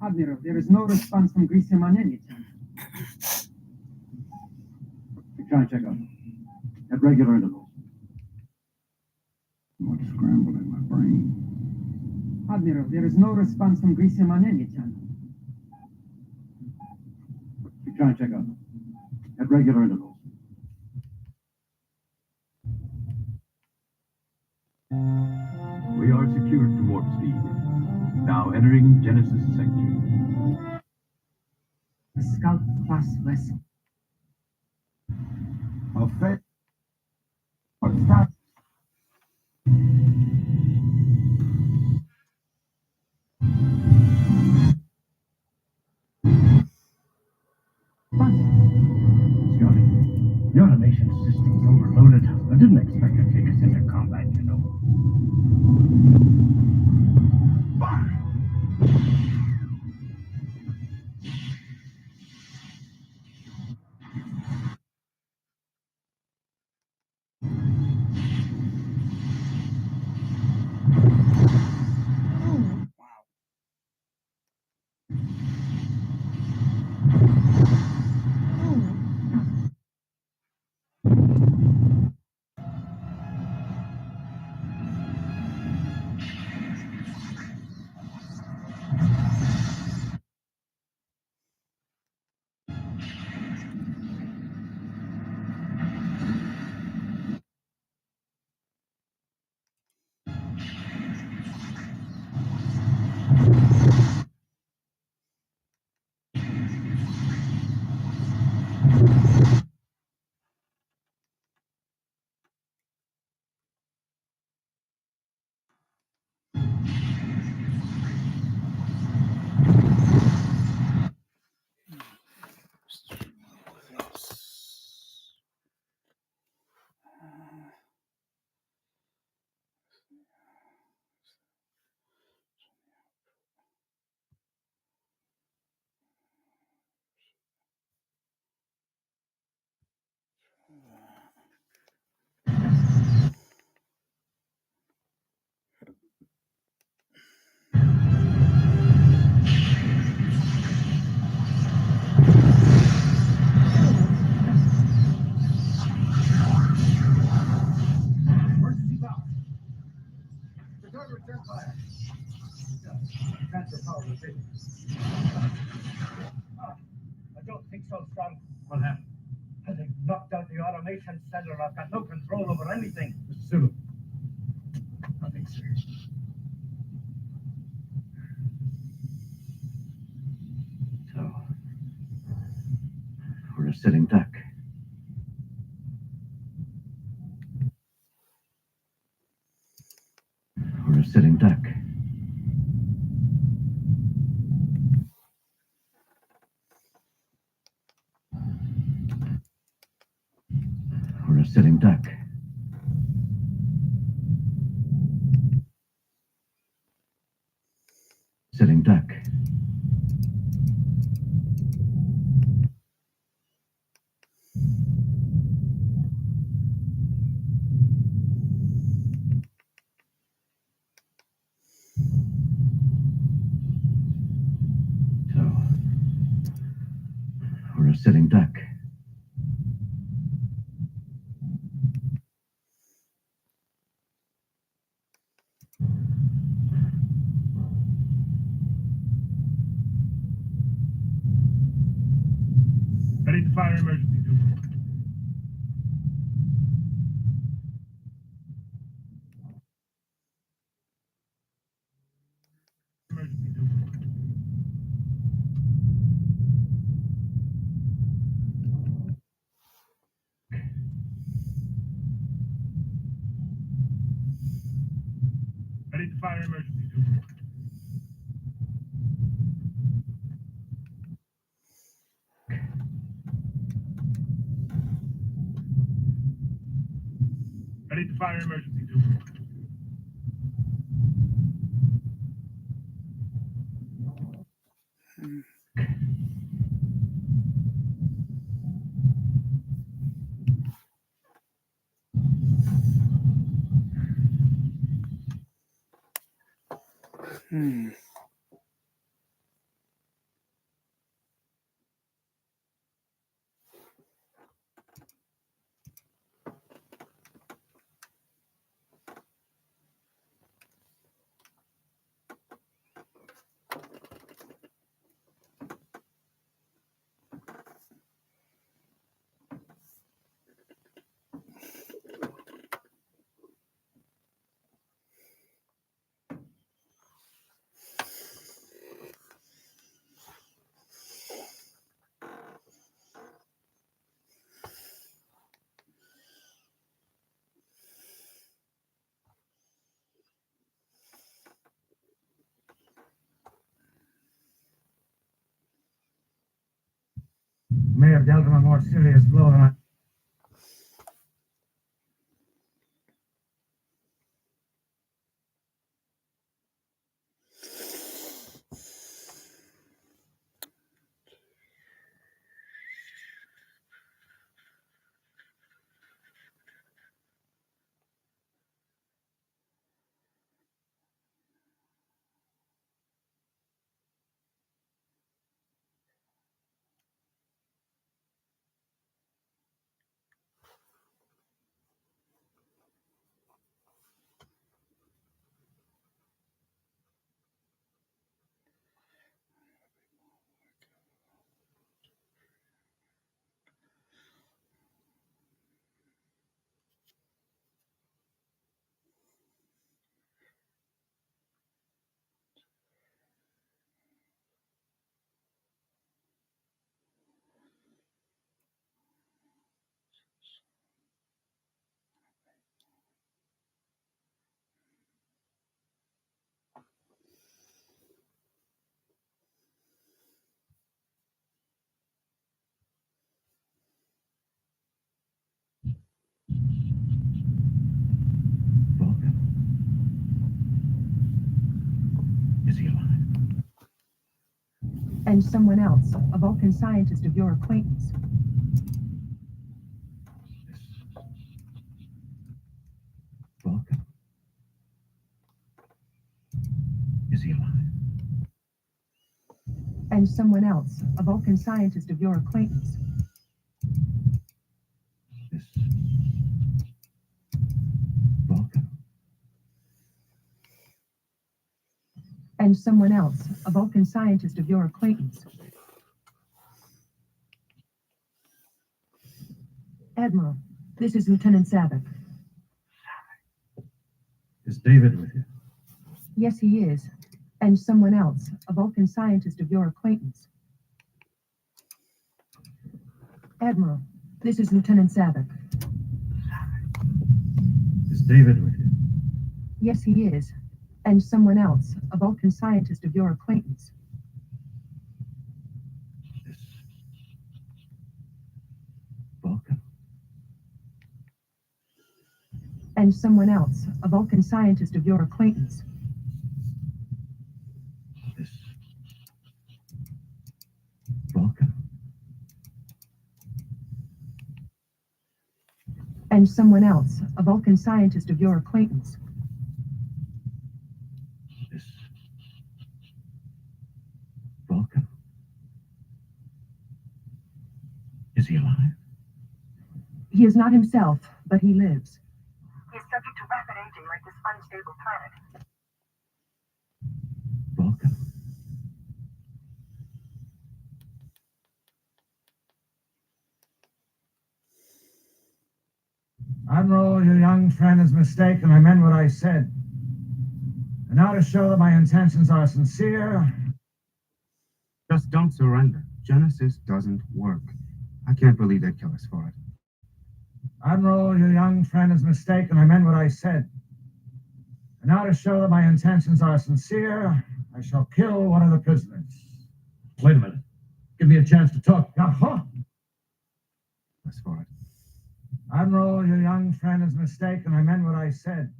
Admiral, there is no response from Grisium on any channel. We're trying to check up. At regular intervals. What's scrambled in my brain? Admiral, there is no response from Grisium on any channel. We're trying to check up. At regular intervals. We are secured to warp speed. Now entering Genesis sector. A Scout-class vessel. Okay. Start. Scotty, the automation system's overloaded. I didn't expect to take us into combat, you know. so strong. What happened? They knocked out the automation center. I've got no control over anything. Mr. Sulu. Nothing, sir. So, we're a sitting duck. We're a sitting duck. We're a sitting duck. Sitting duck. So, we're a sitting duck. Ready to fire emergency. Ready to fire emergency. Ready to fire emergency. May have dealt him a more serious blow than I. Is he alive? And someone else, a Vulcan scientist of your acquaintance. Vulcan. Is he alive? And someone else, a Vulcan scientist of your acquaintance. This Vulcan. And someone else, a Vulcan scientist of your acquaintance. Admiral, this is Lieutenant Savick. Is David with you? Yes, he is. And someone else, a Vulcan scientist of your acquaintance. Admiral, this is Lieutenant Savick. Is David with you? Yes, he is. And someone else, a Vulcan scientist of your acquaintance. Vulcan. And someone else, a Vulcan scientist of your acquaintance. Vulcan. And someone else, a Vulcan scientist of your acquaintance. Vulcan. Is he alive? He is not himself, but he lives. He is subject to rapid aging like this unstable planet. Vulcan. Admiral, your young friend is mistaken. I meant what I said. And now to show that my intentions are sincere. Just don't surrender. Genesis doesn't work. I can't believe they'd kill us for it. Admiral, your young friend is mistaken. I meant what I said. And now to show that my intentions are sincere, I shall kill one of the prisoners. Wait a minute. Give me a chance to talk. Aha! Us for it. Admiral, your young friend is mistaken. I meant what I said.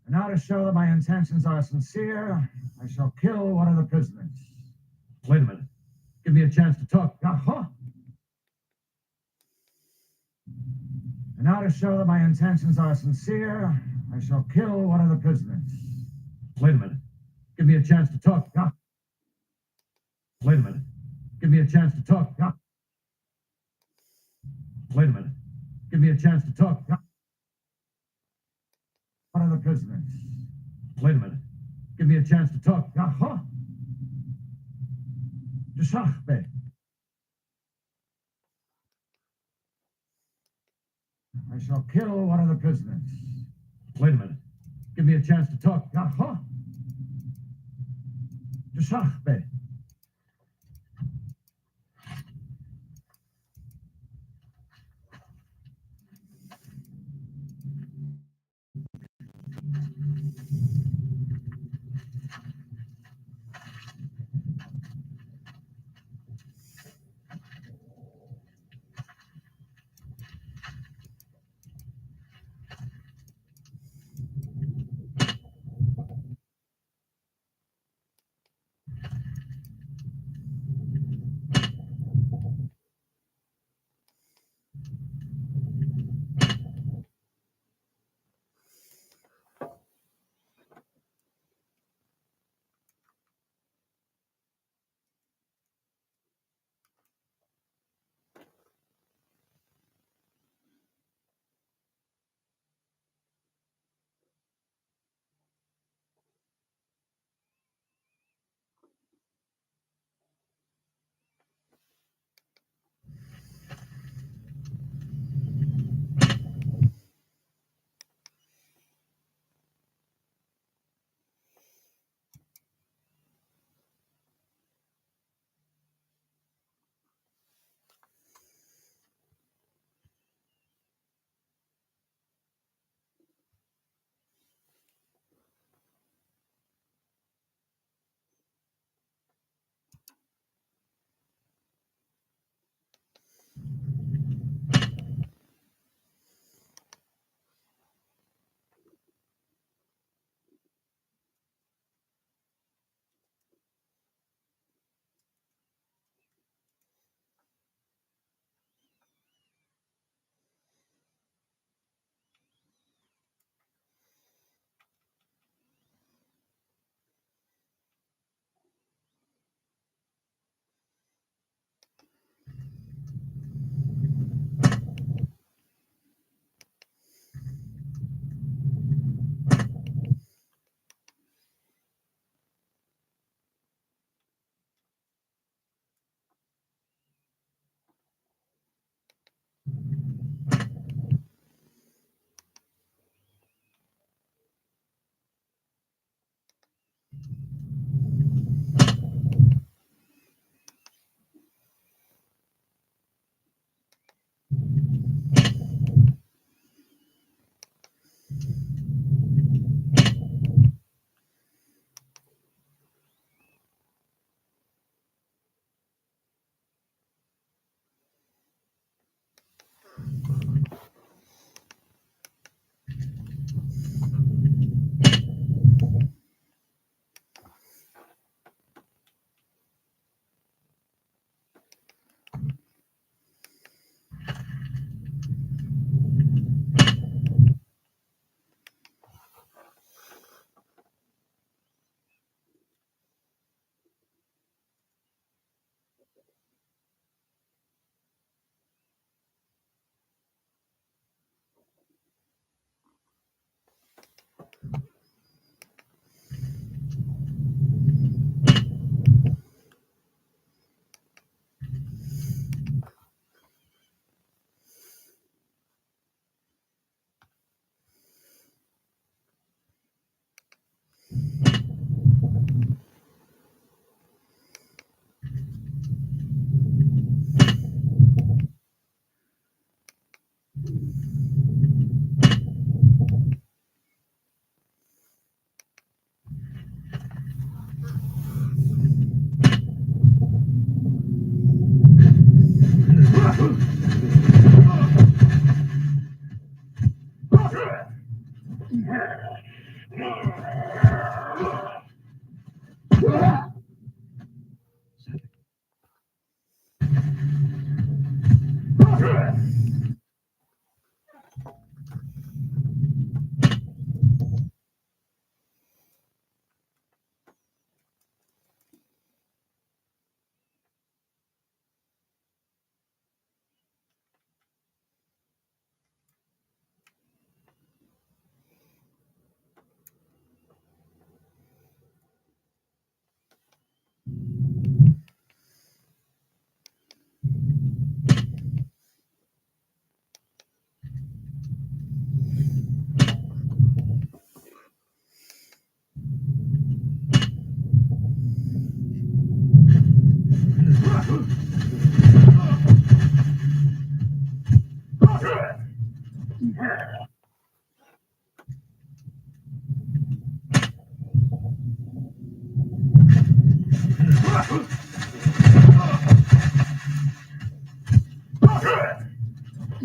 And now to show that my intentions are sincere, I shall kill one of the prisoners. Wait a minute. Give me a chance to talk. Aha! And now to show that my intentions are sincere, I shall kill one of the prisoners. Wait a minute. Give me a chance to talk. Wait a minute. Give me a chance to talk. Wait a minute. Give me a chance to talk. One of the prisoners. Wait a minute. Give me a chance to talk. Aha! Deshachbe. I shall kill one of the prisoners. Wait a minute. Give me a chance to talk. Aha! Deshachbe.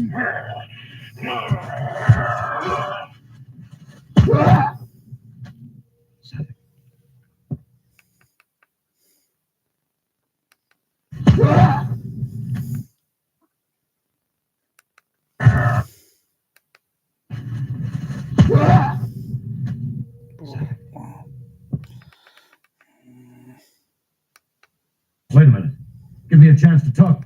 Wait a minute. Give me a chance to talk.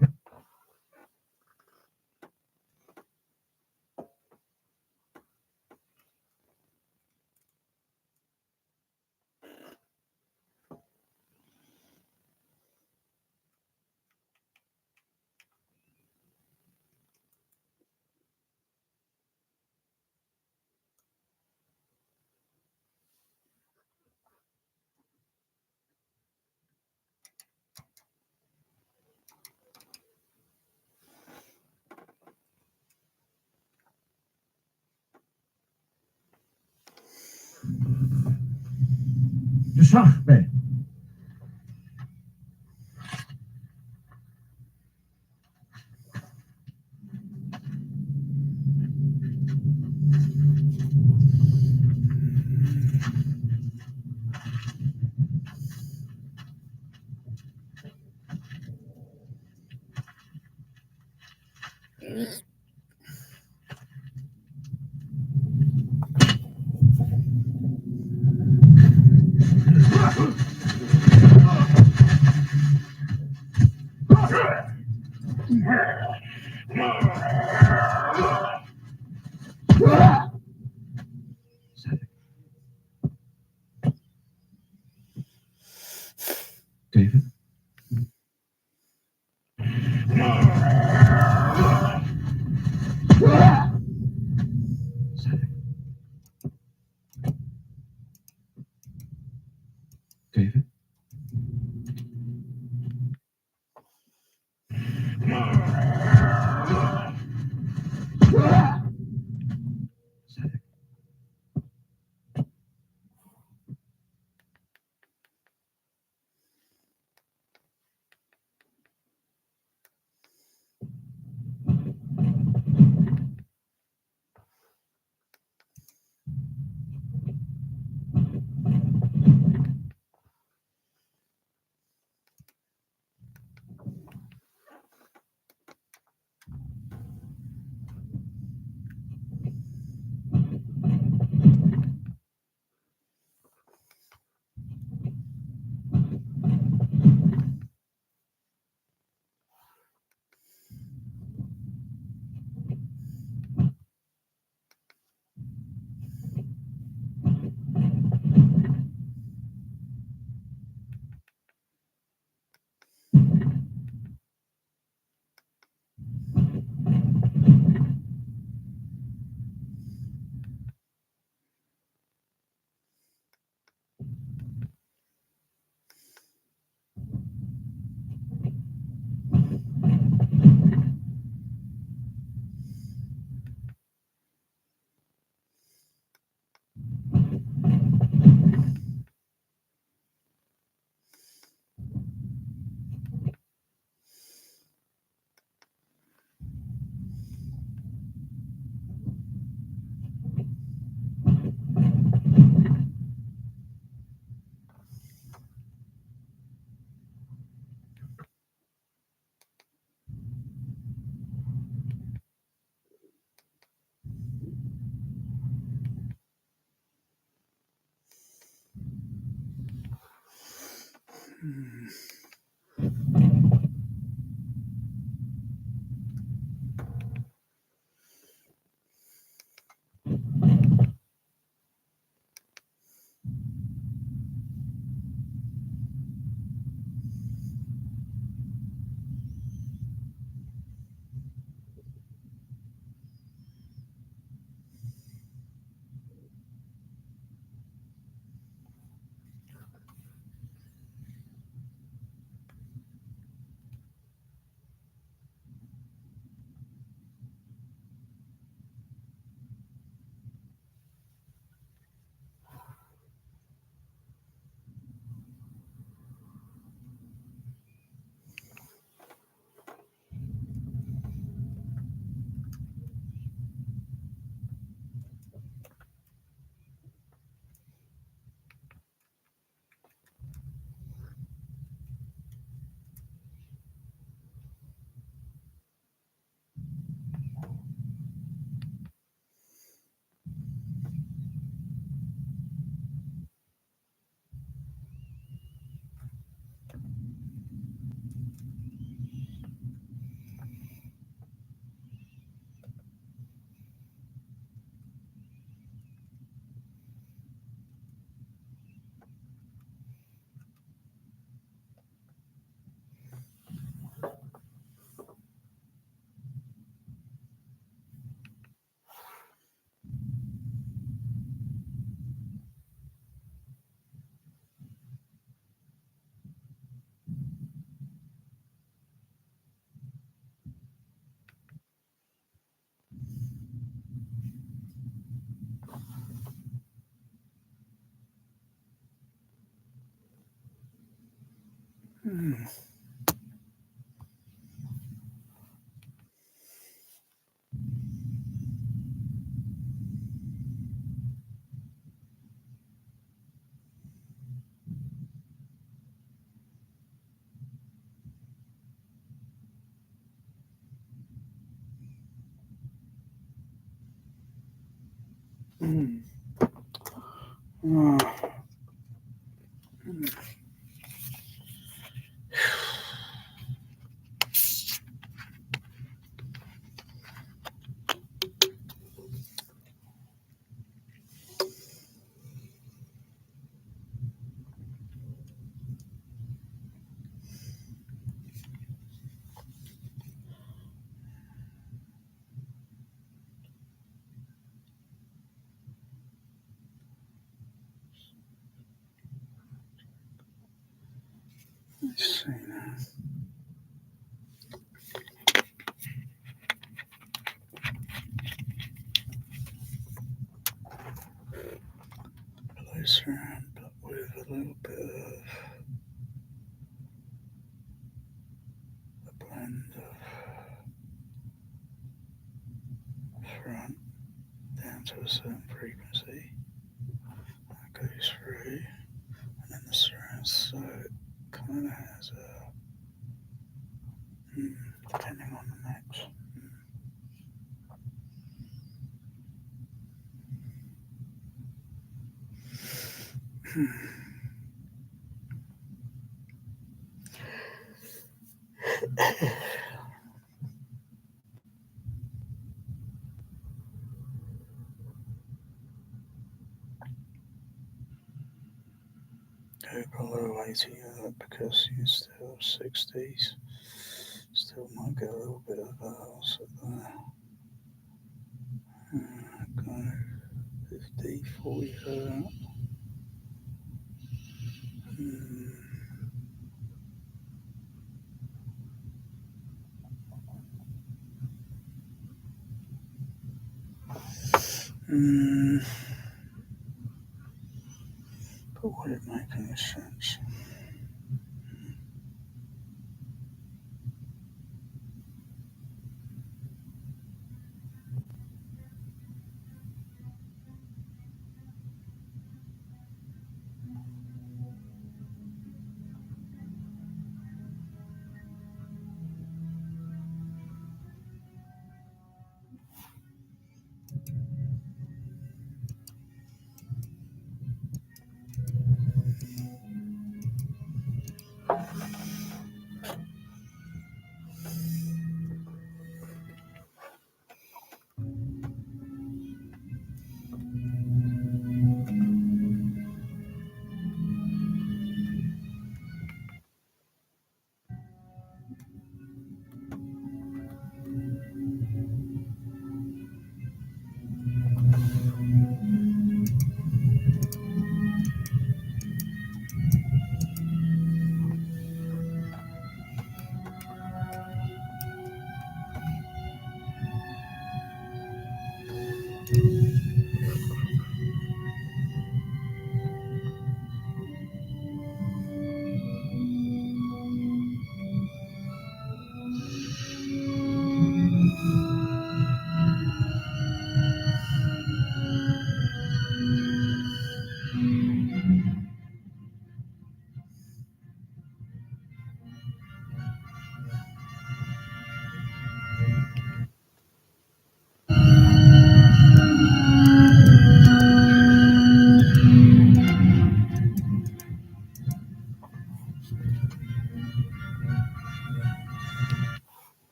صاحبي David? David? Let's see now. Place around, but with a little bit of a blend of front down to a certain frequency. That goes through, and then the surround, so it kind of has a, depending on the mix. Go below 80 because you're still 60s. Still might get a little bit of offset there. Go 50, 40 hertz. But would it make any sense?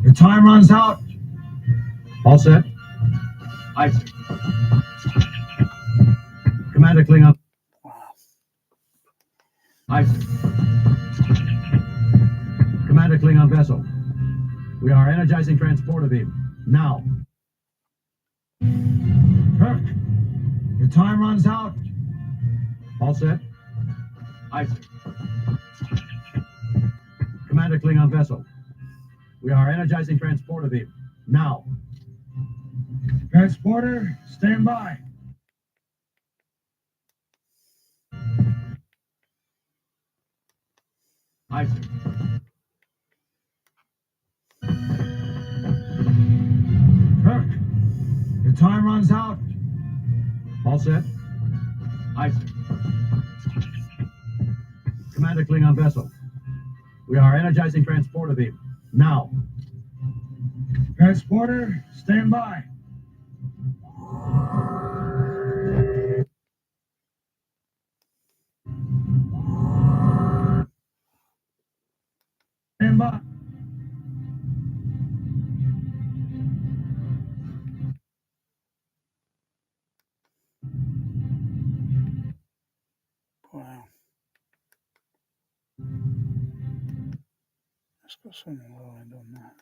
Your time runs out. All set. Aye. Commander Klingon. Aye. Commander Klingon vessel. We are energizing transporter beam. Now. Kirk, your time runs out. All set. Aye. Commander Klingon vessel. We are energizing transporter beam. Now. Transporter, stand by. Aye, sir. Kirk, your time runs out. All set. Aye, sir. Commander Klingon vessel. We are energizing transporter beam. Now. Transporter, stand by. Stand by. Wow. Let's go something aligned on that.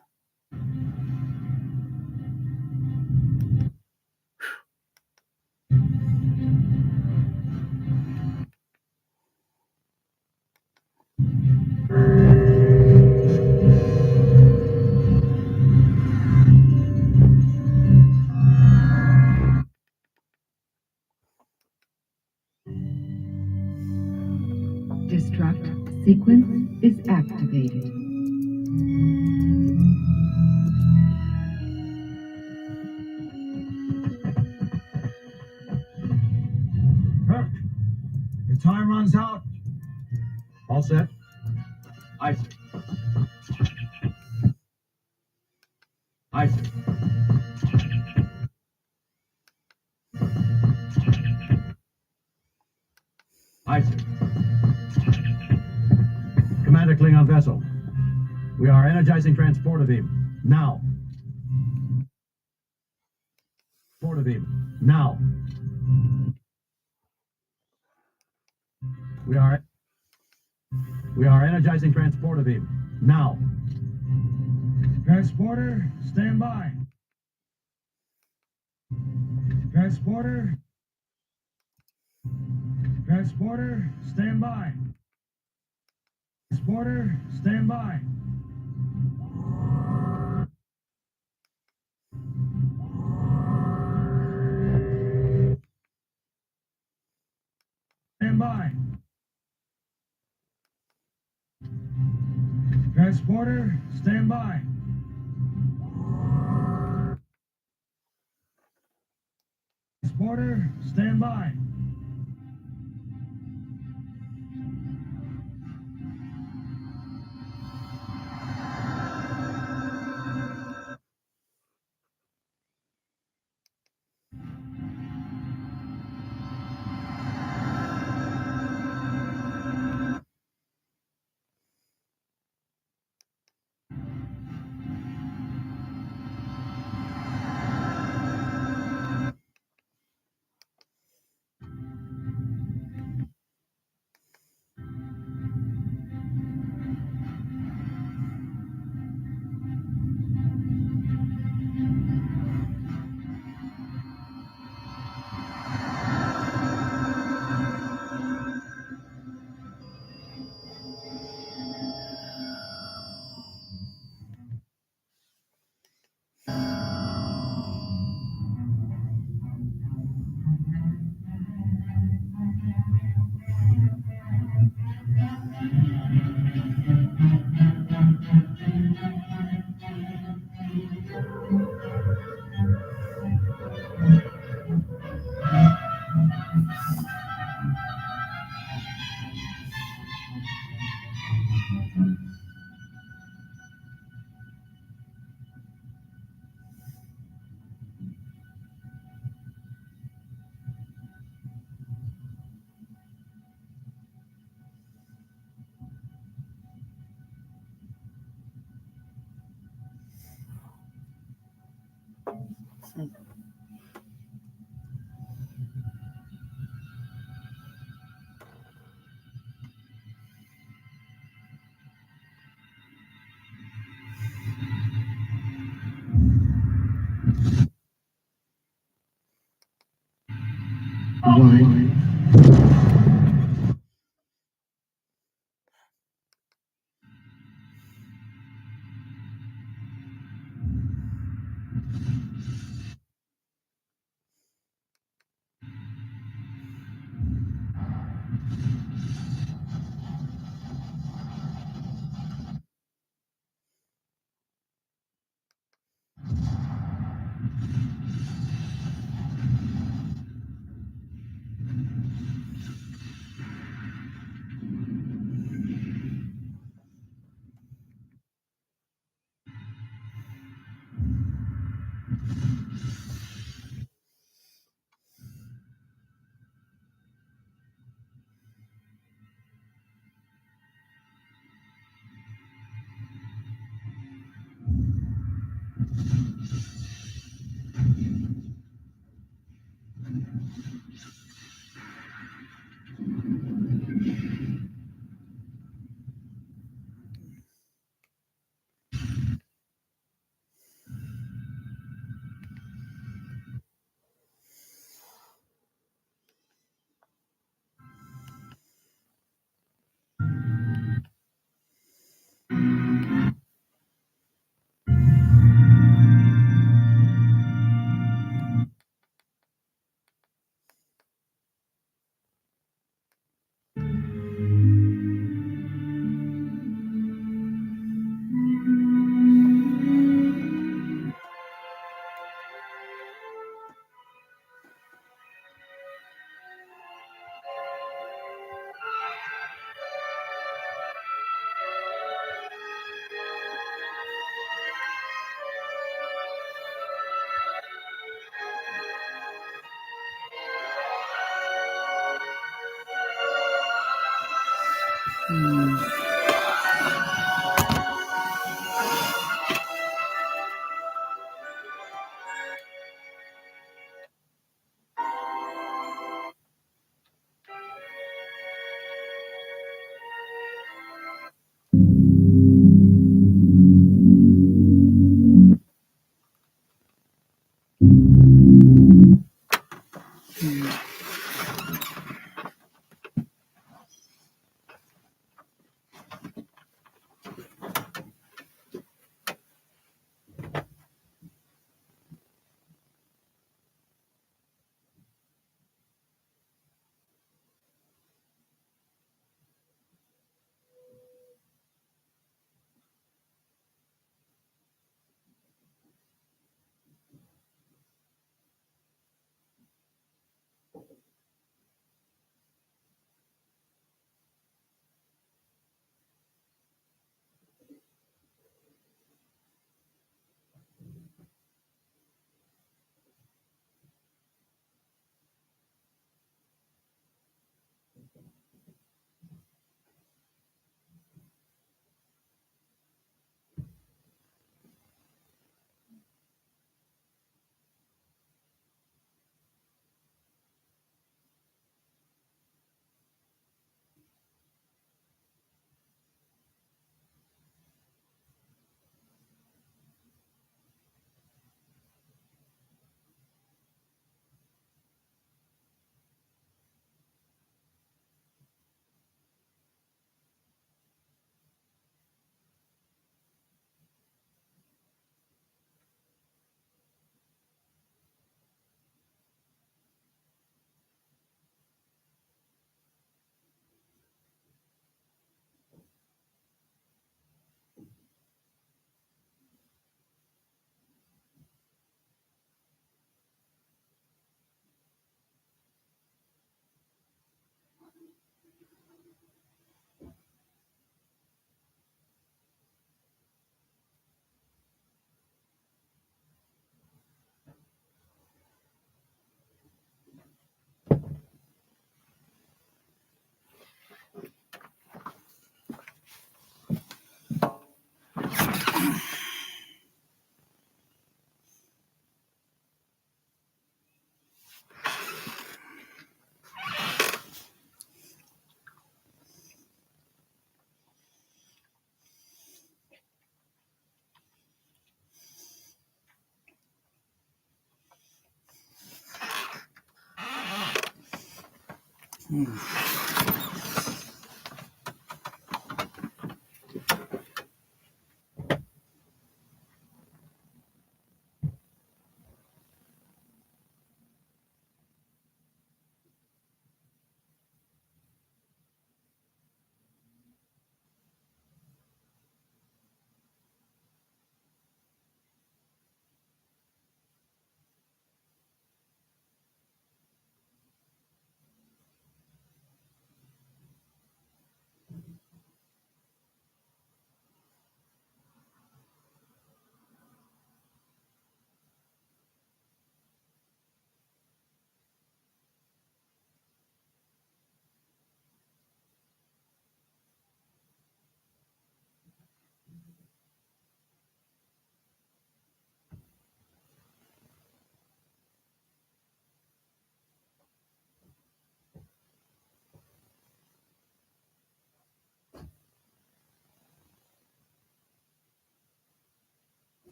Destruct sequence is activated. Kirk, your time runs out. All set. Aye, sir. Aye, sir. Aye, sir. Commander Klingon vessel. We are energizing transporter beam. Now. Transporter beam. Now. We are energizing transporter beam. Now. Transporter, stand by. Transporter. Transporter, stand by. Transporter, stand by. Stand by. Transporter, stand by. Transporter, stand by.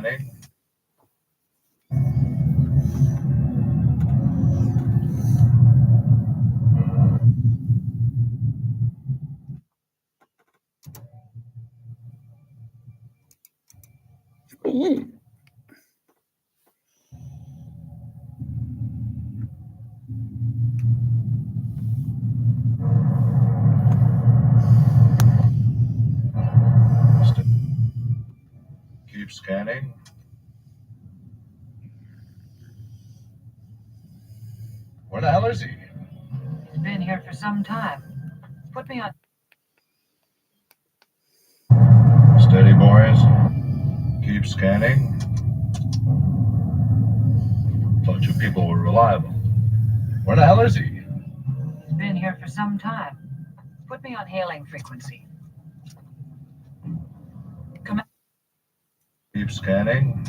scanning. Keep scanning. Where the hell is he? He's been here for some time. Put me on. Steady, boys. Keep scanning. Thought you people were reliable. Where the hell is he? He's been here for some time. Put me on hailing frequency. Keep scanning.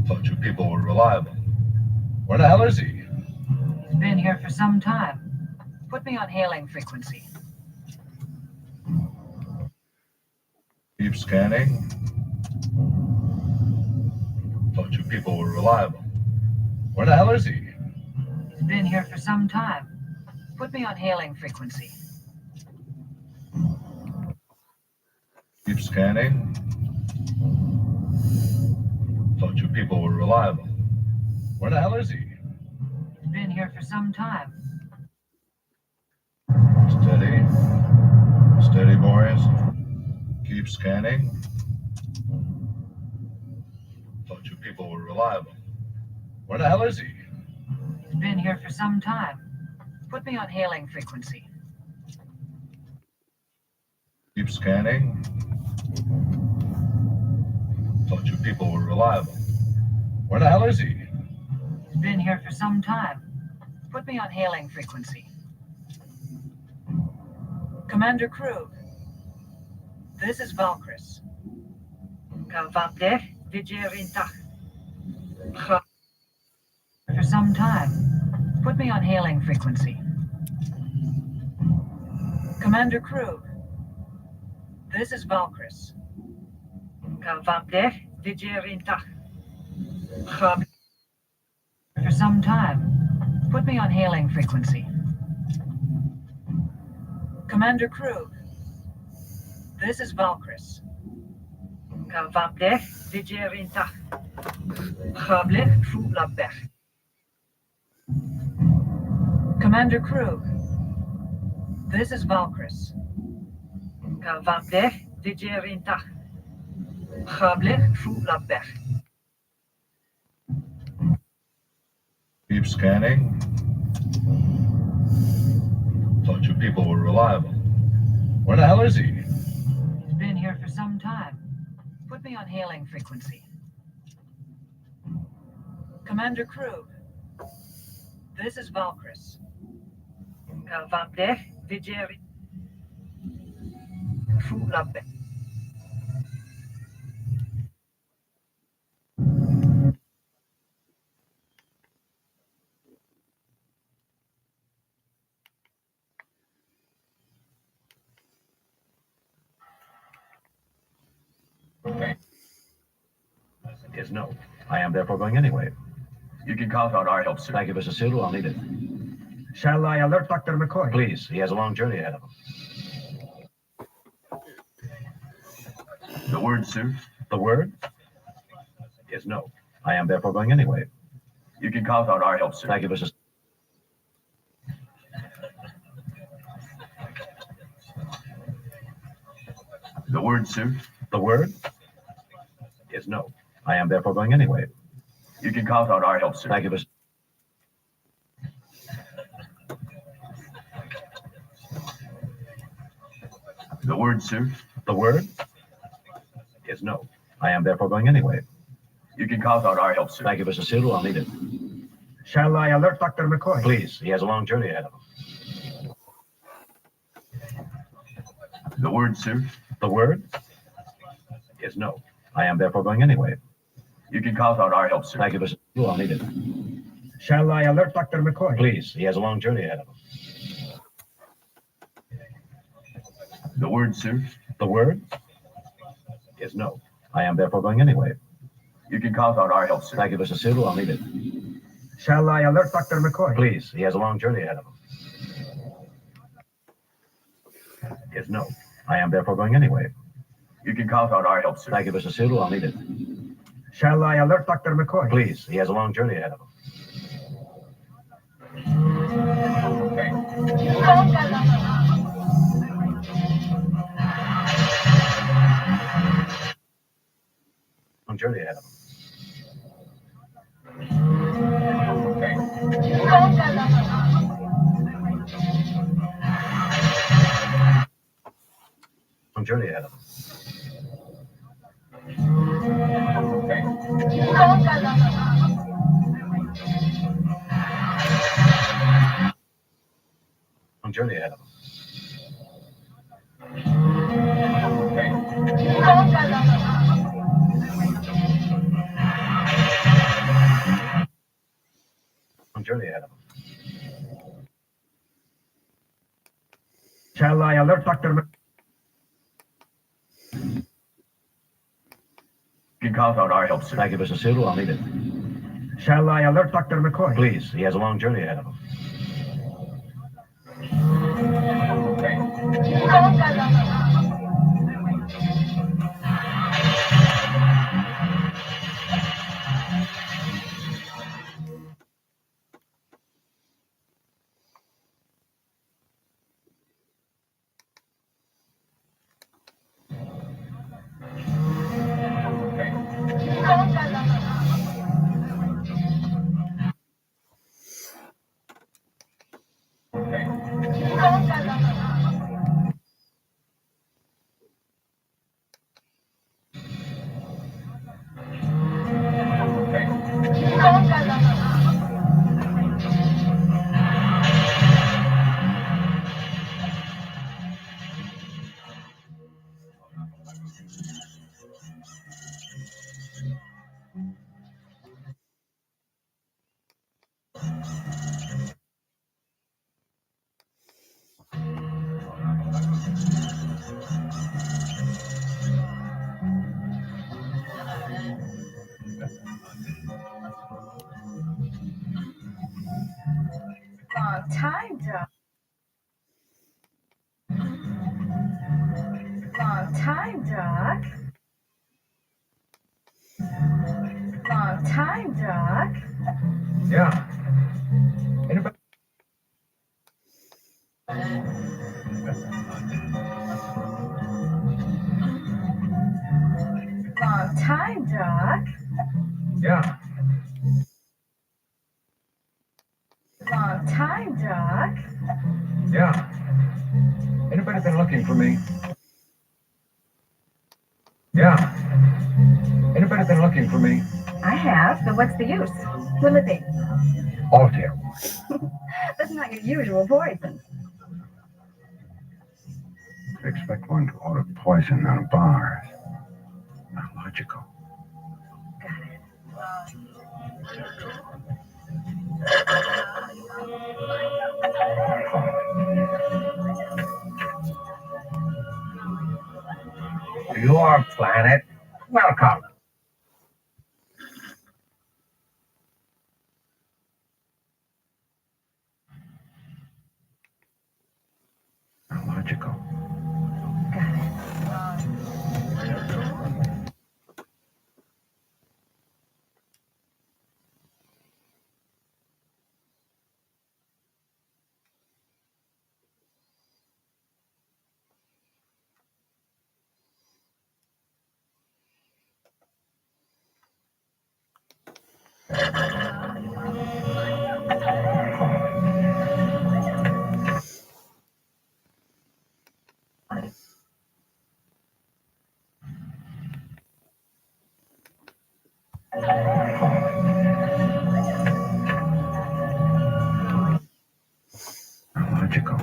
Thought you people were reliable. Where the hell is he? He's been here for some time. Put me on hailing frequency. Keep scanning. Thought you people were reliable. Where the hell is he? He's been here for some time. Put me on hailing frequency. Keep scanning. Thought you people were reliable. Where the hell is he? He's been here for some time. Steady. Steady, boys. Keep scanning. Thought you people were reliable. Where the hell is he? He's been here for some time. Put me on hailing frequency. Keep scanning. Thought you people were reliable. Where the hell is he? He's been here for some time. Put me on hailing frequency. Commander Krug, this is Valkyris. For some time. Put me on hailing frequency. Commander Krug, this is Valkyris. For some time. Put me on hailing frequency. Commander Krug, this is Valkyris. Commander Krug, this is Valkyris. Keep scanning. Thought you people were reliable. Where the hell is he? He's been here for some time. Put me on hailing frequency. Commander Krug, this is Valkyris. Is no. I am therefore going anyway. You can count on our help, sir. Thank you, Mr. Sulu. I'll need it. Shall I alert Dr. McCoy? Please. He has a long journey ahead of him. The word, sir. The word is no. I am therefore going anyway. You can count on our help, sir. Thank you, Mr. The word, sir. The word is no. I am therefore going anyway. You can count on our help, sir. Thank you, Mr. The word, sir. The word is no. I am therefore going anyway. You can count on our help, sir. Thank you, Mr. Sulu. I'll need it. Shall I alert Dr. McCoy? Please. He has a long journey ahead of him. The word, sir. The word is no. I am therefore going anyway. You can count on our help, sir. Thank you, Mr. Sulu. I'll need it. Shall I alert Dr. McCoy? Please. He has a long journey ahead of him. The word, sir. The word is no. I am therefore going anyway. You can call out our help, sir. I give us a suit, I'll need it. Shall I alert Dr. McCoy? Please, he has a long journey ahead of him. Yes, no. I am therefore going anyway. You can call out our help, sir. I give us a suit, I'll need it. Shall I alert Dr. McCoy? Please, he has a long journey ahead of him. Long journey ahead of him. Long journey ahead of him. Long journey ahead of him. Long journey ahead of him. Shall I alert Dr. McCoy? You can call out our help, sir. I give us a suit, I'll need it. Shall I alert Dr. McCoy? Please, he has a long journey ahead of him. Long time, Doc. Long time, Doc. Long time, Doc. Yeah. Anybody? Long time, Doc. Yeah. Long time, Doc. Yeah. Anybody been looking for me? Yeah. Anybody been looking for me? I have, but what's the use? Will it be? Altair. That's not your usual poison. I expect one to order poison out of bars. Not logical. Your planet. Welcome. Not logical. Not logical.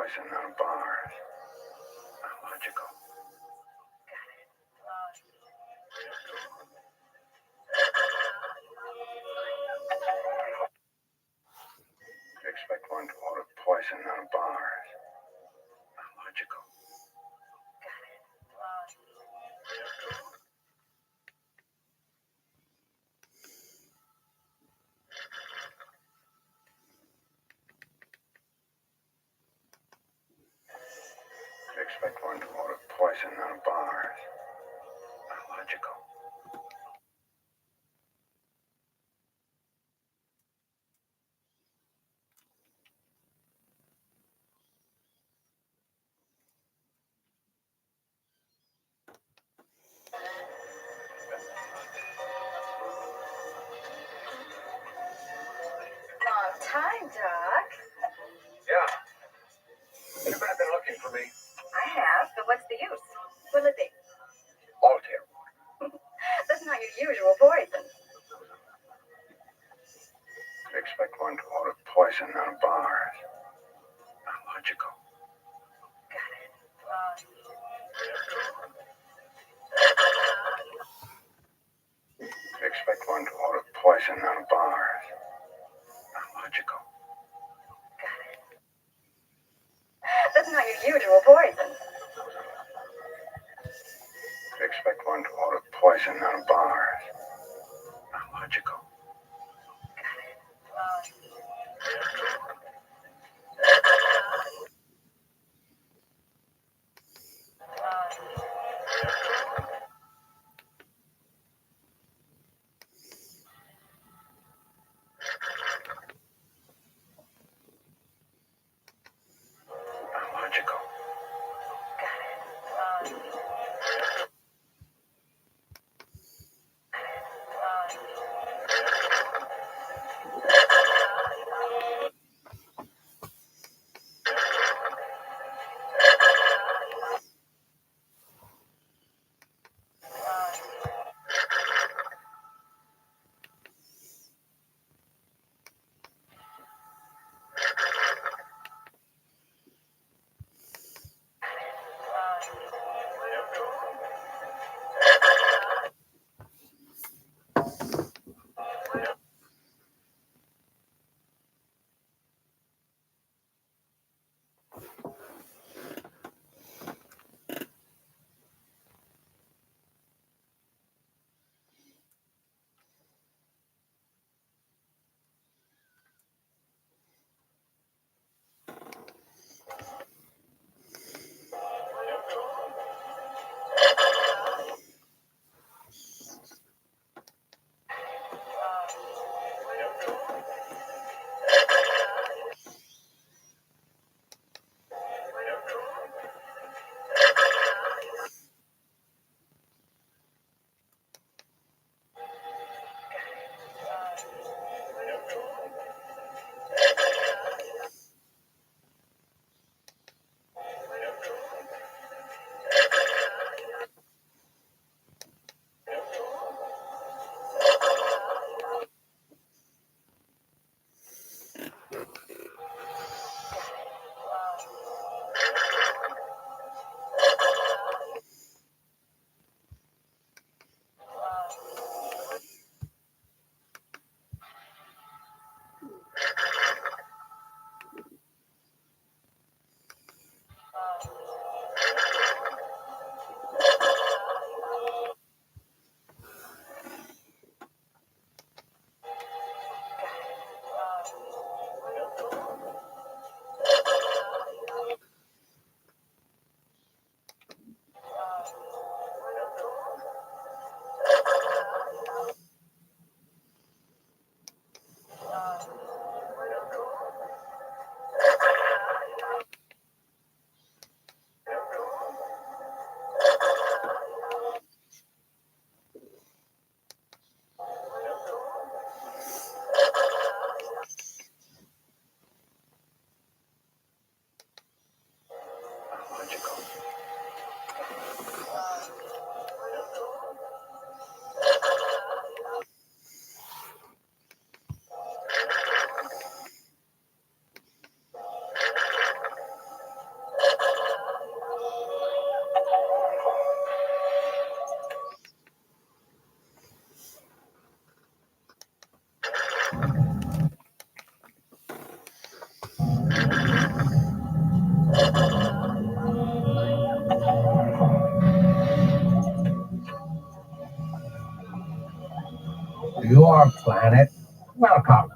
poison, not of bars. Not logical. Expect one to order poison, not of bars. Not logical. Expect one to order poison, not of bars. Not logical. Long time, Doc. Yeah. Anybody been looking for me? I have, but what's the use? Will it be? Altair. That's not your usual poison. Expect one to order poison, not of bars. Not logical. Expect one to order poison, not of bars. Not logical. That's not your usual poison. Expect one to order poison, not of bars. Not logical. Not logical. your planet, welcome.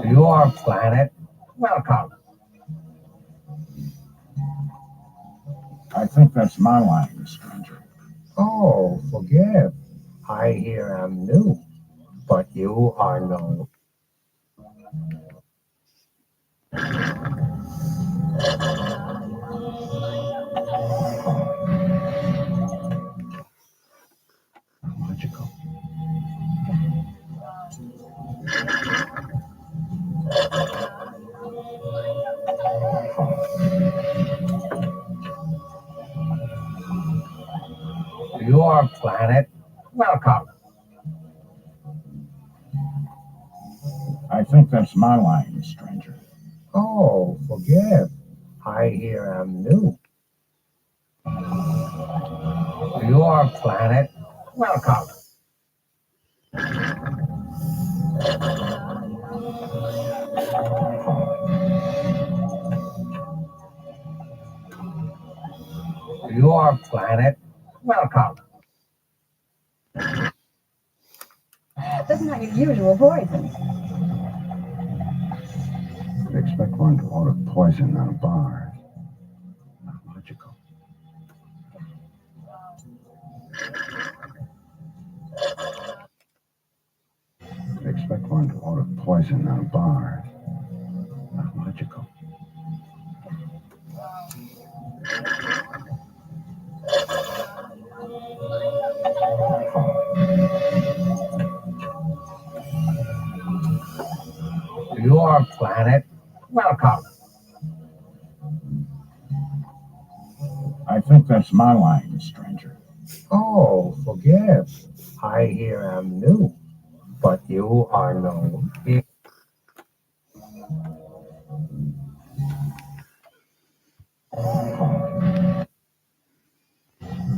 Your planet, welcome. I think that's my line, stranger. Oh, forgive. I here am new, but you are known. Logical. Your planet, welcome. I think that's my line, stranger. Oh, forgive. I here am new. Your planet, welcome. Your planet, welcome. That's not your usual poison. I'd expect one to order poison at a bar. Not logical. I'd expect one to order poison at a bar. Not logical. Your planet, welcome. I think that's my line, stranger. Oh, forgive. I here am new, but you are known. I'd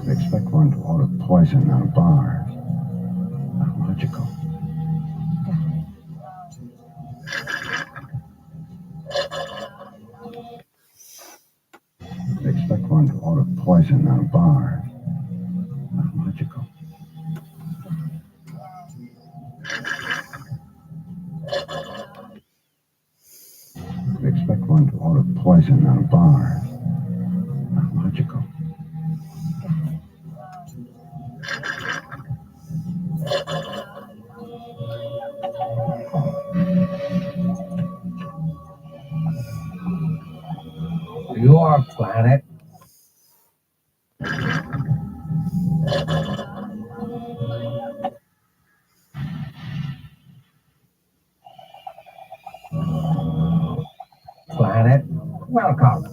expect one to order poison at a bar. Not logical. I'd expect one to order poison at a bar. Not logical. I'd expect one to order poison at a bar. Not logical. Your planet, welcome.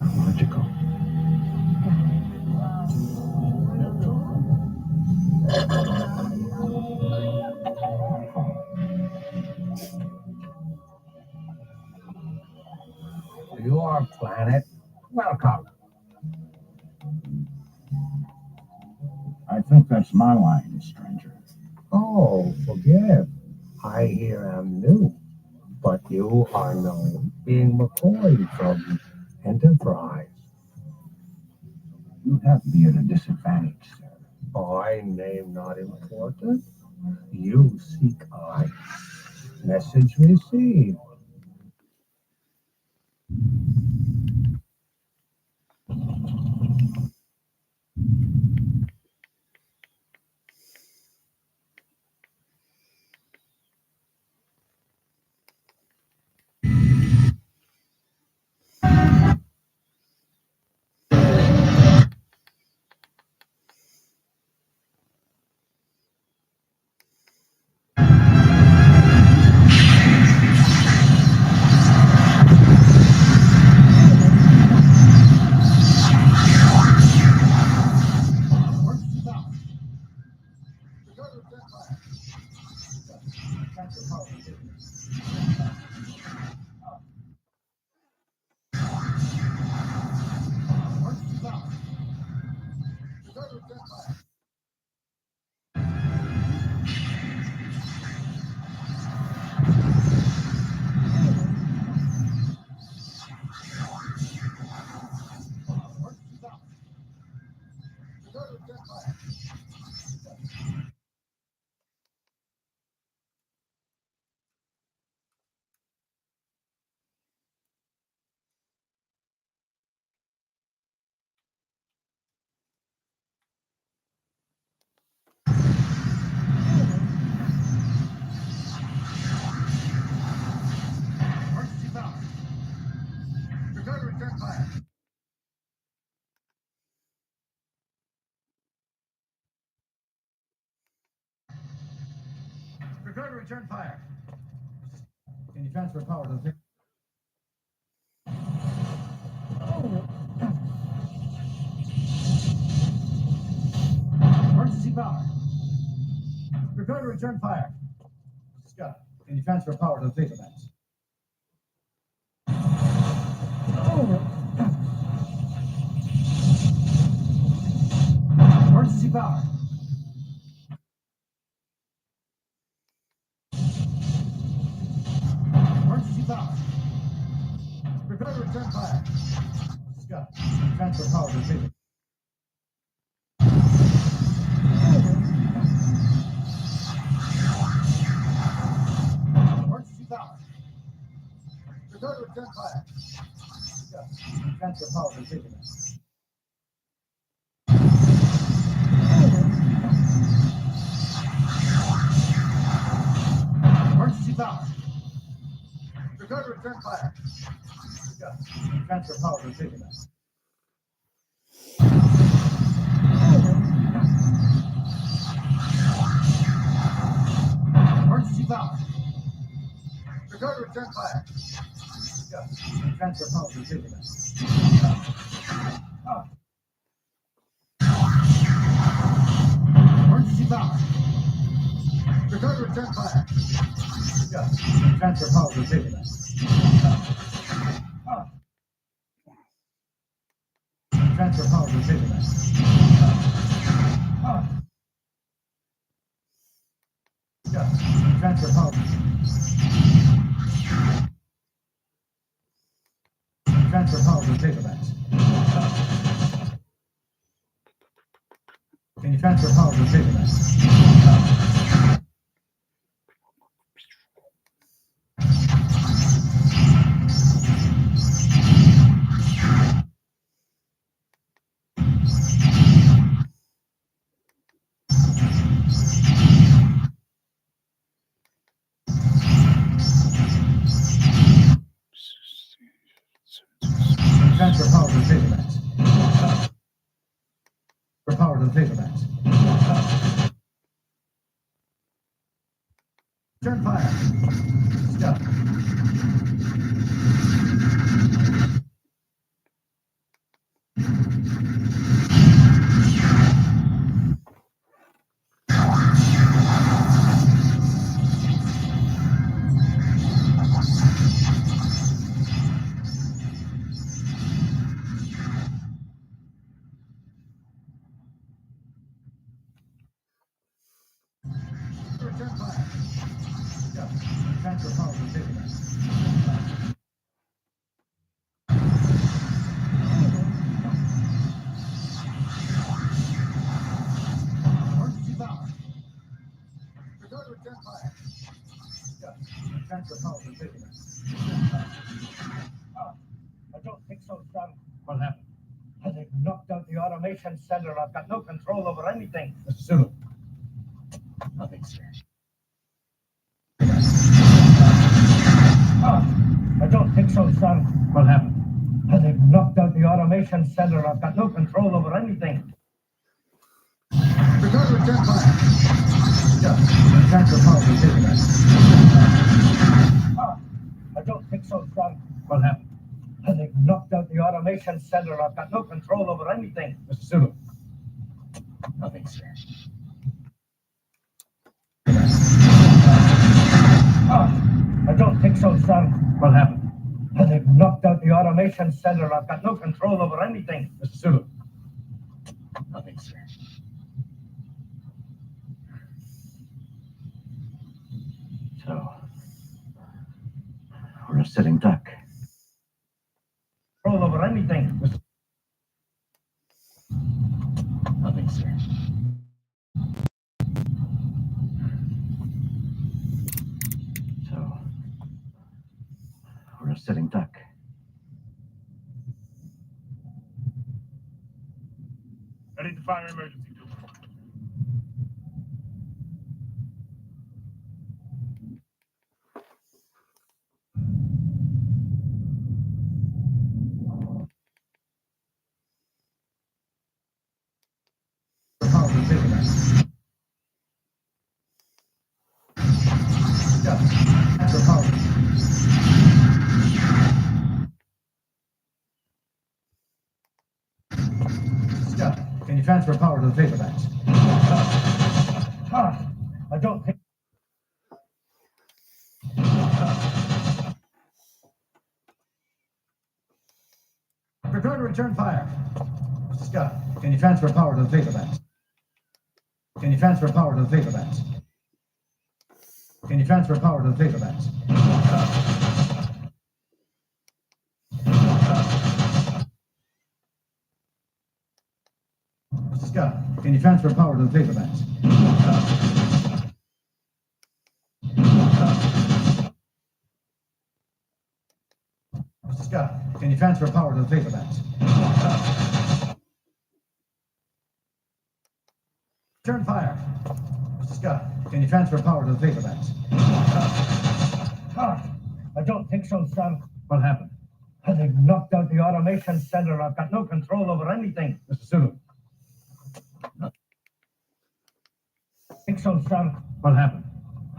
Not logical. Your planet, welcome. I think that's my line, stranger. Oh, forgive. I here am new, but you are known. Being McCoy from Enterprise. You have me at a disadvantage, sir. I name not important. You seek I. Message received. to return fire. Can you transfer power to the... Emergency power. Prepare to return fire. Scott, can you transfer power to the paper banks? Emergency power. Emergency power. Prepare to return fire. Scott, transfer power to the paper. Emergency power. Prepare to return fire. Scott, transfer power to the paper. Emergency power. Prepare to return fire. Scott, transfer power to the paper. Emergency power. Prepare to return fire. Scott, transfer power to the paper. Emergency power. Prepare to return fire. Scott, transfer power to the paper. Transfer power to the paper. Scott, transfer power. Transfer power to the paperbacks. Can you transfer power to the paperbacks? Transfer power to the paperbacks. For power to the paperbacks. Turn fire. Stop. Return fire. Stop. Transfer power to the paperbacks. Emergency power. Prepare to return fire. Stop. Transfer power to the paperbacks. I don't think so, son. What happened? They've knocked out the automation center. I've got no control over anything. Mr. Sulu. Nothing, sir. I don't think so, son. What happened? They've knocked out the automation center. I've got no control over anything. Prepare to return fire. Yeah. Transfer power to the paperbacks. I don't think so, son. What happened? They've knocked out the automation center. I've got no control over anything. Mr. Sulu. Nothing, sir. I don't think so, son. What happened? They've knocked out the automation center. I've got no control over anything. Mr. Sulu. Nothing, sir. So, we're a sitting duck. Control over anything. Mr. Nothing, sir. So, we're a sitting duck. Ready to fire emergency. Transfer power. Scott, can you transfer power to the paperbacks? I don't think. Prepare to return fire. Mr. Scott, can you transfer power to the paperbacks? Can you transfer power to the paperbacks? Can you transfer power to the paperbacks? Mr. Scott, can you transfer power to the paperbacks? Mr. Scott, can you transfer power to the paperbacks? Return fire. Mr. Scott, can you transfer power to the paperbacks? I don't think so, sir. What happened? They've knocked out the automation center. I've got no control over anything. Mr. Sulu. I think so, sir. What happened?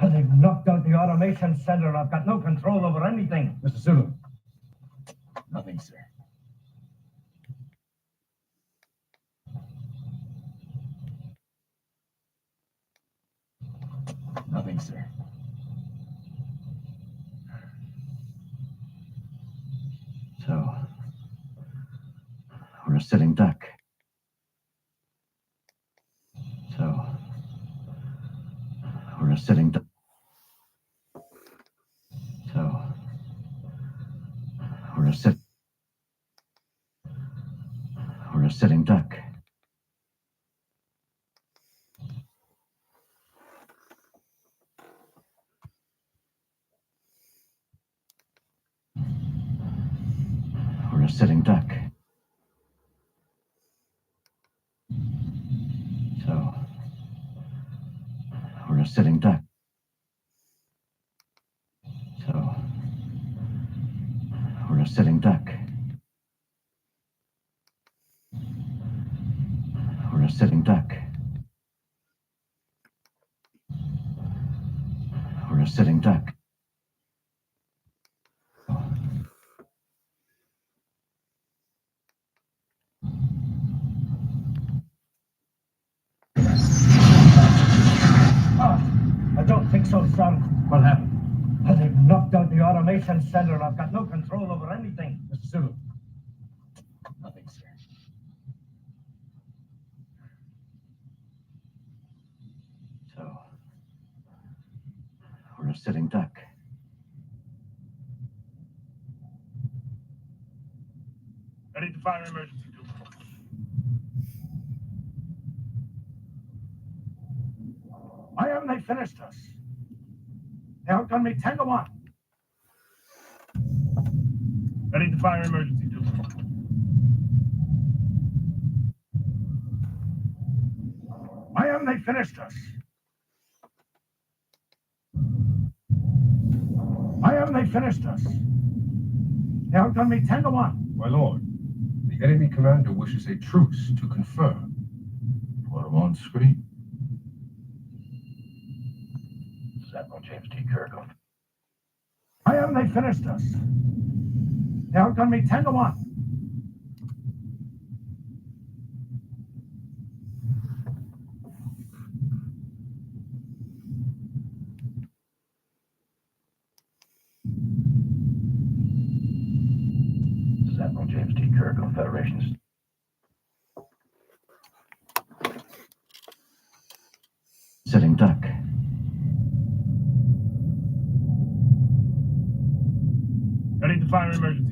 They've knocked out the automation center. I've got no control over anything. Mr. Sulu. Nothing, sir. Nothing, sir. So, we're a sitting duck. So, we're a sitting duck. So, we're a sitting duck. We're a sitting duck. So, we're a sitting duck. So, we're a sitting duck. We're a sitting duck. We're a sitting duck. I don't think so, sir. What happened? They've knocked out the automation center. I've got no control over anything. Mr. Sulu. Nothing, sir. So, we're a sitting duck. Ready to fire emergency. Why haven't they finished us? They outgunned me 10-1. Ready to fire emergency. Why haven't they finished us? Why haven't they finished us? They outgunned me 10-1. My lord, the enemy commander wishes a truce to confer. Put him on screen. Admiral James T. Kirk. Why haven't they finished us? They outgunned me 10-1. This is Admiral James T. Kirk of Federation's. Sitting duck. Ready to fire emergency.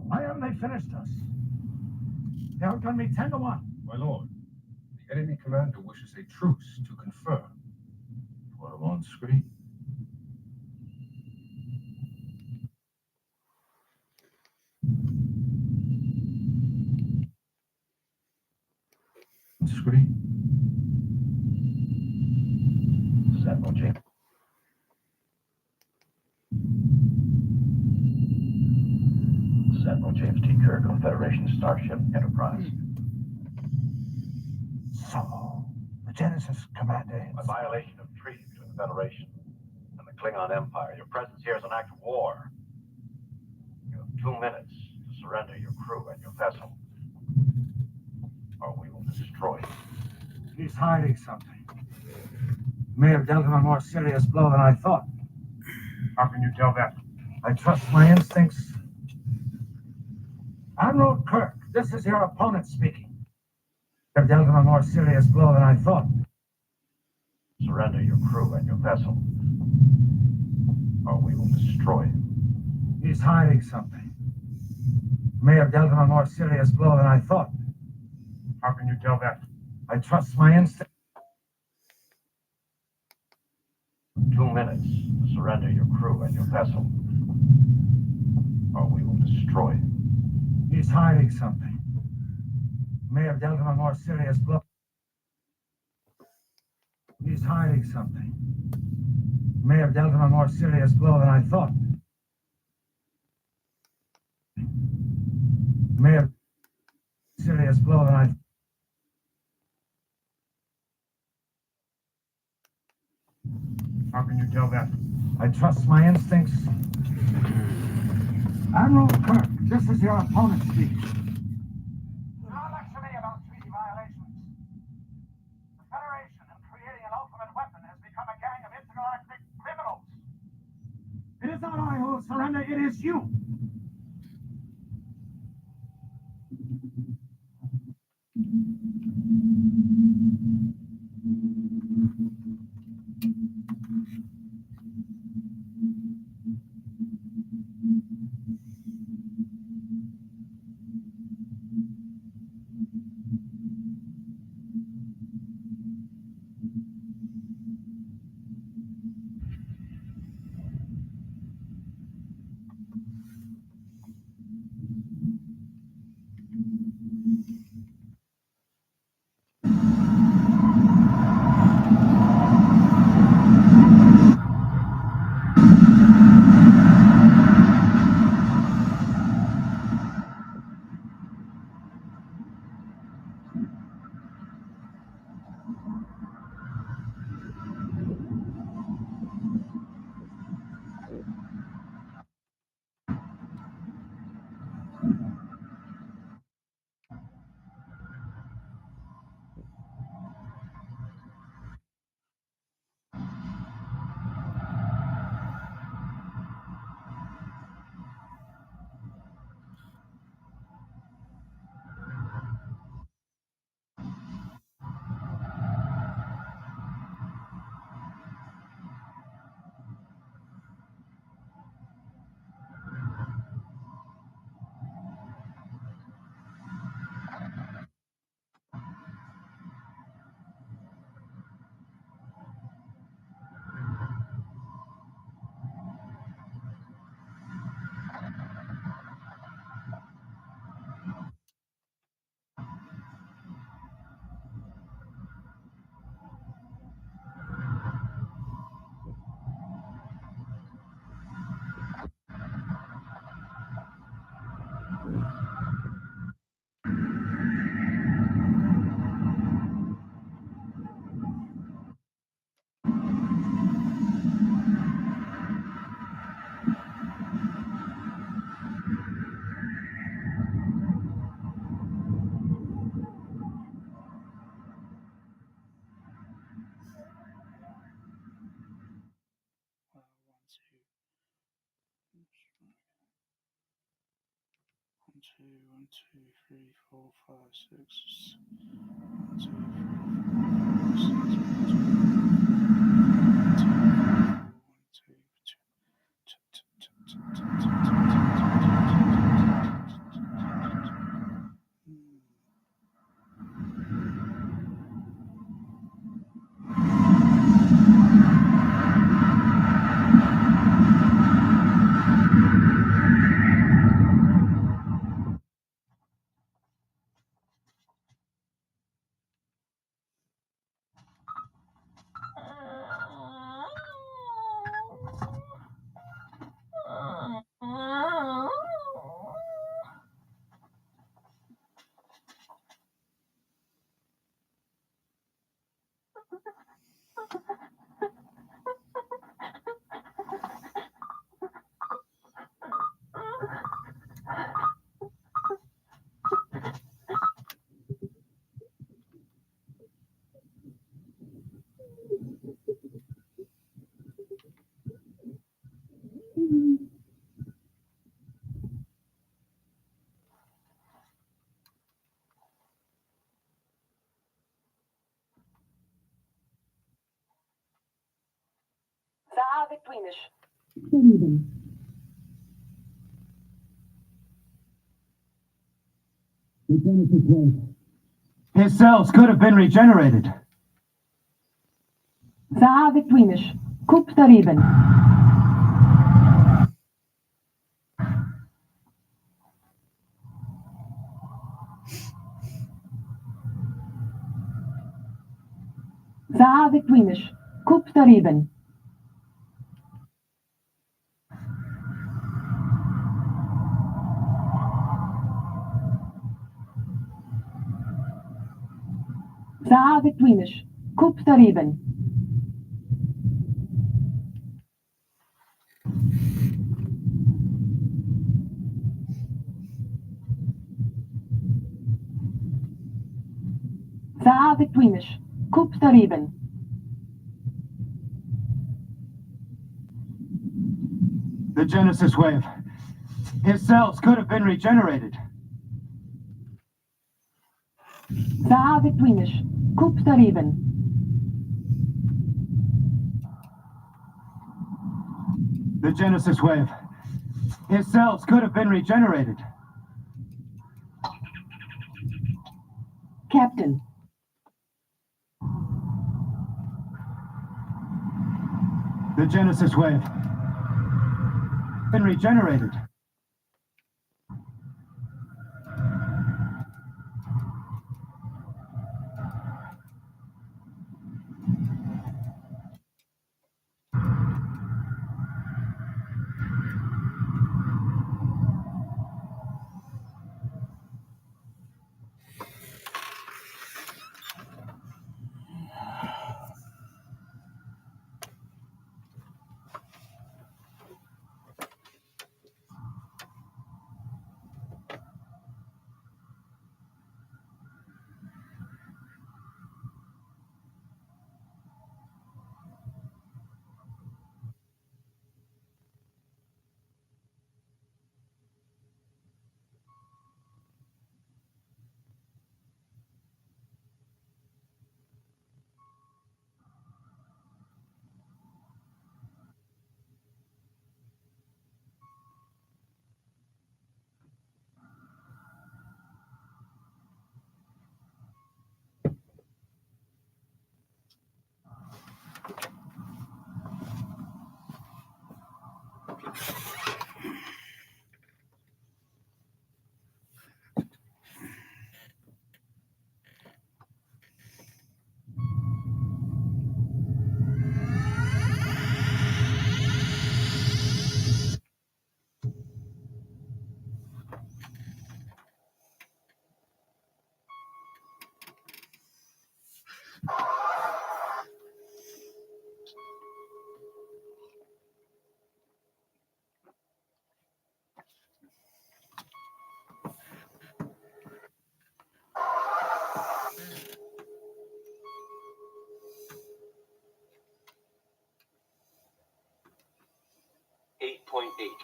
Why haven't they finished us? They outgunned me 10-1. My lord, the enemy commander wishes a truce to confer. Put him on screen. Screen. This is Admiral James. Admiral James T. Kirk of Federation Starship Enterprise. So, the Genesis commander... A violation of treaty between the Federation and the Klingon Empire. Your presence here is an act of war. You have 2 minutes to surrender your crew and your vessel, or we will destroy you. He's hiding something. May have dealt him a more serious blow than I thought. How can you tell that? I trust my instincts. Admiral Kirk, this is your opponent speaking. May have dealt him a more serious blow than I thought. Surrender your crew and your vessel, or we will destroy you. He's hiding something. May have dealt him a more serious blow than I thought. How can you tell that? I trust my instincts. 2 minutes to surrender your crew and your vessel, or we will destroy you. He's hiding something. May have dealt him a more serious blow. He's hiding something. May have dealt him a more serious blow than I thought. May have serious blow than I. How can you tell that? I trust my instincts. Admiral Kirk, this is your opponent speaking. Now lecture me about treaty violations. The Federation, in creating an ultimate weapon, has become a gang of intergalactic criminals. It is not I who will surrender, it is you. One, two, three, four, five, six. 1, 2, 3, 4, 5, 6. 1, 2, 3, 4, 5, 6. His cells could have been regenerated. The Genesis wave. His cells could have been regenerated. The Genesis wave. His cells could have been regenerated. Captain. The Genesis wave. Been regenerated.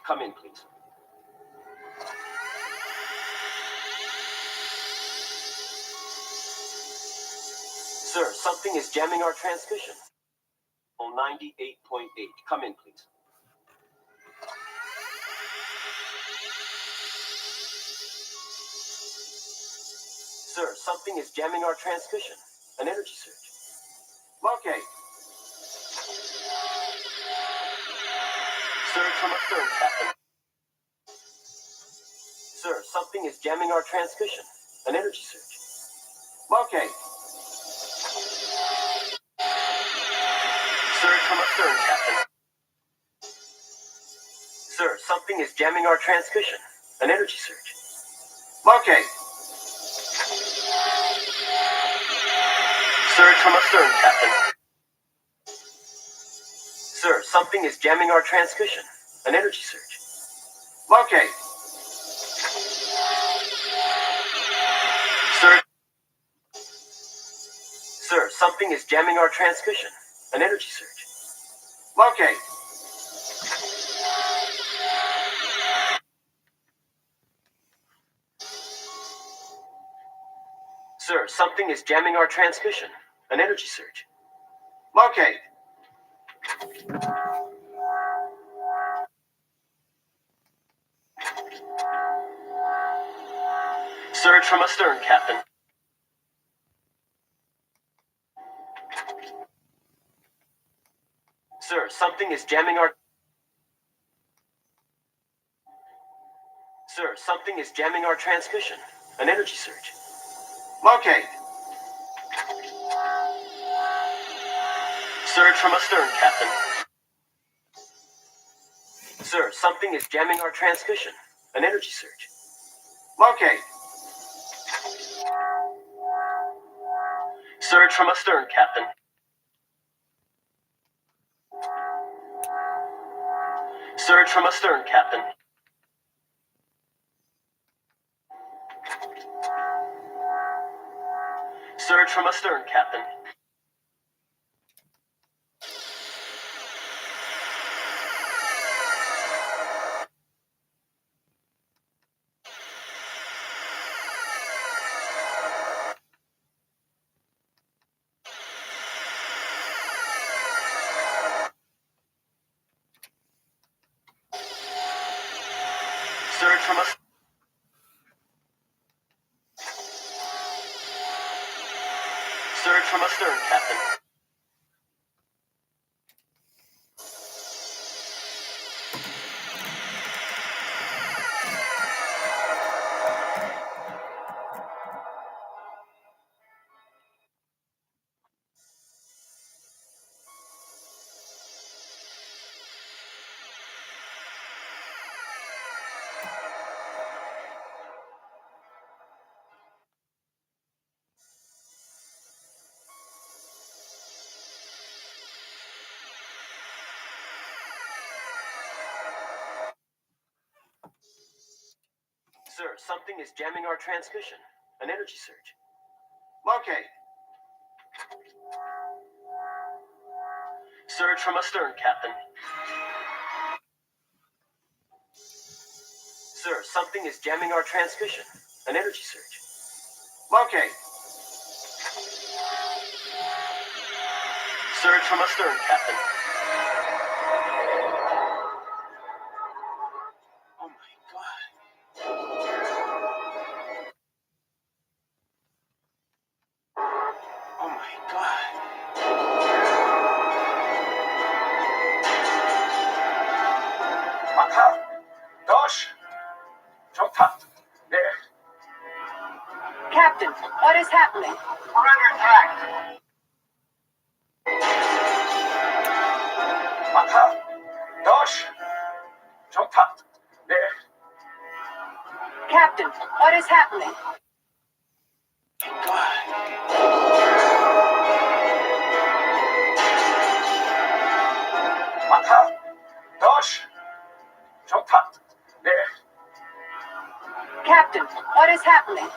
Come in, please. Sir, something is jamming our transmission. 98.8. Come in, please. Sir, something is jamming our transmission. An energy surge. Locate. Surge from a third, Captain. Sir, something is jamming our transmission. An energy surge. Locate. Surge from a third, Captain. Sir, something is jamming our transmission. An energy surge. Locate. Surge from astern, Captain. Sir, something is jamming our transmission. An energy surge. Locate. Sir, something is jamming our transmission. An energy surge. Locate. Sir, something is jamming our transmission. An energy surge. Locate. Surge from astern, Captain. Sir, something is jamming our... Sir, something is jamming our transmission. An energy surge. Locate. Surge from astern, Captain. Sir, something is jamming our transmission. An energy surge. Locate. Surge from astern, Captain. Surge from astern, Captain. Surge from astern, Captain. Surge from astern. Surge from astern, Captain. Sir, something is jamming our transmission. An energy surge. Locate. Surge from astern, Captain. Sir, something is jamming our transmission. An energy surge. Locate. Surge from astern, Captain. Oh my God. Oh my God. Maka, Dosh, Jota, there. Captain, what is happening? We're under attack. Maka, Dosh, Jota, there. Captain, what is happening? Maka, Dosh, Jota, there. Captain, what is happening?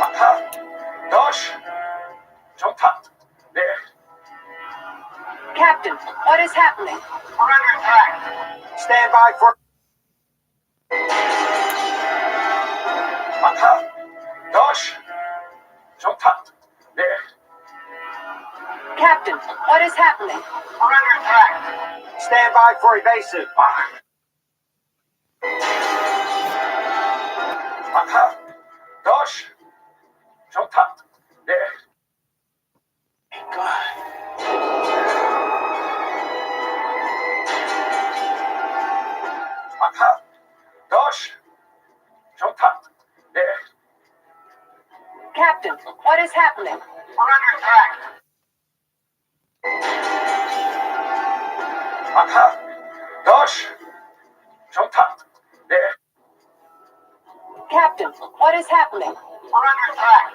Maka, Dosh, Jota, there. Captain, what is happening? We're under attack. Stand by for... Maka, Dosh, Jota, there. Captain, what is happening? We're under attack. Stand by for evasive. Maka, Dosh, Jota, there. Maka, Dosh, Jota, there. Captain, what is happening? We're under attack. Maka, Dosh, Jota, there. Captain, what is happening? We're under attack.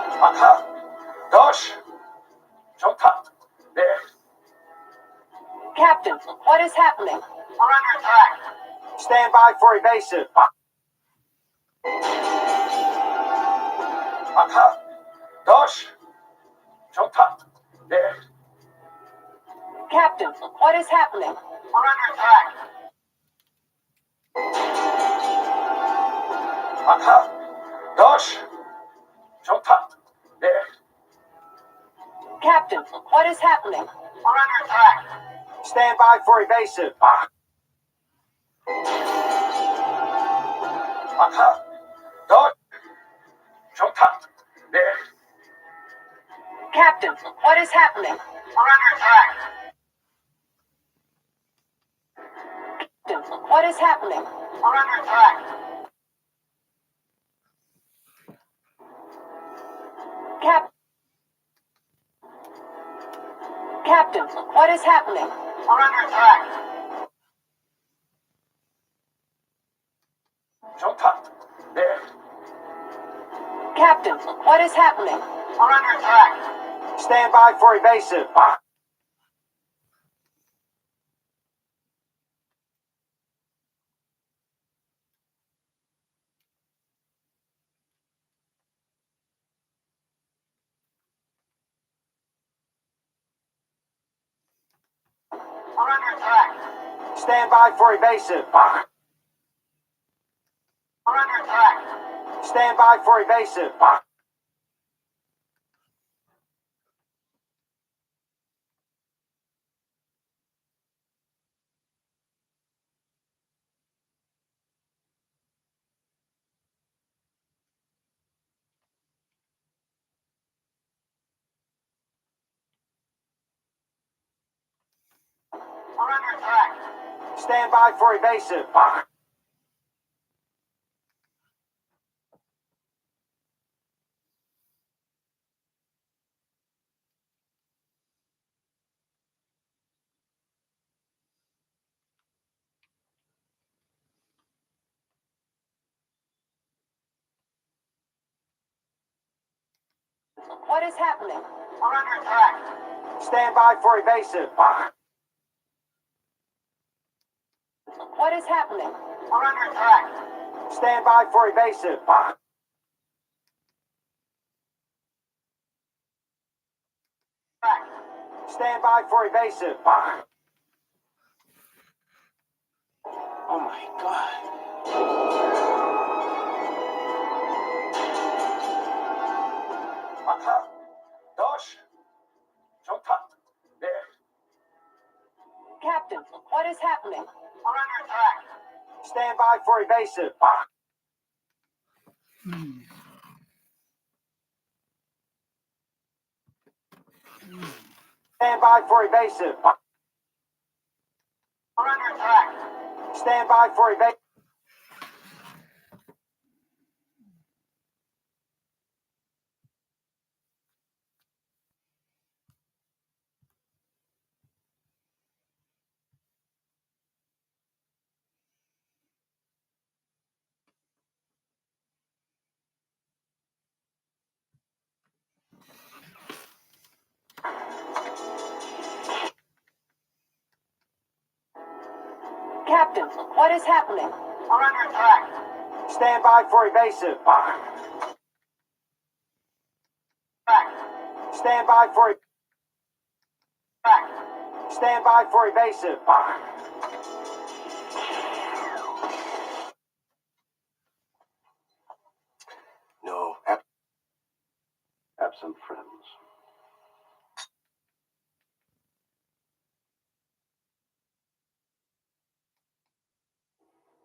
Aka, Dosh, Jota, there. Captain, what is happening? We're under attack. Stand by for evasive. Aka, Dosh, Jota, there. Captain, what is happening? We're under attack. Aka, Dosh, Jota, there. Captain, what is happening? We're under attack. Stand by for evasive. Aka, Dosh, Jota, there. Captain, what is happening? We're under attack. Captain, what is happening? We're under attack. Captain, what is happening? We're under attack. Jota, there. Captain, what is happening? We're under attack. Stand by for evasive. We're under attack. Stand by for evasive. We're under attack. Stand by for evasive. We're under attack. Stand by for evasive. What is happening? We're under attack. Stand by for evasive. What is happening? We're under attack. Stand by for evasive. Stand by for evasive. Oh my God. Aka, Dosh, Jota, there. Captain, what is happening? We're under attack. Stand by for evasive. Stand by for evasive. We're under attack. Stand by for evasive. Captain, what is happening? We're under attack. Stand by for evasive. Stand by for Stand by for evasive. No, absent friends.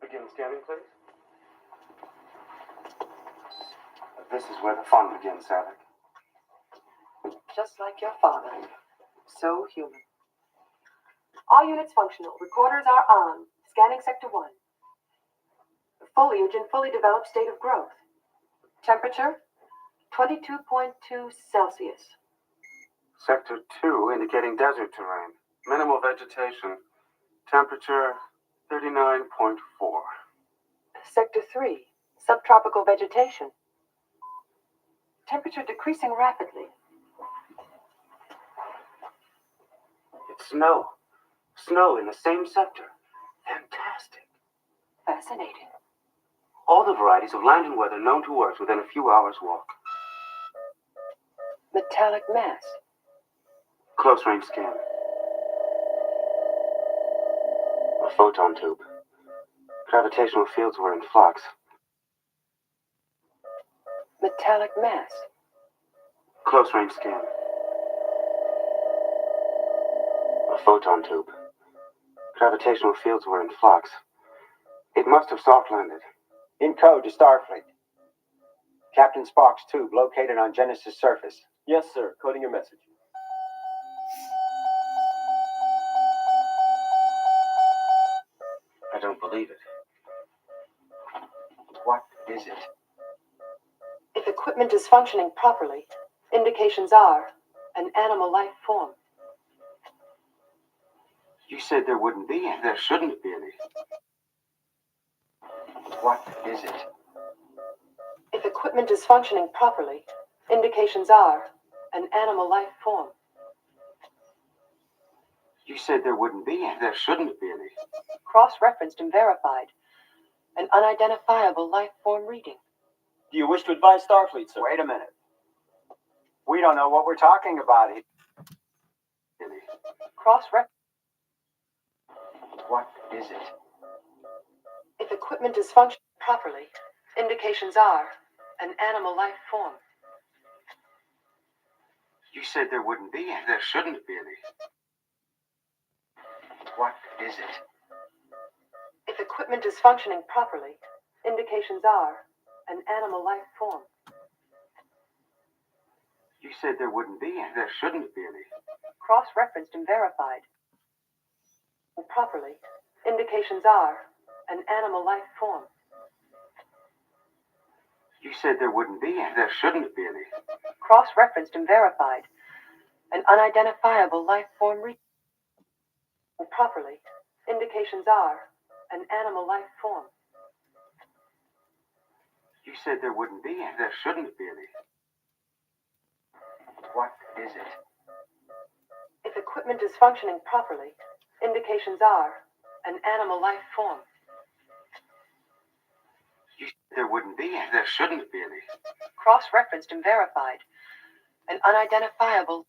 Begin scanning, please. This is where the fun begins, Savick. Just like your father. So human. All units functional. Recorders are on. Scanning Sector 1. Foliage in fully developed state of growth. Temperature, 22.2 Celsius. Sector 2 indicating desert terrain. Minimal vegetation. Temperature 39.4. Sector 3, subtropical vegetation. Temperature decreasing rapidly. It's snow. Snow in the same sector. Fantastic. Fascinating. All the varieties of land and weather known to Earth within a few hours' walk. Metallic mass. Close range scan. A photon tube. Gravitational fields were in flux. Metallic mass. Close range scan. A photon tube. Gravitational fields were in flux. It must have soft landed. In code to Starfleet. Captain Spock's tube located on Genesis surface. Yes, sir. Coding your message. I don't believe it. What is it? If equipment is functioning properly, indications are an animal life form. You said there wouldn't be any. There shouldn't be any. What is it? If equipment is functioning properly, indications are an animal life form. You said there wouldn't be any. There shouldn't be any. Cross-referenced and verified. An unidentifiable life form reading. Do you wish to advise Starfleet, sir? Wait a minute. We don't know what we're talking about here. Cross-reference. What is it? If equipment is functioning properly, indications are an animal life form. You said there wouldn't be any. There shouldn't be any. What is it? If equipment is functioning properly, indications are an animal life form. You said there wouldn't be any. There shouldn't be any. Cross-referenced and verified. Properly, indications are an animal life form. You said there wouldn't be any. There shouldn't be any. Cross-referenced and verified. An unidentifiable life form reading. Properly, indications are an animal life form. You said there wouldn't be any. There shouldn't be any. What is it? If equipment is functioning properly, indications are an animal life form. You said there wouldn't be any. There shouldn't be any. Cross-referenced and verified. An unidentifiable.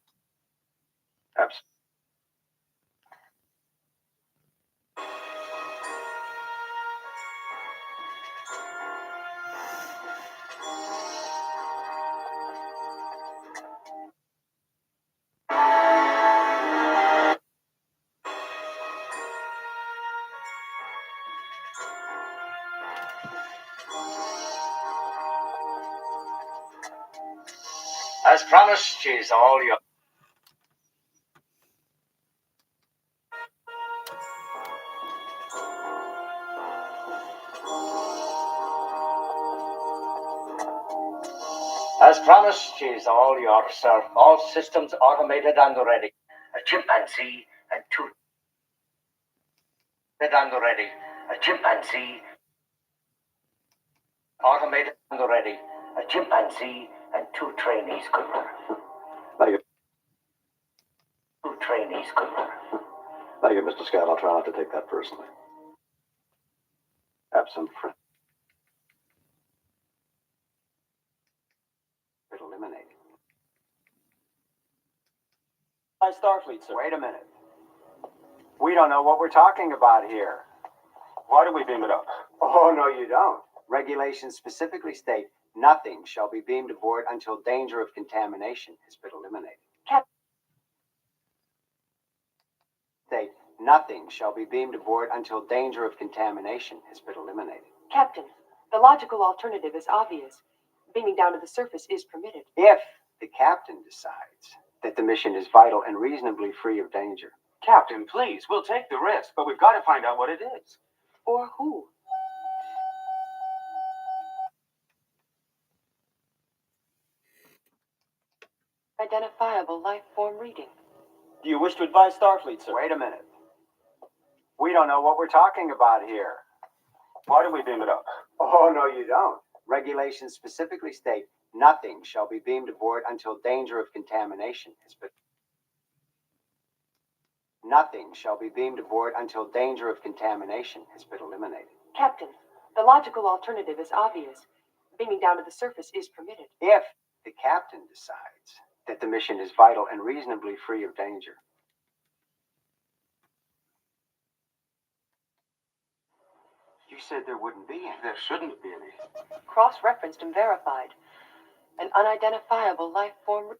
Absolutely. As promised, she's all yours. As promised, she's all yours, sir. All systems automated and ready. A chimpanzee and two. And ready. A chimpanzee. Automated and ready. A chimpanzee and two trainees, Cooper. Two trainees, Cooper. Thank you, Mr. Scott. I'll try not to take that personally. Absent friend. Eliminated. By Starfleet, sir. Wait a minute. We don't know what we're talking about here. Why do we beam it up? Oh, no, you don't. Regulations specifically state nothing shall be beamed aboard until danger of contamination has been eliminated. State nothing shall be beamed aboard until danger of contamination has been eliminated. Captain, the logical alternative is obvious. Beaming down to the surface is permitted. If the captain decides that the mission is vital and reasonably free of danger. Captain, please, we'll take the risk, but we've got to find out what it is. Or who? Identifiable life form reading. Do you wish to advise Starfleet, sir? Wait a minute. We don't know what we're talking about here. Why do we beam it up? Oh, no, you don't. Regulations specifically state nothing shall be beamed aboard until danger of contamination has been. Nothing shall be beamed aboard until danger of contamination has been eliminated. Captain, the logical alternative is obvious. Beaming down to the surface is permitted. If the captain decides that the mission is vital and reasonably free of danger. You said there wouldn't be any. There shouldn't be any. Cross-referenced and verified. An unidentifiable life form.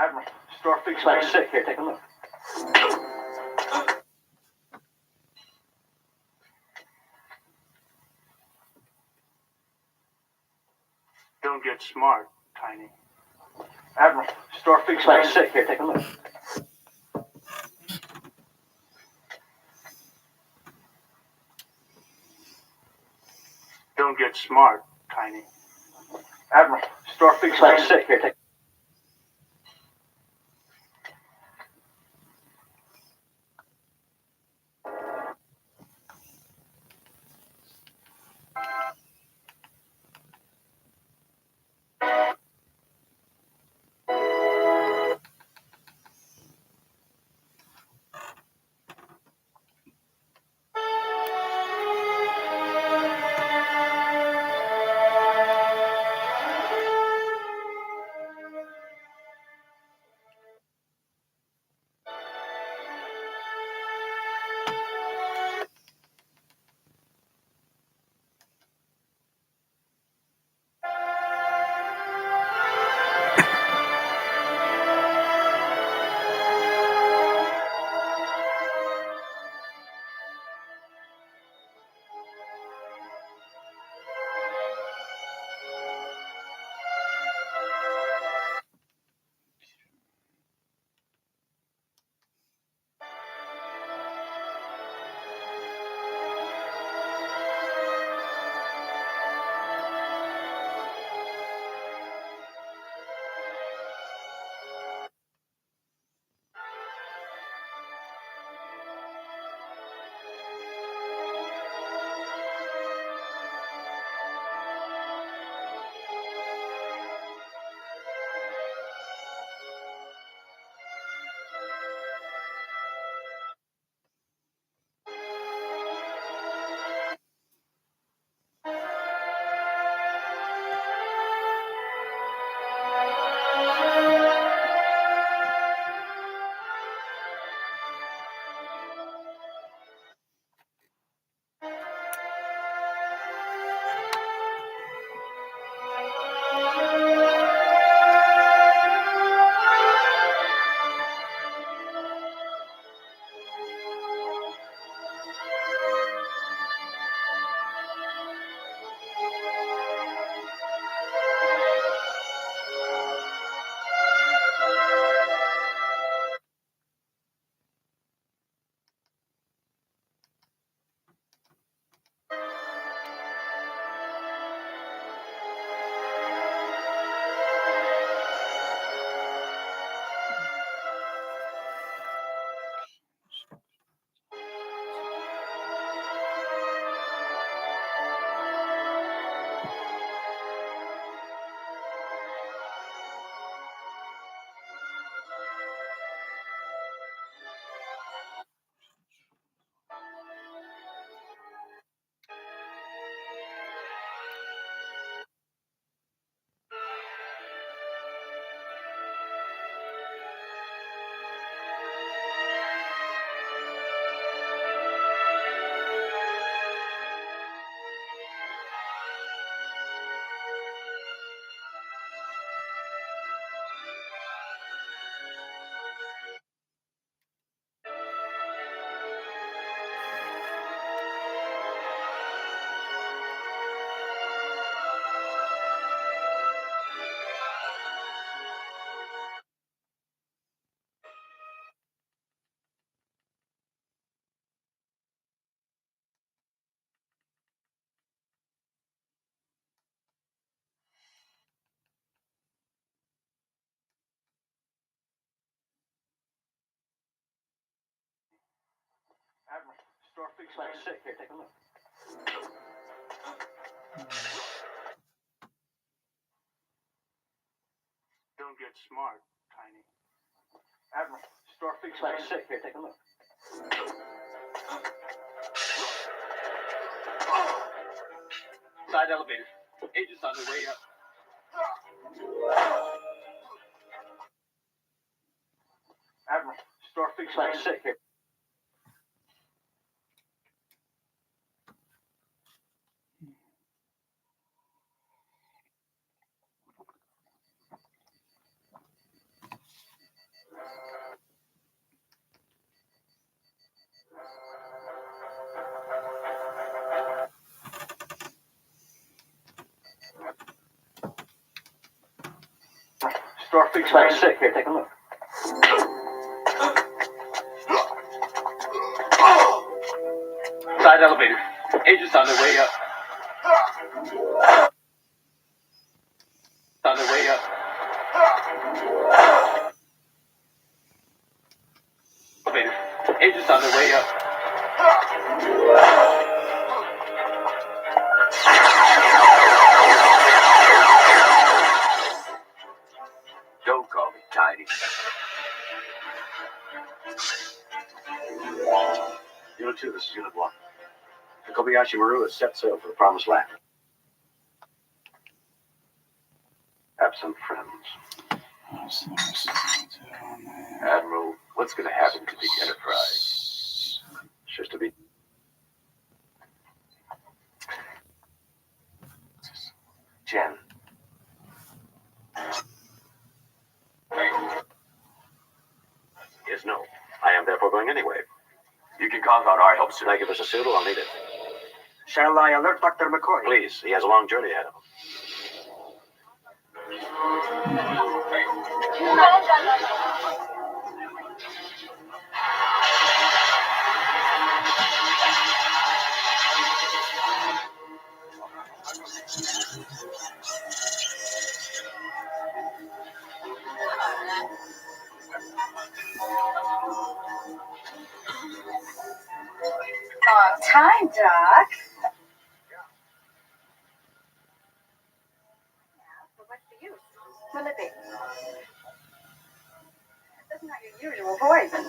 Admiral, Starfleet's man sick. Here, take a look. Don't get smart, Tiny. Admiral, Starfleet's man sick. Here, take a look. Don't get smart, Tiny. Admiral, Starfleet's man sick. Here, take. Store fix my sick. Here, take a look. Don't get smart, Tiny. Admiral, store fix my sick. Here, take a look. Side elevator. Agents on the way up. Admiral, store fix my sick. Here. Store fix my sick. Here, take a look. Side elevator. Agents on the way up. On the way up. Elevator. Agents on the way up. Don't call me Tiny. Unit 2, this is Unit 1. The Kobayashi Maru has set sail for the Promised Land. Absent friends. Admiral, what's going to happen to the Enterprise? Just to be. Jen. Yes, no. I am therefore going anyway. You can count on our help, sir. Can I give us a signal? I'll need it. Shall I alert Dr. McCoy? Please, he has a long journey ahead of him. Long time, Doc. But what's the use? Will it be? That's not your usual poison.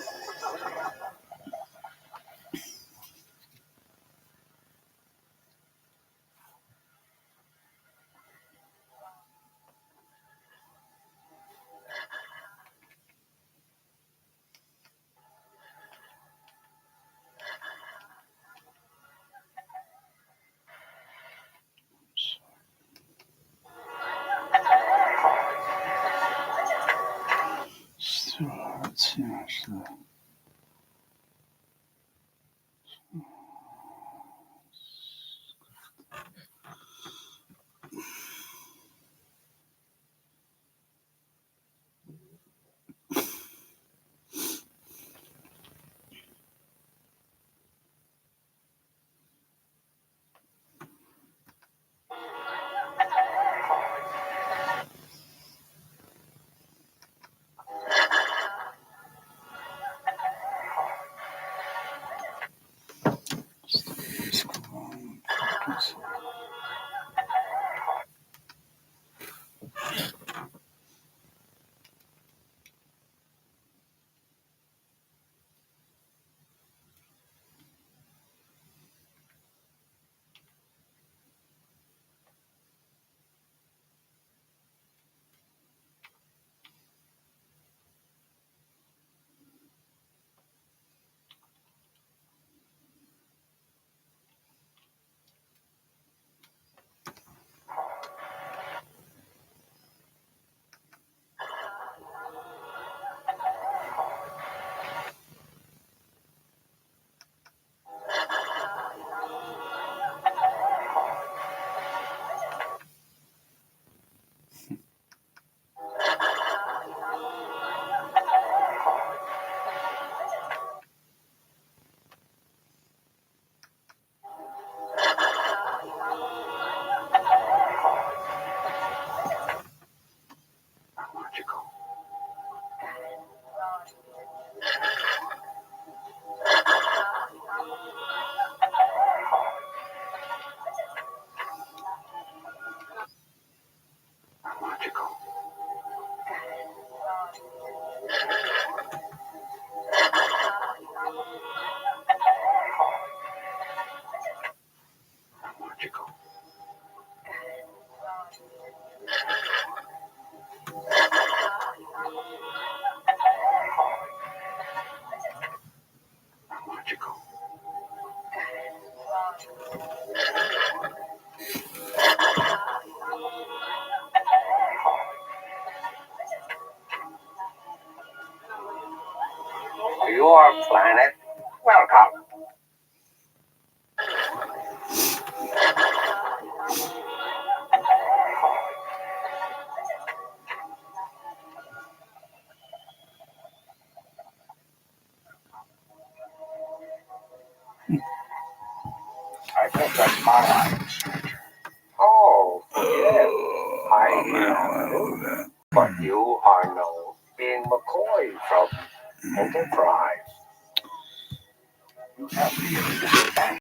To your planet, welcome. I think that's my line. Oh, forgive. I know. But you are no being McCoy from Enterprise. You have the